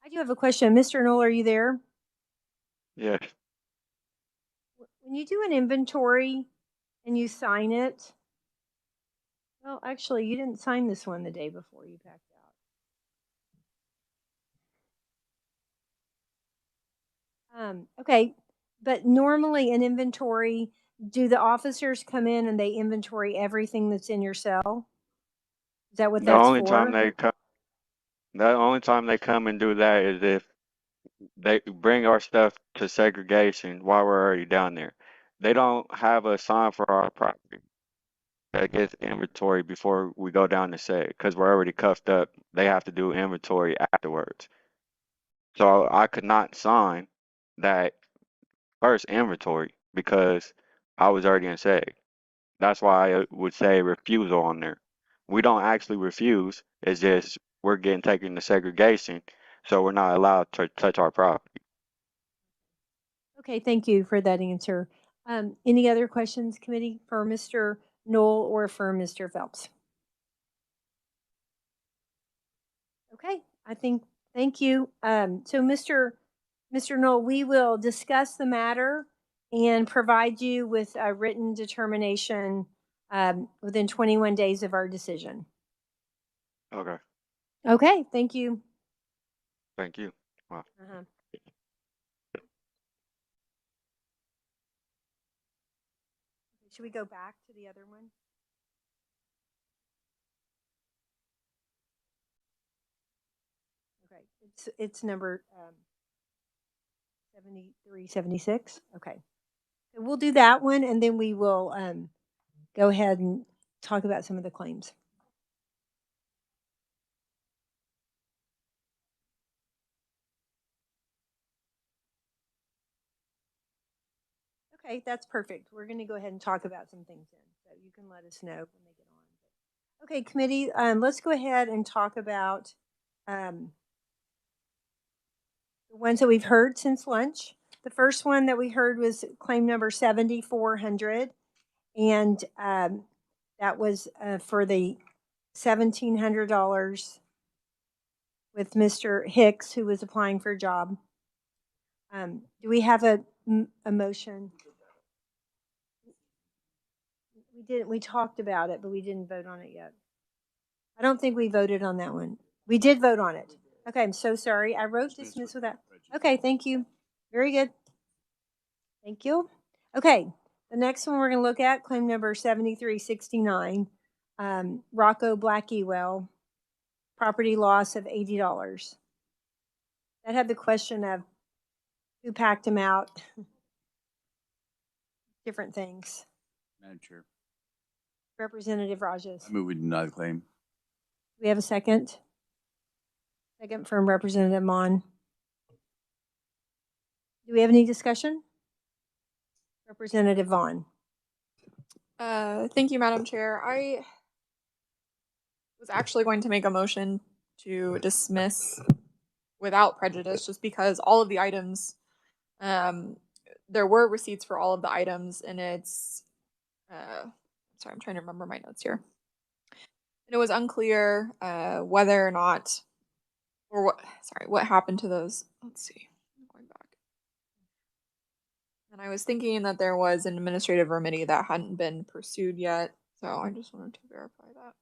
I do have a question. Mr. Knoll, are you there? Yes. When you do an inventory and you sign it, well, actually, you didn't sign this one the day before you packed out. Okay, but normally an inventory, do the officers come in and they inventory everything that's in your cell? Is that what The that's only for? time they come, the only time they come and do that is if they bring our stuff to segregation while we're already down there. They don't have a sign for our property that gets inventory before we go down to seg because we're already cuffed up. They have to do inventory afterwards. So I could not sign that first inventory because I was already in seg. That's why I would say refusal on there. We don't actually refuse. It's just we're getting taken to segregation, so we're not allowed to touch our property. Okay, thank you for that answer. Any other questions, committee, for Mr. Knoll or for Mr. Phelps? Okay, thank you. So Mr. Knoll, we will discuss the matter and provide you with a written determination within 21 days of our decision. Okay. Okay, thank you. Thank you. Wow. Should we go back to the other one? Okay, it's number 7376. Okay, so we'll do that one, and then we will go ahead and talk about some of the claims. Okay, that's perfect. We're going to go ahead and talk about some things then, so you can let us know when they get on. Okay, committee, let's go ahead and talk about the ones that we've heard since lunch. The first one that we heard was claim number 7400, and that was for the $1,700 with Mr. Hicks, who was applying for a job. Do we have a motion? We talked about it, but we didn't vote on it yet. I don't think we voted on that one. We did vote on it. Okay, I'm so sorry. I wrote dismiss with that. Okay, thank you. Very good. Thank you. Okay, the next one we're going to look at, claim number 7369, Rocco Blackwell, property loss of $80. That had the question of who packed him out, different things. Madam Chair, Representative Rajas. I move we deny the claim. We have a second? Second from Representative Mon. Do we have any discussion? Representative Vaughn. Thank you, Madam Chair. I was actually going to make a motion to dismiss without prejudice, just because all of the items there were receipts for all of the items, and it's, sorry, I'm trying to remember my notes here. And it was unclear whether or not, or what happened to those. Let's see, going back. And I was thinking that there was an administrative remedy that hadn't been pursued yet, so I just wanted to verify that.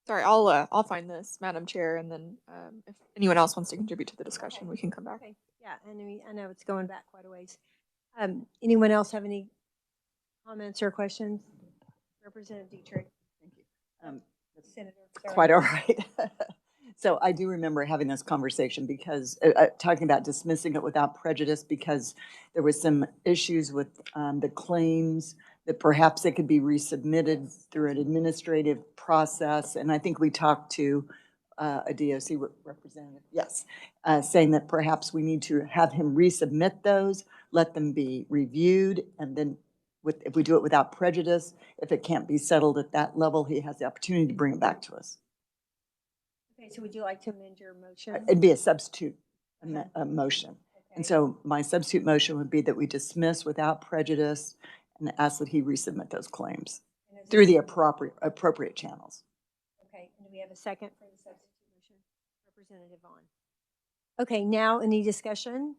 Sorry, I'll find this, Madam Chair, and then if anyone else wants to contribute to the discussion, we can come back. Okay. Yeah, and I know it's going back quite a ways. Anyone else have any comments or questions? Representative Dietrich. Thank you. Senator. Quite all right. So I do remember having this conversation because talking about dismissing it without prejudice because there was some issues with the claims that perhaps it could be resubmitted through an administrative process. And I think we talked to a DOC representative, yes, saying that perhaps we need to have him resubmit those, let them be reviewed, and then if we do it without prejudice, if it can't be settled at that level, he has the opportunity to bring it back to us. Okay, so would you like to amend your motion? It'd be a substitute motion. Okay. And so my substitute motion would be that we dismiss without prejudice and ask that he resubmit those claims through the appropriate channels. Okay, and do we have a second for the substitute motion? Representative Vaughn. Okay, now any discussion?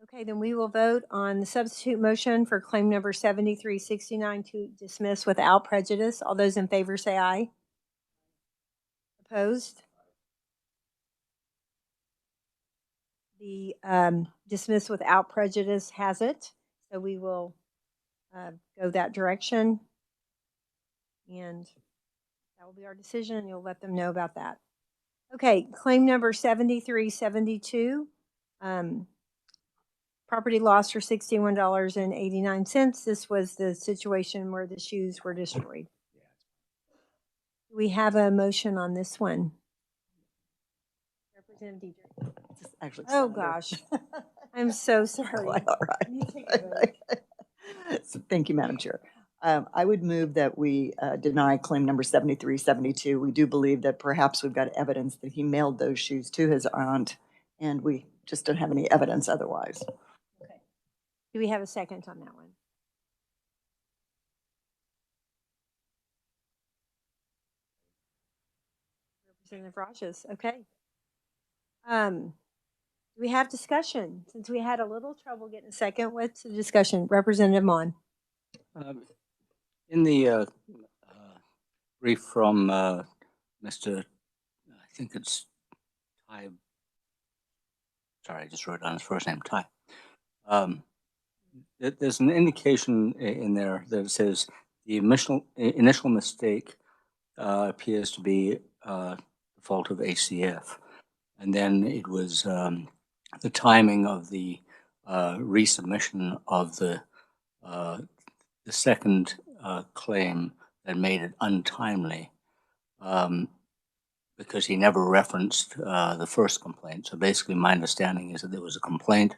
Okay, then we will vote on the substitute motion for claim number 7369 to dismiss without prejudice. All those in favor say aye. Opposed? The dismiss without prejudice has it. So we will go that direction. And that will be our decision. You'll let them know about that. Okay, claim number 7372. Property loss for $61.89. This was the situation where the shoes were destroyed. Do we have a motion on this one? Representative Dietrich. Actually, oh, Senator. Gosh. I'm so sorry. Quite all right. You take a vote. So, thank you, Madam Chair. I would move that we deny claim number 7372. We do believe that perhaps we've got evidence that he mailed those shoes to his aunt, and we just don't have any evidence otherwise. Okay. Do we have a second on that one? Representative Rogers. Okay. Do we have discussion? Since we had a little trouble getting a second, what's the discussion? Representative Mon. In the brief from Mr. I think it's Ty. Sorry, I just wrote down his first name, Ty. There's an indication in there that it says the initial mistake appears to be the fault of ACF. And then it was the timing of the resubmission of the second claim that made it untimely because he never referenced the first complaint. So basically my understanding is that there was a complaint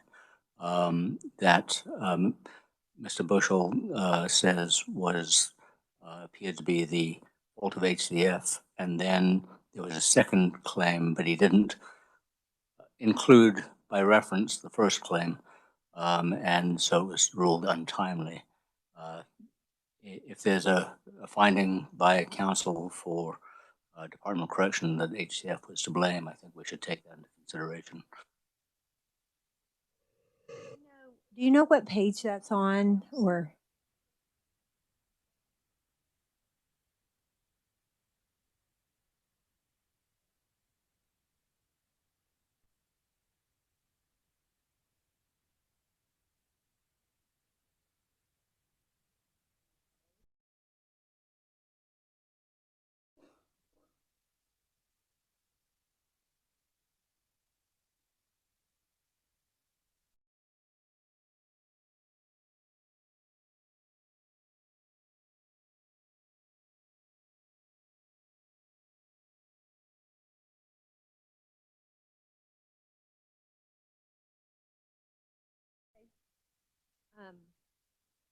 that Mr. Bushell says was appeared to be the fault of HCF, and then there was a second claim, but he didn't include by reference the first claim, and so it was ruled untimely. If there's a finding by counsel for Department of Correction that HCF was to blame, I think we should take that into consideration. Do you know what page that's on, or?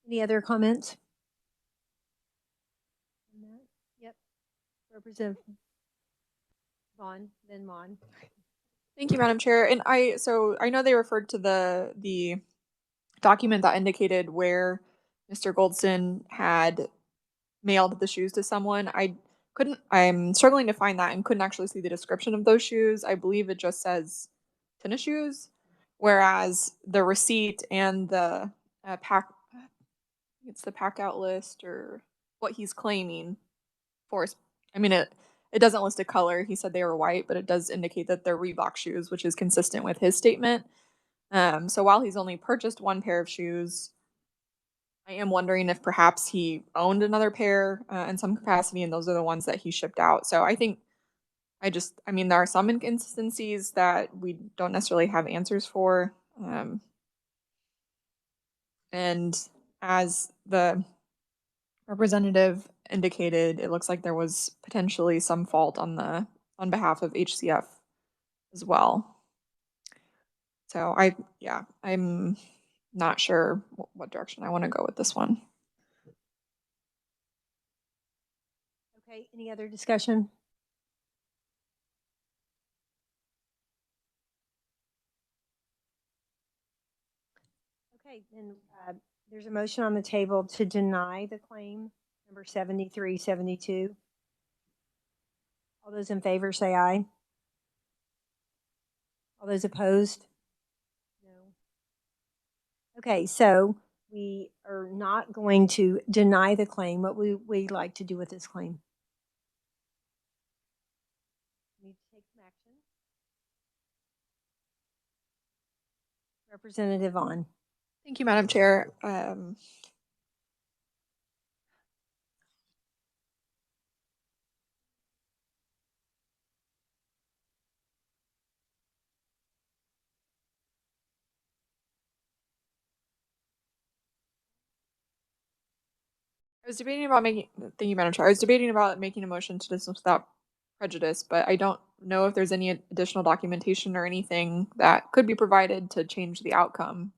Any other comments? Yep. Representative Vaughn, then Mon. Thank you, Madam Chair. And I know they referred to the document that indicated where Mr. Goldston had mailed the shoes to someone. I'm struggling to find that and couldn't actually see the description of those shoes. I believe it just says tennis shoes, whereas the receipt and the it's the pack out list or what he's claiming for. I mean, it doesn't list a color. He said they were white, but it does indicate that they're Reebok shoes, which is consistent with his statement. So while he's only purchased one pair of shoes, I am wondering if perhaps he owned another pair in some capacity, and those are the ones that he shipped out. So I think there are some inconsistencies that we don't necessarily have answers for. And as the representative indicated, it looks like there was potentially some fault on behalf of HCF as well. So I'm not sure what direction I want to go with this one. Okay, any other discussion? Okay, then there's a motion on the table to deny the claim number 7372. All those in favor say aye. All those opposed? No. Okay, so we are not going to deny the claim. What we like to do with this claim? Need to take some action. Representative Vaughn. Thank you, Madam Chair. Thank you, Madam Chair. I was debating about making a motion to dismiss without prejudice, but I don't know if there's any additional documentation or anything that could be provided to change the outcome.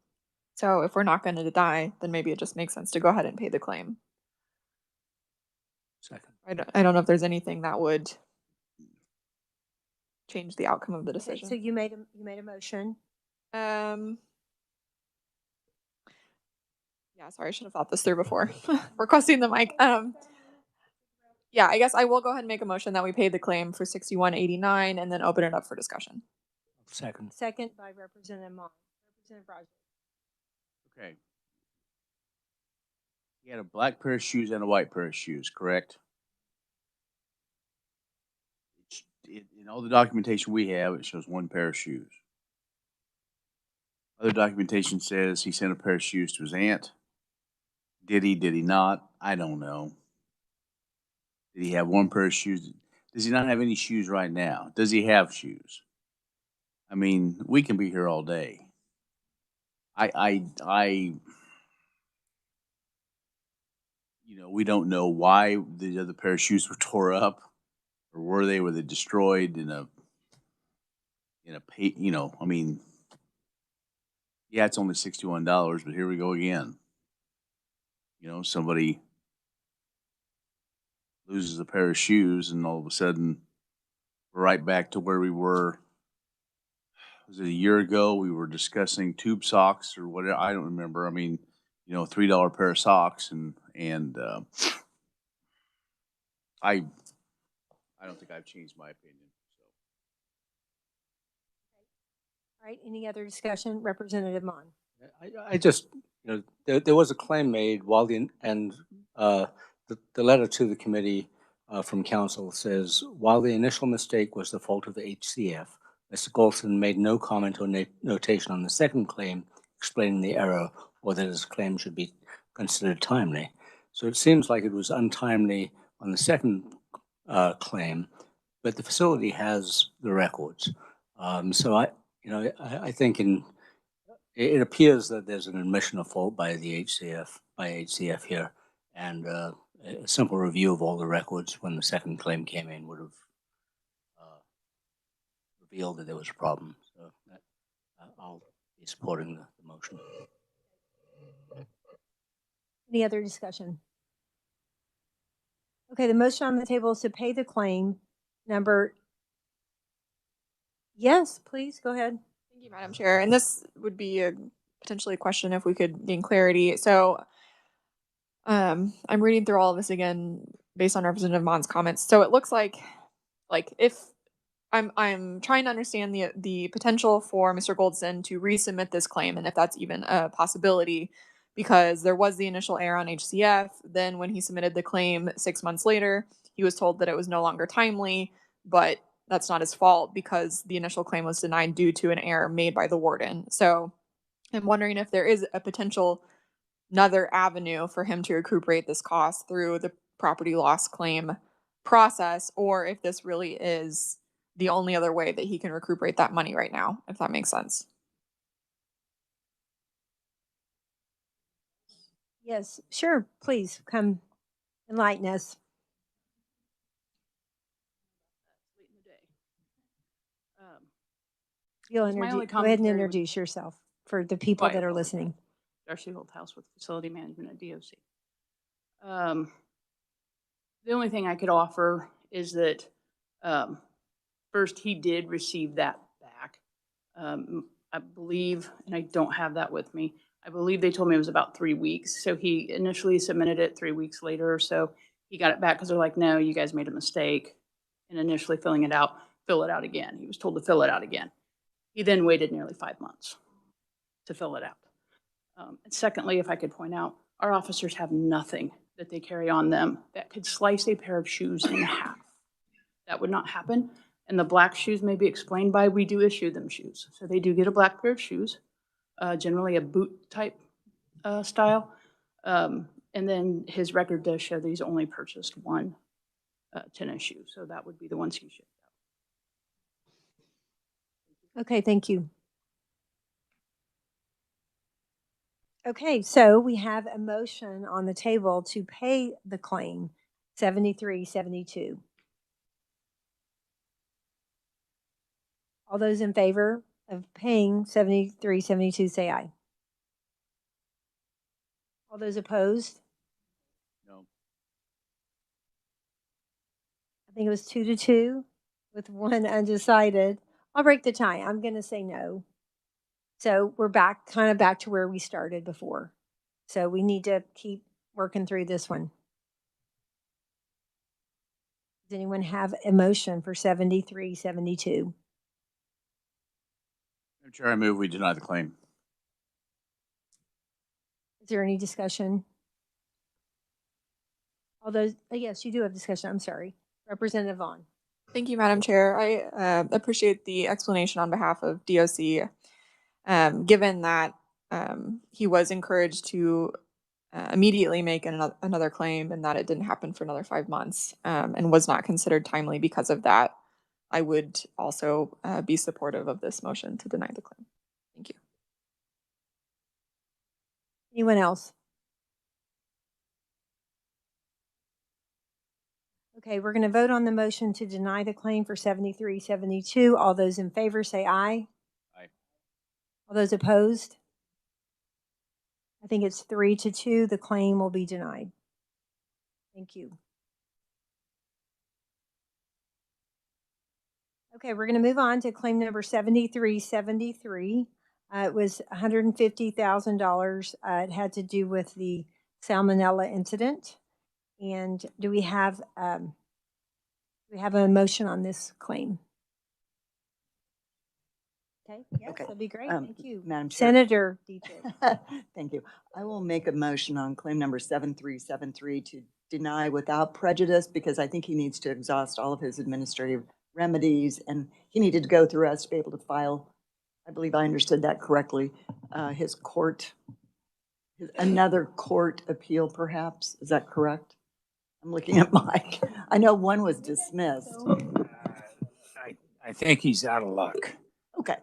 So if we're not going to deny, then maybe it just makes sense to go ahead and pay the claim. Second. I don't know if there's anything that would change the outcome of the decision. Okay, so you made a motion. Yeah, sorry, I should have thought this through before requesting the mic. Yeah, I guess I will go ahead and make a motion that we pay the claim for $61.89 and then open it up for discussion. Second. Second by Representative Mon. Representative Rogers. Okay. He had a black pair of shoes and a white pair of shoes, correct? In all the documentation we have, it shows one pair of shoes. Other documentation says he sent a pair of shoes to his aunt. Did he not? I don't know. Did he have one pair of shoes? Does he not have any shoes right now? Does he have shoes? I mean, we can be here all day. We don't know why the other pair of shoes were tore up, or were they destroyed in a I mean, yeah, it's only $61, but here we go again. Somebody loses a pair of shoes and all of a sudden we're right back to where we were. Was it a year ago? We were discussing tube socks or whatever. I don't remember. I mean, $3 pair of socks and I don't think I've changed my opinion. All right, any other discussion? Representative Mon. I just, there was a claim made while the letter to the committee from council says, while the initial mistake was the fault of the HCF, Mr. Goldston made no comment or notation on the second claim explaining the error or that his claim should be considered timely. So it seems like it was untimely on the second claim, but the facility has the records. So I think it appears that there's an admission of fault by the HCF here, and a simple review of all the records when the second claim came in would have revealed that there was a problem. So I'll be supporting the motion. Any other discussion? Okay, the motion on the table is to pay the claim number. Yes, please go ahead. Thank you, Madam Chair. And this would be a potentially a question if we could gain clarity. So I'm reading through all of this again based on Representative Mon's comments. So it looks like if I'm trying to understand the potential for Mr. Goldson to resubmit this claim and if that's even a possibility, because there was the initial error on HCF. Then when he submitted the claim 6 months later, he was told that it was no longer timely, but that's not his fault because the initial claim was denied due to an error made by the warden. So I'm wondering if there is a potential another avenue for him to recuperate this cost through the property loss claim process, or if this really is the only other way that he can recuperate that money right now, if that makes sense. Yes, sure. Please come enlighten us. Late in the day. You'll My only go ahead and commentary introduce yourself for the people that are listening. Darcy Holthouse with Facility Management at DOC. The only thing I could offer is that first, he did receive that back. I believe, and I don't have that with me, I believe they told me it was about 3 weeks. So he initially submitted it 3 weeks later or so. He got it back because they're like, no, you guys made a mistake in initially filling it out. Fill it out again. He was told to fill it out again. He then waited nearly 5 months to fill it out. And secondly, if I could point out, our officers have nothing that they carry on them that could slice a pair of shoes in half. That would not happen. And the black shoes may be explained by we do issue them shoes. So they do get a black pair of shoes, generally a boot type style. And then his record does show that he's only purchased one tennis shoe. So that would be the ones he shipped out. Okay, thank you. Okay, so we have a motion on the table to pay the claim 7372. All those in favor of paying 7372 say aye. All those opposed? No. I think it was 2-2 with one undecided. I'll break the tie. I'm going to say no. So we're back to where we started before. So we need to keep working through this one. Does anyone have a motion for 7372? Madam Chair, I move we deny the claim. Is there any discussion? All those, yes, you do have discussion. I'm sorry. Representative Vaughn. Thank you, Madam Chair. I appreciate the explanation on behalf of DOC. Given that he was encouraged to immediately make another claim and that it didn't happen for another 5 months and was not considered timely because of that, I would also be supportive of this motion to deny the claim. Thank you. Anyone else? Okay, we're going to vote on the motion to deny the claim for 7372. All those in favor say aye. Aye. All those opposed? I think it's 3-2. The claim will be denied. Thank you. Okay, we're going to move on to claim number 7373. It was $150,000. It had to do with the salmonella incident. And do we have a motion on this claim? Okay, yes, Okay. that'd be great. Thank you. Madam Chair. Senator Dietrich. Thank you. I will make a motion on claim number 7373 to deny without prejudice because I think he needs to exhaust all of his administrative remedies and he needed to go through us to be able to file, I believe I understood that correctly, another court appeal perhaps. Is that correct? I'm looking at Mike. I know one was dismissed. I think he's out of luck. Okay.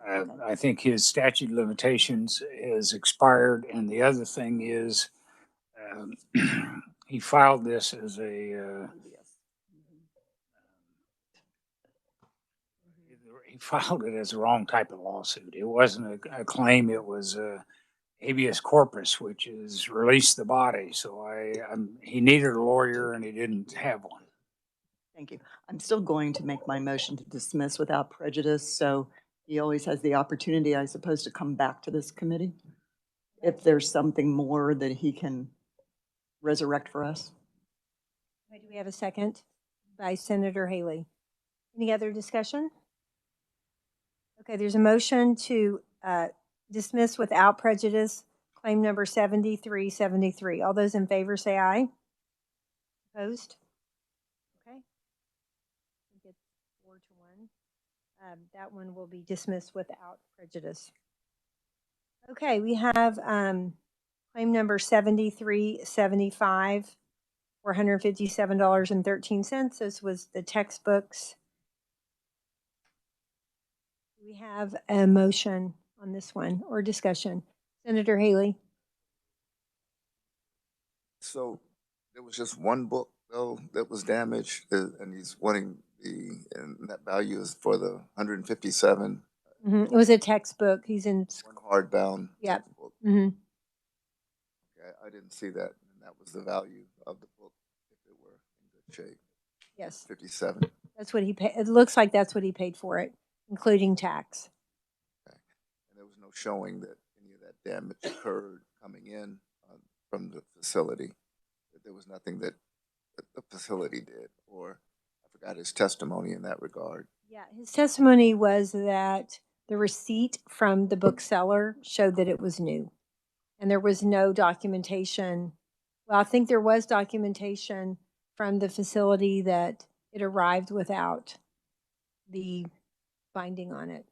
I think his statute of limitations is expired, and the other thing is he filed this as a he filed it as the wrong type of lawsuit. It wasn't a claim. It was habeas corpus, which is release the body. So he needed a lawyer and he didn't have one. Thank you. I'm still going to make my motion to dismiss without prejudice, so he always has the opportunity, I suppose, to come back to this committee if there's something more that he can resurrect for us. Do we have a second by Senator Haley? Any other discussion? Okay, there's a motion to dismiss without prejudice claim number 7373. All those in favor say aye. Opposed? Okay. I think it's 4-1. That one will be dismissed without prejudice. Okay, we have claim number 7375, $457.13. This was the textbooks. We have a motion on this one or discussion. Senator Haley. So there was just one book though that was damaged, and he's wanting and that value is for the 157. It was a textbook. He's in one hardbound Yep. textbook. Okay, I didn't see that, and that was the value of the book if it were in good shape. Yes. 57. That's what he paid. It looks like that's what he paid for it, including tax. And there was no showing that any of that damage occurred coming in from the facility. That there was nothing that the facility did, or I forgot his testimony in that regard. Yeah, his testimony was that the receipt from the bookseller showed that it was new, and there was no documentation. Well, I think there was documentation from the facility that it arrived without the binding on it.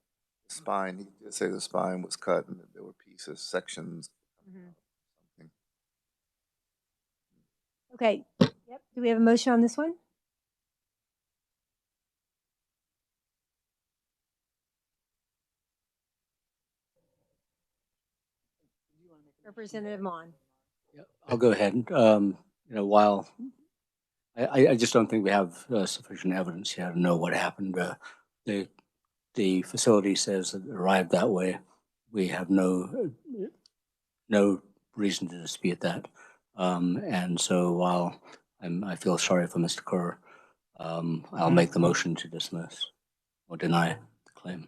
The spine, he did say the spine was cut and that there were pieces, sections. Something. Okay. Yep. Do we have a motion on this one? Representative Mon. I'll go ahead. While I just don't think we have sufficient evidence here to know what happened. The facility says it arrived that way. We have no reason to dispute that. And so while I feel sorry for Mr. Kerr, I'll make the motion to dismiss or deny the claim.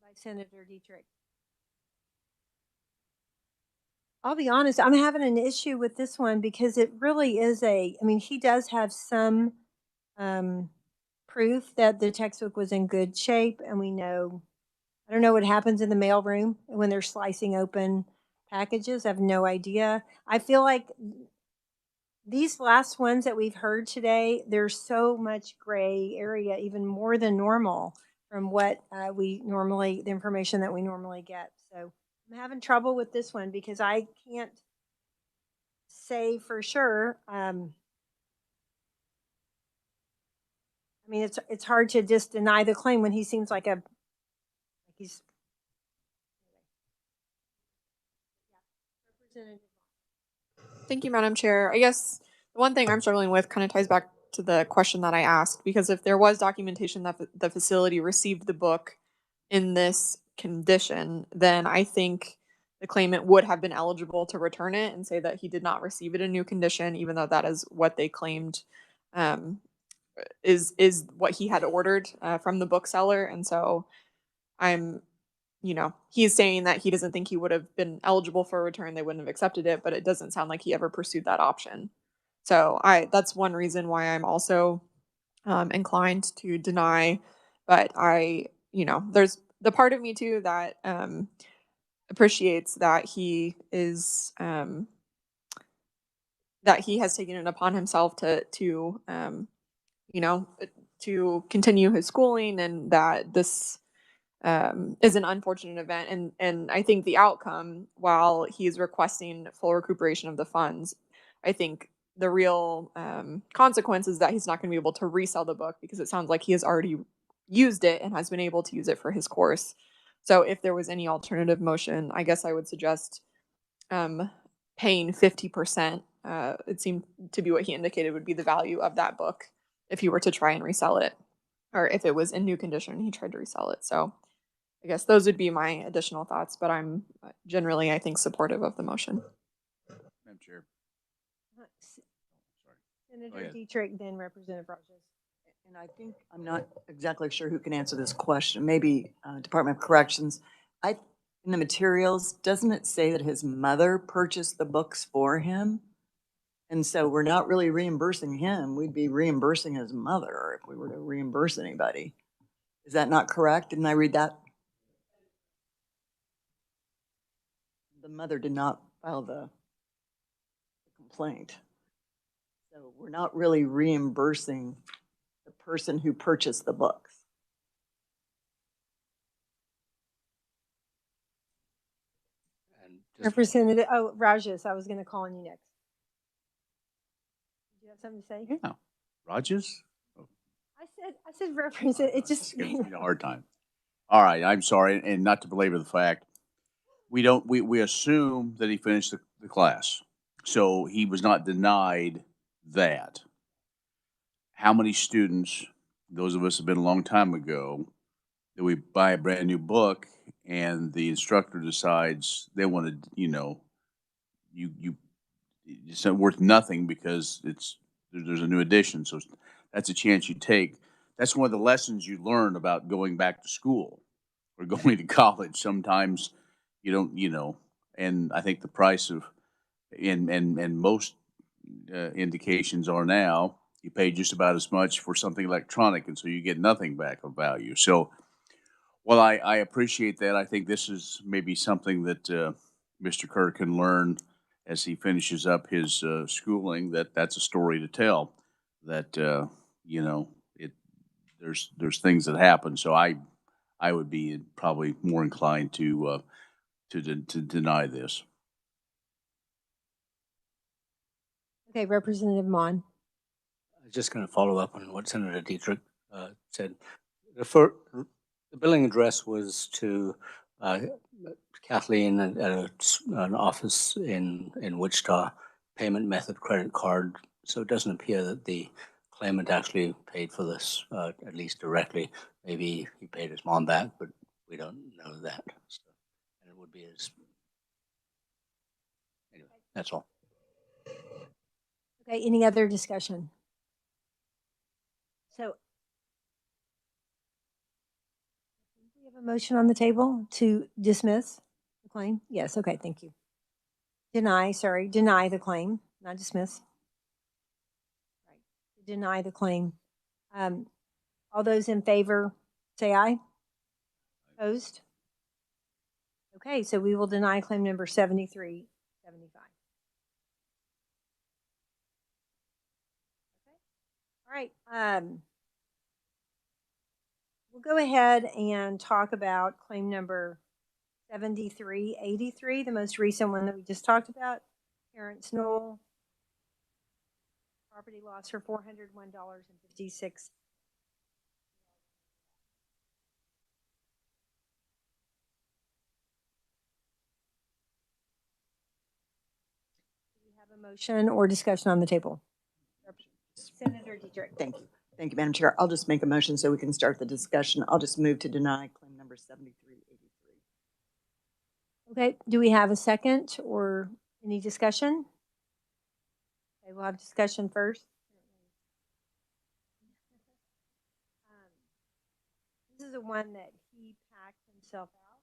By Senator Dietrich. I'll be honest, I'm having an issue with this one because it really is he does have some proof that the textbook was in good shape, and we know, I don't know what happens in the mailroom when they're slicing open packages. I have no idea. I feel like these last ones that we've heard today, there's so much gray area, even more than normal from what the information that we normally get. So I'm having trouble with this one because I can't say for sure. It's hard to just deny the claim when he seems like he's. Thank you, Madam Chair. I guess the one thing I'm struggling with kind of ties back to the question that I asked, because if there was documentation that the facility received the book in this condition, then I think the claimant would have been eligible to return it and say that he did not receive it in new condition, even though that is what they claimed is what he had ordered from the bookseller. And so he's saying that he doesn't think he would have been eligible for a return. They wouldn't have accepted it, but it doesn't sound like he ever pursued that option. So that's one reason why I'm also inclined to deny. But there's the part of me too that appreciates that he is that he has taken it upon himself to continue his schooling, and that this is an unfortunate event. And I think the outcome, while he's requesting full recuperation of the funds, I think the real consequence is that he's not going to be able to resell the book, because it sounds like he has already used it and has been able to use it for his course. So if there was any alternative motion, I guess I would suggest paying 50%. It seemed to be what he indicated would be the value of that book if he were to try and resell it, or if it was in new condition, he tried to resell it. So I guess those would be my additional thoughts, but I'm generally, I think, supportive of the motion. Madam Chair. Senator Dietrich, then Representative Rogers. And I think, I'm not exactly sure who can answer this question, maybe Department of Corrections. In the materials, doesn't it say that his mother purchased the books for him? And so we're not really reimbursing him, we'd be reimbursing his mother if we were to reimburse anybody. Is that not correct? Didn't I read that? The mother did not file the complaint. So we're not really reimbursing the person who purchased the books. Representative, Rajesh, I was going to call on you next. Did you have something to say? Yeah. Rogers? I said representative, it just. Giving me a hard time. All right, I'm sorry, and not to belabor the fact, we assume that he finished the class. So he was not denied that. How many students, those of us have been a long time ago, that we buy a brand new book and the instructor decides they want to, it's not worth nothing because there's a new edition. So that's a chance you take. That's one of the lessons you learn about going back to school or going to college. Sometimes you don't, and I think the price of, and most indications are now, you pay just about as much for something electronic, and so you get nothing back of value. So, well, I appreciate that. I think this is maybe something that Mr. Kerr can learn as he finishes up his schooling. That's a story to tell. That there's things that happen. So I would be probably more inclined to deny this. Okay, Representative Mon. I'm just going to follow up on what Senator Dietrich said. The billing address was to Kathleen at an office in Wichita, payment method credit card. So it doesn't appear that the claimant actually paid for this, at least directly. Maybe he paid his mom back, but we don't know that. So, and it would be his. Anyway, that's all. Okay, any other discussion? So we have a motion on the table to dismiss the claim? Yes, okay, thank you. Deny the claim, not dismiss. Right. Deny the claim. All those in favor say aye. Opposed? Okay, so we will deny claim number 7375. Okay. All right. We'll go ahead and talk about claim number 7383, the most recent one that we just talked about. Terrence Knoll, property loss for $401.56. Do we have a motion or discussion on the table? Senator Dietrich. Thank you. Thank you, Madam Chair. I'll just make a motion so we can start the discussion. I'll just move to deny claim number 7383. Okay, do we have a second or any discussion? Okay, we'll have discussion first. This is the one that he packed himself out.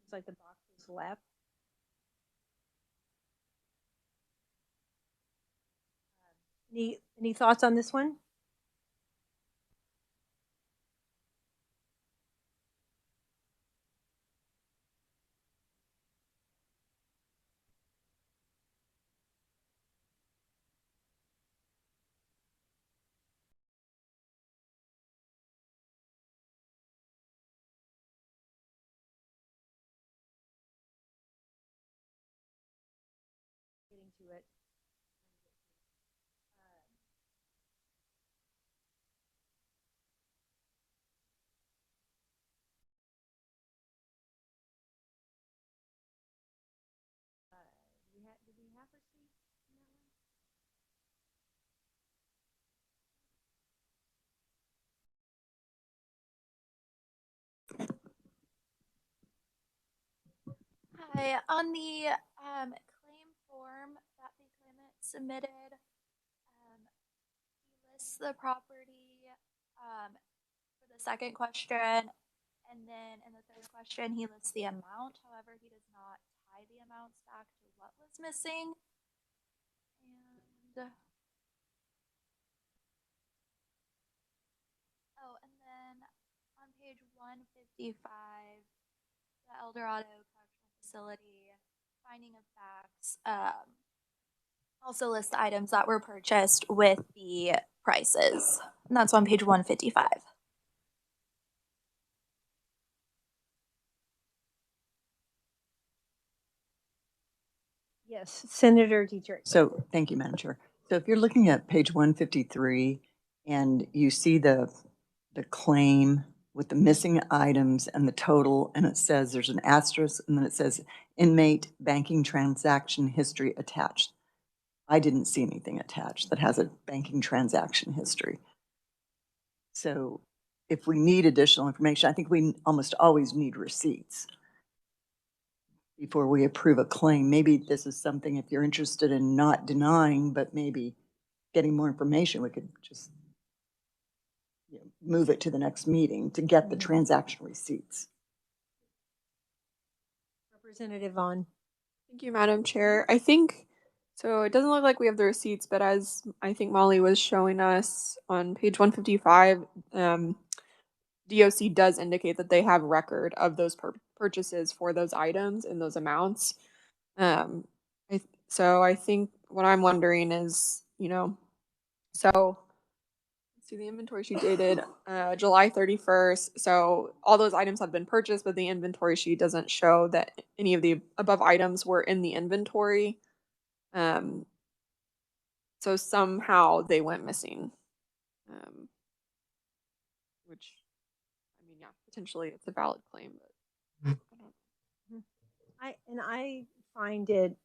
It's like the box was left. Any thoughts on this one? Getting to it. Did we have receipts in that one? Okay, on the claim form that the claimant submitted, he lists the property for the second question, and then in the third question, he lists the amount. However, he does not tie the amounts back to what was missing. And oh, and then on page 155, the Eldorado Correctional Facility finding of facts also lists the items that were purchased with the prices. And that's on page 155. Yes, Senator Dietrich. So thank you, Madam Chair. So if you're looking at page 153 and you see the claim with the missing items and the total, and it says there's an asterisk, and then it says inmate banking transaction history attached. I didn't see anything attached that has a banking transaction history. So if we need additional information, I think we almost always need receipts before we approve a claim. Maybe this is something, if you're interested in not denying, but maybe getting more information, we could just move it to the next meeting to get the transaction receipts. Representative Vaughn. Thank you, Madam Chair. I think, so it doesn't look like we have the receipts, but as I think Molly was showing us on page 155, DOC does indicate that they have record of those purchases for those items and those amounts. So I think what I'm wondering is, so let's see, the inventory sheet dated July 31st. So all those items have been purchased, but the inventory sheet doesn't show that any of the above items were in the inventory. So somehow they went missing, which, I mean, yeah, potentially it's a valid claim, but I don't know. I find it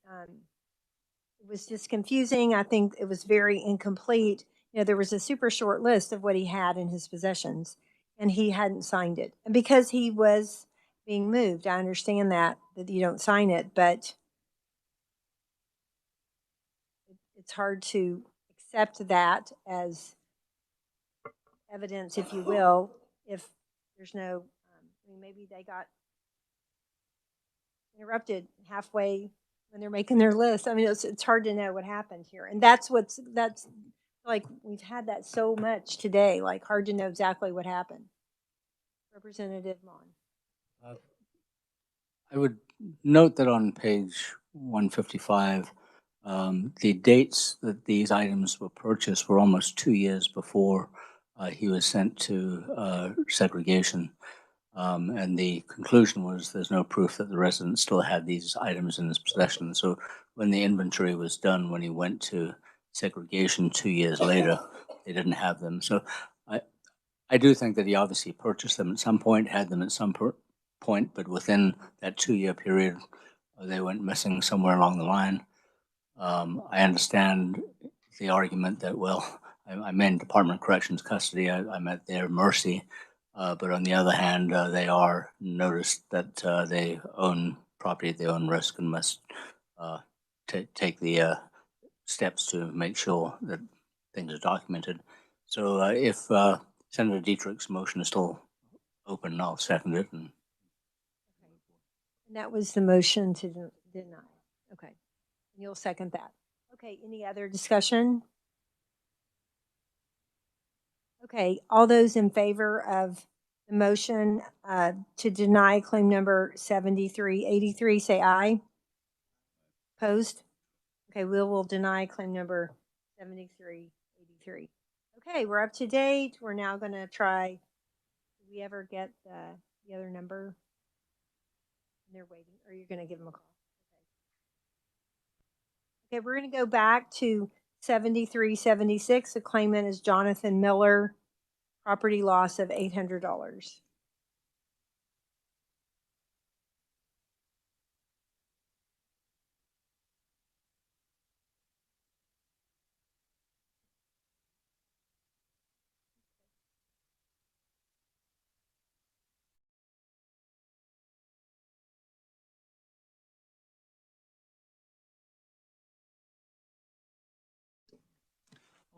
was just confusing. I think it was very incomplete. There was a super short list of what he had in his possessions, and he hadn't signed it. And because he was being moved, I understand that you don't sign it, but it's hard to accept that as evidence, if you will, if there's no, maybe they got interrupted halfway when they're making their list. I mean, it's hard to know what happened here. And that's like, we've had that so much today, like hard to know exactly what happened. Representative Mon. I would note that on page 155, the dates that these items were purchased were almost 2 years before he was sent to segregation. And the conclusion was there's no proof that the resident still had these items in his possession. So when the inventory was done, when he went to segregation 2 years later, they didn't have them. So I do think that he obviously purchased them at some point, had them at some point, but within that 2-year period, they went missing somewhere along the line. I understand the argument that, well, I'm in Department of Corrections custody, I'm at their mercy. But on the other hand, they are noticed that they own property at their own risk and must take the steps to make sure that things are documented. So if Senator Dietrich's motion is still open, I'll second it. And that was the motion to deny. Okay. And you'll second that. Okay. Any other discussion? Okay. All those in favor of the motion to deny claim number 7383, say aye. Opposed? Okay, we will deny claim number 7383. Okay, we're up to date. We're now going to try. Did we ever get the other number? They're waiting. Or you're going to give them a call? Okay, we're going to go back to 7376. The claimant is Jonathan Miller. Property loss of $800.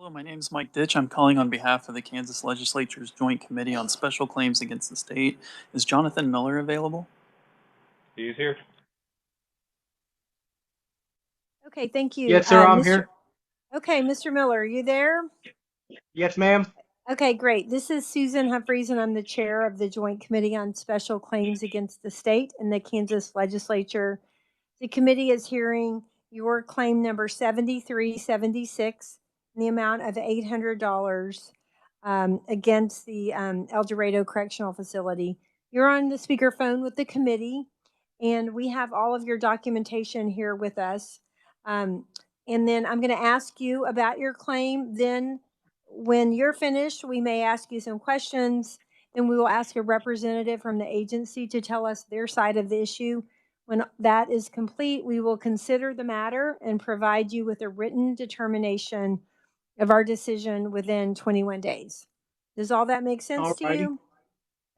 Hello, my name is Mike Ditch. I'm calling on behalf of the Kansas Legislature's Joint Committee on Special Claims Against the State. Is Jonathan Miller available? He's here. Okay, thank you. Yes, sir, I'm Mr. here. Okay, Mr. Miller, are you there? Yes, ma'am. Okay, great. This is Susan Humphreys, and I'm the chair of the Joint Committee on Special Claims Against the State in the Kansas Legislature. The committee is hearing your claim number 7376 in the amount of $800 against the El Dorado Correctional Facility. You're on the speakerphone with the committee, and we have all of your documentation here with us. And then I'm going to ask you about your claim. Then when you're finished, we may ask you some questions. Then we will ask a representative from the agency to tell us their side of the issue. When that is complete, we will consider the matter and provide you with a written determination of our decision within 21 days. Does all that make sense to Alrighty. you?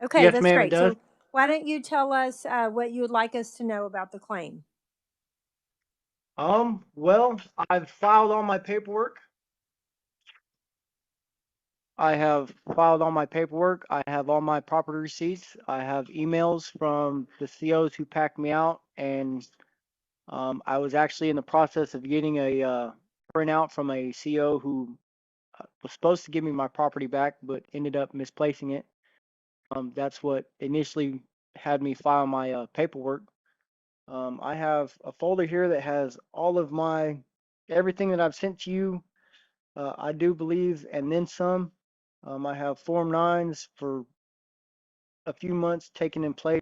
Okay, Yes, that's ma'am, it great. does. So why don't you tell us what you would like us to know about the claim? Well, I've filed all my paperwork. I have filed all my paperwork. I have all my property receipts. I have emails from the COs who packed me out, and I was actually in the process of getting a printout from a CO who was supposed to give me my property back, but ended up misplacing it. That's what initially had me file my paperwork. I have a folder here that has all of my everything that I've sent to you. I do believe, and then some. I have Form 9s for a few months taken in place.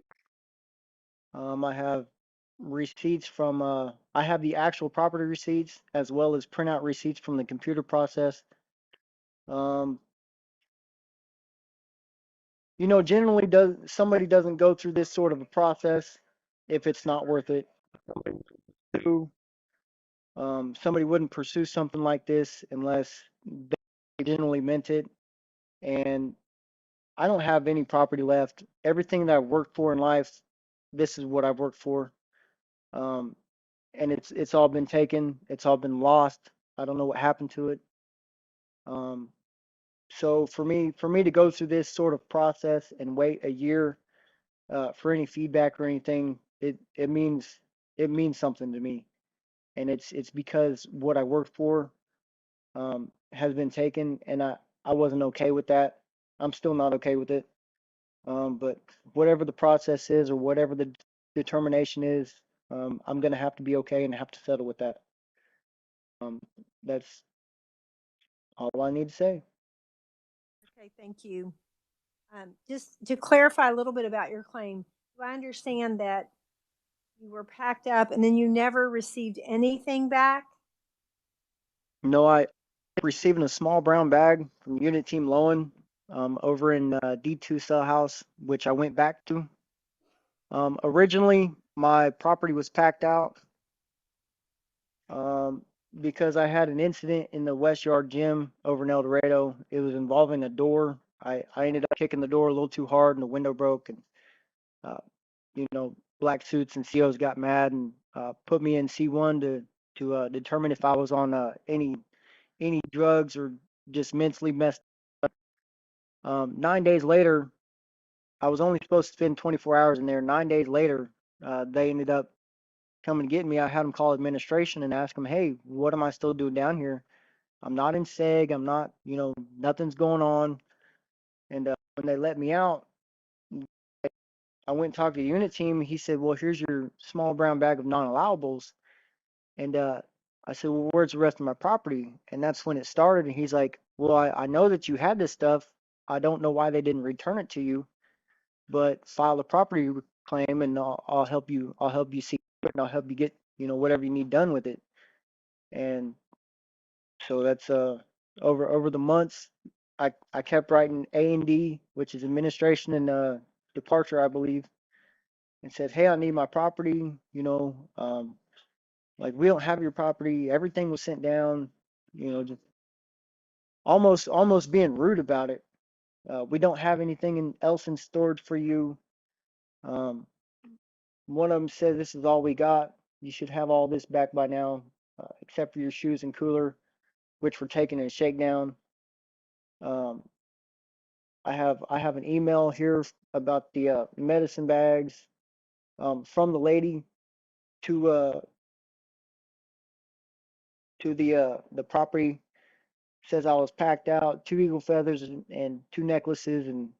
I have receipts from, I have the actual property receipts as well as printout receipts from the computer process. You know, generally somebody doesn't go through this sort of a process if it's not worth it. Somebody wouldn't pursue something like this unless they generally meant it. And I don't have any property left. Everything that I've worked for in life, this is what I've worked for. And it's all been taken. It's all been lost. I don't know what happened to it. So for me to go through this sort of process and wait a year for any feedback or anything, it means something to me. And it's because what I worked for has been taken, and I wasn't okay with that. I'm still not okay with it. But whatever the process is or whatever the determination is, I'm gonna have to be okay and have to settle with that. That's all I need to say. Okay, thank you. Just to clarify a little bit about your claim, do I understand that you were packed up and then you never received anything back? No, I receiving a small brown bag from Unit Team Lowen over in D2 Cell House, which I went back to. Originally, my property was packed out because I had an incident in the West Yard gym over in El Dorado. It was involving a door. I ended up kicking the door a little too hard and the window broke, and you know, black suits and COs got mad and put me in C1 to determine if I was on any drugs or just mentally messed up. 9 days later, I was only supposed to spend 24 hours in there. 9 days later, they ended up coming to get me. I had them call administration and ask them, hey, what am I still doing down here? I'm not in SEG. I'm not, you know, nothing's going on. And when they let me out, I went and talked to the unit team. He said, well, here's your small brown bag of non-allowables. And I said, well, where's the rest of my property? And that's when it started. And he's like, well, I know that you had this stuff. I don't know why they didn't return it to you, but file a property claim and I'll help you. I'll help you see it and I'll help you get, you know, whatever you need done with it. And so that's over the months, I kept writing A&D, which is administration and departure, I believe, and said, hey, I need my property, you know, like we don't have your property. Everything was sent down, you know, just almost being rude about it. We don't have anything else in storage for you. One of them said, this is all we got. You should have all this back by now, except for your shoes and cooler. which were taken in shakedown. I have an email here about the medicine bags from the lady to the property. Says I was packed out, 2 eagle feathers and 2 necklaces, and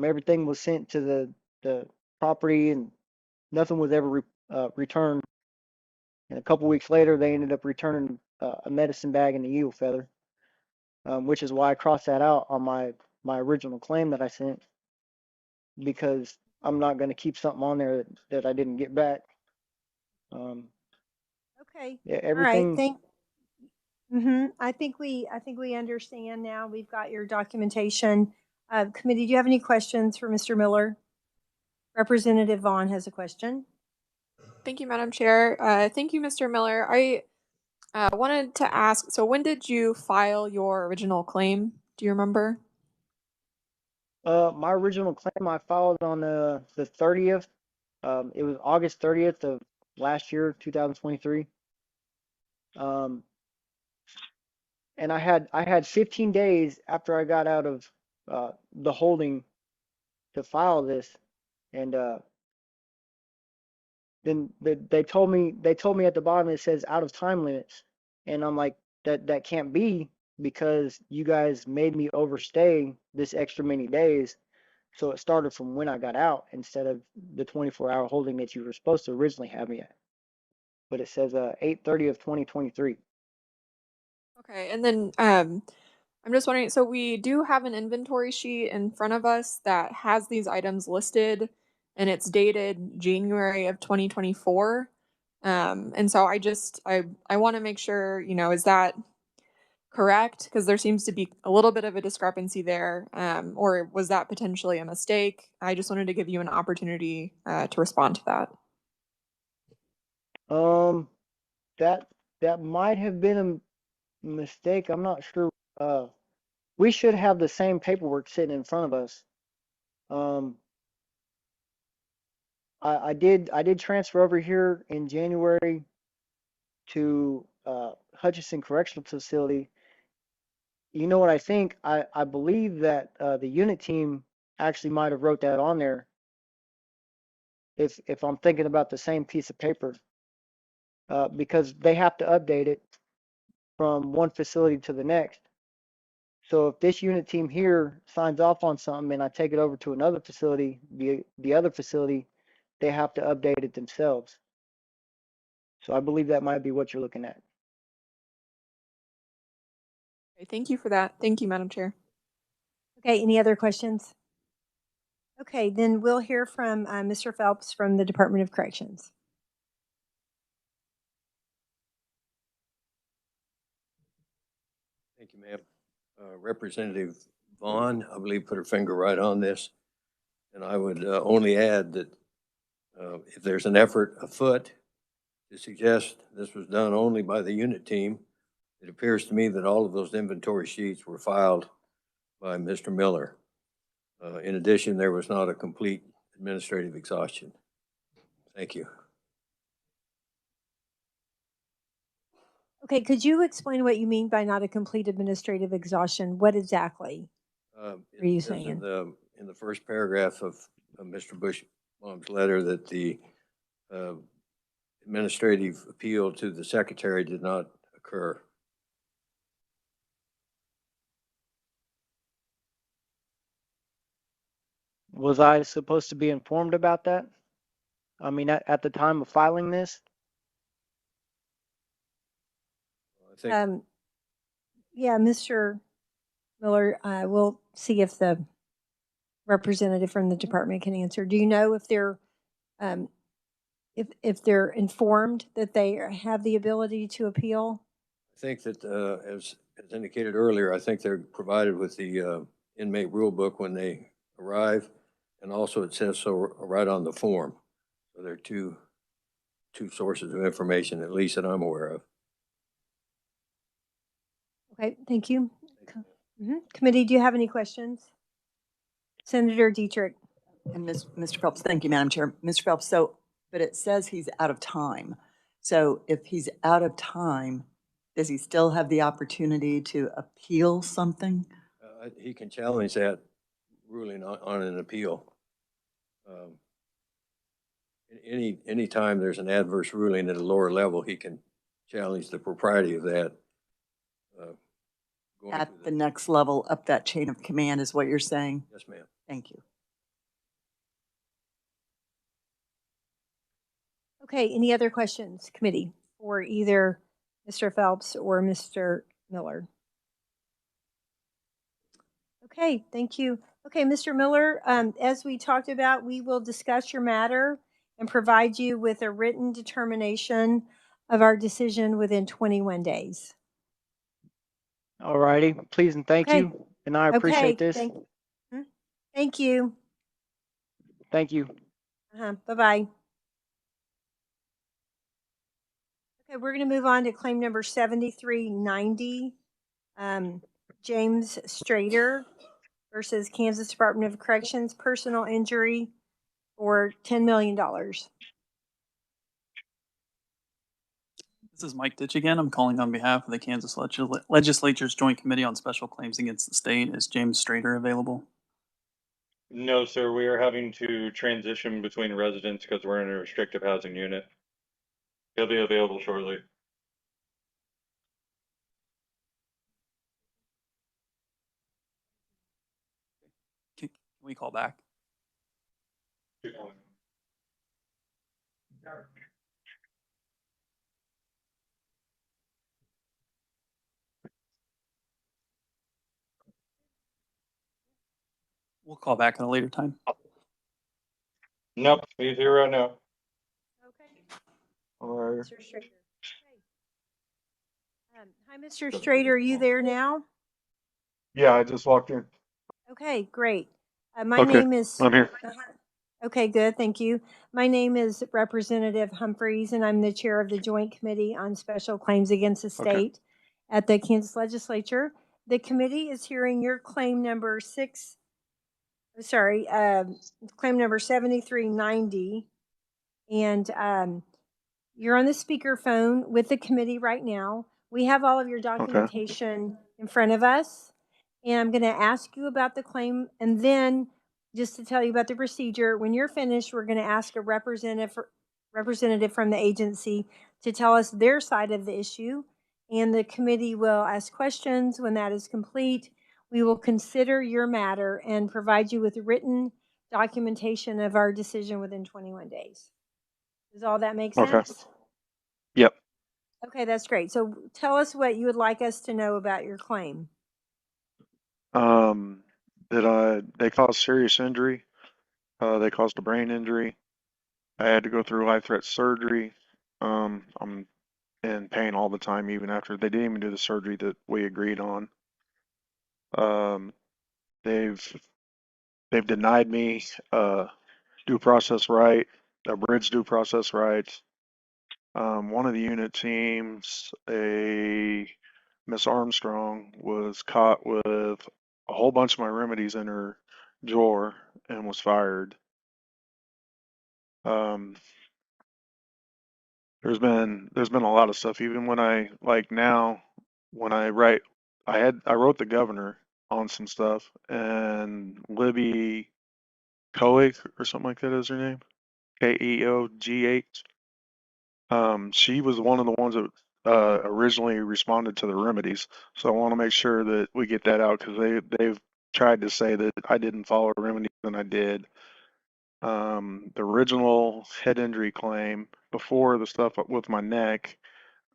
everything was sent to the property, and nothing was ever returned. And a couple weeks later, they ended up returning a medicine bag and the eagle feather, which is why I crossed that out on my original claim that I sent, because I'm not going to keep something on there that I didn't get back. Okay. Yeah, All right. everything. I think we understand now. We've got your documentation. Committee, do you have any questions for Mr. Miller? Representative Vaughn has a question. Thank you, Madam Chair. Thank you, Mr. Miller. I wanted to ask, so when did you file your original claim? Do you remember? My original claim I filed on the 30th. It was August 30th of last year, 2023. And I had 15 days after I got out of the holding to file this, and then they told me at the bottom it says out of time limits, and I'm like, that can't be, because you guys made me overstay this extra many days. So it started from when I got out instead of the 24-hour holding that you were supposed to originally have me at. But it says 8/30 of 2023. Okay, and then I'm just wondering, so we do have an inventory sheet in front of us that has these items listed, and it's dated January of 2024. And so I want to make sure, is that correct? Because there seems to be a little bit of a discrepancy there, or was that potentially a mistake? I just wanted to give you an opportunity to respond to that. That might have been a mistake. I'm not sure. We should have the same paperwork sitting in front of us. I did transfer over here in January to Hutchinson Correctional Facility. You know what I think? I believe that the unit team actually might have wrote that on there. If I'm thinking about the same piece of paper, because they have to update it from one facility to the next. So if this unit team here signs off on something and I take it over to another facility, the other facility, they have to update it themselves. So I believe that might be what you're looking at. Okay, thank you for that. Thank you, Madam Chair. Okay, any other questions? Okay, then we'll hear from Mr. Phelps from the Department of Corrections. Thank you, ma'am. Representative Vaughn, I believe, put her finger right on this. And I would only add that if there's an effort afoot to suggest this was done only by the unit team, it appears to me that all of those inventory sheets were filed by Mr. Miller. In addition, there was not a complete administrative exhaustion. Thank you. Okay, could you explain what you mean by not a complete administrative exhaustion? What exactly are you saying? In the first paragraph of Mr. Bushbaum's letter, that the administrative appeal to the secretary did not occur. Was I supposed to be informed about that? I mean, at the time of filing this? Yeah, Mr. Miller, we'll see if the representative from the department can answer. Do you know if they're if they're informed that they have the ability to appeal? I think that, as indicated earlier, I think they're provided with the inmate rule book when they arrive, and also it says so right on the form. So there are two sources of information, at least that I'm aware of. Okay, thank you. Committee, do you have any questions? Senator Dietrich. And Mr. Phelps, thank you, Madam Chair. Mr. Phelps, but it says he's out of time. So if he's out of time, Does he still have the opportunity to appeal something? He can challenge that ruling on an appeal. Anytime there's an adverse ruling at a lower level, he can challenge the propriety of that. At the next level up that chain of command is what you're saying? Yes, ma'am. Thank you. Okay, any other questions, committee, for either Mr. Phelps or Mr. Miller? Okay, thank you. Okay, Mr. Miller, as we talked about, we will discuss your matter and provide you with a written determination of our decision within 21 days. All righty, please and thank you. And I appreciate this. Thank you. Thank you. Bye-bye. Okay, we're going to move on to claim number 7390, James Strader versus Kansas Department of Corrections, personal injury for $10 million. This is Mike Ditch again. I'm calling on behalf of the Kansas Legislature's Joint Committee on Special Claims Against the State. Is James Strader available? No, sir. We are having to transition between residents because we're in a restrictive housing unit. He'll be available shortly. Can we call back? We'll call back at a later time. Nope, he's here right now. Okay. All right. Mr. Strader. Okay. Hi, Mr. Strader. Are you there now? Yeah, I just walked in. Okay, great. My name is. I'm here. Okay, good. Thank you. My name is Representative Humphreys, and I'm the chair of the Joint Committee on Special Claims Against the State at the Kansas Legislature. The committee is hearing your claim number claim number 7390. And you're on the speakerphone with the committee right now. We have all of your documentation in front of us. And I'm going to ask you about the claim, and then just to tell you about the procedure, when you're finished, we're going to ask a representative from the agency to tell us their side of the issue, and the committee will ask questions. When that is complete, we will consider your matter and provide you with written documentation of our decision within 21 days. Does all that make sense? Yep. Okay, that's great. So tell us what you would like us to know about your claim. They caused serious injury. They caused a brain injury. I had to go through life threat surgery. I'm in pain all the time, even after they didn't even do the surgery that we agreed on. They've denied me due process right, abridged due process rights. One of the unit teams, Miss Armstrong, was caught with a whole bunch of my remedies in her drawer and was fired. There's been a lot of stuff. Even when I wrote the governor on some stuff, and Libby Koeg or something like that is her name, KEOGH. She was one of the ones that originally responded to the remedies. So I want to make sure that we get that out, because they've tried to say that I didn't follow remedies, and I did. The original head injury claim before the stuff with my neck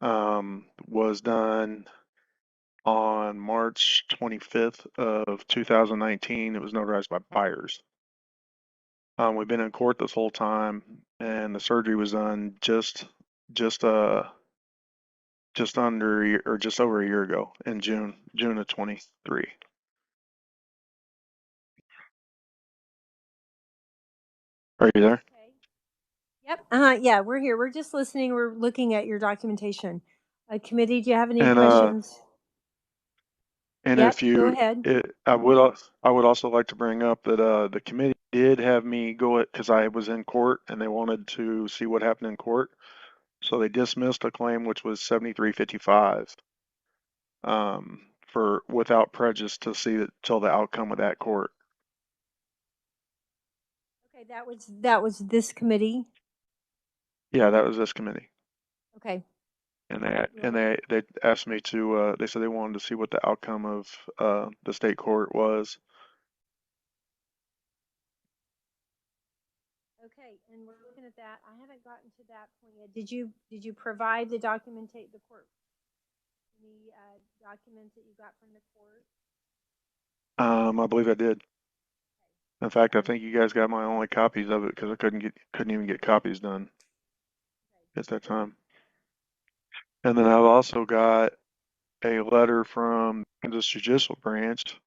was done on March 25th of 2019. It was notarized by buyers. We've been in court this whole time, and the surgery was done just under or just over a year ago in June of 23. Are you there? Okay. Yep. Yeah, we're here. We're just listening. We're looking at your documentation. Committee, do you have any questions? And yep, go ahead. I would also like to bring up that the committee did have me go it because I was in court and they wanted to see what happened in court. So they dismissed a claim which was 7355 for without prejudice to see it till the outcome of that court. Okay, that was this committee. Yeah, that was this committee. Okay. And they asked me to they said they wanted to see what the outcome of the state court was. Okay, and we're looking at that. I haven't gotten to that point yet. Did you provide the documentate the court the documents that you got from the court? I believe I did. In fact, I think you guys got my only copies of it because I couldn't even get copies done at that time. And then I've also got a letter from the judicial branch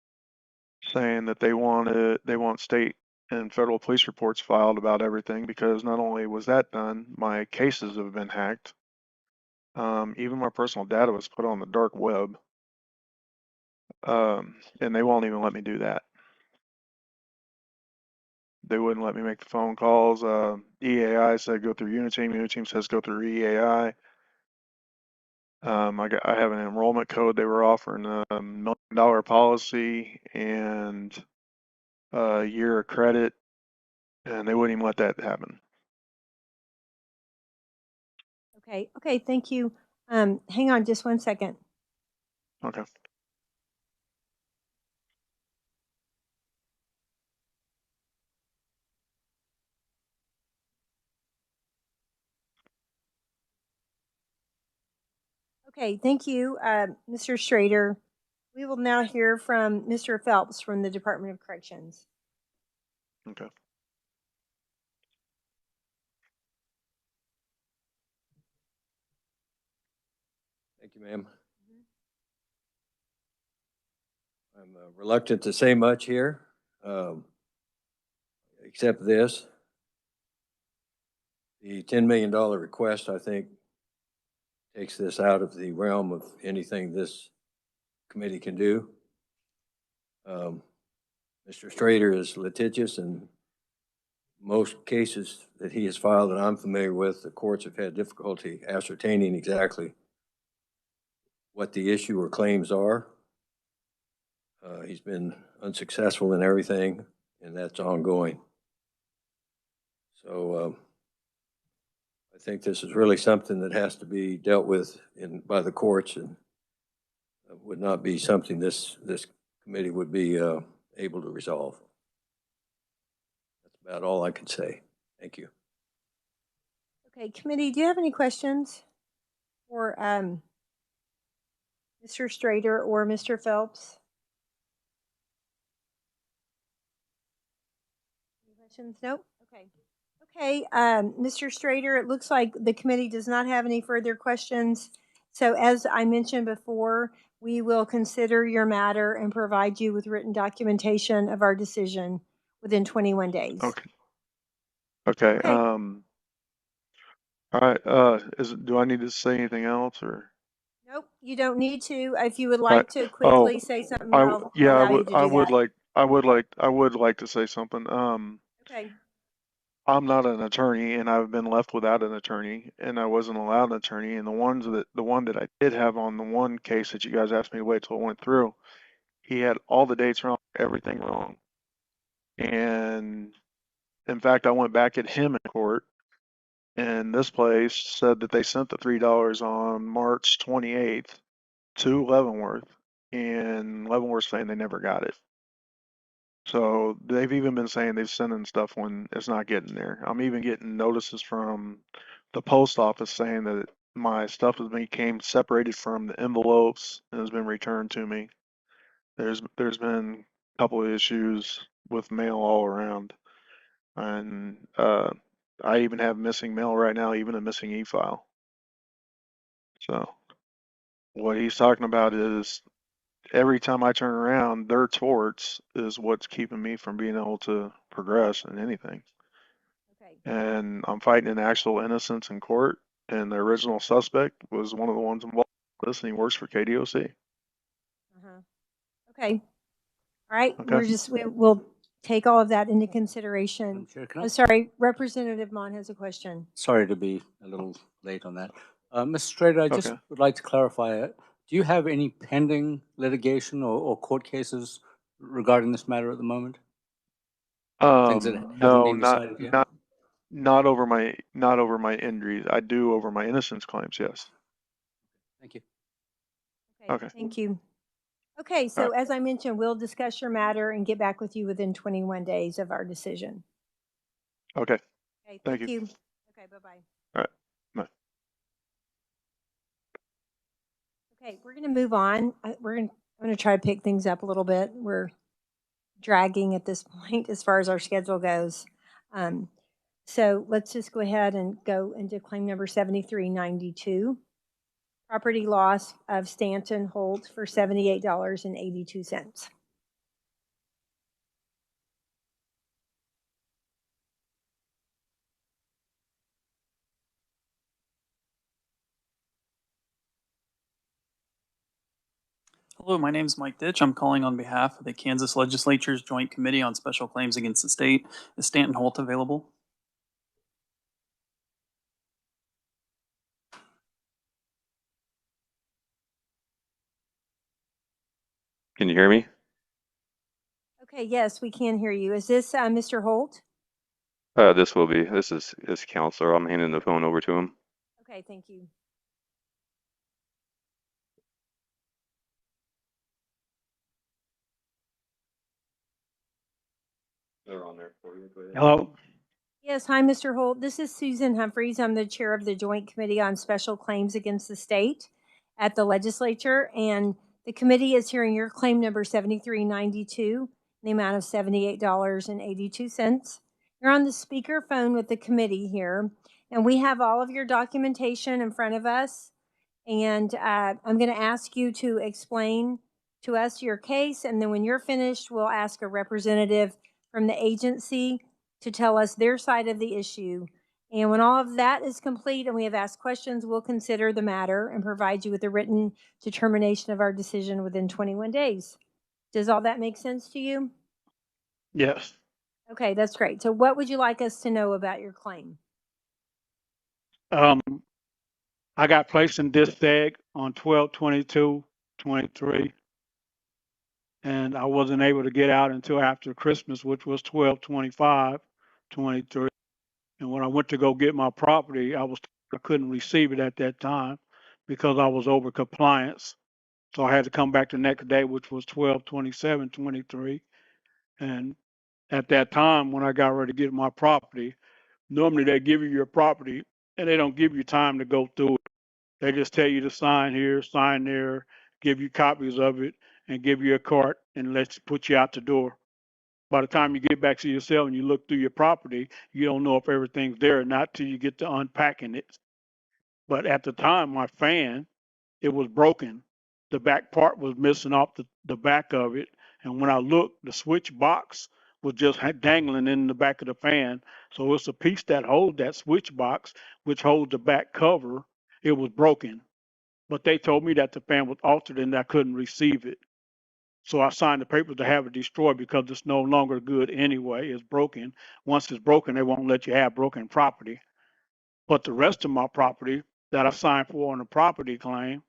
saying that they want state and federal police reports filed about everything, because not only was that done, my cases have been hacked. Even my personal data was put on the dark web. And they won't even let me do that. They wouldn't let me make the phone calls. EAI said go through Uniteam. Uniteam says go through EAI. I have an enrollment code. They were offering a $1 million policy and a year of credit, and they wouldn't even let that happen. Okay. Okay. Thank you. Hang on just 1 second. Okay. Okay. Thank you, Mr. Schrader. We will now hear from Mr. Phelps from the Department of Corrections. Okay. Thank you, ma'am. I'm reluctant to say much here, except this. The $10 million request, I think, takes this out of the realm of anything this committee can do. Mr. Schrader is litigious, and most cases that he has filed that I'm familiar with, the courts have had difficulty ascertaining exactly what the issue or claims are. He's been unsuccessful in everything, and that's ongoing. So I think this is really something that has to be dealt with by the courts, and would not be something this committee would be able to resolve. That's about all I can say. Thank you. Okay, committee, do you have any questions for Mr. Schrader or Mr. Phelps? Any questions? Nope. Okay. Okay, Mr. Schrader, it looks like the committee does not have any further questions. So as I mentioned before, we will consider your matter and provide you with written documentation of our decision within 21 days. Okay. Okay. All right. Do I need to say anything else, or? Nope, you don't need to. If you would like to quickly say something, I'll yeah, allow you to do that. I would like to say something. Okay. I'm not an attorney, and I've been left without an attorney, and I wasn't allowed an attorney. And the one that I did have on the one case that you guys asked me to wait till it went through, he had all the dates wrong, everything wrong. And in fact, I went back at him in court, and this place said that they sent the $3 on March 28th to Leavenworth, and Leavenworth's saying they never got it. So they've even been saying they've sent in stuff when it's not getting there. I'm even getting notices from the post office saying that my stuff became separated from the envelopes and has been returned to me. There's been a couple of issues with mail all around, and I even have missing mail right now, even a missing e-file. So what he's talking about is every time I turn around, their torts is what's keeping me from being able to progress in anything. Okay. And I'm fighting an actual innocence in court, and the original suspect was one of the ones involved in this, and he works for KDOC. Okay. All right. Okay. We'll take all of that into consideration. Madam Chair, can I- I'm sorry, Representative Mon has a question. Sorry to be a little late on that. Mr. Strader, I just Okay. would like to clarify, do you have any pending litigation or court cases regarding this matter at the moment? Things that haven't No, been decided yet? not over my injuries. I do over my innocence claims, yes. Thank you. Okay. Thank you. Okay, so as I mentioned, we'll discuss your matter and get back with you within 21 days of our decision. Okay. Okay, Thank thank you. you. Okay, bye-bye. All right. Bye. Okay, we're going to move on. I'm going to try to pick things up a little bit. We're dragging at this point as far as our schedule goes. So let's just go ahead and go into claim number 7392. Property loss of Stanton Holt for $78.82. Hello, my name is Mike Ditch. I'm calling on behalf of the Kansas Legislature's Joint Committee on Special Claims Against the State. Is Stanton Holt available? Can you hear me? Okay, yes, we can hear you. Is this Mr. Holt? This is counselor. I'm handing the phone over to him. Okay, thank you. They're on there for you. Go ahead. Hello. Yes, hi, Mr. Holt. This is Susan Humphreys. I'm the chair of the Joint Committee on Special Claims Against the State at the Legislature, and the committee is hearing your claim number 7392, the amount of $78.82. You're on the speaker phone with the committee here, and we have all of your documentation in front of us, and I'm going to ask you to explain to us your case, and then when you're finished, we'll ask a representative from the agency to tell us their side of the issue. And when all of that is complete and we have asked questions, we'll consider the matter and provide you with a written determination of our decision within 21 days. Does all that make sense to you? Yes. Okay, that's great. So what would you like us to know about your claim? I got placed in DISTAG on 12/22/23, and I wasn't able to get out until after Christmas, which was 12/25/23. And when I went to go get my property, I couldn't receive it at that time because I was over compliance. So I had to come back the next day, which was 12/27/23. And at that time, when I got ready to get my property, normally they give you your property and they don't give you time to go through it. They just tell you to sign here, sign there, give you copies of it, and give you a cart and put you out the door. By the time you get back to yourself and you look through your property, you don't know if everything's there or not till you get to unpacking it. But at the time, my fan, it was broken. The back part was missing off the back of it. And when I looked, the switch box was just dangling in the back of the fan. So it's a piece that holds that switch box, which holds the back cover. It was broken. But they told me that the fan was altered and I couldn't receive it. So I signed the papers to have it destroyed because it's no longer good anyway. It's broken. Once it's broken, they won't let you have broken property. But the rest of my property that I signed for on the property claim,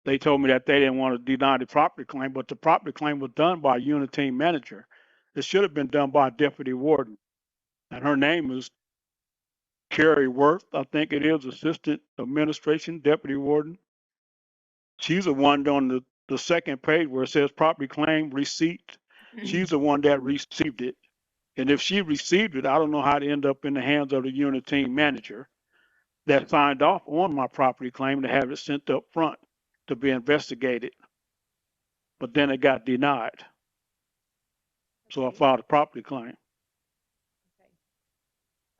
they told me that they didn't want to deny the property claim, but the property claim was done by a unit team manager. It should have been done by a deputy warden. And her name is Carrie Worth, I think it is, Assistant Administration Deputy Warden. She's the one on the second page where it says property claim receipt. She's the one that received it. And if she received it, I don't know how to end up in the hands of the unit team manager that signed off on my property claim to have it sent up front to be investigated. But then it got denied. So I filed a property claim.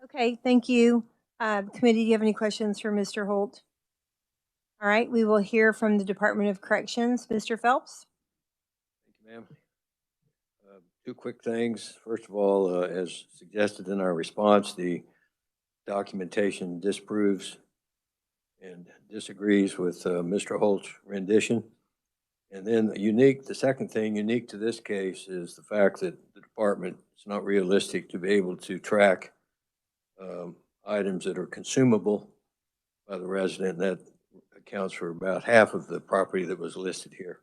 Okay, thank you. Committee, do you have any questions for Mr. Holt? All right, we will hear from the Department of Corrections. Mr. Phelps? Thank you, ma'am. Two quick things. First of all, as suggested in our response, the documentation disproves and disagrees with Mr. Holt's rendition. And then the second thing unique to this case is the fact that the department, it's not realistic to be able to track items that are consumable by the resident. That accounts for about half of the property that was listed here.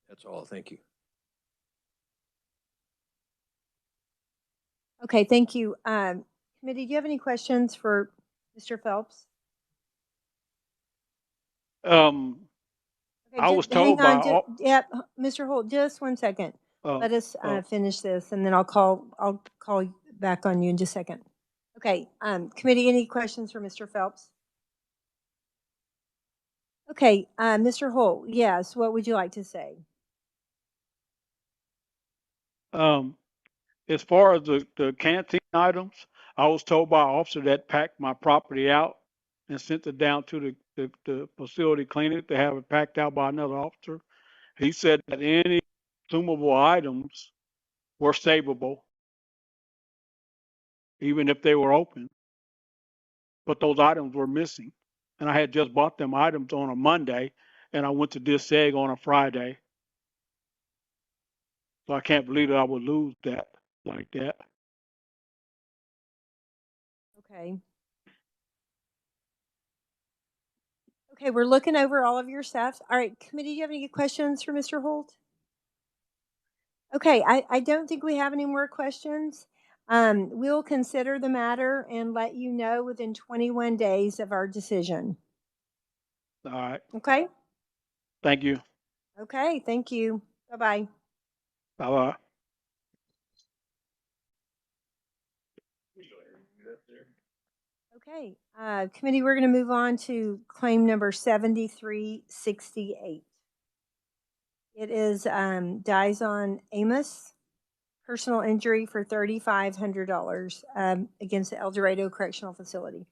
That's all. Thank you. Okay, thank you. Committee, do you have any questions for Mr. Phelps? Okay, I was hang told by on. all, Yep, Mr. Holt, just 1 second. Let us finish this, and then I'll call back on you in just a second. Okay, committee, any questions for Mr. Phelps? Okay, Mr. Holt, yes, what would you like to say? as far as the canteen items, I was told by an officer that packed my property out and sent it down to the facility cleaner to have it packed out by another officer. He said that any consumable items were savable, even if they were open, but those items were missing. And I had just bought them items on a Monday, and I went to DSEG on a Friday. So I can't believe that I would lose that like that. Okay. Okay, we're looking over all of your stuff. All right, committee, do you have any questions for Mr. Holt? Okay, I don't think we have any more questions. We'll consider the matter and let you know within 21 days of our decision. All right. Okay? Thank you. Okay, thank you. Bye-bye. Bye-bye. Okay, committee, we're going to move on to claim number 7368. It is Dizon Amos, personal injury for $3,500 against the El Dorado Correctional Facility.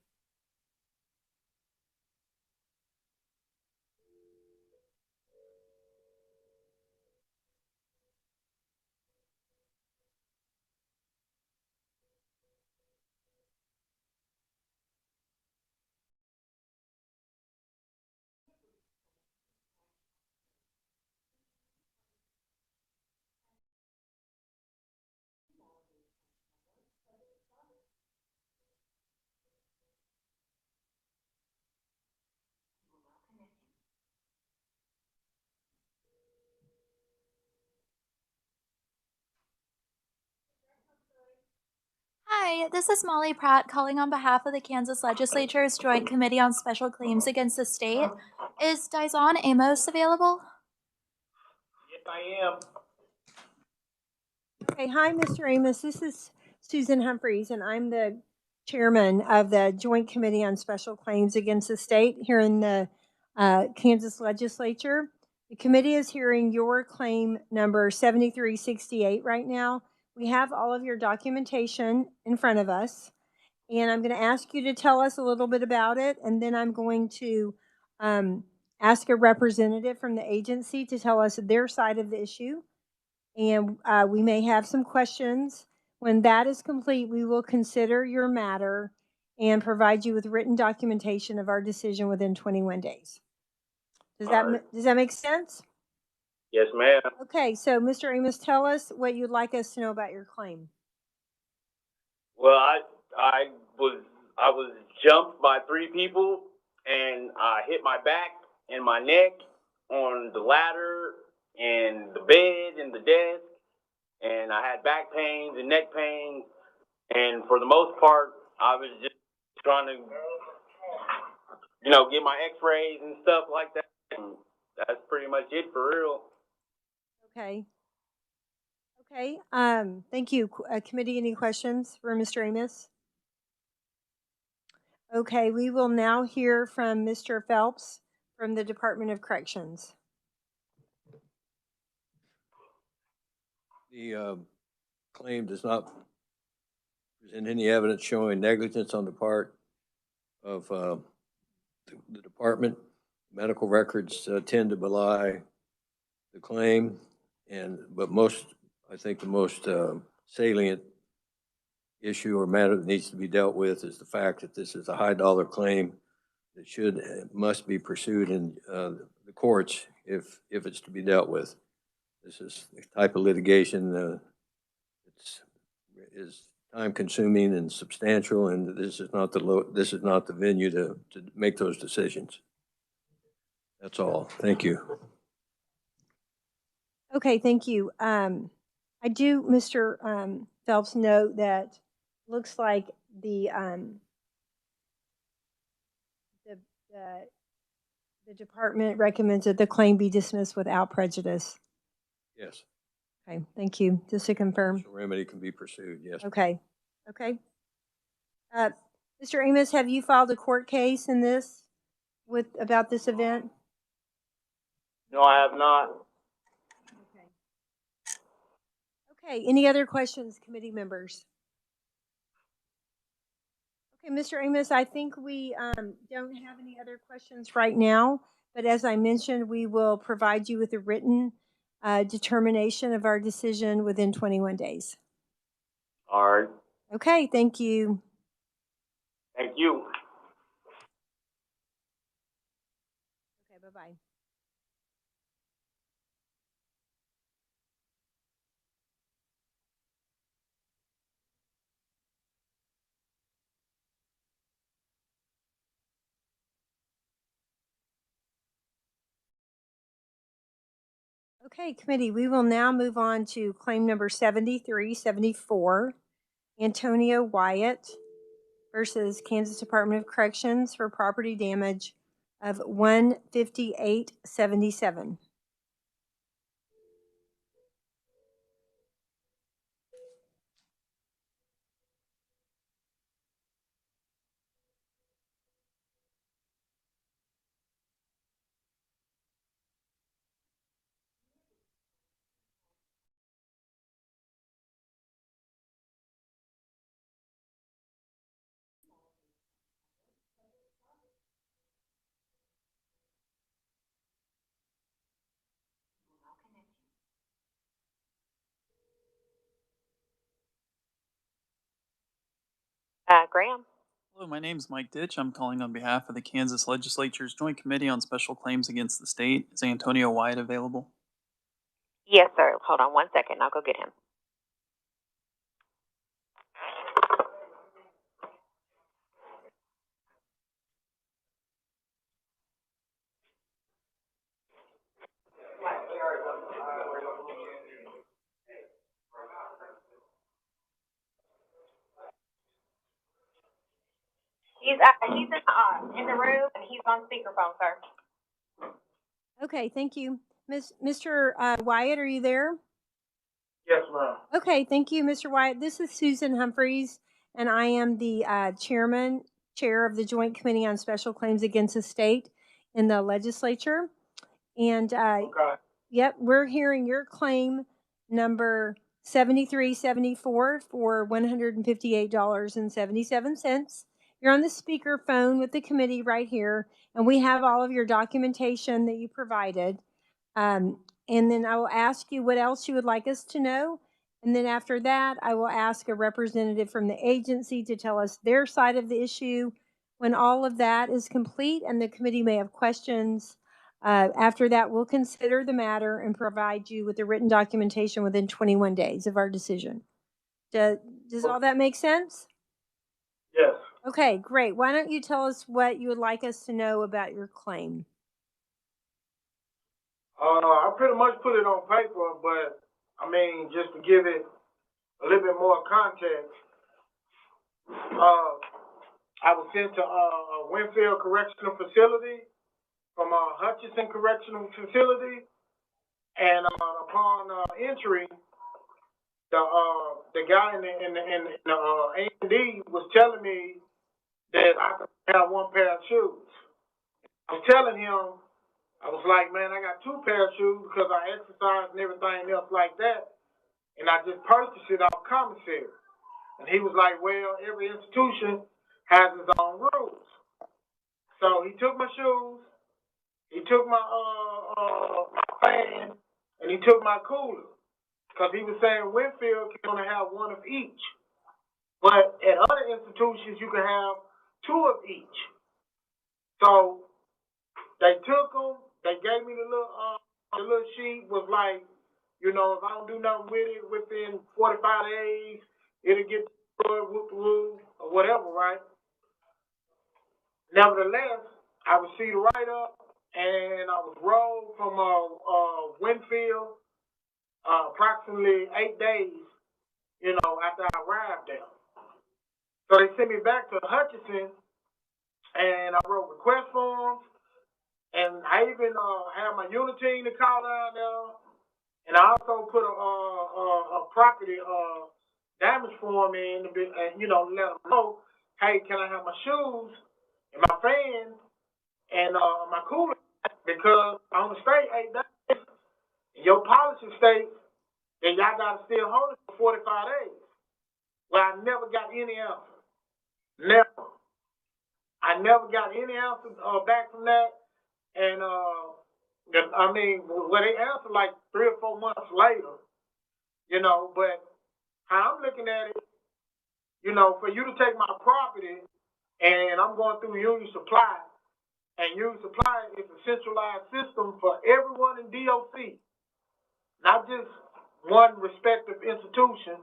Hi, this is Molly Pratt calling on behalf of the Kansas Legislature's Joint Committee on Special Claims Against the State. Is Dizon Amos available? Yes, I am. Okay, hi, Mr. Amos. This is Susan Humphreys, and I'm the chairman of the Joint Committee on Special Claims Against the State here in the Kansas Legislature. The committee is hearing your claim number 7368 right now. We have all of your documentation in front of us, and I'm going to ask you to tell us a little bit about it, and then I'm going to ask a representative from the agency to tell us their side of the issue. And we may have some questions. When that is complete, we will consider your matter and provide you with written documentation of our decision within 21 days. Does that make sense? Yes, ma'am. Okay, so Mr. Amos, tell us what you'd like us to know about your claim. Well, I was jumped by 3 people, and I hit my back and my neck on the ladder and the bed and the desk, and I had back pains and neck pains, and for the most part, I was just trying to, get my x-rays and stuff like that, and that's pretty much it for real. Okay. Okay, thank you. Committee, any questions for Mr. Amos? Okay, we will now hear from Mr. Phelps from the Department of Corrections. The claim does not present any evidence showing negligence on the part of the department. Medical records tend to belie the claim, but I think the most salient issue or matter that needs to be dealt with is the fact that this is a high dollar claim that must be pursued in the courts if it's to be dealt with. This is the type of litigation, is time consuming and substantial, and this is not the venue to make those decisions. That's all. Thank you. Okay, thank you. I do, Mr. Phelps, note that looks like the department recommends that the claim be dismissed without prejudice. Yes. Okay, thank you. Just to confirm. So remedy can be pursued, yes. Okay, okay. Mr. Amos, have you filed a court case in this about this event? No, I have not. Okay, any other questions, committee members? Okay, Mr. Amos, I think we don't have any other questions right now, but as I mentioned, we will provide you with a written determination of our decision within 21 days. All right. Okay, thank you. Thank you. Okay, bye-bye. Okay, committee, we will now move on to claim number 7374, Antonio Wyatt versus Kansas Department of Corrections for property damage of $158.77. Graham. Hello, my name is Mike Ditch. I'm calling on behalf of the Kansas Legislature's Joint Committee on Special Claims Against the State. Is Antonio Wyatt available? Yes, sir. Hold on 1 second. I'll go get him. He's in the room and he's on speakerphone, sir. Okay, thank you. Mr. Wyatt, are you there? Yes, ma'am. Okay, thank you, Mr. Wyatt. This is Susan Humphreys, and I am the chair of the Joint Committee on Special Claims Against the State in the legislature. And Okay. yep, we're hearing your claim number 7374 for $158.77. You're on the speaker phone with the committee right here, and we have all of your documentation that you provided. And then I will ask you what else you would like us to know. And then after that, I will ask a representative from the agency to tell us their side of the issue. When all of that is complete and the committee may have questions, after that, we'll consider the matter and provide you with the written documentation within 21 days of our decision. Does all that make sense? Yes. Okay, great. Why don't you tell us what you would like us to know about your claim? I pretty much put it on paper, but I mean, just to give it a little bit more context, I was sent to Winfield Correctional Facility from Hutchinson Correctional Facility, and upon entry, the guy in the A&D was telling me that I could have one pair of shoes. I was telling him, I was like, man, I got two pair of shoes because I exercise and everything else like that, and I just purchased it off commissary. And he was like, well, every institution has its own rules. So he took my shoes, he took my fan, and he took my cooler. Because he was saying Winfield can only have one of each. But at other institutions, you can have two of each. So they took them, they gave me the little sheet was like, you know, if I don't do nothing with it within 45 days, it'll get destroyed, whoop-de-woo, or whatever, right? Nevertheless, I received a write-up, and I was rolled from Winfield approximately 8 days, you know, after I arrived there. So they sent me back to Hutchinson, and I wrote request forms, and I even had my unit team to call down there, and I also put a property damage form in, and, you know, let them know, hey, can I have my shoes and my fan and my cooler? Because on the state 8 days, your policy states that y'all got to still hold it for 45 days. Well, I never got any answer. Never. I never got any answer back from that. And, I mean, well, they answered like 3 or 4 months later, you know, but how I'm looking at it, you know, for you to take my property, and I'm going through Union Supply, and Union Supply is a centralized system for everyone in DOC, not just one respective institution,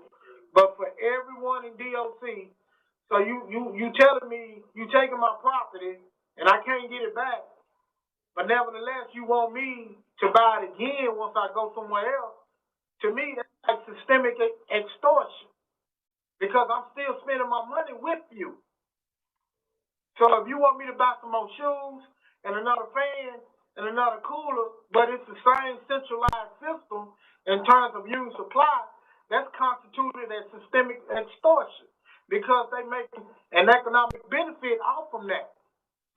but for everyone in DOC. So you telling me you taking my property and I can't get it back, but nevertheless you want me to buy it again once I go somewhere else. To me, that's like systemic extortion, because I'm still spending my money with you. So if you want me to buy some more shoes and another fan and another cooler, but it's the same centralized system in terms of Union Supply, that's constituted as systemic extortion, because they make an economic benefit off from that.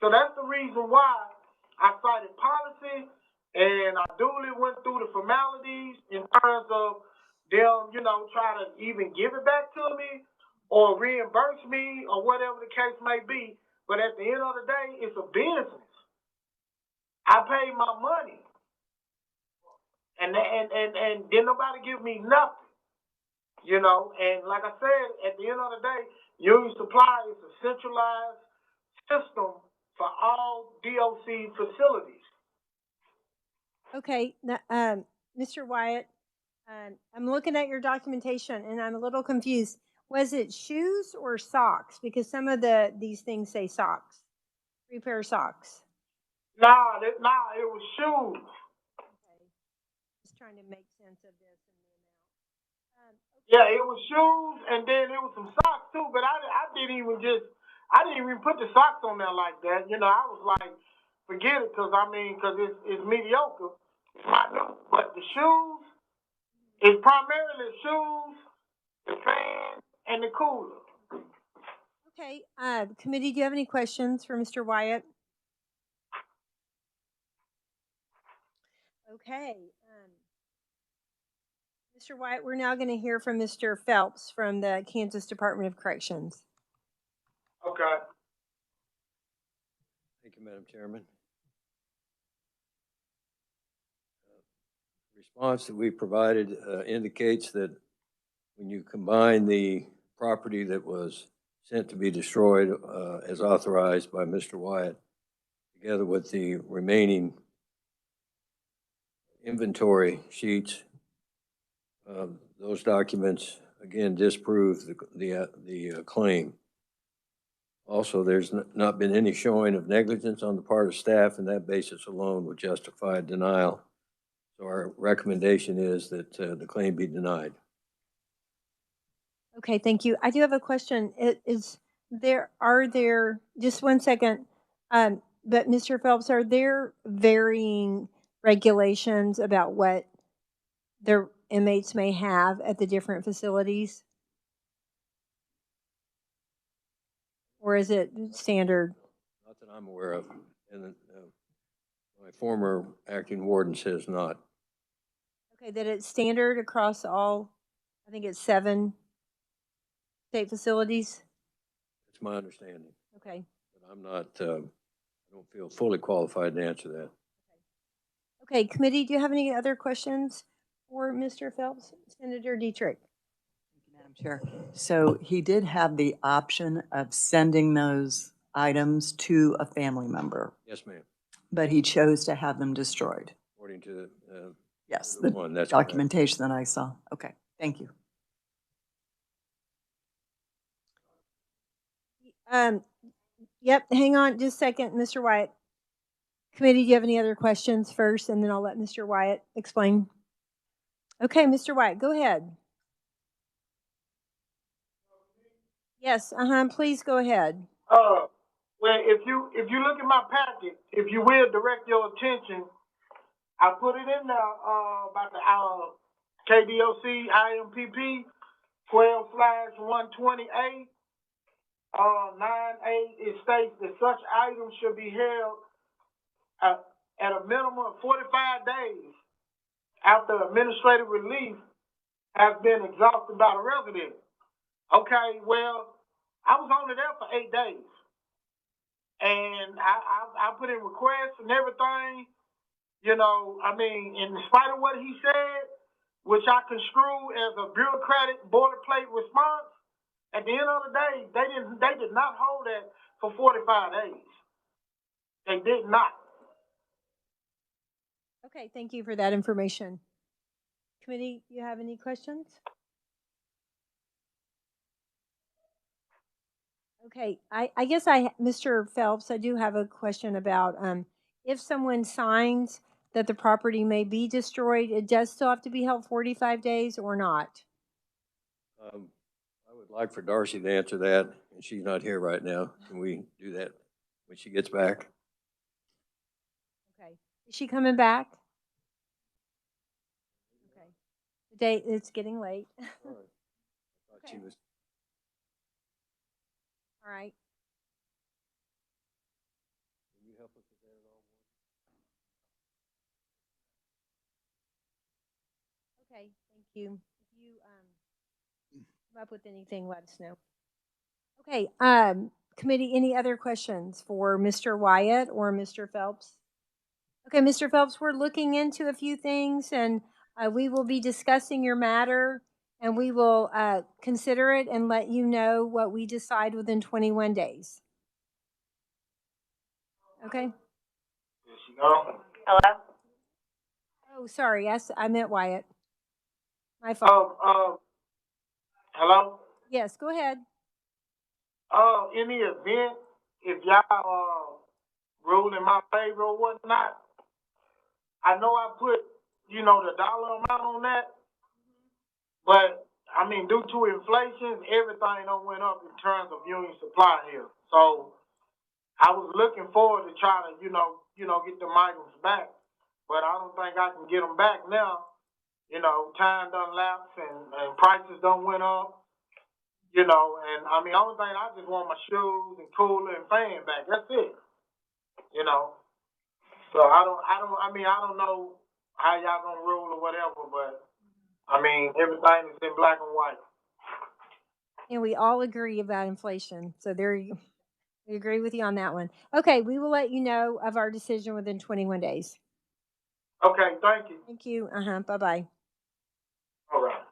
So that's the reason why I cited policy, and I duly went through the formalities in terms of them, you know, try to even give it back to me or reimburse me or whatever the case may be. But at the end of the day, it's a business. I paid my money, and didn't nobody give me nothing. You know, and like I said, at the end of the day, Union Supply is a centralized system for all DOC facilities. Okay, Mr. Wyatt, I'm looking at your documentation and I'm a little confused. Was it shoes or socks? Because some of these things say socks. 3 pair of socks. Nah, it was shoes. Okay, just trying to make sense of this and the amount. Okay. Yeah, it was shoes, and then it was some socks too. But I didn't even put the socks on there like that. You know, I was like, forget it, because it's mediocre. But the shoes is primarily shoes, the fan, and the cooler. Okay, committee, do you have any questions for Mr. Wyatt? Okay, Mr. Wyatt, we're now going to hear from Mr. Phelps from the Kansas Department of Corrections. Okay. Thank you, Madam Chairman. The response that we provided indicates that when you combine the property that was sent to be destroyed as authorized by Mr. Wyatt, together with the remaining inventory sheets, those documents again disprove the claim. Also, there's not been any showing of negligence on the part of staff, and that basis alone would justify denial. So our recommendation is that the claim be denied. Okay, thank you. I do have a question. Are there, just one second, but Mr. Phelps, are there varying regulations about what their inmates may have at the different facilities? Or is it standard? Not that I'm aware of. And my former acting warden says not. Okay, that it's standard across all, I think it's 7 state facilities? That's my understanding. Okay. But I'm not, I don't feel fully qualified to answer that. Okay, committee, do you have any other questions for Mr. Phelps? Senator Dietrich. Madam Chair. So he did have the option of sending those items to a family member. Yes, ma'am. But he chose to have them destroyed. According to the, Yes, the the one, that's correct. documentation that I saw. Okay, thank you. Yep, hang on just a second, Mr. Wyatt. Committee, do you have any other questions first, and then I'll let Mr. Wyatt explain? Okay, Mr. Wyatt, go ahead. Yes, please go ahead. Well, if you look at my packet, if you will direct your attention, I put it in there about the KDOC IMPP 12/120A 9A. It states that such items should be held at a minimum of 45 days after administrative relief has been exhausted by the resident. Okay, well, I was only there for 8 days. And I put in requests and everything, you know, I mean, in spite of what he said, which I construe as a bureaucratic boilerplate response, at the end of the day, they did not hold that for 45 days. They did not. Okay, thank you for that information. Committee, you have any questions? Okay, I guess Mr. Phelps, I do have a question about if someone signs that the property may be destroyed, it does still have to be held 45 days or not? I would like for Darcy to answer that, and she's not here right now. Can we do that when she gets back? Okay, is she coming back? Okay, the date, it's getting late. All right. I thought she was. All right. Can you help us with that at all? Okay, thank you. If you come up with anything, let us know. Okay, committee, any other questions for Mr. Wyatt or Mr. Phelps? Okay, Mr. Phelps, we're looking into a few things, and we will be discussing your matter, and we will consider it and let you know what we decide within 21 days. Okay? There she go. Hello? Oh, sorry, yes, I meant Wyatt. My fault. Hello? Yes, go ahead. In the event, if y'all rule in my favor or whatnot, I know I put, you know, the dollar amount on that, but I mean, due to inflation, everything done went up in terms of union supply here. So I was looking forward to try to, you know, get the items back, but I don't think I can get them back now. You know, time done lapsed and prices done went up. You know, and I mean, only thing I just want my shoes and cooler and fan back. That's it. You know, so I don't know how y'all gonna rule or whatever, but I mean, everything is in black and white. And we all agree about inflation. So we agree with you on that one. Okay, we will let you know of our decision within 21 days. Okay, thank you. Thank you. Bye-bye. All right.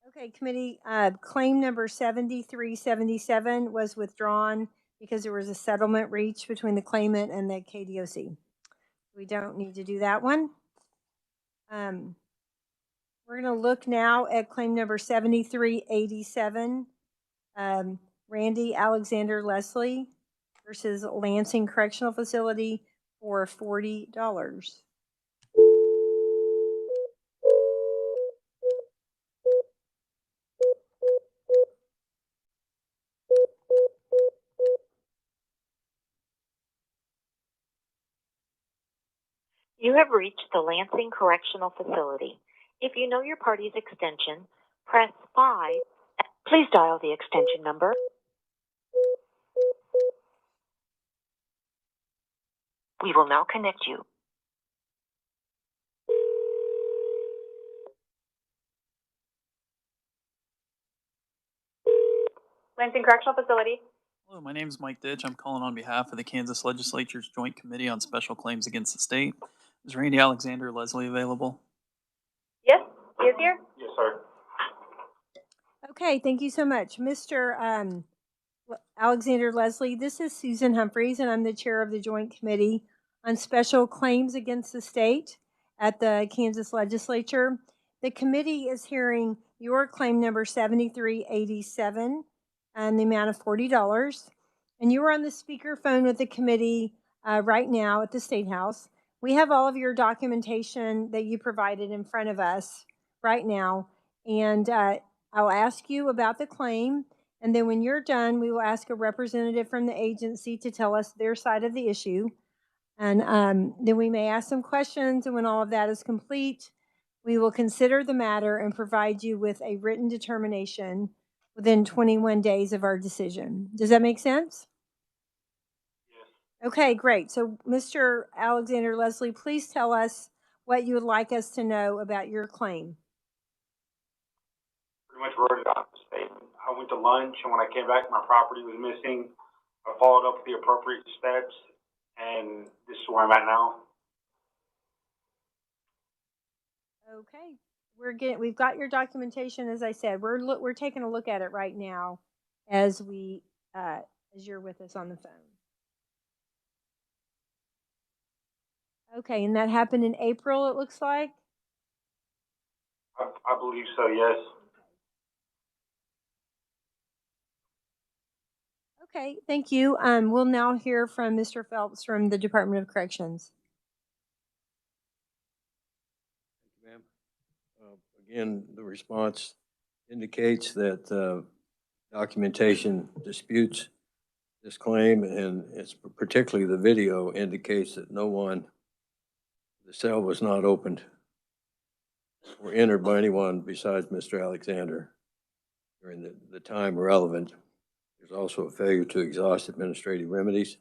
Okay, committee, claim number 7377 was withdrawn because there was a settlement reached between the claimant and the KDOC. We don't need to do that one. We're going to look now at claim number 7387, Randy Alexander Leslie versus Lansing Correctional Facility for $40. You have reached the Lansing Correctional Facility. If you know your party's extension, press 5. Please dial the extension number. We will now connect you. Lansing Correctional Facility. Hello, my name is Mike Ditch. I'm calling on behalf of the Kansas Legislature's Joint Committee on Special Claims Against the State. Is Randy Alexander Leslie available? Yes, he is here. Yes, sir. Okay, thank you so much. Mr. Alexander Leslie. This is Susan Humphreys, and I'm the chair of the Joint Committee on Special Claims Against the State at the Kansas Legislature. The committee is hearing your claim number 7387 and the amount of $40. And you are on the speakerphone with the committee right now at the State House. We have all of your documentation that you provided in front of us right now. And I'll ask you about the claim. And then when you're done, we will ask a representative from the agency to tell us their side of the issue. And then we may ask some questions. And when all of that is complete, we will consider the matter and provide you with a written determination within 21 days of our decision. Does that make sense? Yes. Okay, great. So Mr. Alexander Leslie, please tell us what you would like us to know about your claim. Pretty much wrote it out in the statement. I went to lunch, and when I came back, my property was missing. I followed up with the appropriate steps, and this is where I'm at now. Okay, we've got your documentation. As I said, we're taking a look at it right now as you're with us on the phone. Okay, and that happened in April, it looks like. I believe so, yes. Okay, thank you. We'll now hear from Mr. Phelps from the Department of Corrections. Thank you, ma'am. Again, the response indicates that documentation disputes this claim, and it's particularly the video indicates that the cell was not opened or entered by anyone besides Mr. Alexander during the time relevant. There's also a failure to exhaust administrative remedies,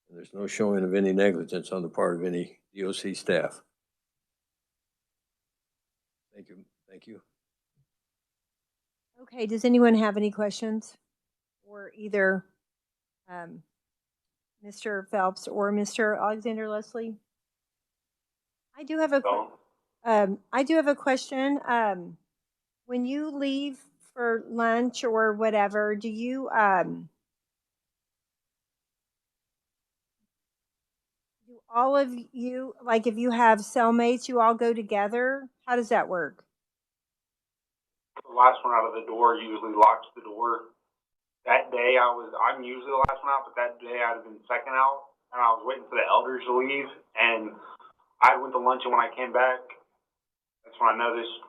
and there's no showing of any negligence on the part of any DOC staff. Thank you. Thank you. Okay, does anyone have any questions for either Mr. Phelps or Mr. Alexander Leslie? I do have a question. When you leave for lunch or whatever, do you do all of you, like if you have cellmates, you all go together? How does that work? The last one out of the door usually locks the door. That day I'm usually the last one out, but that day I'd have been second out, and I was waiting for the elders to leave, and I went to lunch, and when I came back, that's when I noticed.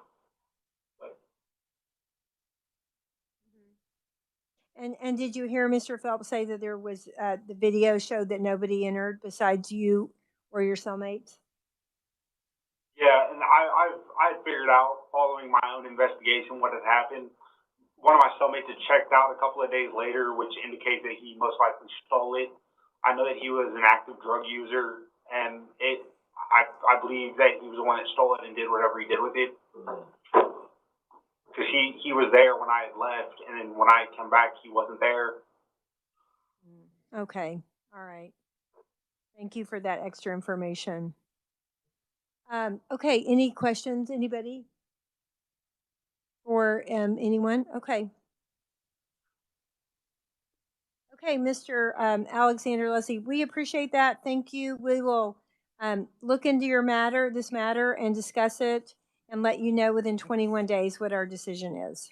And did you hear Mr. Phelps say that there was the video showed that nobody entered besides you or your cellmates? Yeah, and I figured out following my own investigation what had happened. One of my cellmates had checked out a couple of days later, which indicates that he most likely stole it. I know that he was an active drug user, and I believe that he was the one that stole it and did whatever he did with it. Because he was there when I had left, and then when I came back, he wasn't there. Okay, all right. Thank you for that extra information. Okay, any questions, anybody? Or anyone? Okay. Okay, Mr. Alexander Leslie, we appreciate that. Thank you. We will look into this matter, and discuss it and let you know within 21 days what our decision is.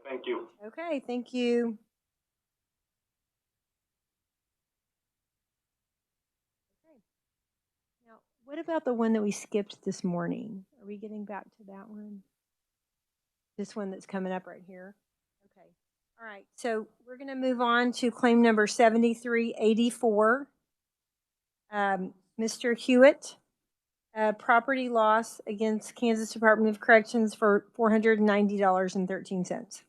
Thank you. Okay, thank you. Okay. Now, what about the one that we skipped this morning? Are we getting back to that one? This one that's coming up right here? Okay. All right, so we're going to move on to claim number 7384. Mr. Hewitt, property loss against Kansas Department of Corrections for $490.13.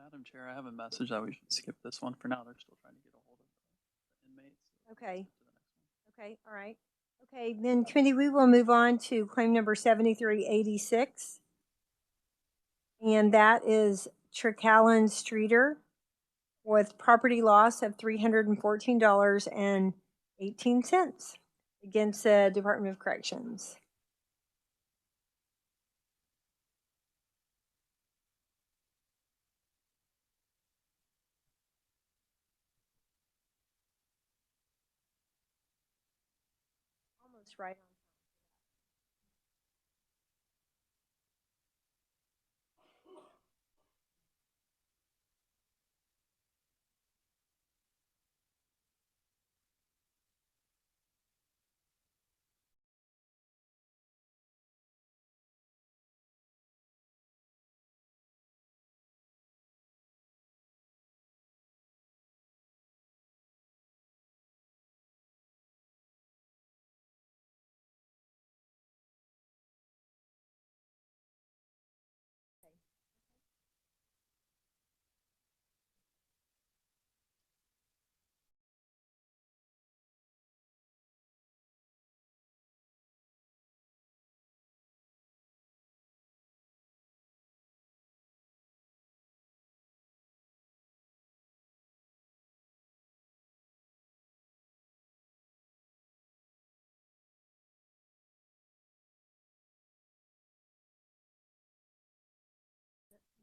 Madam Chair, I have a message that we should skip this one for now. They're still trying to get a hold of the inmates. Okay. Okay, all right. Okay, then committee, we will move on to claim number 7386. And that is Tricallan Streeter with property loss of $314.18 against the Department of Corrections. Almost right on.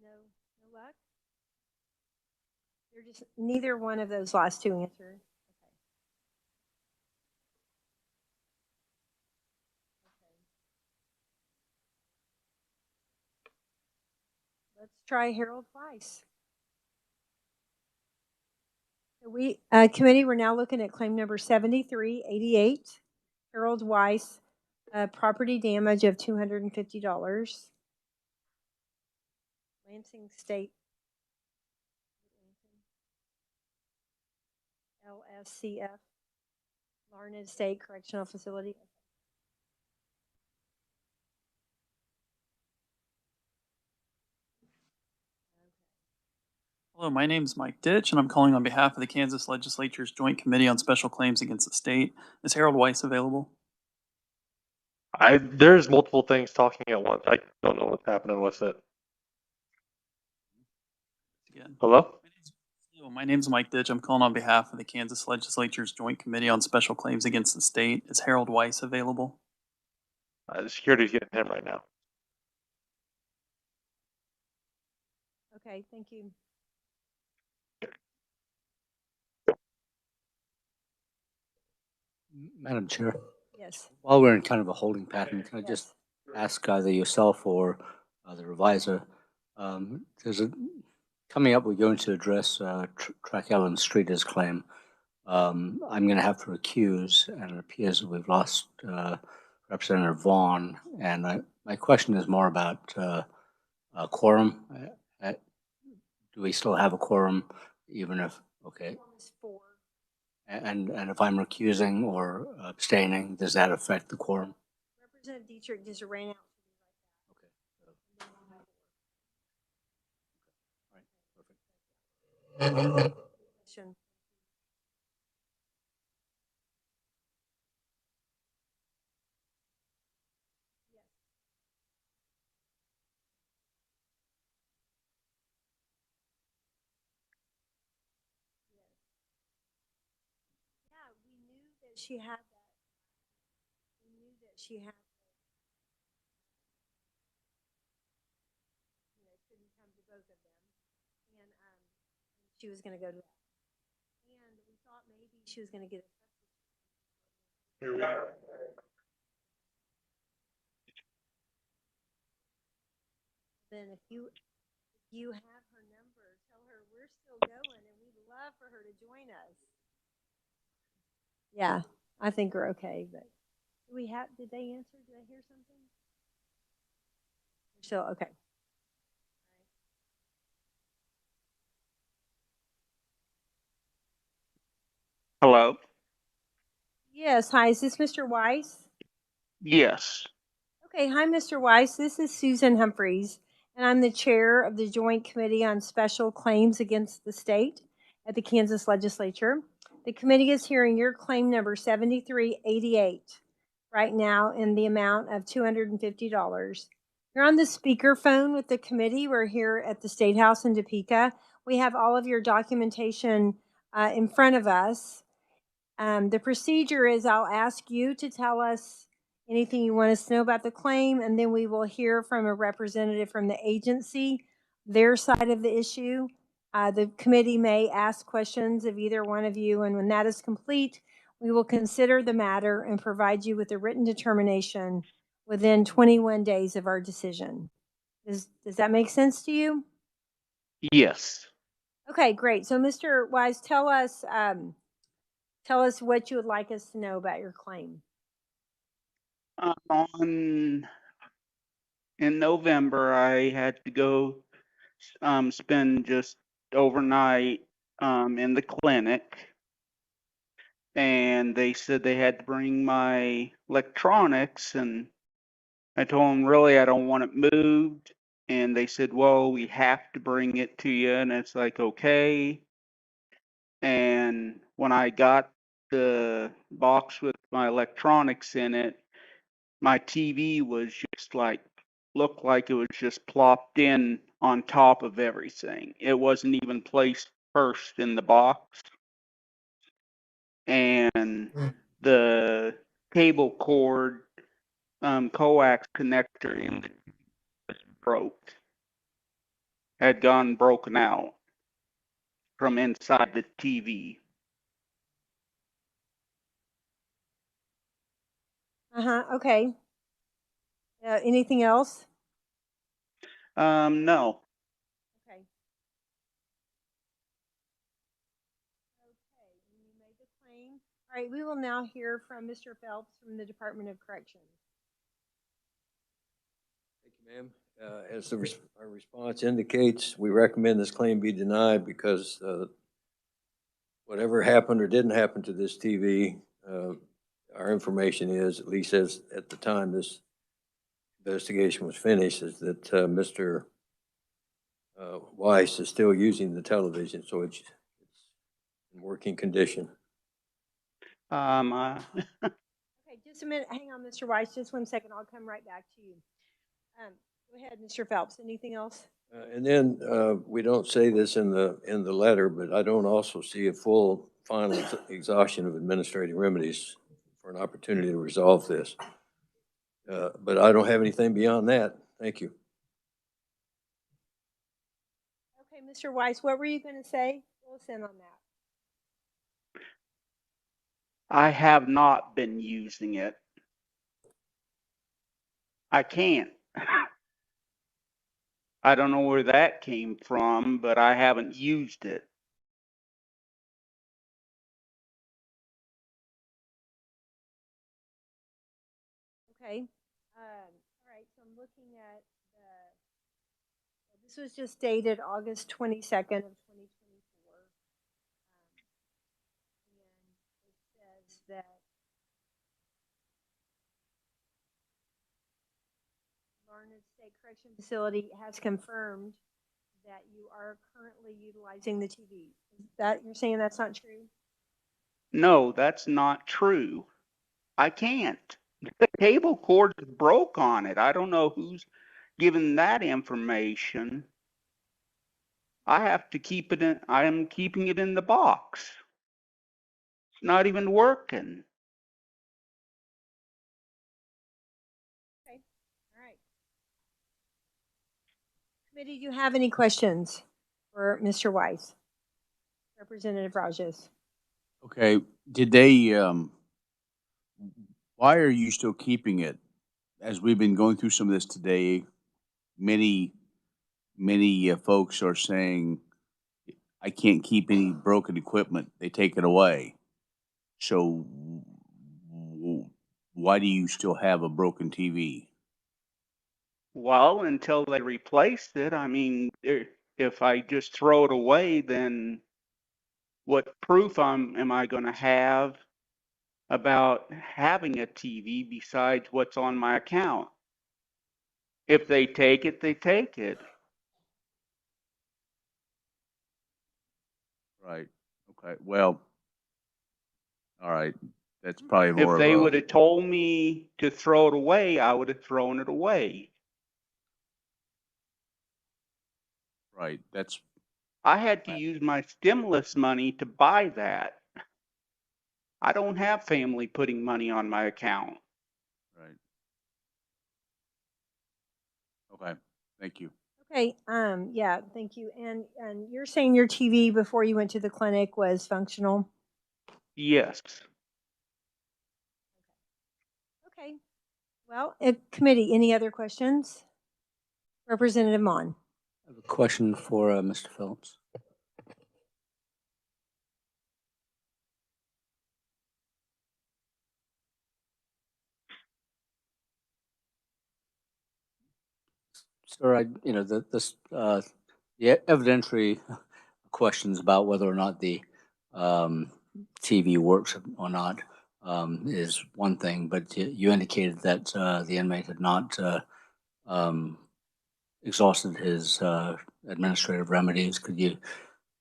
No luck? They're just, neither one of those last two answered. Let's try Harold Weiss. So we, committee, we're now looking at claim number 7388, Harold Weiss, property damage of $250. Lansing State LSCF, Larned State Correctional Facility. Hello, my name is Mike Ditch, and I'm calling on behalf of the Kansas Legislature's Joint Committee on Special Claims Against the State. Is Harold Weiss available? There's multiple things talking at once. I don't know what's happening with it. Again. Hello? Hello, my name is Mike Ditch. I'm calling on behalf of the Kansas Legislature's Joint Committee on Special Claims Against the State. Is Harold Weiss available? The security's getting him right now. Okay, thank you. Madam Chair. Yes. While we're in kind of a holding pattern, can I just ask either yourself or the revisor, coming up, we're going to address Tricallan Streeter's claim. I'm going to have to recuse, and it appears that we've lost Representative Vaughn. And my question is more about quorum. Do we still have a quorum, even if, okay? And if I'm recusing or abstaining, does that affect the quorum? Representative Dietrich just ran out. Perfect. She had that. We knew that she had, couldn't come to both of them, and she was going to go to that. And we thought maybe she was going to get a substitute. Then if you have her number, tell her we're still going, and we'd love for her to join us. Yeah, I think we're okay, but did they answer? Did I hear something? We're still okay. Hello? Yes, hi, is this Mr. Weiss? Yes. Okay, hi, Mr. Weiss. This is Susan Humphreys, and I'm the chair of the Joint Committee on Special Claims Against the State at the Kansas Legislature. The committee is hearing your claim number 7388 right now in the amount of $250. You're on the speakerphone with the committee. We're here at the State House in Topeka. We have all of your documentation in front of us. The procedure is I'll ask you to tell us anything you want us to know about the claim, and then we will hear from a representative from the agency, their side of the issue. The committee may ask questions of either one of you, and when that is complete, we will consider the matter and provide you with a written determination within 21 days of our decision. Does that make sense to you? Yes. Okay, great. So Mr. Wise, tell us what you would like us to know about your claim. In November, I had to go spend just overnight in the clinic, and they said they had to bring my electronics, and I told them really I don't want it moved, and they said, well, we have to bring it to you, and it's like, okay. And when I got the box with my electronics in it, my TV was just like, looked like it was just plopped in on top of everything. It wasn't even placed first in the box. And the cable cord coax connector in it broke. Had gone broken out from inside the TV. Okay. Anything else? No. Okay. Okay, you made the claim. All right, we will now hear from Mr. Phelps from the Department of Corrections. Thank you, ma'am. As our response indicates, we recommend this claim be denied because whatever happened or didn't happen to this TV, our information is, at least as at the time this investigation was finished, is that Mr. Weiss is still using the television, so it's in working condition. Okay, just a minute. Hang on, Mr. Weiss. Just 1 second. I'll come right back to you. Go ahead, Mr. Phelps. Anything else? And then we don't say this in the letter, but I don't also see a full final exhaustion of administrative remedies for an opportunity to resolve this. But I don't have anything beyond that. Thank you. Okay, Mr. Weiss, what were you going to say? Fill us in on that. I have not been using it. I can't. I don't know where that came from, but I haven't used it. Okay. All right, so I'm looking at this was just dated August 22nd of 2024. And it says that Larned State Correction Facility has confirmed that you are currently utilizing the TV. Is that, you're saying that's not true? No, that's not true. I can't. The cable cord broke on it. I don't know who's given that information. I have to keep it in, I am keeping it in the box. It's not even working. Okay, all right. Committee, do you have any questions for Mr. Weiss? Representative Rajes. Okay, did they, why are you still keeping it? As we've been going through some of this today, many folks are saying, I can't keep any broken equipment. They take it away. So why do you still have a broken TV? Well, until they replace it, I mean, if I just throw it away, then what proof am I going to have about having a TV besides what's on my account? If they take it, they take it. Right. Okay. Well, all right. That's probably If more of they a, would have told me to throw it away, I would have thrown it away. right. That's I had to use my stimulus money to buy that. I don't have family putting money on my account. right. Okay. Thank you. Okay, yeah, thank you. And you're saying your TV before you went to the clinic was functional? Yes. Okay. Well, committee, any other questions? Representative Mon. I have a question for Mr. Phillips. Sir, the evidentiary questions about whether or not the TV works or not is one thing, but you indicated that the inmate had not exhausted his administrative remedies. Could you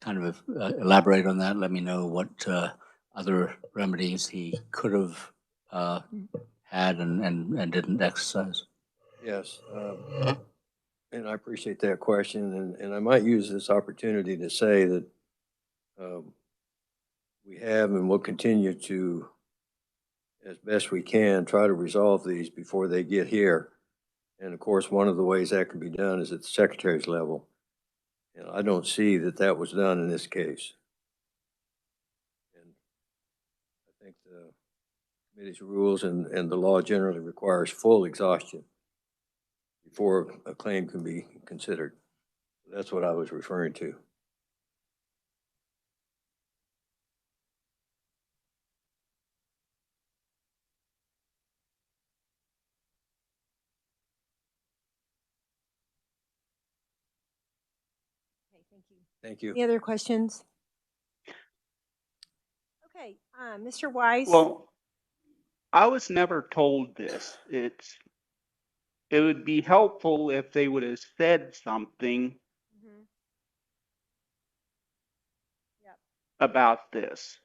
kind of elaborate on that? Let me know what other remedies he could have had and didn't exercise. Yes, and I appreciate that question, and I might use this opportunity to say that we have and will continue to, as best we can, try to resolve these before they get here. And of course, one of the ways that can be done is at the secretary's level. And I don't see that that was done in this case. And I think the committee's rules and the law generally requires full exhaustion before a claim can be considered. That's what I was referring to. Okay, thank you. Thank you. Any other questions? Okay, Mr. Weiss. Well, I was never told this. It would be helpful if they would have said something Yep. about this.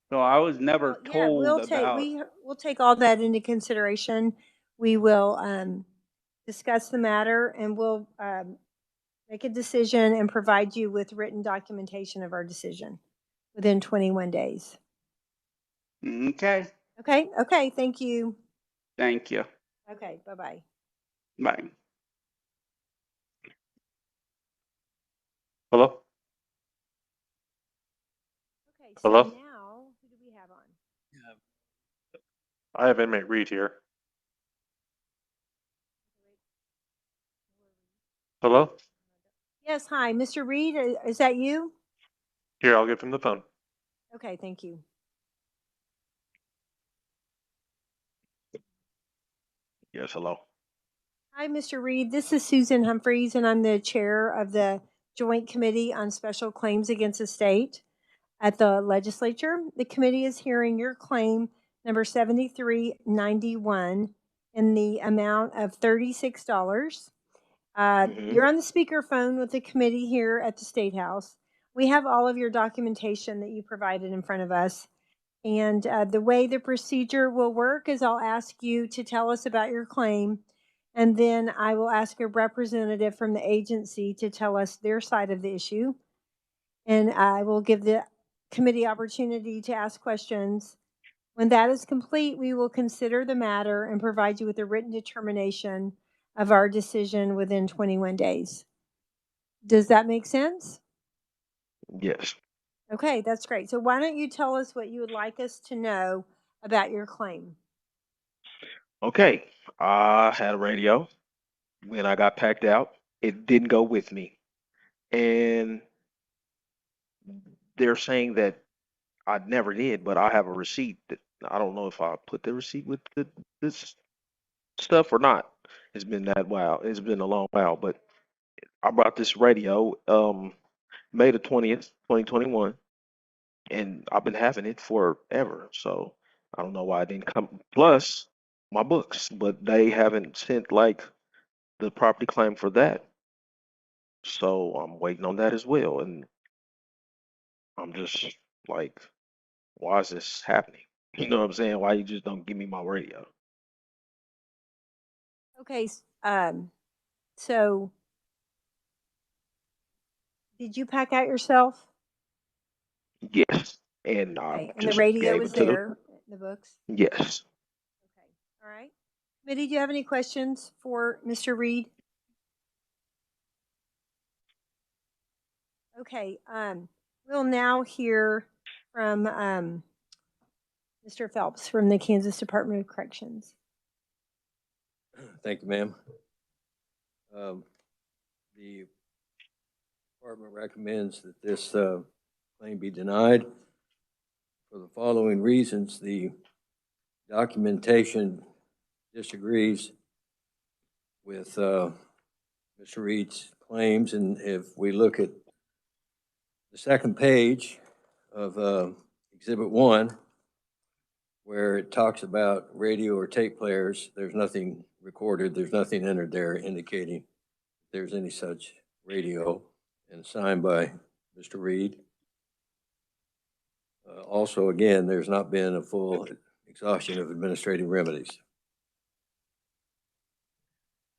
So I was never Yeah, told about. we'll take all that into consideration. We will discuss the matter and we'll make a decision and provide you with written documentation of our decision within 21 days. Okay. Okay, thank you. Thank you. Okay, bye-bye. Bye. Hello? Okay, Hello? so now, who do we have on? I have inmate Reed here. Hello? Yes, hi, Mr. Reed, is that you? Here, I'll give him the phone. Okay, thank you. Yes, hello. Hi, Mr. Reed. This is Susan Humphreys, and I'm the chair of the Joint Committee on Special Claims Against the State at the Legislature. The committee is hearing your claim number 7391 in the amount of $36. You're on the speakerphone with the committee here at the State House. We have all of your documentation that you provided in front of us. And the way the procedure will work is I'll ask you to tell us about your claim, and then I will ask a representative from the agency to tell us their side of the issue. And I will give the committee opportunity to ask questions. When that is complete, we will consider the matter and provide you with a written determination of our decision within 21 days. Does that make sense? Yes. Okay, that's great. So why don't you tell us what you would like us to know about your claim? Okay, I had a radio. When I got packed out, it didn't go with me. And they're saying that I never did, but I have a receipt that I don't know if I put the receipt with this stuff or not. It's been that while. It's been a long while, but I bought this radio May the 20th, 2021, and I've been having it forever. So I don't know why it didn't come. Plus my books, but they haven't sent like the property claim for that. So I'm waiting on that as well. And I'm just like, why is this happening? You know what I'm saying? Why you just don't give me my radio? Okay, so did you pack out yourself? Yes. And I Okay, and the just radio gave was it to the, there in the books? yes. Okay, all right. Committee, do you have any questions for Mr. Reed? Okay, we'll now hear from Mr. Phelps from the Kansas Department of Corrections. Thank you, ma'am. The department recommends that this claim be denied for the following reasons. The documentation disagrees with Mr. Reed's claims, and if we look at the second page of Exhibit 1, where it talks about radio or tape players, there's nothing recorded, there's nothing entered there indicating there's any such radio, and signed by Mr. Reed. Also, again, there's not been a full exhaustion of administrative remedies.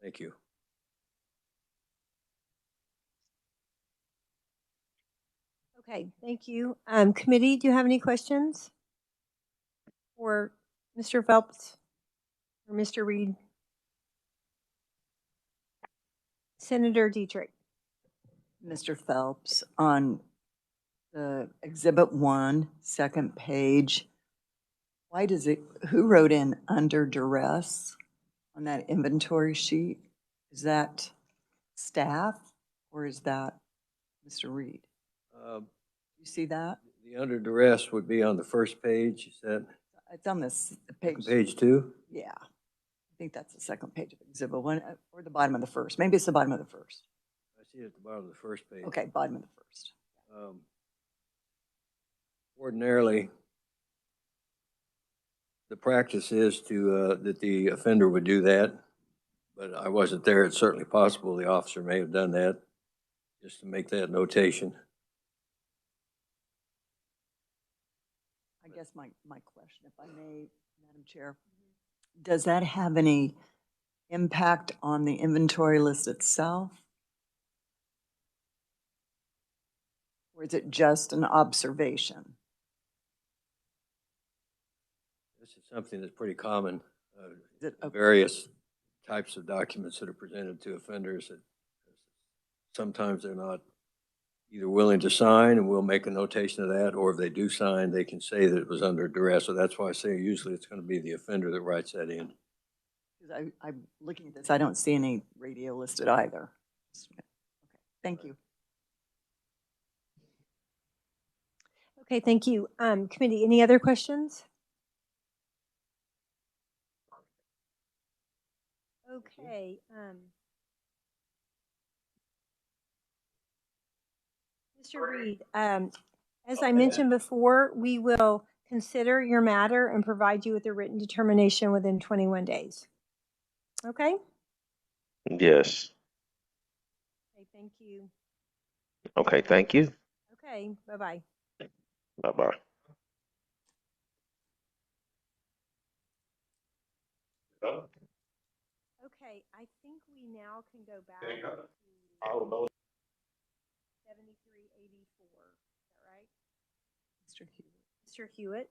Thank you. Okay, thank you. Committee, do you have any questions for Mr. Phelps or Mr. Reed? Senator Dietrich. Mr. Phelps, on the Exhibit 1, second page, why does it, who wrote in under duress on that inventory sheet? Is that staff or is that Mr. Reed? You see that? The under duress would be on the first page, is that? It's on this page. Page 2? Yeah. I think that's the second page of Exhibit 1, or the bottom of the first. Maybe it's the bottom of the first. I see it at the bottom of the first page. Okay, bottom of the first. Ordinarily, the practice is to that the offender would do that, but I wasn't there. It's certainly possible the officer may have done that, just to make that notation. I guess my question, if I may, Madam Chair, does that have any impact on the inventory list itself? Or is it just an observation? This is something that's pretty common. Various types of documents that are presented to offenders that sometimes they're not either willing to sign, and we'll make a notation of that, or if they do sign, they can say that it was under duress. So that's why I say usually it's going to be the offender that writes that in. Because I'm looking at this, I don't see any radio listed either. Okay, thank you. Okay, thank you. Committee, any other questions? Okay. Mr. Reed, as I mentioned before, we will consider your matter and provide you with a written determination within 21 days. Okay? Yes. Okay, thank you. Okay, thank you. Okay, bye-bye. Bye-bye. Okay, I think we now can go back to 7384. Is that right? Mr. Hewitt. Mr. Hewitt.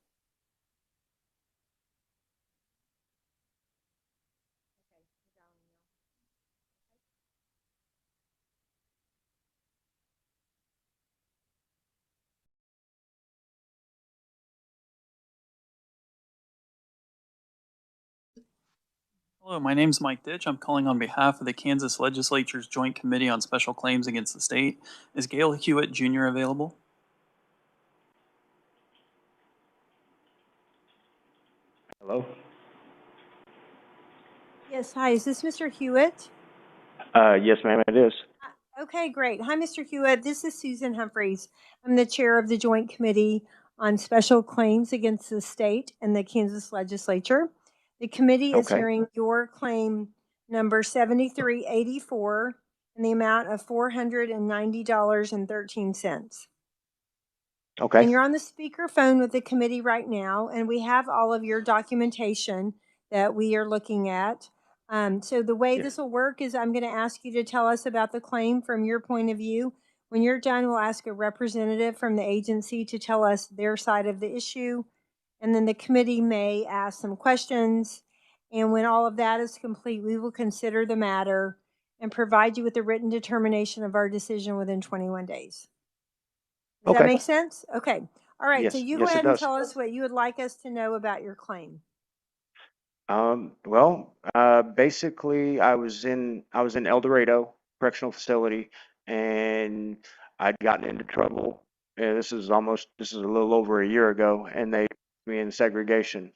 Hello, my name is Mike Ditch. I'm calling on behalf of the Kansas Legislature's Joint Committee on Special Claims Against the State. Is Gail Hewitt Jr. available? Hello? Yes, hi, is this Mr. Hewitt? Yes, ma'am, it is. Okay, great. Hi, Mr. Hewitt. This is Susan Humphreys. I'm the chair of the Joint Committee on special claims against the state and the Kansas legislature. The committee is Okay. hearing your claim number 7384 in the amount of $490.13. Okay. And you're on the speakerphone with the committee right now, and we have all of your documentation that we are looking at. So the way this will work is I'm going to ask you to tell us about the claim from your point of view. When you're done, we'll ask a representative from the agency to tell us their side of the issue. And then the committee may ask some questions. And when all of that is complete, we will consider the matter and provide you with a written determination of our decision within 21 days. Does Okay. that make sense? Okay. All right. So Yes. you go Yes, it ahead and does. tell us what you would like us to know about your claim. Basically, I was in El Dorado Correctional Facility, and I'd gotten into trouble. Yeah, this is a little over a year ago, and they put me in segregation.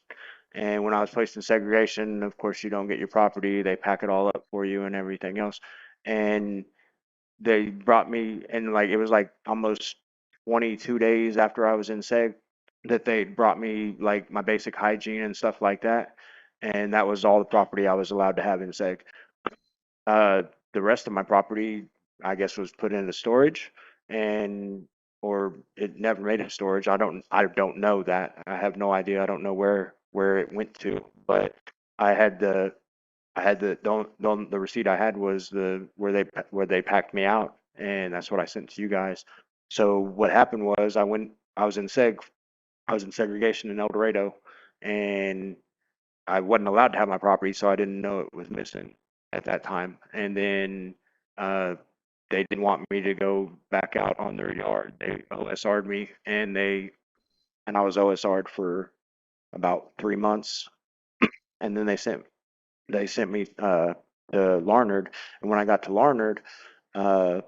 And when I was placed in segregation, of course, you don't get your property. They pack it all up for you and everything else. And they brought me, and like it was like almost 22 days after I was in seg that they brought me like my basic hygiene and stuff like that. And that was all the property I was allowed to have in seg. Uh, the rest of my property, I guess, was put into storage, and or it never made it to storage. I don't know that. I have no idea. I don't know where it went to. But I had the the receipt I had was where they packed me out, and that's what I sent to you guys. So what happened was I was in segregation in El Dorado, and I wasn't allowed to have my property, so I didn't know it was missing at that time. And then uh, they didn't want me to go back out on their yard. They OSR'd me, and I was OSR'd for about 3 months, and then they sent me to Larnard. And when I got to Larnard, uh,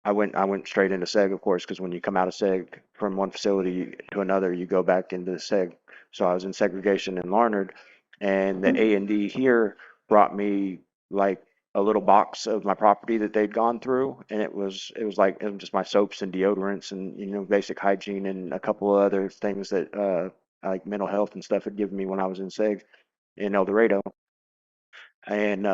I went straight into seg, of course, because when you come out of seg from one facility to another, you go back into seg. So I was in segregation in Larnard, and the A&D here brought me like a little box of my property that they'd gone through, and it was just my soaps and deodorants and basic hygiene and a couple of other things that like mental health and stuff had given me when I was in seg in El Dorado. And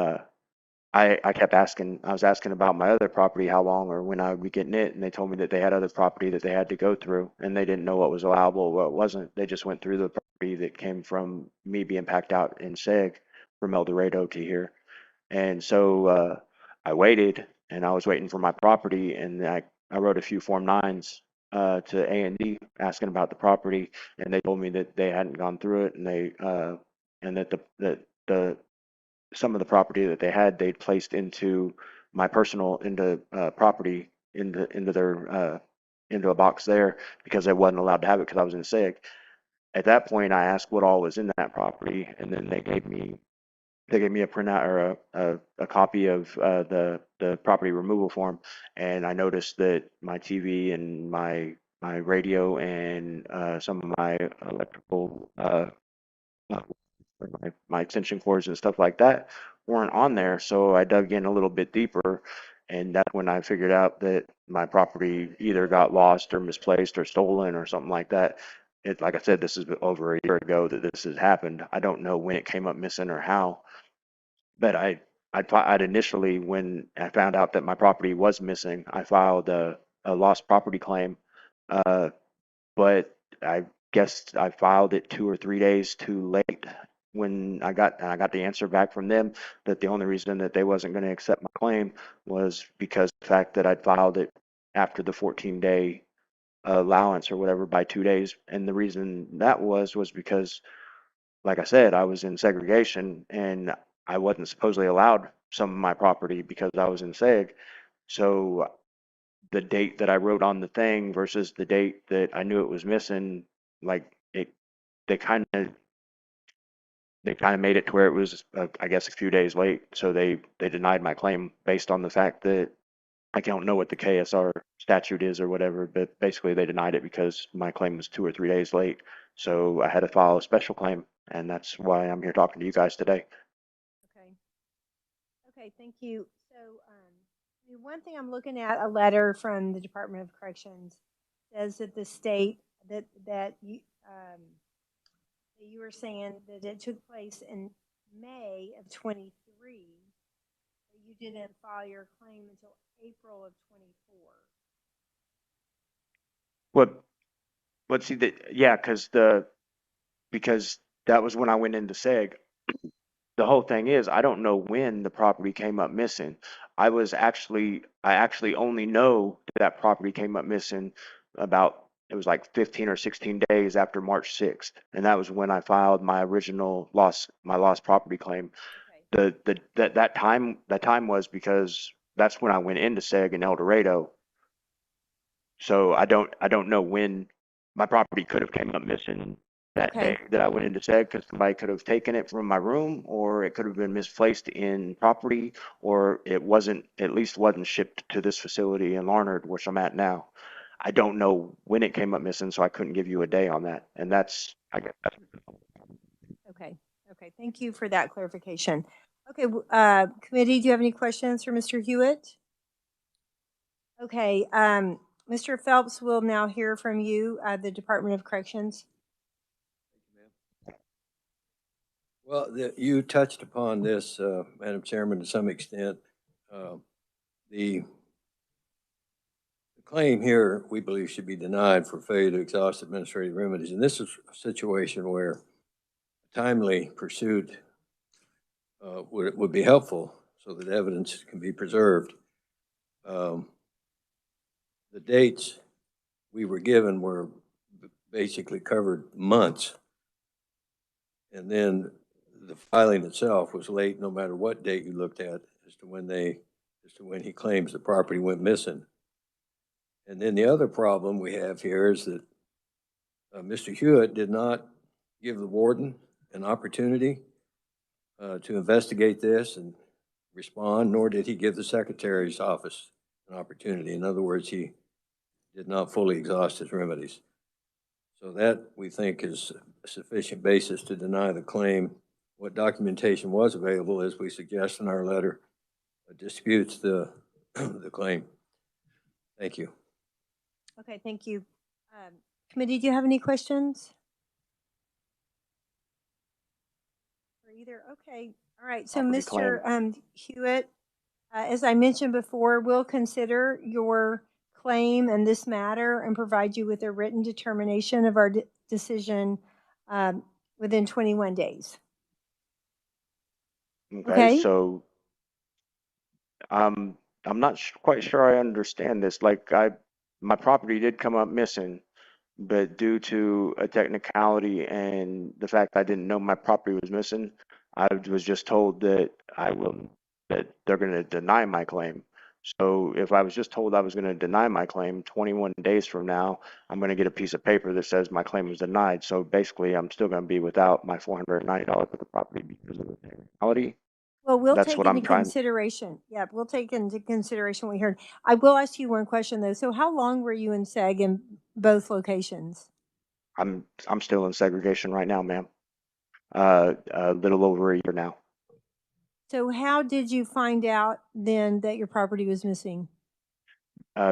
I kept asking, I was asking about my other property, how long or when I would be getting it, and they told me that they had other property that they had to go through, and they didn't know what was allowable, what wasn't. They just went through the property that came from me being packed out in seg from El Dorado to here. And so I waited, and I was waiting for my property, and I wrote a few Form 9s to A&D asking about the property, and they told me that they hadn't gone through it, and that the some of the property that they had they'd placed into my personal property into their into a box there because I wasn't allowed to have it because I was in seg. At that point, I asked what all was in that property, and then they gave me a printout or a copy of the property removal form, and I noticed that my TV and my radio and some of my electrical my extension cords and stuff like that weren't on there. So I dug in a little bit deeper, and that's when I figured out that my property either got lost or misplaced or stolen or something like that. Like I said, this is over a year ago that this has happened. I don't know when it came up missing or how, but I'd initially, when I found out that my property was missing, I filed a lost property claim. Uh, but I guess I filed it 2 or 3 days too late when I got the answer back from them that the only reason that they wasn't going to accept my claim was because the fact that I'd filed it after the 14-day allowance or whatever by 2 days. And the reason that was because, like I said, I was in segregation and I wasn't supposedly allowed some of my property because I was in seg. So the date that I wrote on the thing versus the date that I knew it was missing, like they kind of they kind of made it to where it was, I guess, a few days late. So they denied my claim based on the fact that I don't know what the KSR statute is or whatever, but basically they denied it because my claim was 2 or 3 days late. So I had to file a special claim, and that's why I'm here talking to you guys today. Okay. Okay, thank you. So the one thing I'm looking at, a letter from the Department of Corrections says that the state that you were saying that it took place in May of 23. You didn't file your claim until April of 24. What, see that, yeah, because that was when I went into SEG. The whole thing is, I don't know when the property came up missing. I actually only know that property came up missing about, it was like 15 or 16 days after March 6th. And that was when I filed my original lost property claim. That time was because that's when I went into SEG in El Dorado. So I don't know when my property could have came up missing that Okay. day that I went into SEG, because somebody could have taken it from my room, or it could have been misplaced in property, or it wasn't, at least wasn't shipped to this facility in Larned, which I'm at now. I don't know when it came up missing, so I couldn't give you a day on that. And that's, I guess, Okay. Okay. Thank you for that clarification. Okay. Committee, do you have any questions for Mr. Hewitt? Okay. Mr. Phelps will now hear from you, the Department of Corrections. Well, you touched upon this, Madam Chairman, to some extent. The claim here, we believe, should be denied for failure to exhaust administrative remedies. And this is a situation where timely pursuit would be helpful so that evidence can be preserved. The dates we were given were basically covered months. And then the filing itself was late, no matter what date you looked at, as to when he claims the property went missing. And then the other problem we have here is that Mr. Hewitt did not give the warden an opportunity to investigate this and respond, nor did he give the secretary's office an opportunity. In other words, he did not fully exhaust his remedies. So that, we think, is a sufficient basis to deny the claim. What documentation was available, as we suggest in our letter, disputes the claim. Thank you. Okay, thank you. Committee, do you have any questions? For either? Okay, all right. So Mr. Hewitt, as I mentioned before, we'll consider your claim and this matter and provide you with a written determination of our decision within 21 days. okay. So I'm not quite sure I understand this. Like, my property did come up missing, but due to a technicality and the fact I didn't know my property was missing, I was just told that they're going to deny my claim. So if I was just told I was going to deny my claim, 21 days from now, I'm going to get a piece of paper that says my claim was denied. So basically, I'm still going to be without my $490 for the property because of the technicality. Well, we'll That's take what I'm into trying. consideration. Yeah, we'll take into consideration what we heard. I will ask you one question though. So how long were you in SEG in both locations? I'm still in segregation right now, ma'am. A little over a year now. So how did you find out then that your property was missing?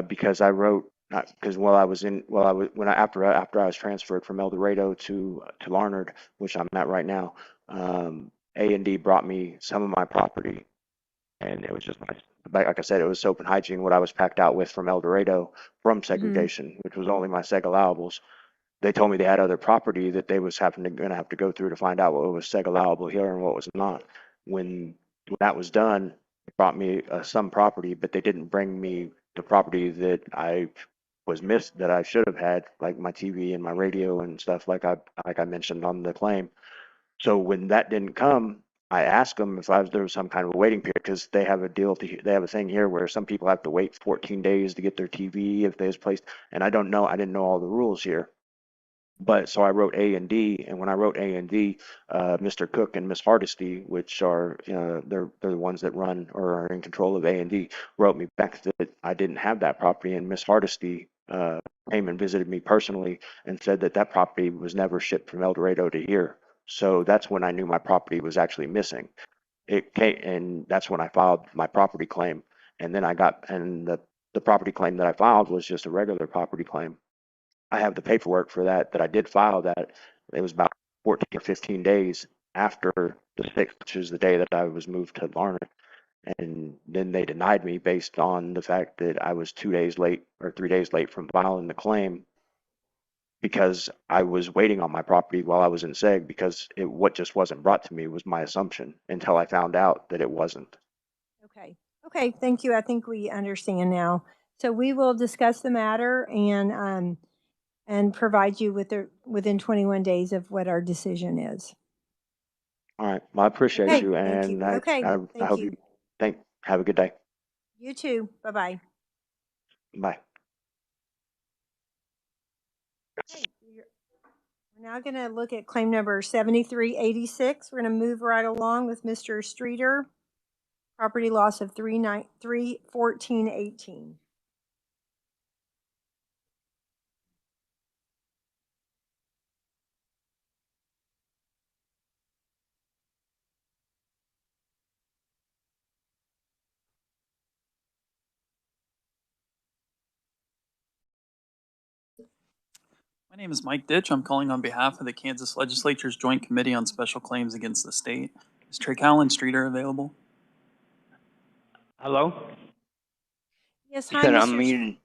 Because I wrote, because after I was transferred from El Dorado to Larned, which I'm at right now, A&D brought me some of my property, and it was just like I said, it was soap and hygiene, what I was packed out with from El Dorado from segregation, which was only my seg allowables. They told me they had other property that they was going to have to go through to find out what was seg allowable here and what was not. When that was done, they brought me some property, but they didn't bring me the property that I that I should have had, like my TV and my radio and stuff, like I mentioned on the claim. So when that didn't come, I asked them if there was some kind of a waiting period, because they have they have a thing here where some people have to wait 14 days to get their TV if they was placed, and I didn't know all the rules here. But so I wrote A&D, and when I wrote A&D, Mr. Cook and Miss Hardesty, which are they're the ones that run or are in control of A&D, wrote me back that I didn't have that property, and Miss Hardesty came and visited me personally and said that that property was never shipped from El Dorado to here. So that's when I knew my property was actually missing. It came, and that's when I filed my property claim, and then the property claim that I filed was just a regular property claim. I have the paperwork for that, that I did file that. It was about 14 or 15 days after the 6th, which is the day that I was moved to Larned. And then they denied me based on the fact that I was 2 days late or 3 days late from filing the claim, because I was waiting on my property while I was in SEG, because what just wasn't brought to me was my assumption until I found out that it wasn't. Okay. Okay. Thank you. I think we understand now. So we will discuss the matter and provide you with within 21 days of what our decision is. All right. Well, I appreciate Okay. you, Thank you. and Okay. I Thank hope you. have a good day. You too. Bye-bye. Bye. Okay. We're now going to look at claim number 7386. We're going to move right along with Mr. Streeter. Property loss of 314.18. My name is Mike Ditch. I'm calling on behalf of the Kansas Legislature's Joint Committee on Special Claims Against the State. Is Trey Streeter available? Hello? Yes, You hi, said Mr. I'm muted.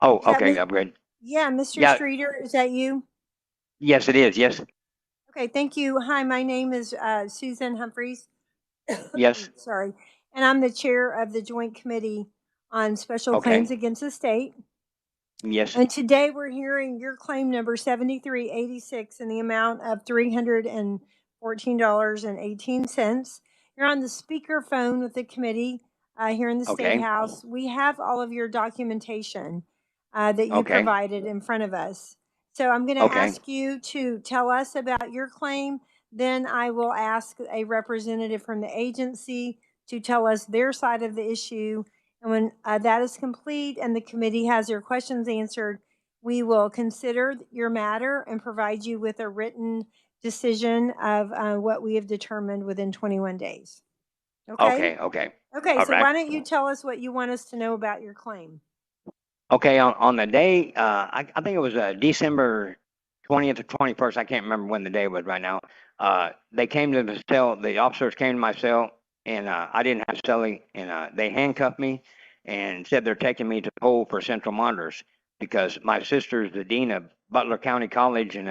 Oh, okay, I'm good. Yeah, Mr. Yeah, Streeter, is that you? yes, it is. Yes, Okay, thank you. Hi, my name is Susan Humphreys. yes. Sorry. And I'm the chair of the Joint Committee on Special Claims Okay, Against the State. yes. And today we're hearing your claim number 7386 in the amount of $314.18. You're on the speakerphone with the committee here in the State Okay, House. We have all of your documentation that you okay, provided in front of us. So I'm going to okay, ask you to tell us about your claim. Then I will ask a representative from the agency to tell us their side of the issue. And when that is complete and the committee has your questions answered, we will consider your matter and provide you with a written decision of what we have determined within 21 days. Okay? okay, okay. Okay, All so right. why don't you tell us what you want us to know about your claim? Okay, on the day, I think it was December 20th or 21st. I can't remember when the day was right now. They came to the cell. The officers came to my cell, and I didn't have celly, and they handcuffed me and said they're taking me to the hole for central monitors because my sister's the dean of Butler County College, and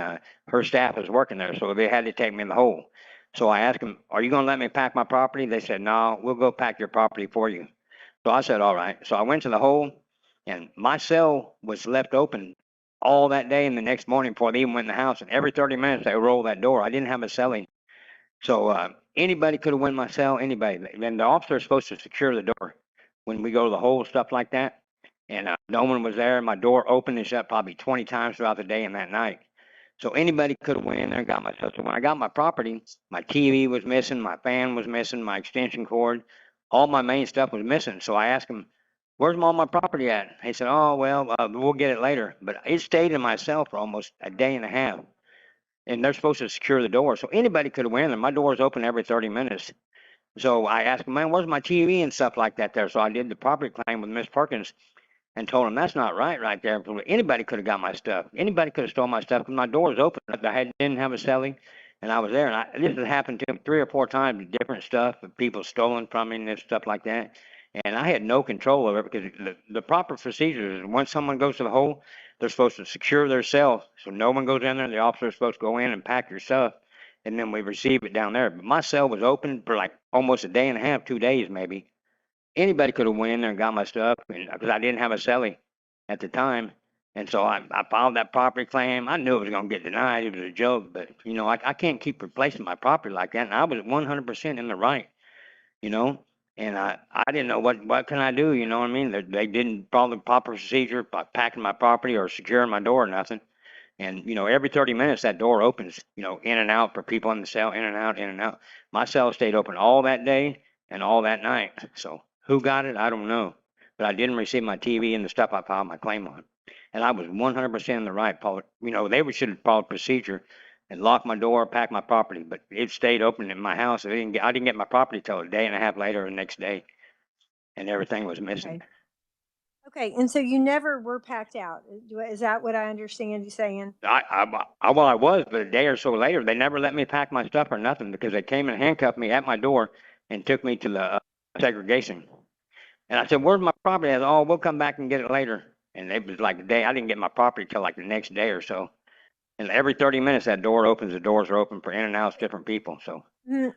her staff is working there, so they had to take me in the hole. So I asked them, "Are you going to let me pack my property?" They said, "No, we'll go pack your property for you." So I said, "All right." So I went to the hole. And my cell was left open all that day and the next morning before they even went in the house. And every 30 minutes they roll that door. I didn't have a celling. So anybody could have went in my cell, anybody. And the officer is supposed to secure the door when we go to the hole, stuff like that. And no one was there. My door opened and shut probably 20 times throughout the day and that night. So anybody could have went in there and got my stuff. So when I got my property, my TV was missing, my fan was missing, my extension cord, all my main stuff was missing. So I asked him, "Where's all my property at?" He said, "Oh, well, we'll get it later." But it stayed in my cell for almost a day and a half. And they're supposed to secure the door. So anybody could have went in there. My door's open every 30 minutes. So I asked him, "Man, where's my TV and stuff like that there?" So I did the property claim with Miss Perkins and told him that's not right there. Anybody could have got my stuff. Anybody could have stole my stuff because my door was open. Didn't have a celling, and I was there. And this has happened to me 3 or 4 times, different stuff, people stolen from me and stuff like that. And I had no control over it because the proper procedure is once someone goes to the hole, they're supposed to secure their cell so no one goes in there. The officer is supposed to go in and pack your stuff, and then we receive it down there. But my cell was open for like almost a day and a half, 2 days maybe. Anybody could have went in there and got my stuff because I didn't have a celly at the time. And so I filed that property claim. I knew it was going to get denied. It was a joke, but I can't keep replacing my property like that. And I was 100% in the right, you know. And I didn't know what can I do. You know what I mean? They didn't follow the proper procedure by packing my property or securing my door or nothing. And every 30 minutes that door opens, in and out for people in the cell, in and out, in and out. My cell stayed open all that day and all that night. So who got it? I don't know. But I didn't receive my TV and the stuff I filed my claim on. And I was 100% in the right. They should have followed procedure and locked my door, packed my property. But it stayed open in my house. I didn't get my property till a day and a half later, the next day, and everything was missing. Okay, and so you never were packed out. Is that what I understand you saying? Well, I was, but a day or so later, they never let me pack my stuff or nothing because they came and handcuffed me at my door and took me to the segregation. And I said, "Where's my property?" I said, "Oh, we'll come back and get it later." And it was like a day. I didn't get my property till like the next day or so. And every 30 minutes, that door opens. The doors are open for in and outs, different people. So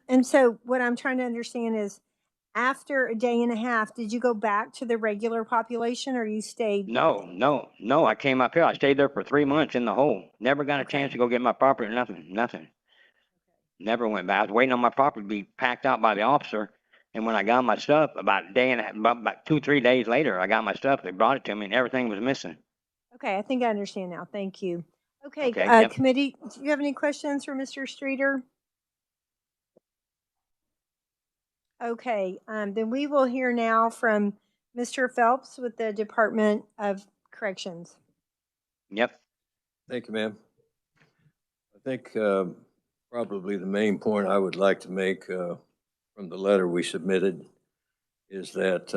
And so what I'm trying to understand is, after a day and a half, did you go back to the regular population, or you stayed? no. I came up here. I stayed there for 3 months in the hole. Never got a chance to go get my property or nothing. Never went back. I was waiting on my property to be packed out by the officer. And when I got my stuff, about a day and a half, about 2-3 days later, I got my stuff. They brought it to me, and everything was missing. Okay, I think I understand now. Thank you. Okay, Okay, yep. committee, do you have any questions for Mr. Streeter? Okay, then we will hear now from Mr. Phelps with the Department of Corrections. Yep. Thank you, ma'am. I think probably the main point I would like to make from the letter we submitted is that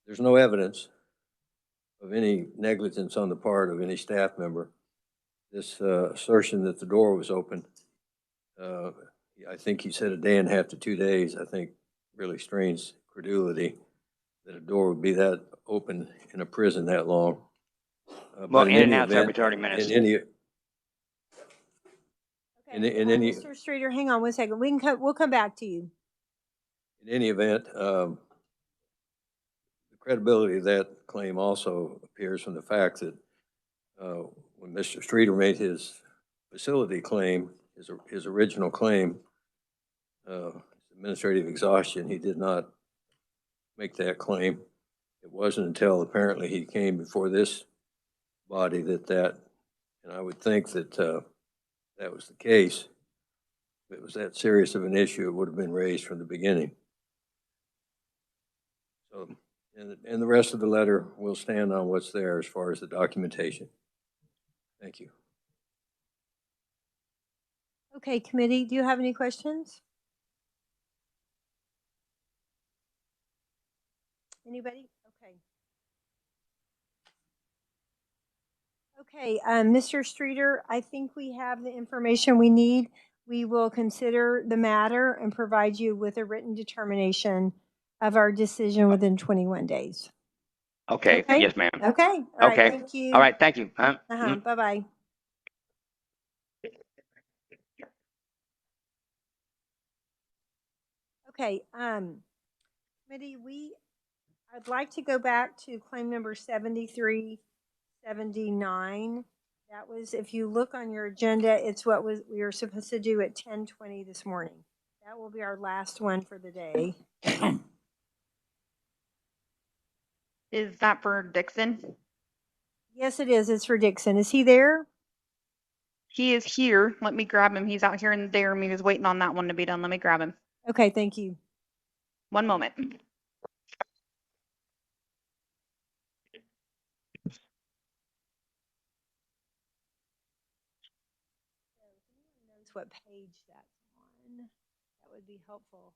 there's no evidence of any negligence on the part of any staff member. This assertion that the door was open, I think he said a day and a half to 2 days, I think really strains credulity that a door would be that open in a prison that long. Well, in and out every 30 minutes. Mr. Streeter, hang on 1 second. We'll come back to you. In any event, the credibility of that claim also appears from the fact that when Mr. Streeter made his facility claim, his original claim, administrative exhaustion, he did not make that claim. It wasn't until apparently he came before this body and I would think that that was the case. If it was that serious of an issue, it would have been raised from the beginning. So, and the rest of the letter will stand on what's there as far as the documentation. Thank you. Okay, committee, do you have any questions? Anybody? Okay. Okay, Mr. Streeter, I think we have the information we need. We will consider the matter and provide you with a written determination of our decision within 21 days. Okay. Yes, ma'am. Okay. All right. Okay. Thank you. All right. Thank you. Bye-bye. Okay, committee, I'd like to go back to claim number 7379. That was, if you look on your agenda, it's what we were supposed to do at 10:20 this morning. That will be our last one for the day. Is that for Dixon? Yes, it is. It's for Dixon. Is he there? He is here. Let me grab him. He's out here in the day room. He was waiting on that one to be done. Let me grab him. Okay, thank you. One moment. Knows what page that's on. That would be helpful.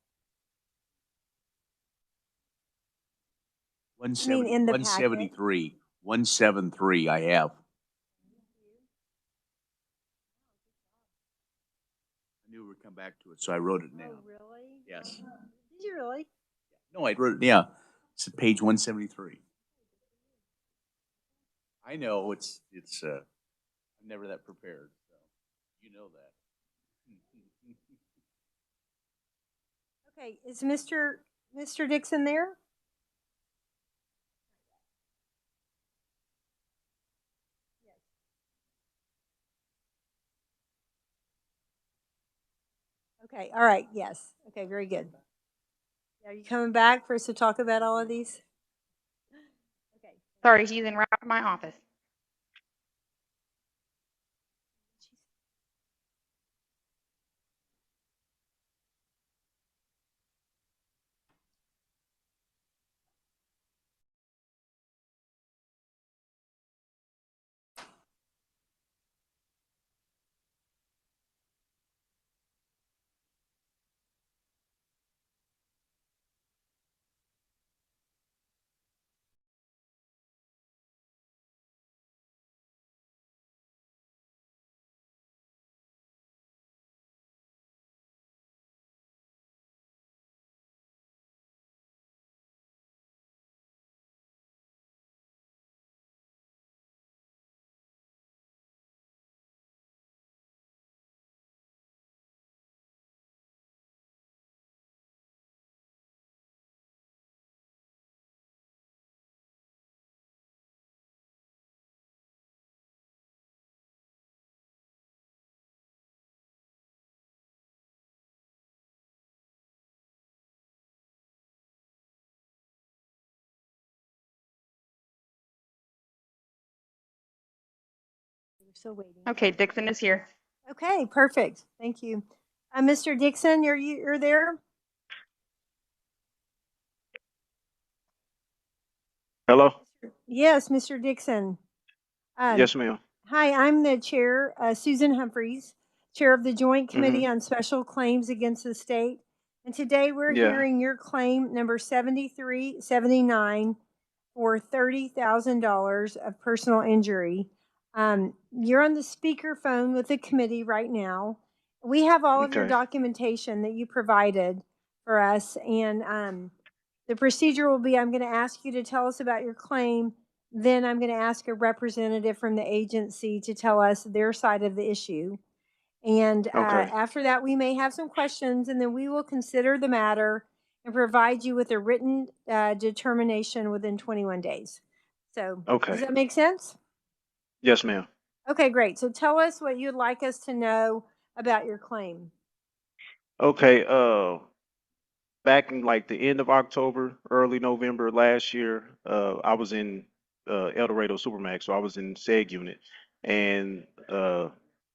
170, in the 173. 173 I have. I knew we would come back to it, so I wrote it down. Oh, really? Yes. Did you really? No, I wrote it, yeah. It's at page 173. I know it's I'm never that prepared, so you know that. Okay, is Mr. Dixon there? Okay, all right, yes. Okay, very good. Are you coming back for us to talk about all of these? Okay. Sorry, he's in right my office. We're still waiting. Okay, Dixon is here. Okay, perfect. Thank you. Mr. Dixon, you're there? Hello? Yes, Mr. Dixon. Yes, ma'am. Hi, I'm the chair, Susan Humphreys, chair of the Joint Committee Mm-hmm. on Special Claims Against the State. And today we're Yeah. hearing your claim number 7379 for $30,000 of personal injury. You're on the speakerphone with the committee right now. We have all of your Okay. documentation that you provided for us. And the procedure will be, I'm going to ask you to tell us about your claim. Then I'm going to ask a representative from the agency to tell us their side of the issue. And Okay. after that, we may have some questions, and then we will consider the matter and provide you with a written determination within 21 days. So does Okay. that make sense? Yes, ma'am. Okay, great. So tell us what you'd like us to know about your claim. Okay. Back in like the end of October, early November last year, I was in El Dorado Supermax, so I was in SEG unit, and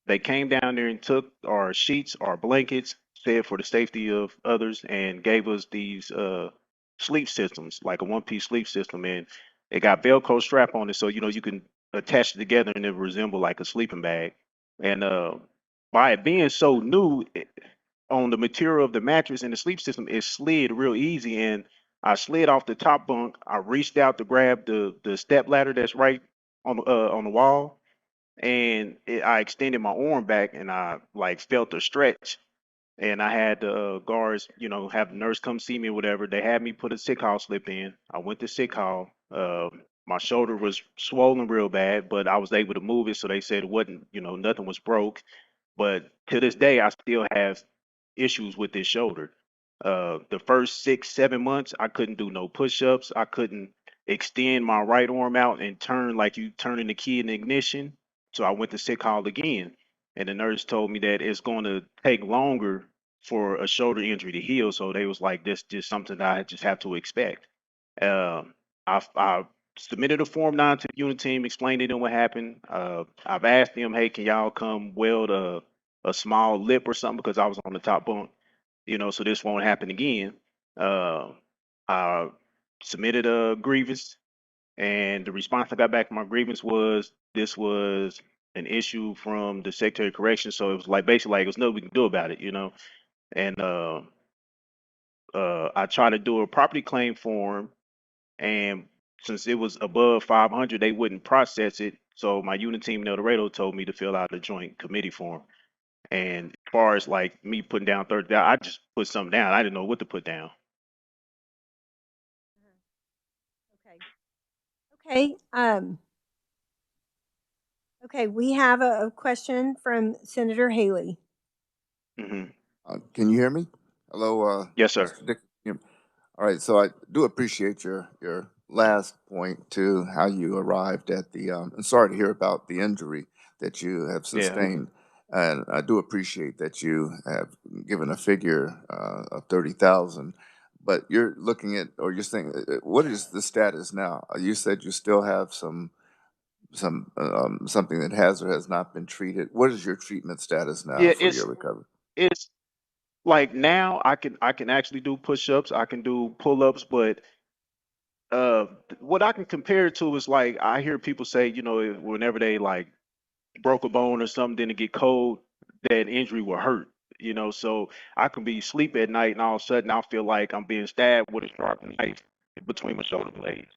they came down there and took our sheets, our blankets, said for the safety of others, and gave us these sleep systems, like a one-piece sleep system, and it got Velcro strap on it, so you know you can attach it together and it resemble like a sleeping bag. And by it being so new, on the material of the mattress and the sleep system, it slid real easy. And I slid off the top bunk. I reached out to grab the step ladder that's right on the wall, and I extended my arm back, and I like felt a stretch. And I had the guards, you know, have the nurse come see me or whatever. They had me put a sick hall slip in. I went to sick hall. My shoulder was swollen real bad, but I was able to move it. So they said it wasn't, you know, nothing was broke. But to this day, I still have issues with this shoulder. The first 6, 7 months, I couldn't do no push-ups. I couldn't extend my right arm out and turn like you turning the key in the ignition. So I went to sick hall again, and the nurse told me that it's going to take longer for a shoulder injury to heal. So they was like, this just something that I just have to expect. Um, I submitted a form 9 to the unit team, explained to them what happened. I've asked them, hey, can y'all come weld a small lip or something because I was on the top bunk, you know, so this won't happen again. Uh, I submitted a grievance, and the response I got back from my grievance was this was an issue from the Secretary of Corrections, so it was like basically like there's nothing we can do about it, you know. And I tried to do a property claim form, and since it was above 500, they wouldn't process it. So my unit team in El Dorado told me to fill out a joint committee form. And as far as like me putting down 30, I just put something down. I didn't know what to put down. Okay. Okay, we have a question from Senator Haley. Hmm. Can you hear me? Hello, Yes, sir. Mr. Dick. All right, so I do appreciate your last point to how you arrived at the. I'm sorry to hear about the injury that you have Yeah. sustained, and I do appreciate that you have given a figure of 30,000. But you're looking at, or you're saying, what is the status now? You said you still have some something that has or has not been treated. What is your treatment status now Yeah, for your recovery? it's like now I can actually do push-ups, I can do pull-ups, but what I can compare it to is like I hear people say, you know, whenever they like broke a bone or something, then it get cold, that injury will hurt. You know, so I can be asleep at night and all of a sudden I feel like I'm being stabbed with a sharp knife between my shoulder blades.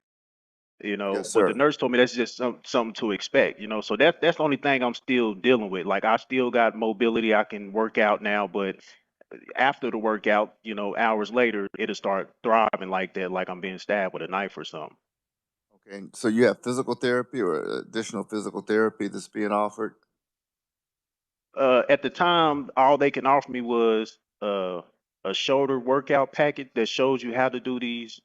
You know, Yes, but the sir. nurse told me that's just something to expect, you know. So that's the only thing I'm still dealing with. Like I still got mobility, I can work out now, but after the workout, you know, hours later, it'll start throbbing like that, like I'm being stabbed with a knife or something. Okay, so you have physical therapy or additional physical therapy that's being offered? At the time, all they can offer me was a shoulder workout packet that shows you how to do these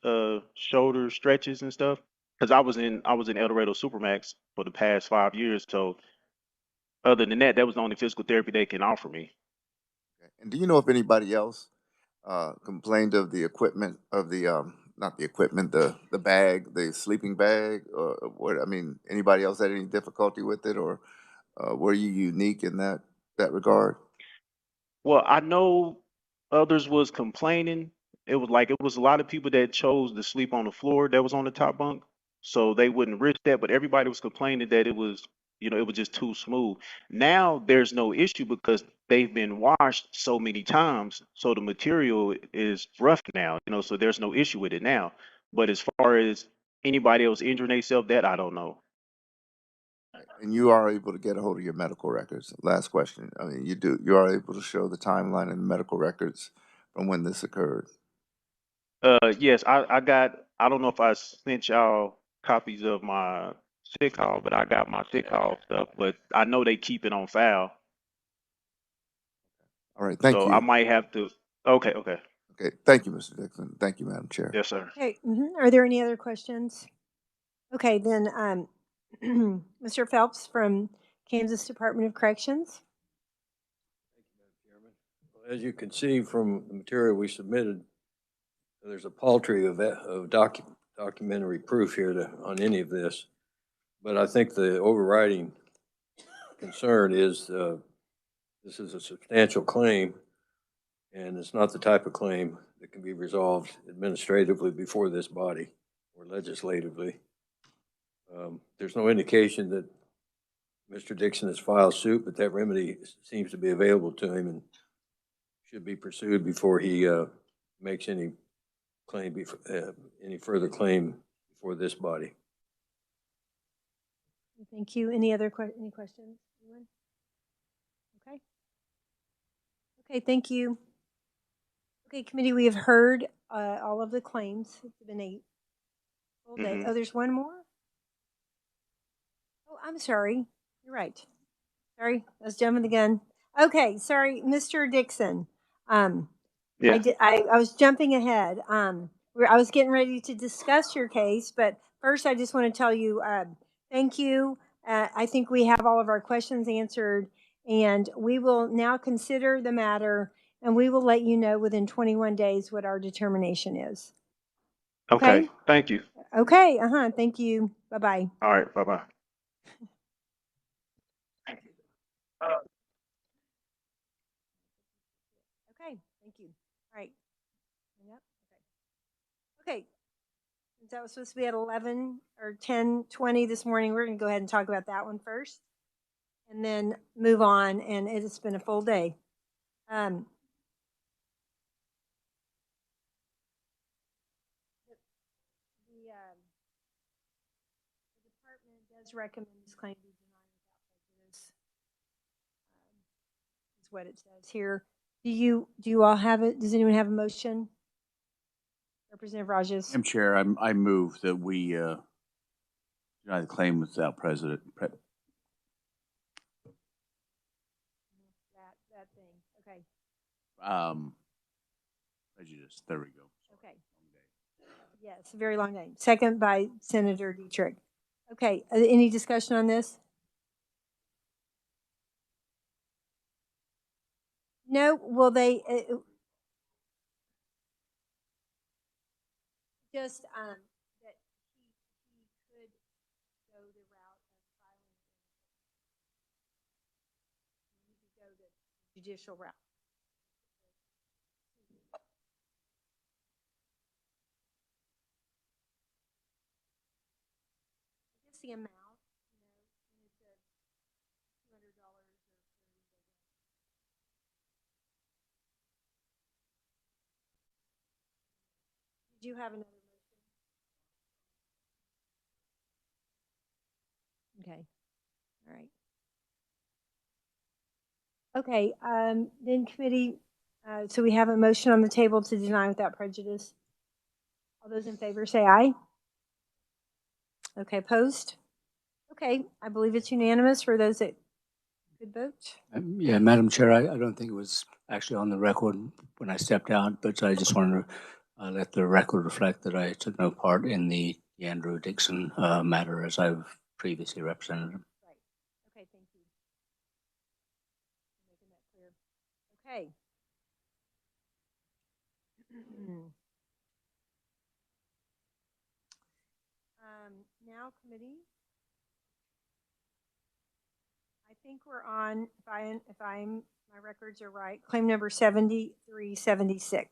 shoulder stretches and stuff. Because I was in El Dorado Supermax for the past 5 years, so other than that, that was the only physical therapy they can offer me. And do you know if anybody else complained of the equipment of the not the equipment, the bag, the sleeping bag, or what? I mean, anybody else had any difficulty with it, or Were you unique in that regard? Well, I know others was complaining. It was a lot of people that chose to sleep on the floor that was on the top bunk, so they wouldn't risk that. But everybody was complaining that it was, it was just too smooth. Now there's no issue because they've been washed so many times, so the material is rough now, so there's no issue with it now. But as far as anybody else injuring themselves, that I don't know. And you are able to get a hold of your medical records. Last question. I mean, you are able to show the timeline and the medical records from when this occurred. Yes, I don't know if I sent y'all copies of my sick call, but I got my sick call stuff, but I know they keep it on file. All right. Thank So I you. might have to, okay. Okay. Thank you, Mr. Dixon. Thank you, Madam Chair. Yes, sir. Okay, are there any other questions? Okay, then, Mr. Phelps from Kansas Department of Corrections. As you can see from the material we submitted, there's a paltry of documentary proof here on any of this. But I think the overriding concern is this is a substantial claim, and it's not the type of claim that can be resolved administratively before this body or legislatively. There's no indication that Mr. Dixon has filed suit, but that remedy seems to be available to him and should be pursued before he makes any claim, any further claim before this body. Thank you. Any other any questions? Anyone? Okay. Okay, thank you. Okay, committee, we have heard all of the claims. It's been a full day. Oh, there's one more? Oh, I'm sorry. You're right. Sorry, I was jumping the gun. Okay, sorry, Mr. Dixon. Yeah. I was jumping ahead. I was getting ready to discuss your case, but first I just want to tell you thank you. I think we have all of our questions answered, and we will now consider the matter, and we will let you know within 21 days what our determination is. Okay. Thank you. Okay. Thank you. Bye-bye. All right. Bye-bye. Okay. Thank you. All right. Yep. Okay. Since that was supposed to be at 11 or 10:20 this morning, we're going to go ahead and talk about that one first and then move on. And it's been a full day. The department does recommend this claim be denied without prejudice. Is what it says here. Do you all have it? Does anyone have a motion? Representative Rajas. Madam Chair, I move that we deny the claim without prejudice. That thing. Okay. Prejudice. There we go. Okay. Yes, a very long name. Second by Senator Dietrich. Okay. Any discussion on this? No. Will they just that he could go the route of filing? He could go the judicial route. I guess the amount, when it's a $200 or did you have another motion? Okay. All right. Okay. Then committee. So we have a motion on the table to deny without prejudice. All those in favor say aye. Okay. Opposed? Okay. I believe it's unanimous for those that could vote. Yeah, Madam Chair, I don't think it was actually on the record when I stepped out, but I just wanted to let the record reflect that I took no part in the Andrew Dixon matter as I've previously represented him. Right. Okay, thank you. Making that clear. Okay. Now, committee, I think we're on, my records are right, claim number 7376.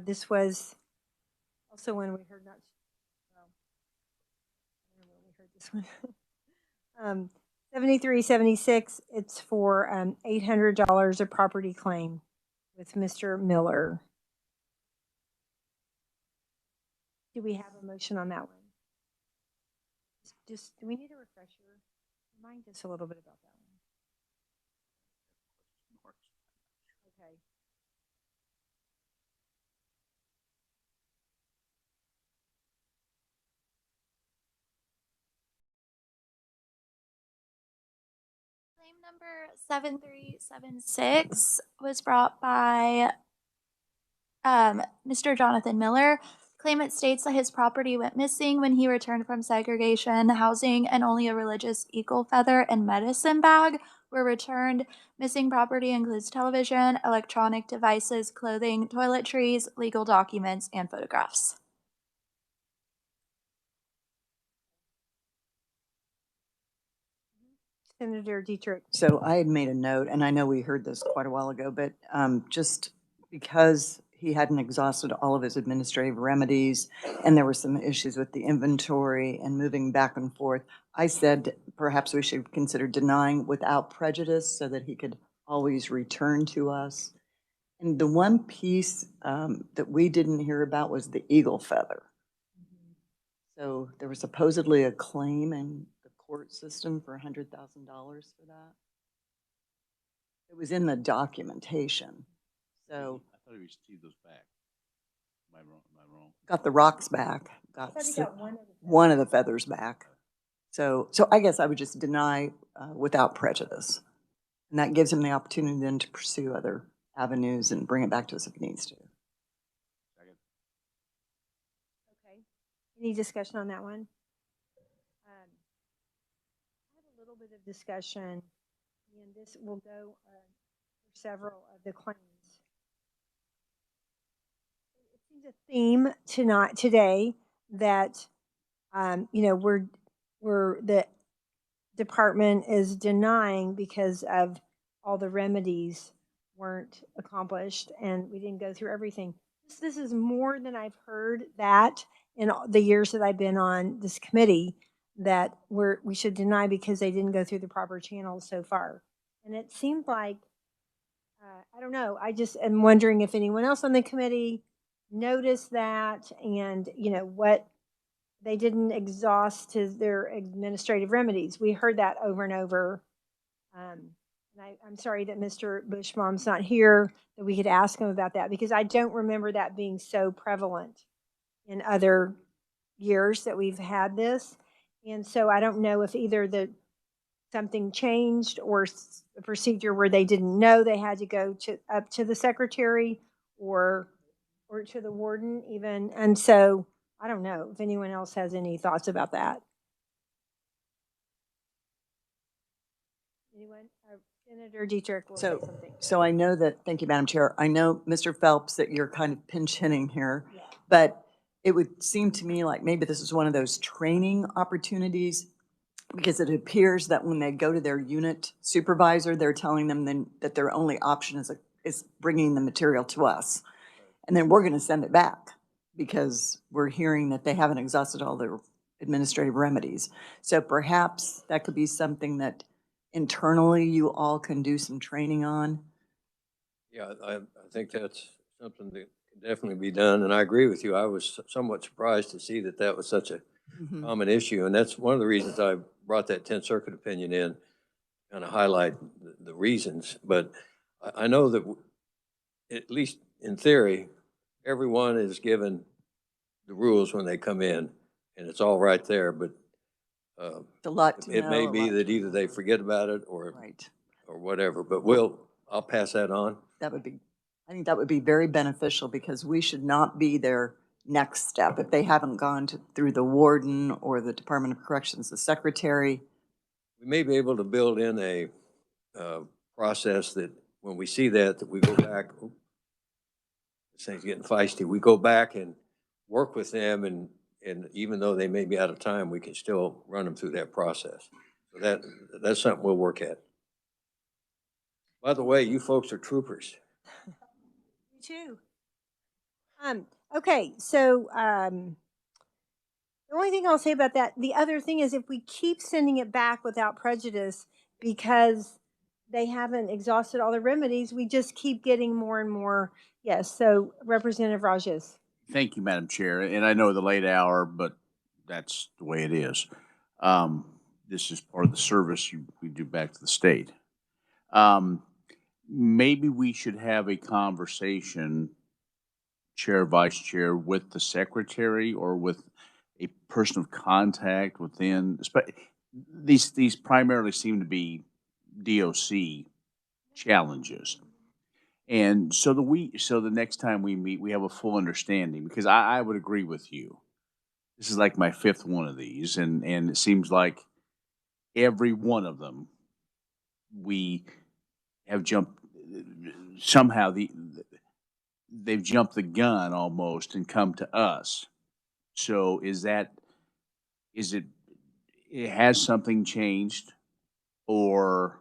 This was also when we heard when we heard this one. 7376, it's for $800 of property claim with Mr. Miller. Do we have a motion on that one? Just do we need a refresher? Remind us a little bit about that one. Okay. Claim number 7376 was brought by Mr. Jonathan Miller. Claimant states that his property went missing when he returned from segregation housing, and only a religious eagle feather and medicine bag were returned. Missing property includes television, electronic devices, clothing, toiletries, legal documents, and photographs. Senator Dietrich. So I had made a note, and I know we heard this quite a while ago, but just because he hadn't exhausted all of his administrative remedies and there were some issues with the inventory and moving back and forth, I said perhaps we should consider denying without prejudice so that he could always return to us. And the one piece that we didn't hear about was the eagle feather. So there was supposedly a claim in the court system for $100,000 for that. It was in the documentation. So I thought he received those back. Am I wrong? Got the rocks back. Got one of the feathers back. So I guess I would just deny without prejudice, and that gives him the opportunity then to pursue other avenues and bring it back to us if he needs to. Okay. Any discussion on that one? I had a little bit of discussion, and this will go for several of the claims. It seems a theme today that we're the department is denying because of all the remedies weren't accomplished and we didn't go through everything. This is more than I've heard that in all the years that I've been on this committee, that we should deny because they didn't go through the proper channels so far. And it seemed like, I don't know, I just am wondering if anyone else on the committee noticed that, and what they didn't exhaust their administrative remedies. We heard that over and over. And I'm sorry that Mr. Bushbaum's not here, that we could ask him about that, because I don't remember that being so prevalent in other years that we've had this. And so I don't know if either something changed or a procedure where they didn't know they had to go up to the secretary or to the warden even. And so I don't know if anyone else has any thoughts about that. Anyone? Senator Dietrich will say something. So I know that, thank you, Madam Chair. I know, Mr. Phelps, that you're kind of pinch hitting here, but it would seem to me like maybe this is one of those training opportunities, because it appears that when they go to their unit supervisor, they're telling them then that their only option is bringing the material to us. And then we're going to send it back because we're hearing that they haven't exhausted all their administrative remedies. So perhaps that could be something that internally you all can do some training on. Yeah, I think that's something that can definitely be done, and I agree with you. I was somewhat surprised to see that was such a common issue, and that's one of the reasons I brought that 10th Circuit opinion in, kind of highlight the reasons. But I know that, at least in theory, everyone is given the rules when they come in, and it's all right there, but a lot to it know, may be that either they forget about it or whatever, but I'll pass that on. I think that would be very beneficial, because we should not be their next step. If they haven't gone through the warden or the Department of Corrections, the secretary. We may be able to build in a process that when we see that we go back, this thing's getting feisty, we go back and work with them, and even though they may be out of time, we can still run them through that process. So that's something we'll work at. By the way, you folks are troopers. Me too. Okay, so the only thing I'll say about that, the other thing is if we keep sending it back without prejudice because they haven't exhausted all the remedies, we just keep getting more and more. Yes, so Representative Rajes. Thank you, Madam Chair. And I know the late hour, but that's the way it is. This is part of the service we do back to the state. Maybe we should have a conversation, Chair, Vice Chair, with the Secretary or with a person of contact within, these primarily seem to be DOC challenges. And so the next time we meet, we have a full understanding, because I would agree with you. This is like my fifth one of these, and it seems like every one of them we have jumped somehow. They've jumped the gun almost and come to us. So has something changed, or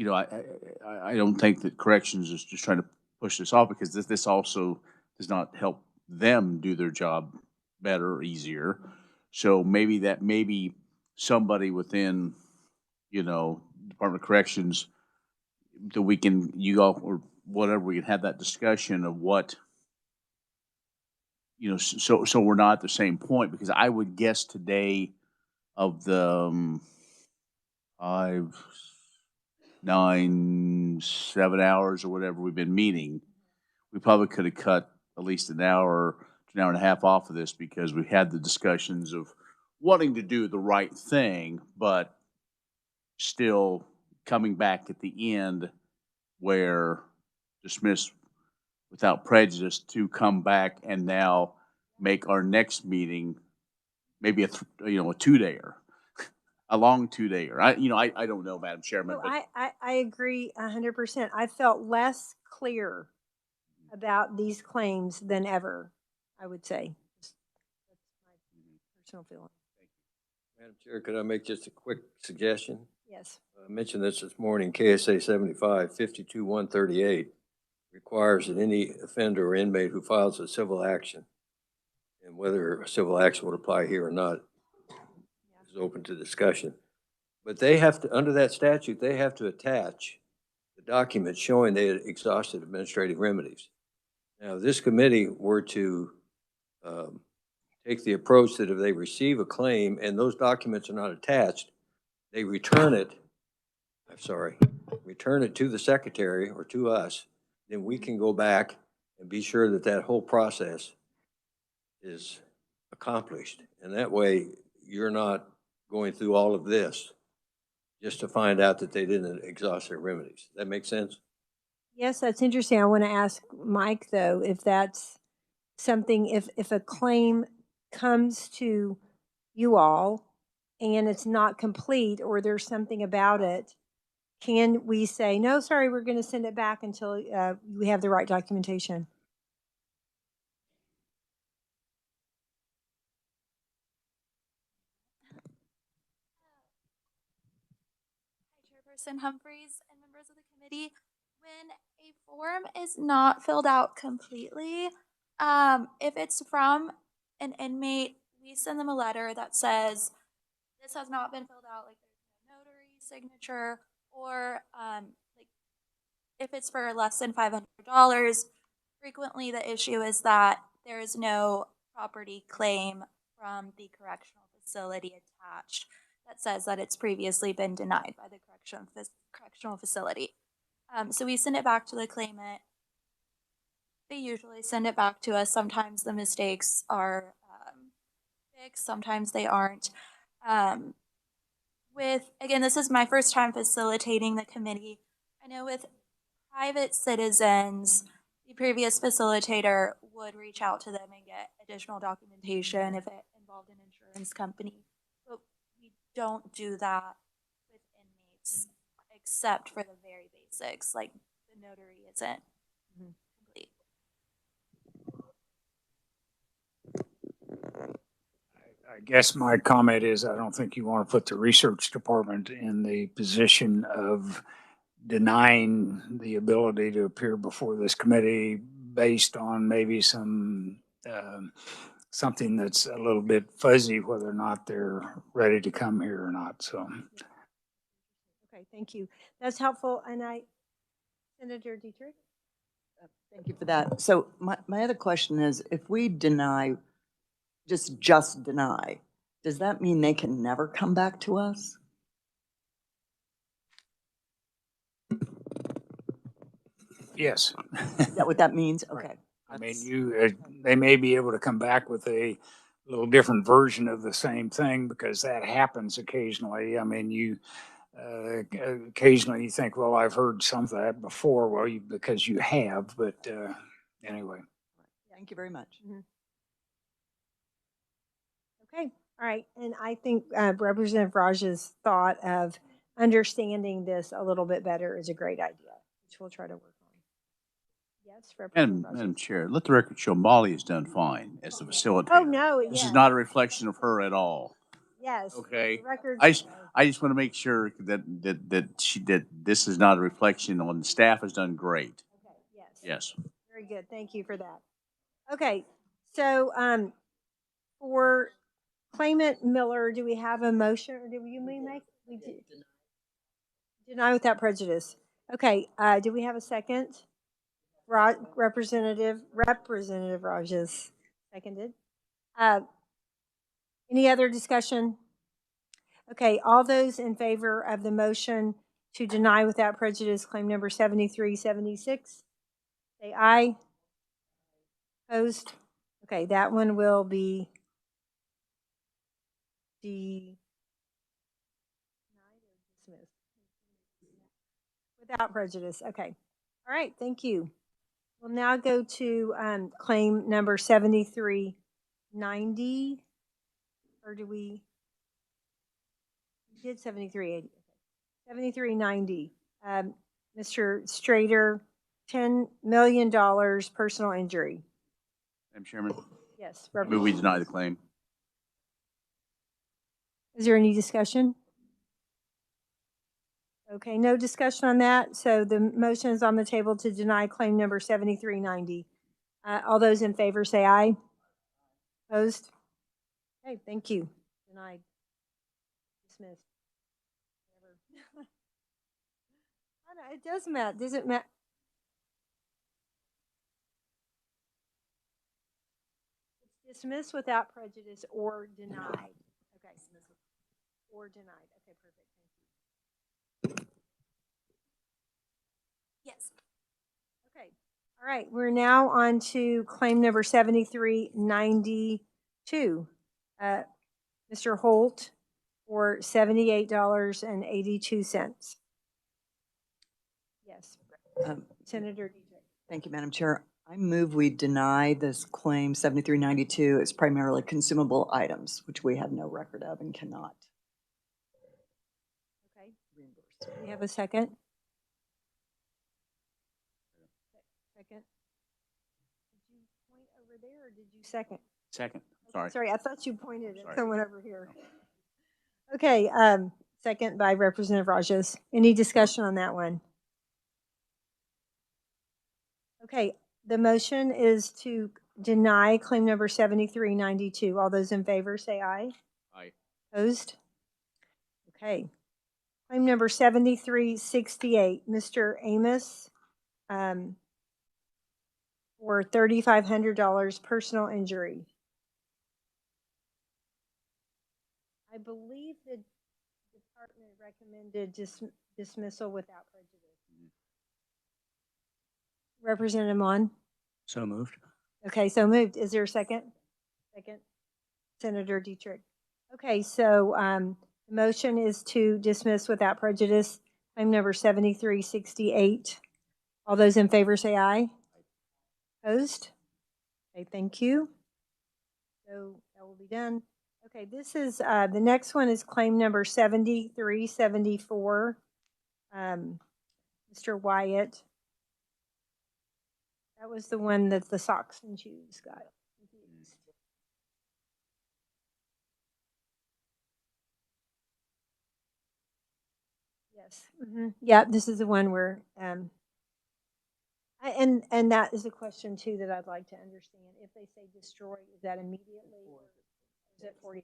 I don't think that corrections is just trying to push this off, because this also does not help them do their job better or easier. So maybe somebody within, Department of Corrections, that you all or whatever, we can have that discussion of what, so we're not at the same point, because I would guess today of the 5, 9, 7 hours or whatever we've been meeting, we probably could have cut at least an hour to an hour and a half off of this, because we had the discussions of wanting to do the right thing, but still coming back at the end where dismiss without prejudice to come back and now make our next meeting maybe a 2-dayer, a long 2-dayer. I don't know, Madam Chairman. No, But I agree 100%. I felt less clear about these claims than ever, I would say. That's my personal feeling. Madam Chair, could I make just a quick suggestion? Yes. I mentioned this morning. KSA 75 52138 requires that any offender or inmate who files a civil action, and whether a civil action would apply here or not is open to discussion. But they have to, under that statute, they have to attach the document showing they had exhausted administrative remedies. Now, if this committee were to take the approach that if they receive a claim and those documents are not attached, they return it to the secretary or to us, then we can go back and be sure that that whole process is accomplished. And that way, you're not going through all of this just to find out that they didn't exhaust their remedies. That makes sense? Yes, that's interesting. I want to ask Mike, though, if that's something, if a claim comes to you all and it's not complete, or there's something about it, can we say, no, sorry, we're going to send it back until we have the right documentation? Chairperson Humphreys and members of the committee, when a form is not filled out completely, if it's from an inmate, we send them a letter that says this has not been filled out, like there's no notary signature, or like if it's for less than $500, frequently the issue is that there is no property claim from the correctional facility attached that says that it's previously been denied by the correctional facility. So we send it back to the claimant. They usually send it back to us. Sometimes the mistakes are fixed, sometimes they aren't. Again, this is my first time facilitating the committee. I know with private citizens, the previous facilitator would reach out to them and get additional documentation if it involved an insurance company. But we don't do that with inmates, except for the very basics, like the notary isn't complete. I guess my comment is I don't think you want to put the research department in the position of denying the ability to appear before this committee based on maybe something that's a little bit fuzzy, whether or not they're ready to come here or not. So, Okay, thank you. That's helpful. And Senator Dietrich? Thank you for that. So my other question is, if we deny, just deny, does that mean they can never come back to us? yes. Is that what that means? Okay. Right. I mean, they may be able to come back with a little different version of the same thing because that happens occasionally. I mean, occasionally you think, well, I've heard some of that before. Well, because you have, but anyway. Thank you very much. Mm-hmm. Okay, all right. And I think Representative Raj's thought of understanding this a little bit better is a great idea, which we'll try to work on. Yes, Representative Raj. Madam Chair, let the record show Molly has done fine as the facilitator. Oh, no, This yes. is not a reflection of her at all. Yes. Okay. The record. I just want to make sure that this is not a reflection on the staff has done great. Okay, yes. Yes. Very good. Thank you for that. Okay, so for claimant Miller, do we have a motion, or do you make? We did. Deny without prejudice. Okay, do we have a second? Representative Rogers seconded. Any other discussion? Okay, all those in favor of the motion to deny without prejudice claim number 7376, say aye. Opposed? Okay, that one will be denied or dismissed. Without prejudice. Okay. All right, thank you. We'll now go to claim number 7390. Or do we did 7380. 7390. Mr. Strader, $10 million personal injury. Madam Chairman? Yes. I move we deny the claim. Is there any discussion? Okay, no discussion on that. So the motion is on the table to deny claim number 7390. All those in favor say aye. Opposed? Okay, thank you. Denied. Dismissed. It does matter. Does it matter? It's dismissed without prejudice or denied. Okay. Or denied. Okay, perfect. Thank you. Yes. Okay. All right. We're now on to claim number 7392. Mr. Holt for $78.82. Yes. Senator Dietrich. Thank you, Madam Chair. I move we deny this claim 7392. It's primarily consumable items, which we have no record of and cannot. Okay. Do we have a second? Second. Did you point over there or did you second? Second. Sorry. Sorry, I thought you pointed at someone over here. Okay, second by Representative Rajas. Any discussion on that one? Okay, the motion is to deny claim number 7392. All those in favor say aye. Aye. Opposed? Okay. Claim number 7368, Mr. Amos, for $3,500 personal injury. I believe the department recommended dismissal without prejudice. Representative Mon? So moved. Okay, so moved. Is there a second? Second. Senator Dietrich. Okay, so the motion is to dismiss without prejudice claim number 7368. All those in favor say aye. Opposed? Okay, thank you. So that will be done. Okay, this is the next one is claim number 7374. Mr. Wyatt. That was the one that the socks and shoes got confused. Yes. Yeah, this is the one where, and that is a question too that I'd like to understand. If they say destroy, is that immediately or is it 45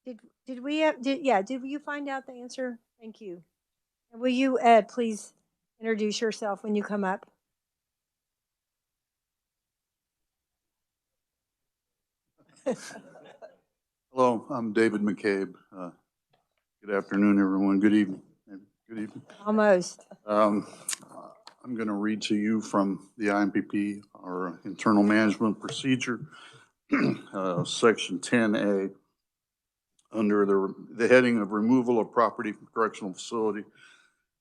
days? Did we have, did you find out the answer? Thank you. And will you, Ed, please introduce yourself when you come up? Hello, I'm David McCabe. Good afternoon, everyone. Good evening. Good evening. Almost. I'm going to read to you from the IMPP, our internal management procedure, section 10A, under the heading of removal of property from correctional facility.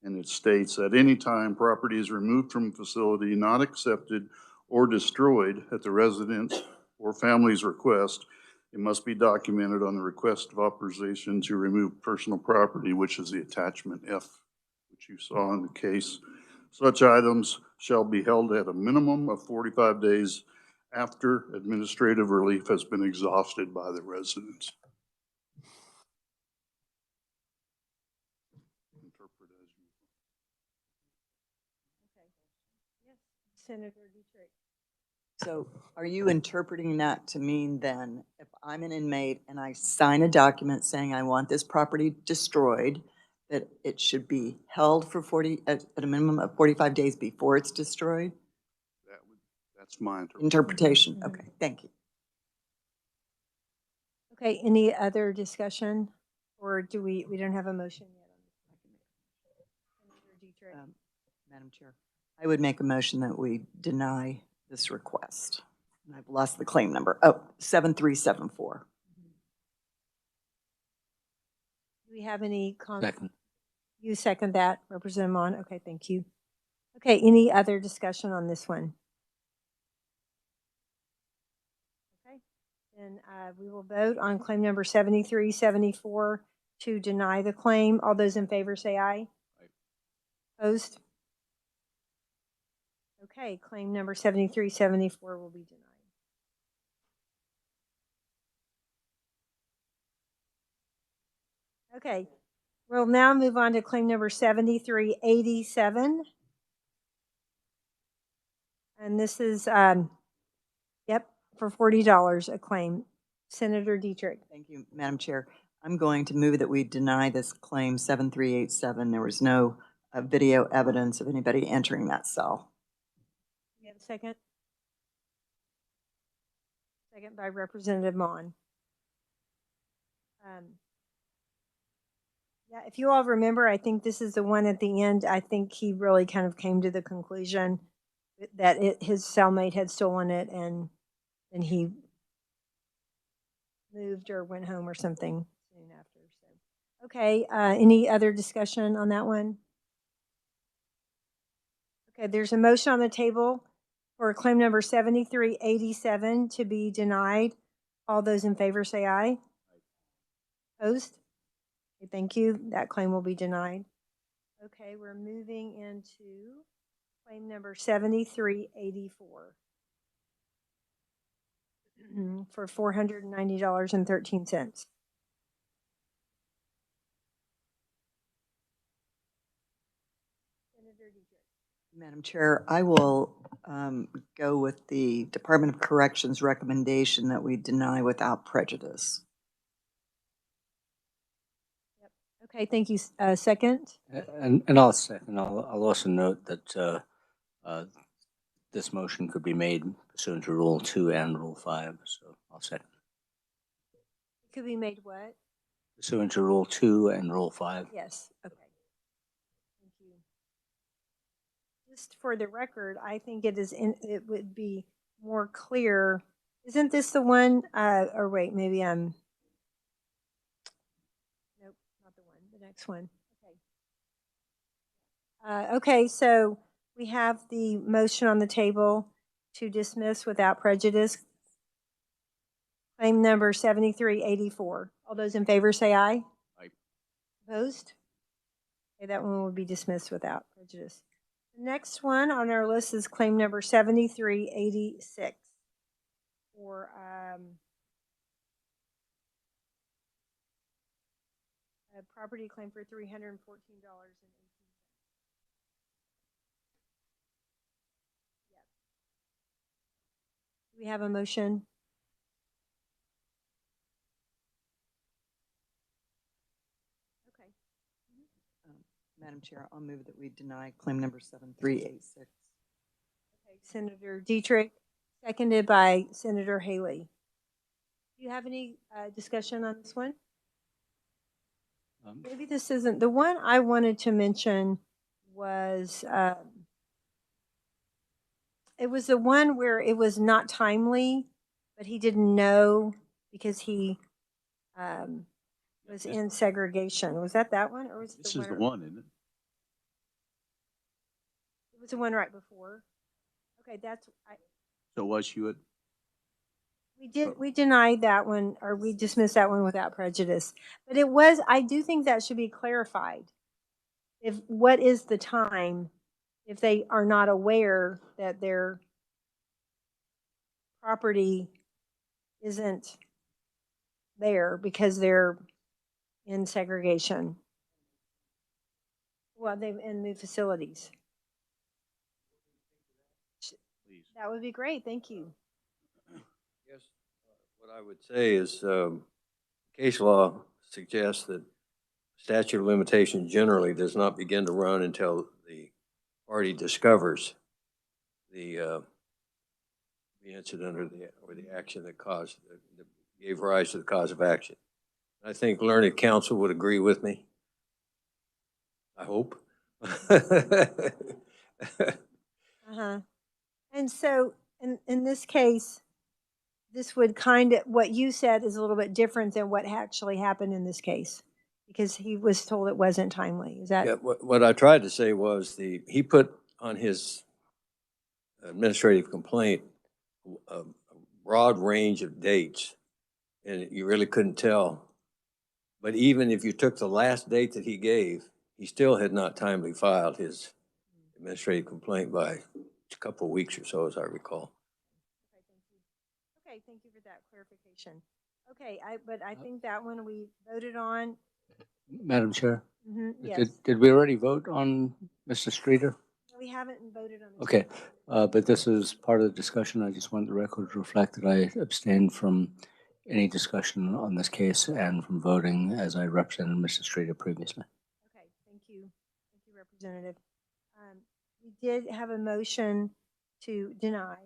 And it states, at any time property is removed from a facility not accepted or destroyed at the resident's or family's request, it must be documented on the request of authorization to remove personal property, which is the attachment F, which you saw in the case. Such items shall be held at a minimum of 45 days after administrative relief has been exhausted by the residents. Senator Dietrich. So are you interpreting that to mean then, if I'm an inmate and I sign a document saying I want this property destroyed, that it should be held for at a minimum of 45 days before it's destroyed? That's my interpretation. Okay, thank you. Okay, any other discussion? Or do we don't have a motion yet on this? Madam Chair, I would make a motion that we deny this request. And I've lost the claim number. Oh, 7374. Do we have any comments? Second. You second that, Representative Mon? Okay, thank you. Okay, any other discussion on this one? Okay, then we will vote on claim number 7374 to deny the claim. All those in favor say aye. Aye. Opposed? Okay, claim number 7374 will be denied. Okay, we'll now move on to claim number 7387. And this is, yep, for $40 a claim. Senator Dietrich. Thank you, Madam Chair. I'm going to move that we deny this claim 7387. There was no video evidence of anybody entering that cell. You have a second? Second by Representative Mon. Yeah, if you all remember, I think this is the one at the end. I think he really kind of came to the conclusion that his cellmate had stolen it, and he moved or went home or something soon after. So, okay, any other discussion on that one? Okay, there's a motion on the table for claim number 7387 to be denied. All those in favor say aye. Opposed? Okay, thank you. That claim will be denied. Okay, we're moving into claim number 7384 for $490.13. Madam Chair, I will go with the Department of Corrections recommendation that we deny without prejudice. Yep. Okay, thank you. Second? And I'll second. I'll also note that this motion could be made pursuant to Rule 2 and Rule 5, so I'll second. It could be made what? Pursuant to Rule 2 and Rule 5. Yes, okay. Thank you. Just for the record, I think it it would be more clear. Isn't this the one, or wait, maybe I'm, nope, not the one, the next one. Okay. Okay, so we have the motion on the table to dismiss without prejudice. Claim number 7384. All those in favor say aye. Aye. Opposed? Okay, that one will be dismissed without prejudice. The next one on our list is claim number 7386 for a property claim for $314.18. Do we have a motion? Okay. Madam Chair, I'll move that we deny claim number 7386. Okay, Senator Dietrich, seconded by Senator Haley. Do you have any discussion on this one? Maybe this isn't the one I wanted to mention. Was it was the one where it was not timely, but he didn't know because he was in segregation. Was that one, or was it This the is the one? one, isn't it? It was the one right before. Okay, So was Hewitt? we denied that one, or we dismissed that one without prejudice. But it was, I do think that should be clarified. If what is the time if they are not aware that their property isn't there because they're in segregation. Well, they've in new facilities. Please. That would be great. Thank you. Yes, what I would say is case law suggests that statute of limitations generally does not begin to run until the party discovers the incident or the action that gave rise to the cause of action. I think learned counsel would agree with me. I hope. And so in this case, this would kind of, what you said is a little bit different than what actually happened in this case, because he was told it wasn't timely. Is that? Yeah, what I tried to say was he put on his administrative complaint a broad range of dates, and you really couldn't tell. But even if you took the last date that he gave, he still had not timely filed his administrative complaint by a couple of weeks or so, as I recall. Okay, thank you for that clarification. Okay, but I think that one we voted on. Madam Chair, Yes. did we already vote on Mr. Streeter? We haven't voted on this. Okay, but this is part of the discussion. I just want the record to reflect that I abstained from any discussion on this case and from voting as I represented Mr. Streeter previously. Okay, thank you. Thank you, Representative. We did have a motion to deny.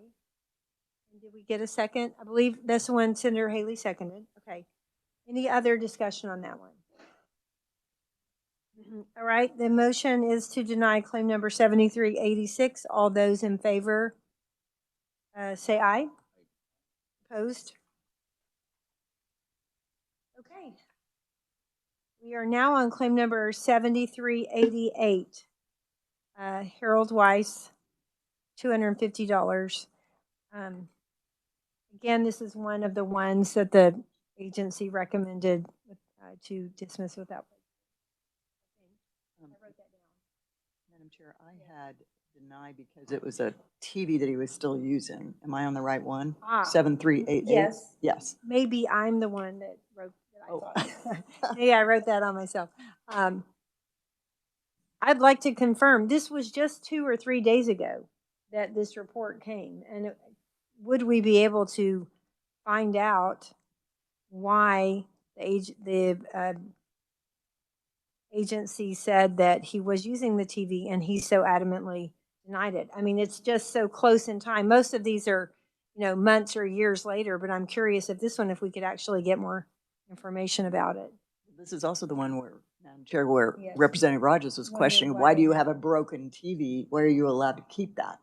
And did we get a second? I believe that's the one Senator Haley seconded. Okay. Any other discussion on that one? All right, the motion is to deny claim number 7386. All those in favor say aye. Opposed? Okay. We are now on claim number 7388. Harold Weiss, $250. Again, this is one of the ones that the agency recommended to dismiss without. Madam Chair, I had denied because it was a TV that he was still using. Am I on the right one? 7388? Yes. Yes. Maybe I'm the one that wrote that. Maybe I wrote that on myself. I'd like to confirm this was just 2 or 3 days ago that this report came. And would we be able to find out why the agency said that he was using the TV and he so adamantly denied it? I mean, it's just so close in time. Most of these are, months or years later, but I'm curious if this one, if we could actually get more information about it. This is also the one where, Madam Chair, where Yes. Representative Rogers was questioning, why do you have a broken TV? Why are you allowed to keep that?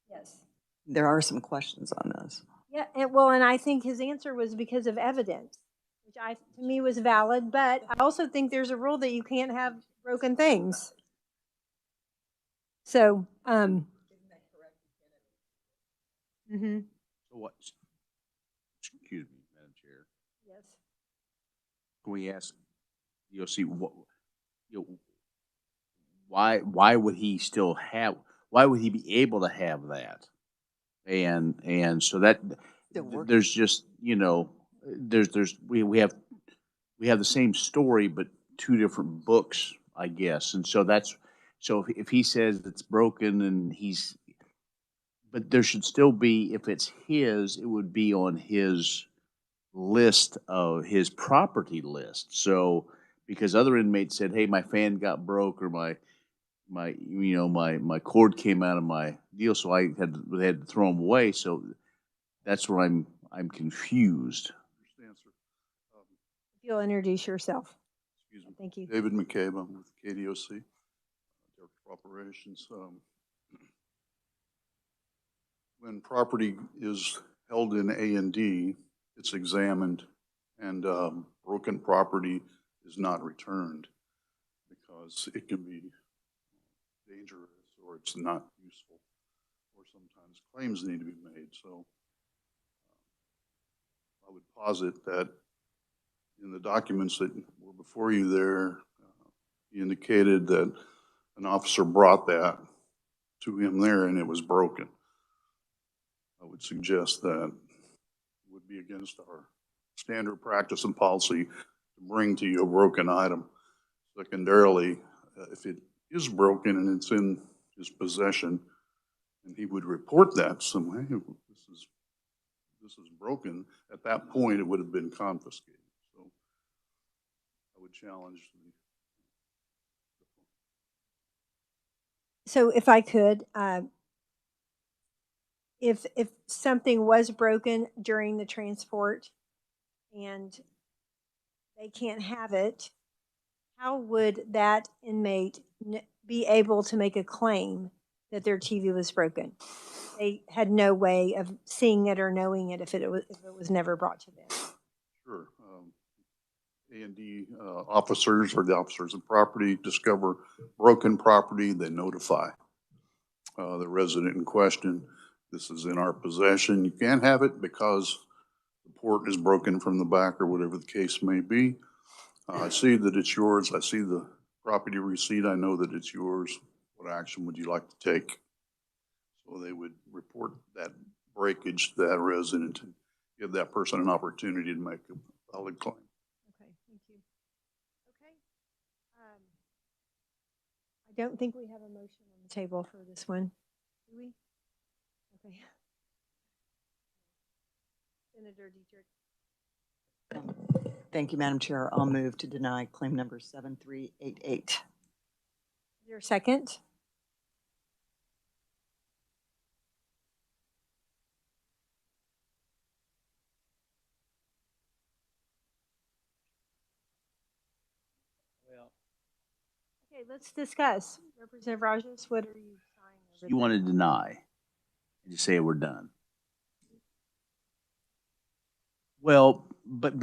Yes. There are some questions on this. Yeah, and I think his answer was because of evidence, which to me was valid, but I also think there's a rule that you can't have broken things. So, So what? Excuse me, Madam Chair. Yes. Can we ask DOC why would he still have? Why would he be able to have that? And so that there's just we have the same story, but two different books, I guess. And so if he says it's broken and but there should still be, if it's his, it would be on his list of his property list. So, because other inmates said, hey, my fan got broke, or my cord came out of my deal, so I had to throw them away. So that's where I'm confused. If you'll introduce yourself. Excuse me. Thank you. David McCabe, I'm with KDOC, Director of Operations. When property is held in A&D, it's examined, and broken property is not returned because it can be dangerous or it's not useful, or sometimes claims need to be made. So I would posit that in the documents that were before you there, he indicated that an officer brought that to him there and it was broken. I would suggest that it would be against our standard practice and policy to bring to you a broken item. Secondarily, if it is broken and it's in his possession, and he would report that some way, this is broken, at that point it would have been confiscated. So I would challenge So if I could, if something was broken during the transport and they can't have it, how would that inmate be able to make a claim that their TV was broken? They had no way of seeing it or knowing it if it was never brought to them. Sure. A&D officers or the officers of property discover broken property, they notify the resident in question. This is in our possession. You can't have it because the port is broken from the back or whatever the case may be. I see that it's yours. I see the property receipt. I know that it's yours. What action would you like to take? So they would report that breakage to that resident and give that person an opportunity to make a valid claim. Okay, thank you. Okay. I don't think we have a motion on the table for this one, do we? Okay. Senator Dietrich. Thank you, Madam Chair. I'll move to deny claim number 7388. Is there a second? Okay, let's discuss. Representative Rajas, what are you saying? You want to deny and just say we're done. Well, but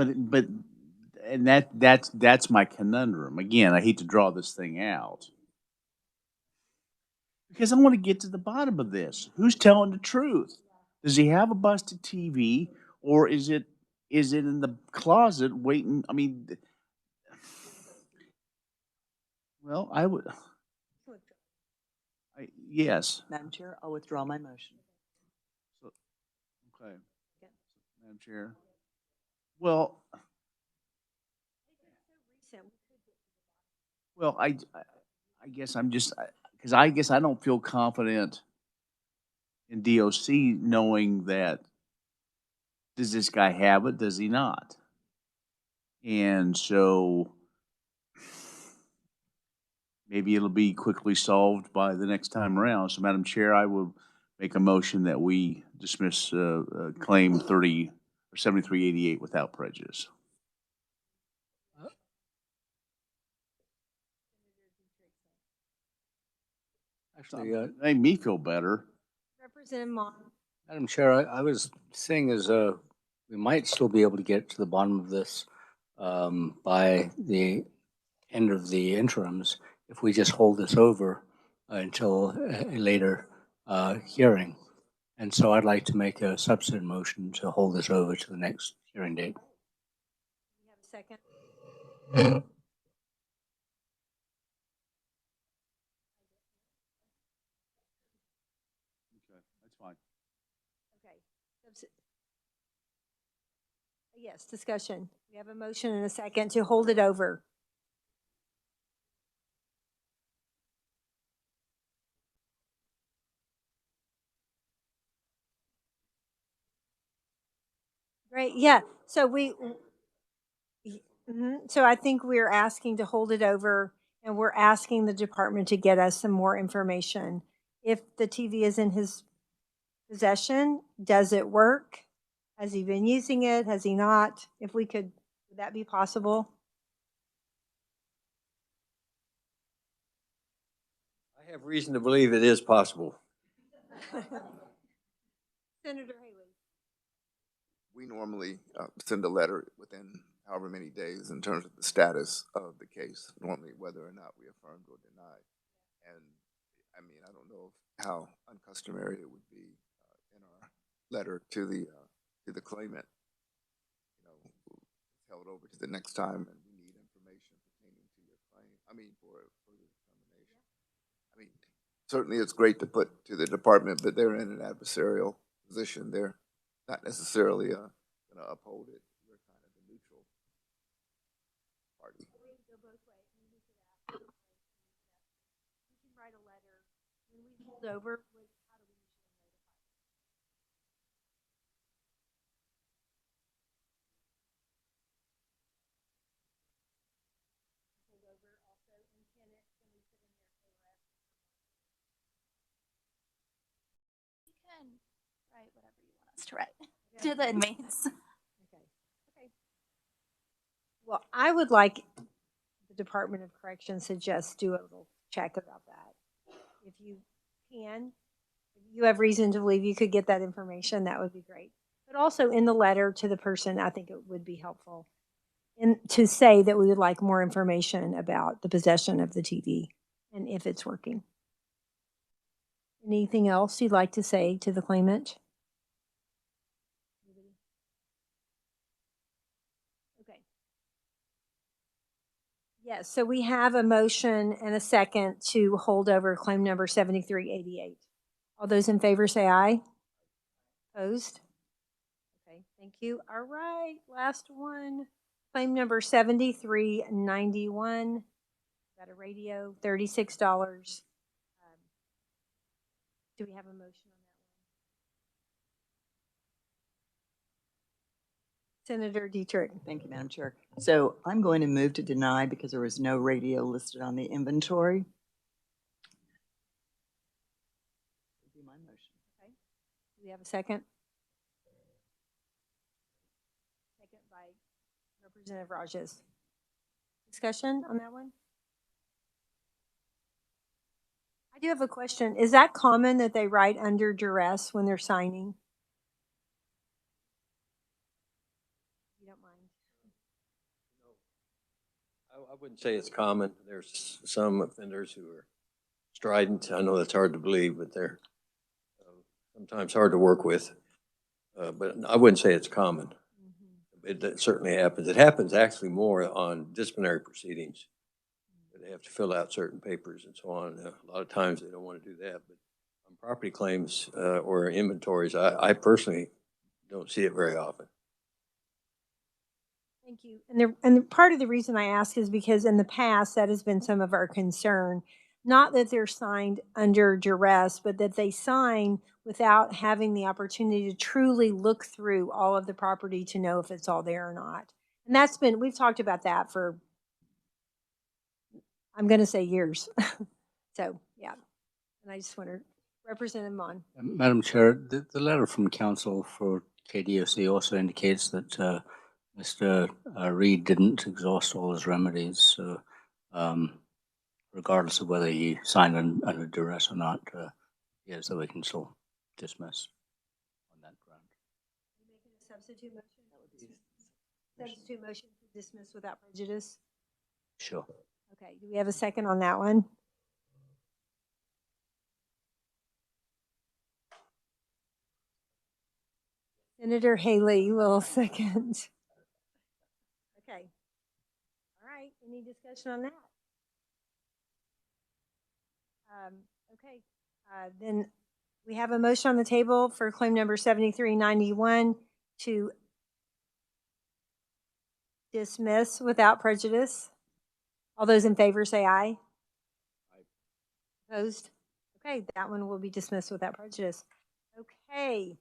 and that's my conundrum. Again, I hate to draw this thing out because I want to get to the bottom of this. Who's telling the truth? Does he have a busted TV, or is it in the closet waiting? I mean, well, yes. Madam Chair, I'll withdraw my motion. So, okay, Madam Chair. Well, I guess I'm just because I guess I don't feel confident in DOC knowing that, does this guy have it? Does he not? And so maybe it'll be quickly solved by the next time around. So, Madam Chair, I will make a motion that we dismiss claim 7388 without prejudice. Actually, made me feel better. Representative Mon. Madam Chair, I was saying we might still be able to get to the bottom of this by the end of the interims if we just hold this over until a later hearing. And so I'd like to make a substitute motion to hold this over to the next hearing date. You have a second? That's fine. Okay. Yes, discussion. We have a motion and a second to hold it over. Right, yeah, so so I think we're asking to hold it over, and we're asking the department to get us some more information. If the TV is in his possession, does it work? Has he been using it? Has he not? If we could, would that be possible? I have reason to believe it is possible. Senator Haley. We normally send a letter within however many days in terms of the status of the case, normally whether or not we affirmed or denied. And I mean, I don't know how uncustomary it would be in our letter to the claimant. You know, held over to the next time, and we need information pertaining to your claim. I mean, for the determination. I mean, certainly it's great to put to the department, but they're in an adversarial position. They're not necessarily going to uphold it. We're kind of the neutral party. We can go both ways. We can write a letter. When we hold over, how do we usually notify? Hold over also, and can we put in there KRS? You can write whatever you want us to write to the inmates. Okay. Well, I would like the Department of Corrections to just do a little check about that. If you can, if you have reason to believe you could get that information, that would be great. But also in the letter to the person, I think it would be helpful to say that we would like more information about the possession of the TV and if it's working. Anything else you'd like to say to the claimant? Okay. Yes, so we have a motion and a second to hold over claim number 7388. All those in favor say aye. Opposed? Okay, thank you. All right, last one. Claim number 7391. Got a radio, $36. Do we have a motion on that one? Senator Dietrich. Thank you, Madam Chair. So I'm going to move to deny because there was no radio listed on the inventory. Would be my motion. Okay. Do we have a second? Second by Representative Rajes. Discussion on that one? I do have a question. Is that common that they write under duress when they're signing? You don't mind? I wouldn't say it's common. There's some offenders who are strident. I know that's hard to believe, but they're sometimes hard to work with. But I wouldn't say it's common. It certainly happens. It happens actually more on disciplinary proceedings. They have to fill out certain papers and so on. A lot of times they don't want to do that. But on property claims or inventories, I personally don't see it very often. Thank you. And part of the reason I ask is because in the past that has been some of our concern. Not that they're signed under duress, but that they sign without having the opportunity to truly look through all of the property to know if it's all there or not. And we've talked about that for, I'm going to say years. So, yeah. And I just wondered, Representative Mon. Madam Chair, the letter from counsel for KDOC also indicates that Mr. Reed didn't exhaust all his remedies, regardless of whether he signed under duress or not. Yes, so we can still dismiss on that ground. Are you making a substitute motion? Substitute motion to dismiss without prejudice? Sure. Okay, do we have a second on that one? Senator Haley will second. Okay. All right, any discussion on that? Okay, then we have a motion on the table for claim number 7391 to dismiss without prejudice. All those in favor say aye. Aye. Opposed? Okay, that one will be dismissed without prejudice. Okay.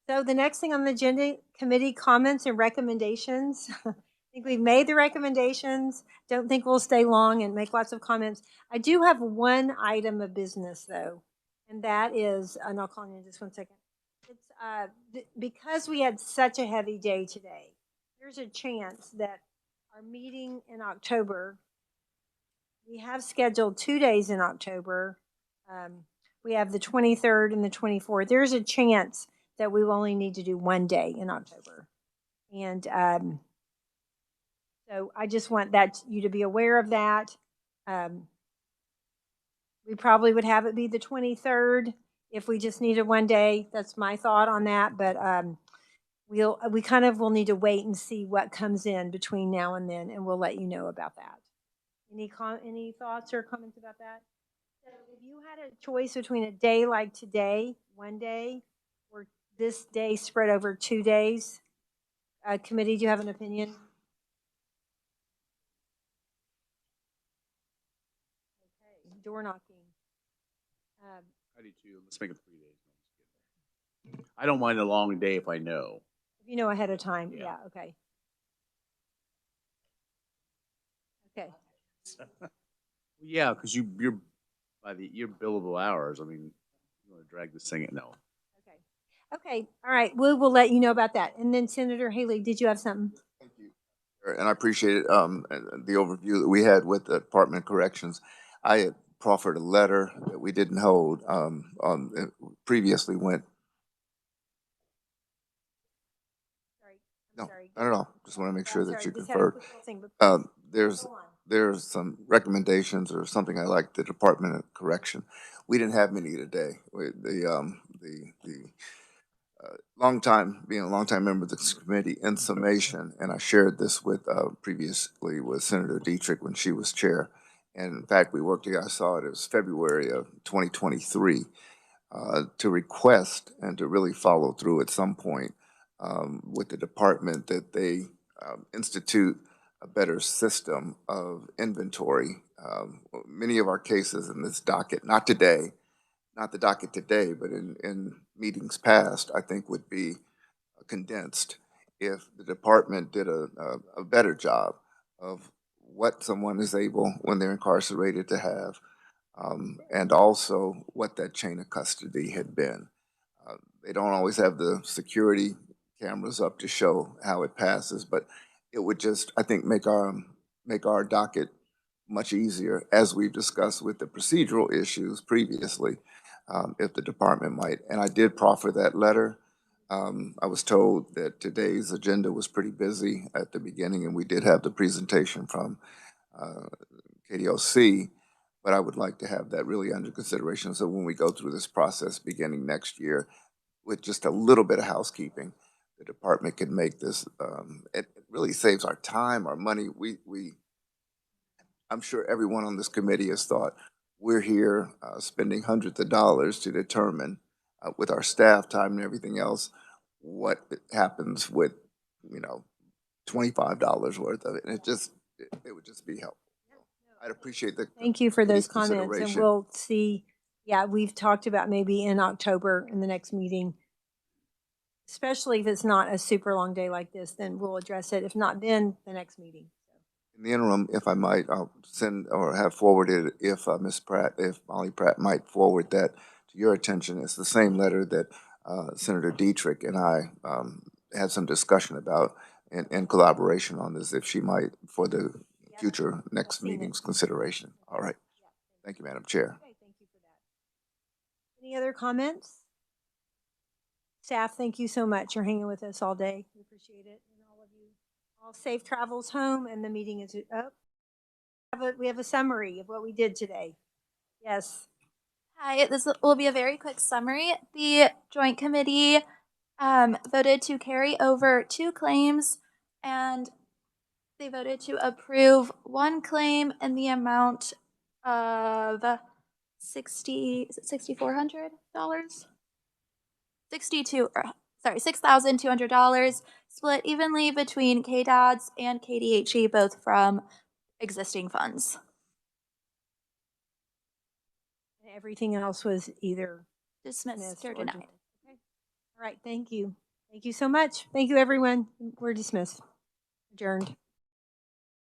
So the next thing on the agenda, committee comments and recommendations. I think we've made the recommendations. Don't think we'll stay long and make lots of comments. I do have one item of business though, and that is, and I'll call you in just 1 second. It's because we had such a heavy day today, there's a chance that our meeting in October, we have scheduled 2 days in October. We have the 23rd and the 24th. There's a chance that we will only need to do 1 day in October. And so I just want you to be aware of that. We probably would have it be the 23rd if we just needed 1 day. That's my thought on that. But we kind of will need to wait and see what comes in between now and then, and we'll let you know about that. Any thoughts or comments about that? So if you had a choice between a day like today, 1 day, or this day spread over 2 days, committee, do you have an opinion? Okay, door knocking. I do too. Let's make it 3 days. I don't mind a long day if I know. If you know ahead of time, yeah, okay. Okay. Yeah, because you're by your billable hours. I mean, you want to drag this thing? No. Okay, all right. We will let you know about that. And then Senator Haley, did you have something? Thank you. And I appreciate the overview that we had with the Department of Corrections. I had proffered a letter that we didn't hold previously went. No, not at all. Just want to make sure that you conferred. There's some recommendations or something I like the Department of Correction. We didn't have many today. Being a longtime member of this committee, in summation, and I shared this with previously with Senator Dietrich when she was chair. And in fact, we worked together. I saw it was February of 2023 to request and to really follow through at some point with the department that they institute a better system of inventory. Many of our cases in this docket, not today, not the docket today, but in meetings past, I think would be condensed if the department did a better job of what someone is able, when they're incarcerated, to have, and also what that chain of custody had been. They don't always have the security cameras up to show how it passes, but it would just, I think, make our docket much easier, as we've discussed with the procedural issues previously, if the department might. And I did proffer that letter. I was told that today's agenda was pretty busy at the beginning, and we did have the presentation from KDOC, but I would like to have that really under consideration. So when we go through this process beginning next year, with just a little bit of housekeeping, the department can make this, it really saves our time, our money. I'm sure everyone on this committee has thought, we're here spending hundreds of dollars to determine with our staff time and everything else, what happens with, $25 worth of it. And it would just be helpful. I'd appreciate the Thank you for those comments, and we'll see. Yeah, we've talked about maybe in October in the next meeting, especially if it's not a super long day like this, then we'll address it. If not, then the next meeting. In the interim, if I might, I'll send or have forwarded, if Molly Pratt might forward that to your attention. It's the same letter that Senator Dietrich and I had some discussion about in collaboration on this, if she might, for the future next meeting's consideration. All right. Thank you, Madam Chair. Okay, thank you for that. Any other comments? Staff, thank you so much. You're hanging with us all day. We appreciate it. And all of you, all safe travels home, and the meeting is up. We have a summary of what we did today. Yes. Hi, this will be a very quick summary. The Joint Committee voted to carry over 2 claims, and they voted to approve 1 claim in the amount of $6,200, split evenly between KDOC and KDHE, both from existing funds. Everything else was either dismissed or denied. Okay. All right, thank you. Thank you so much. Thank you, everyone. We're dismissed. Adjourned.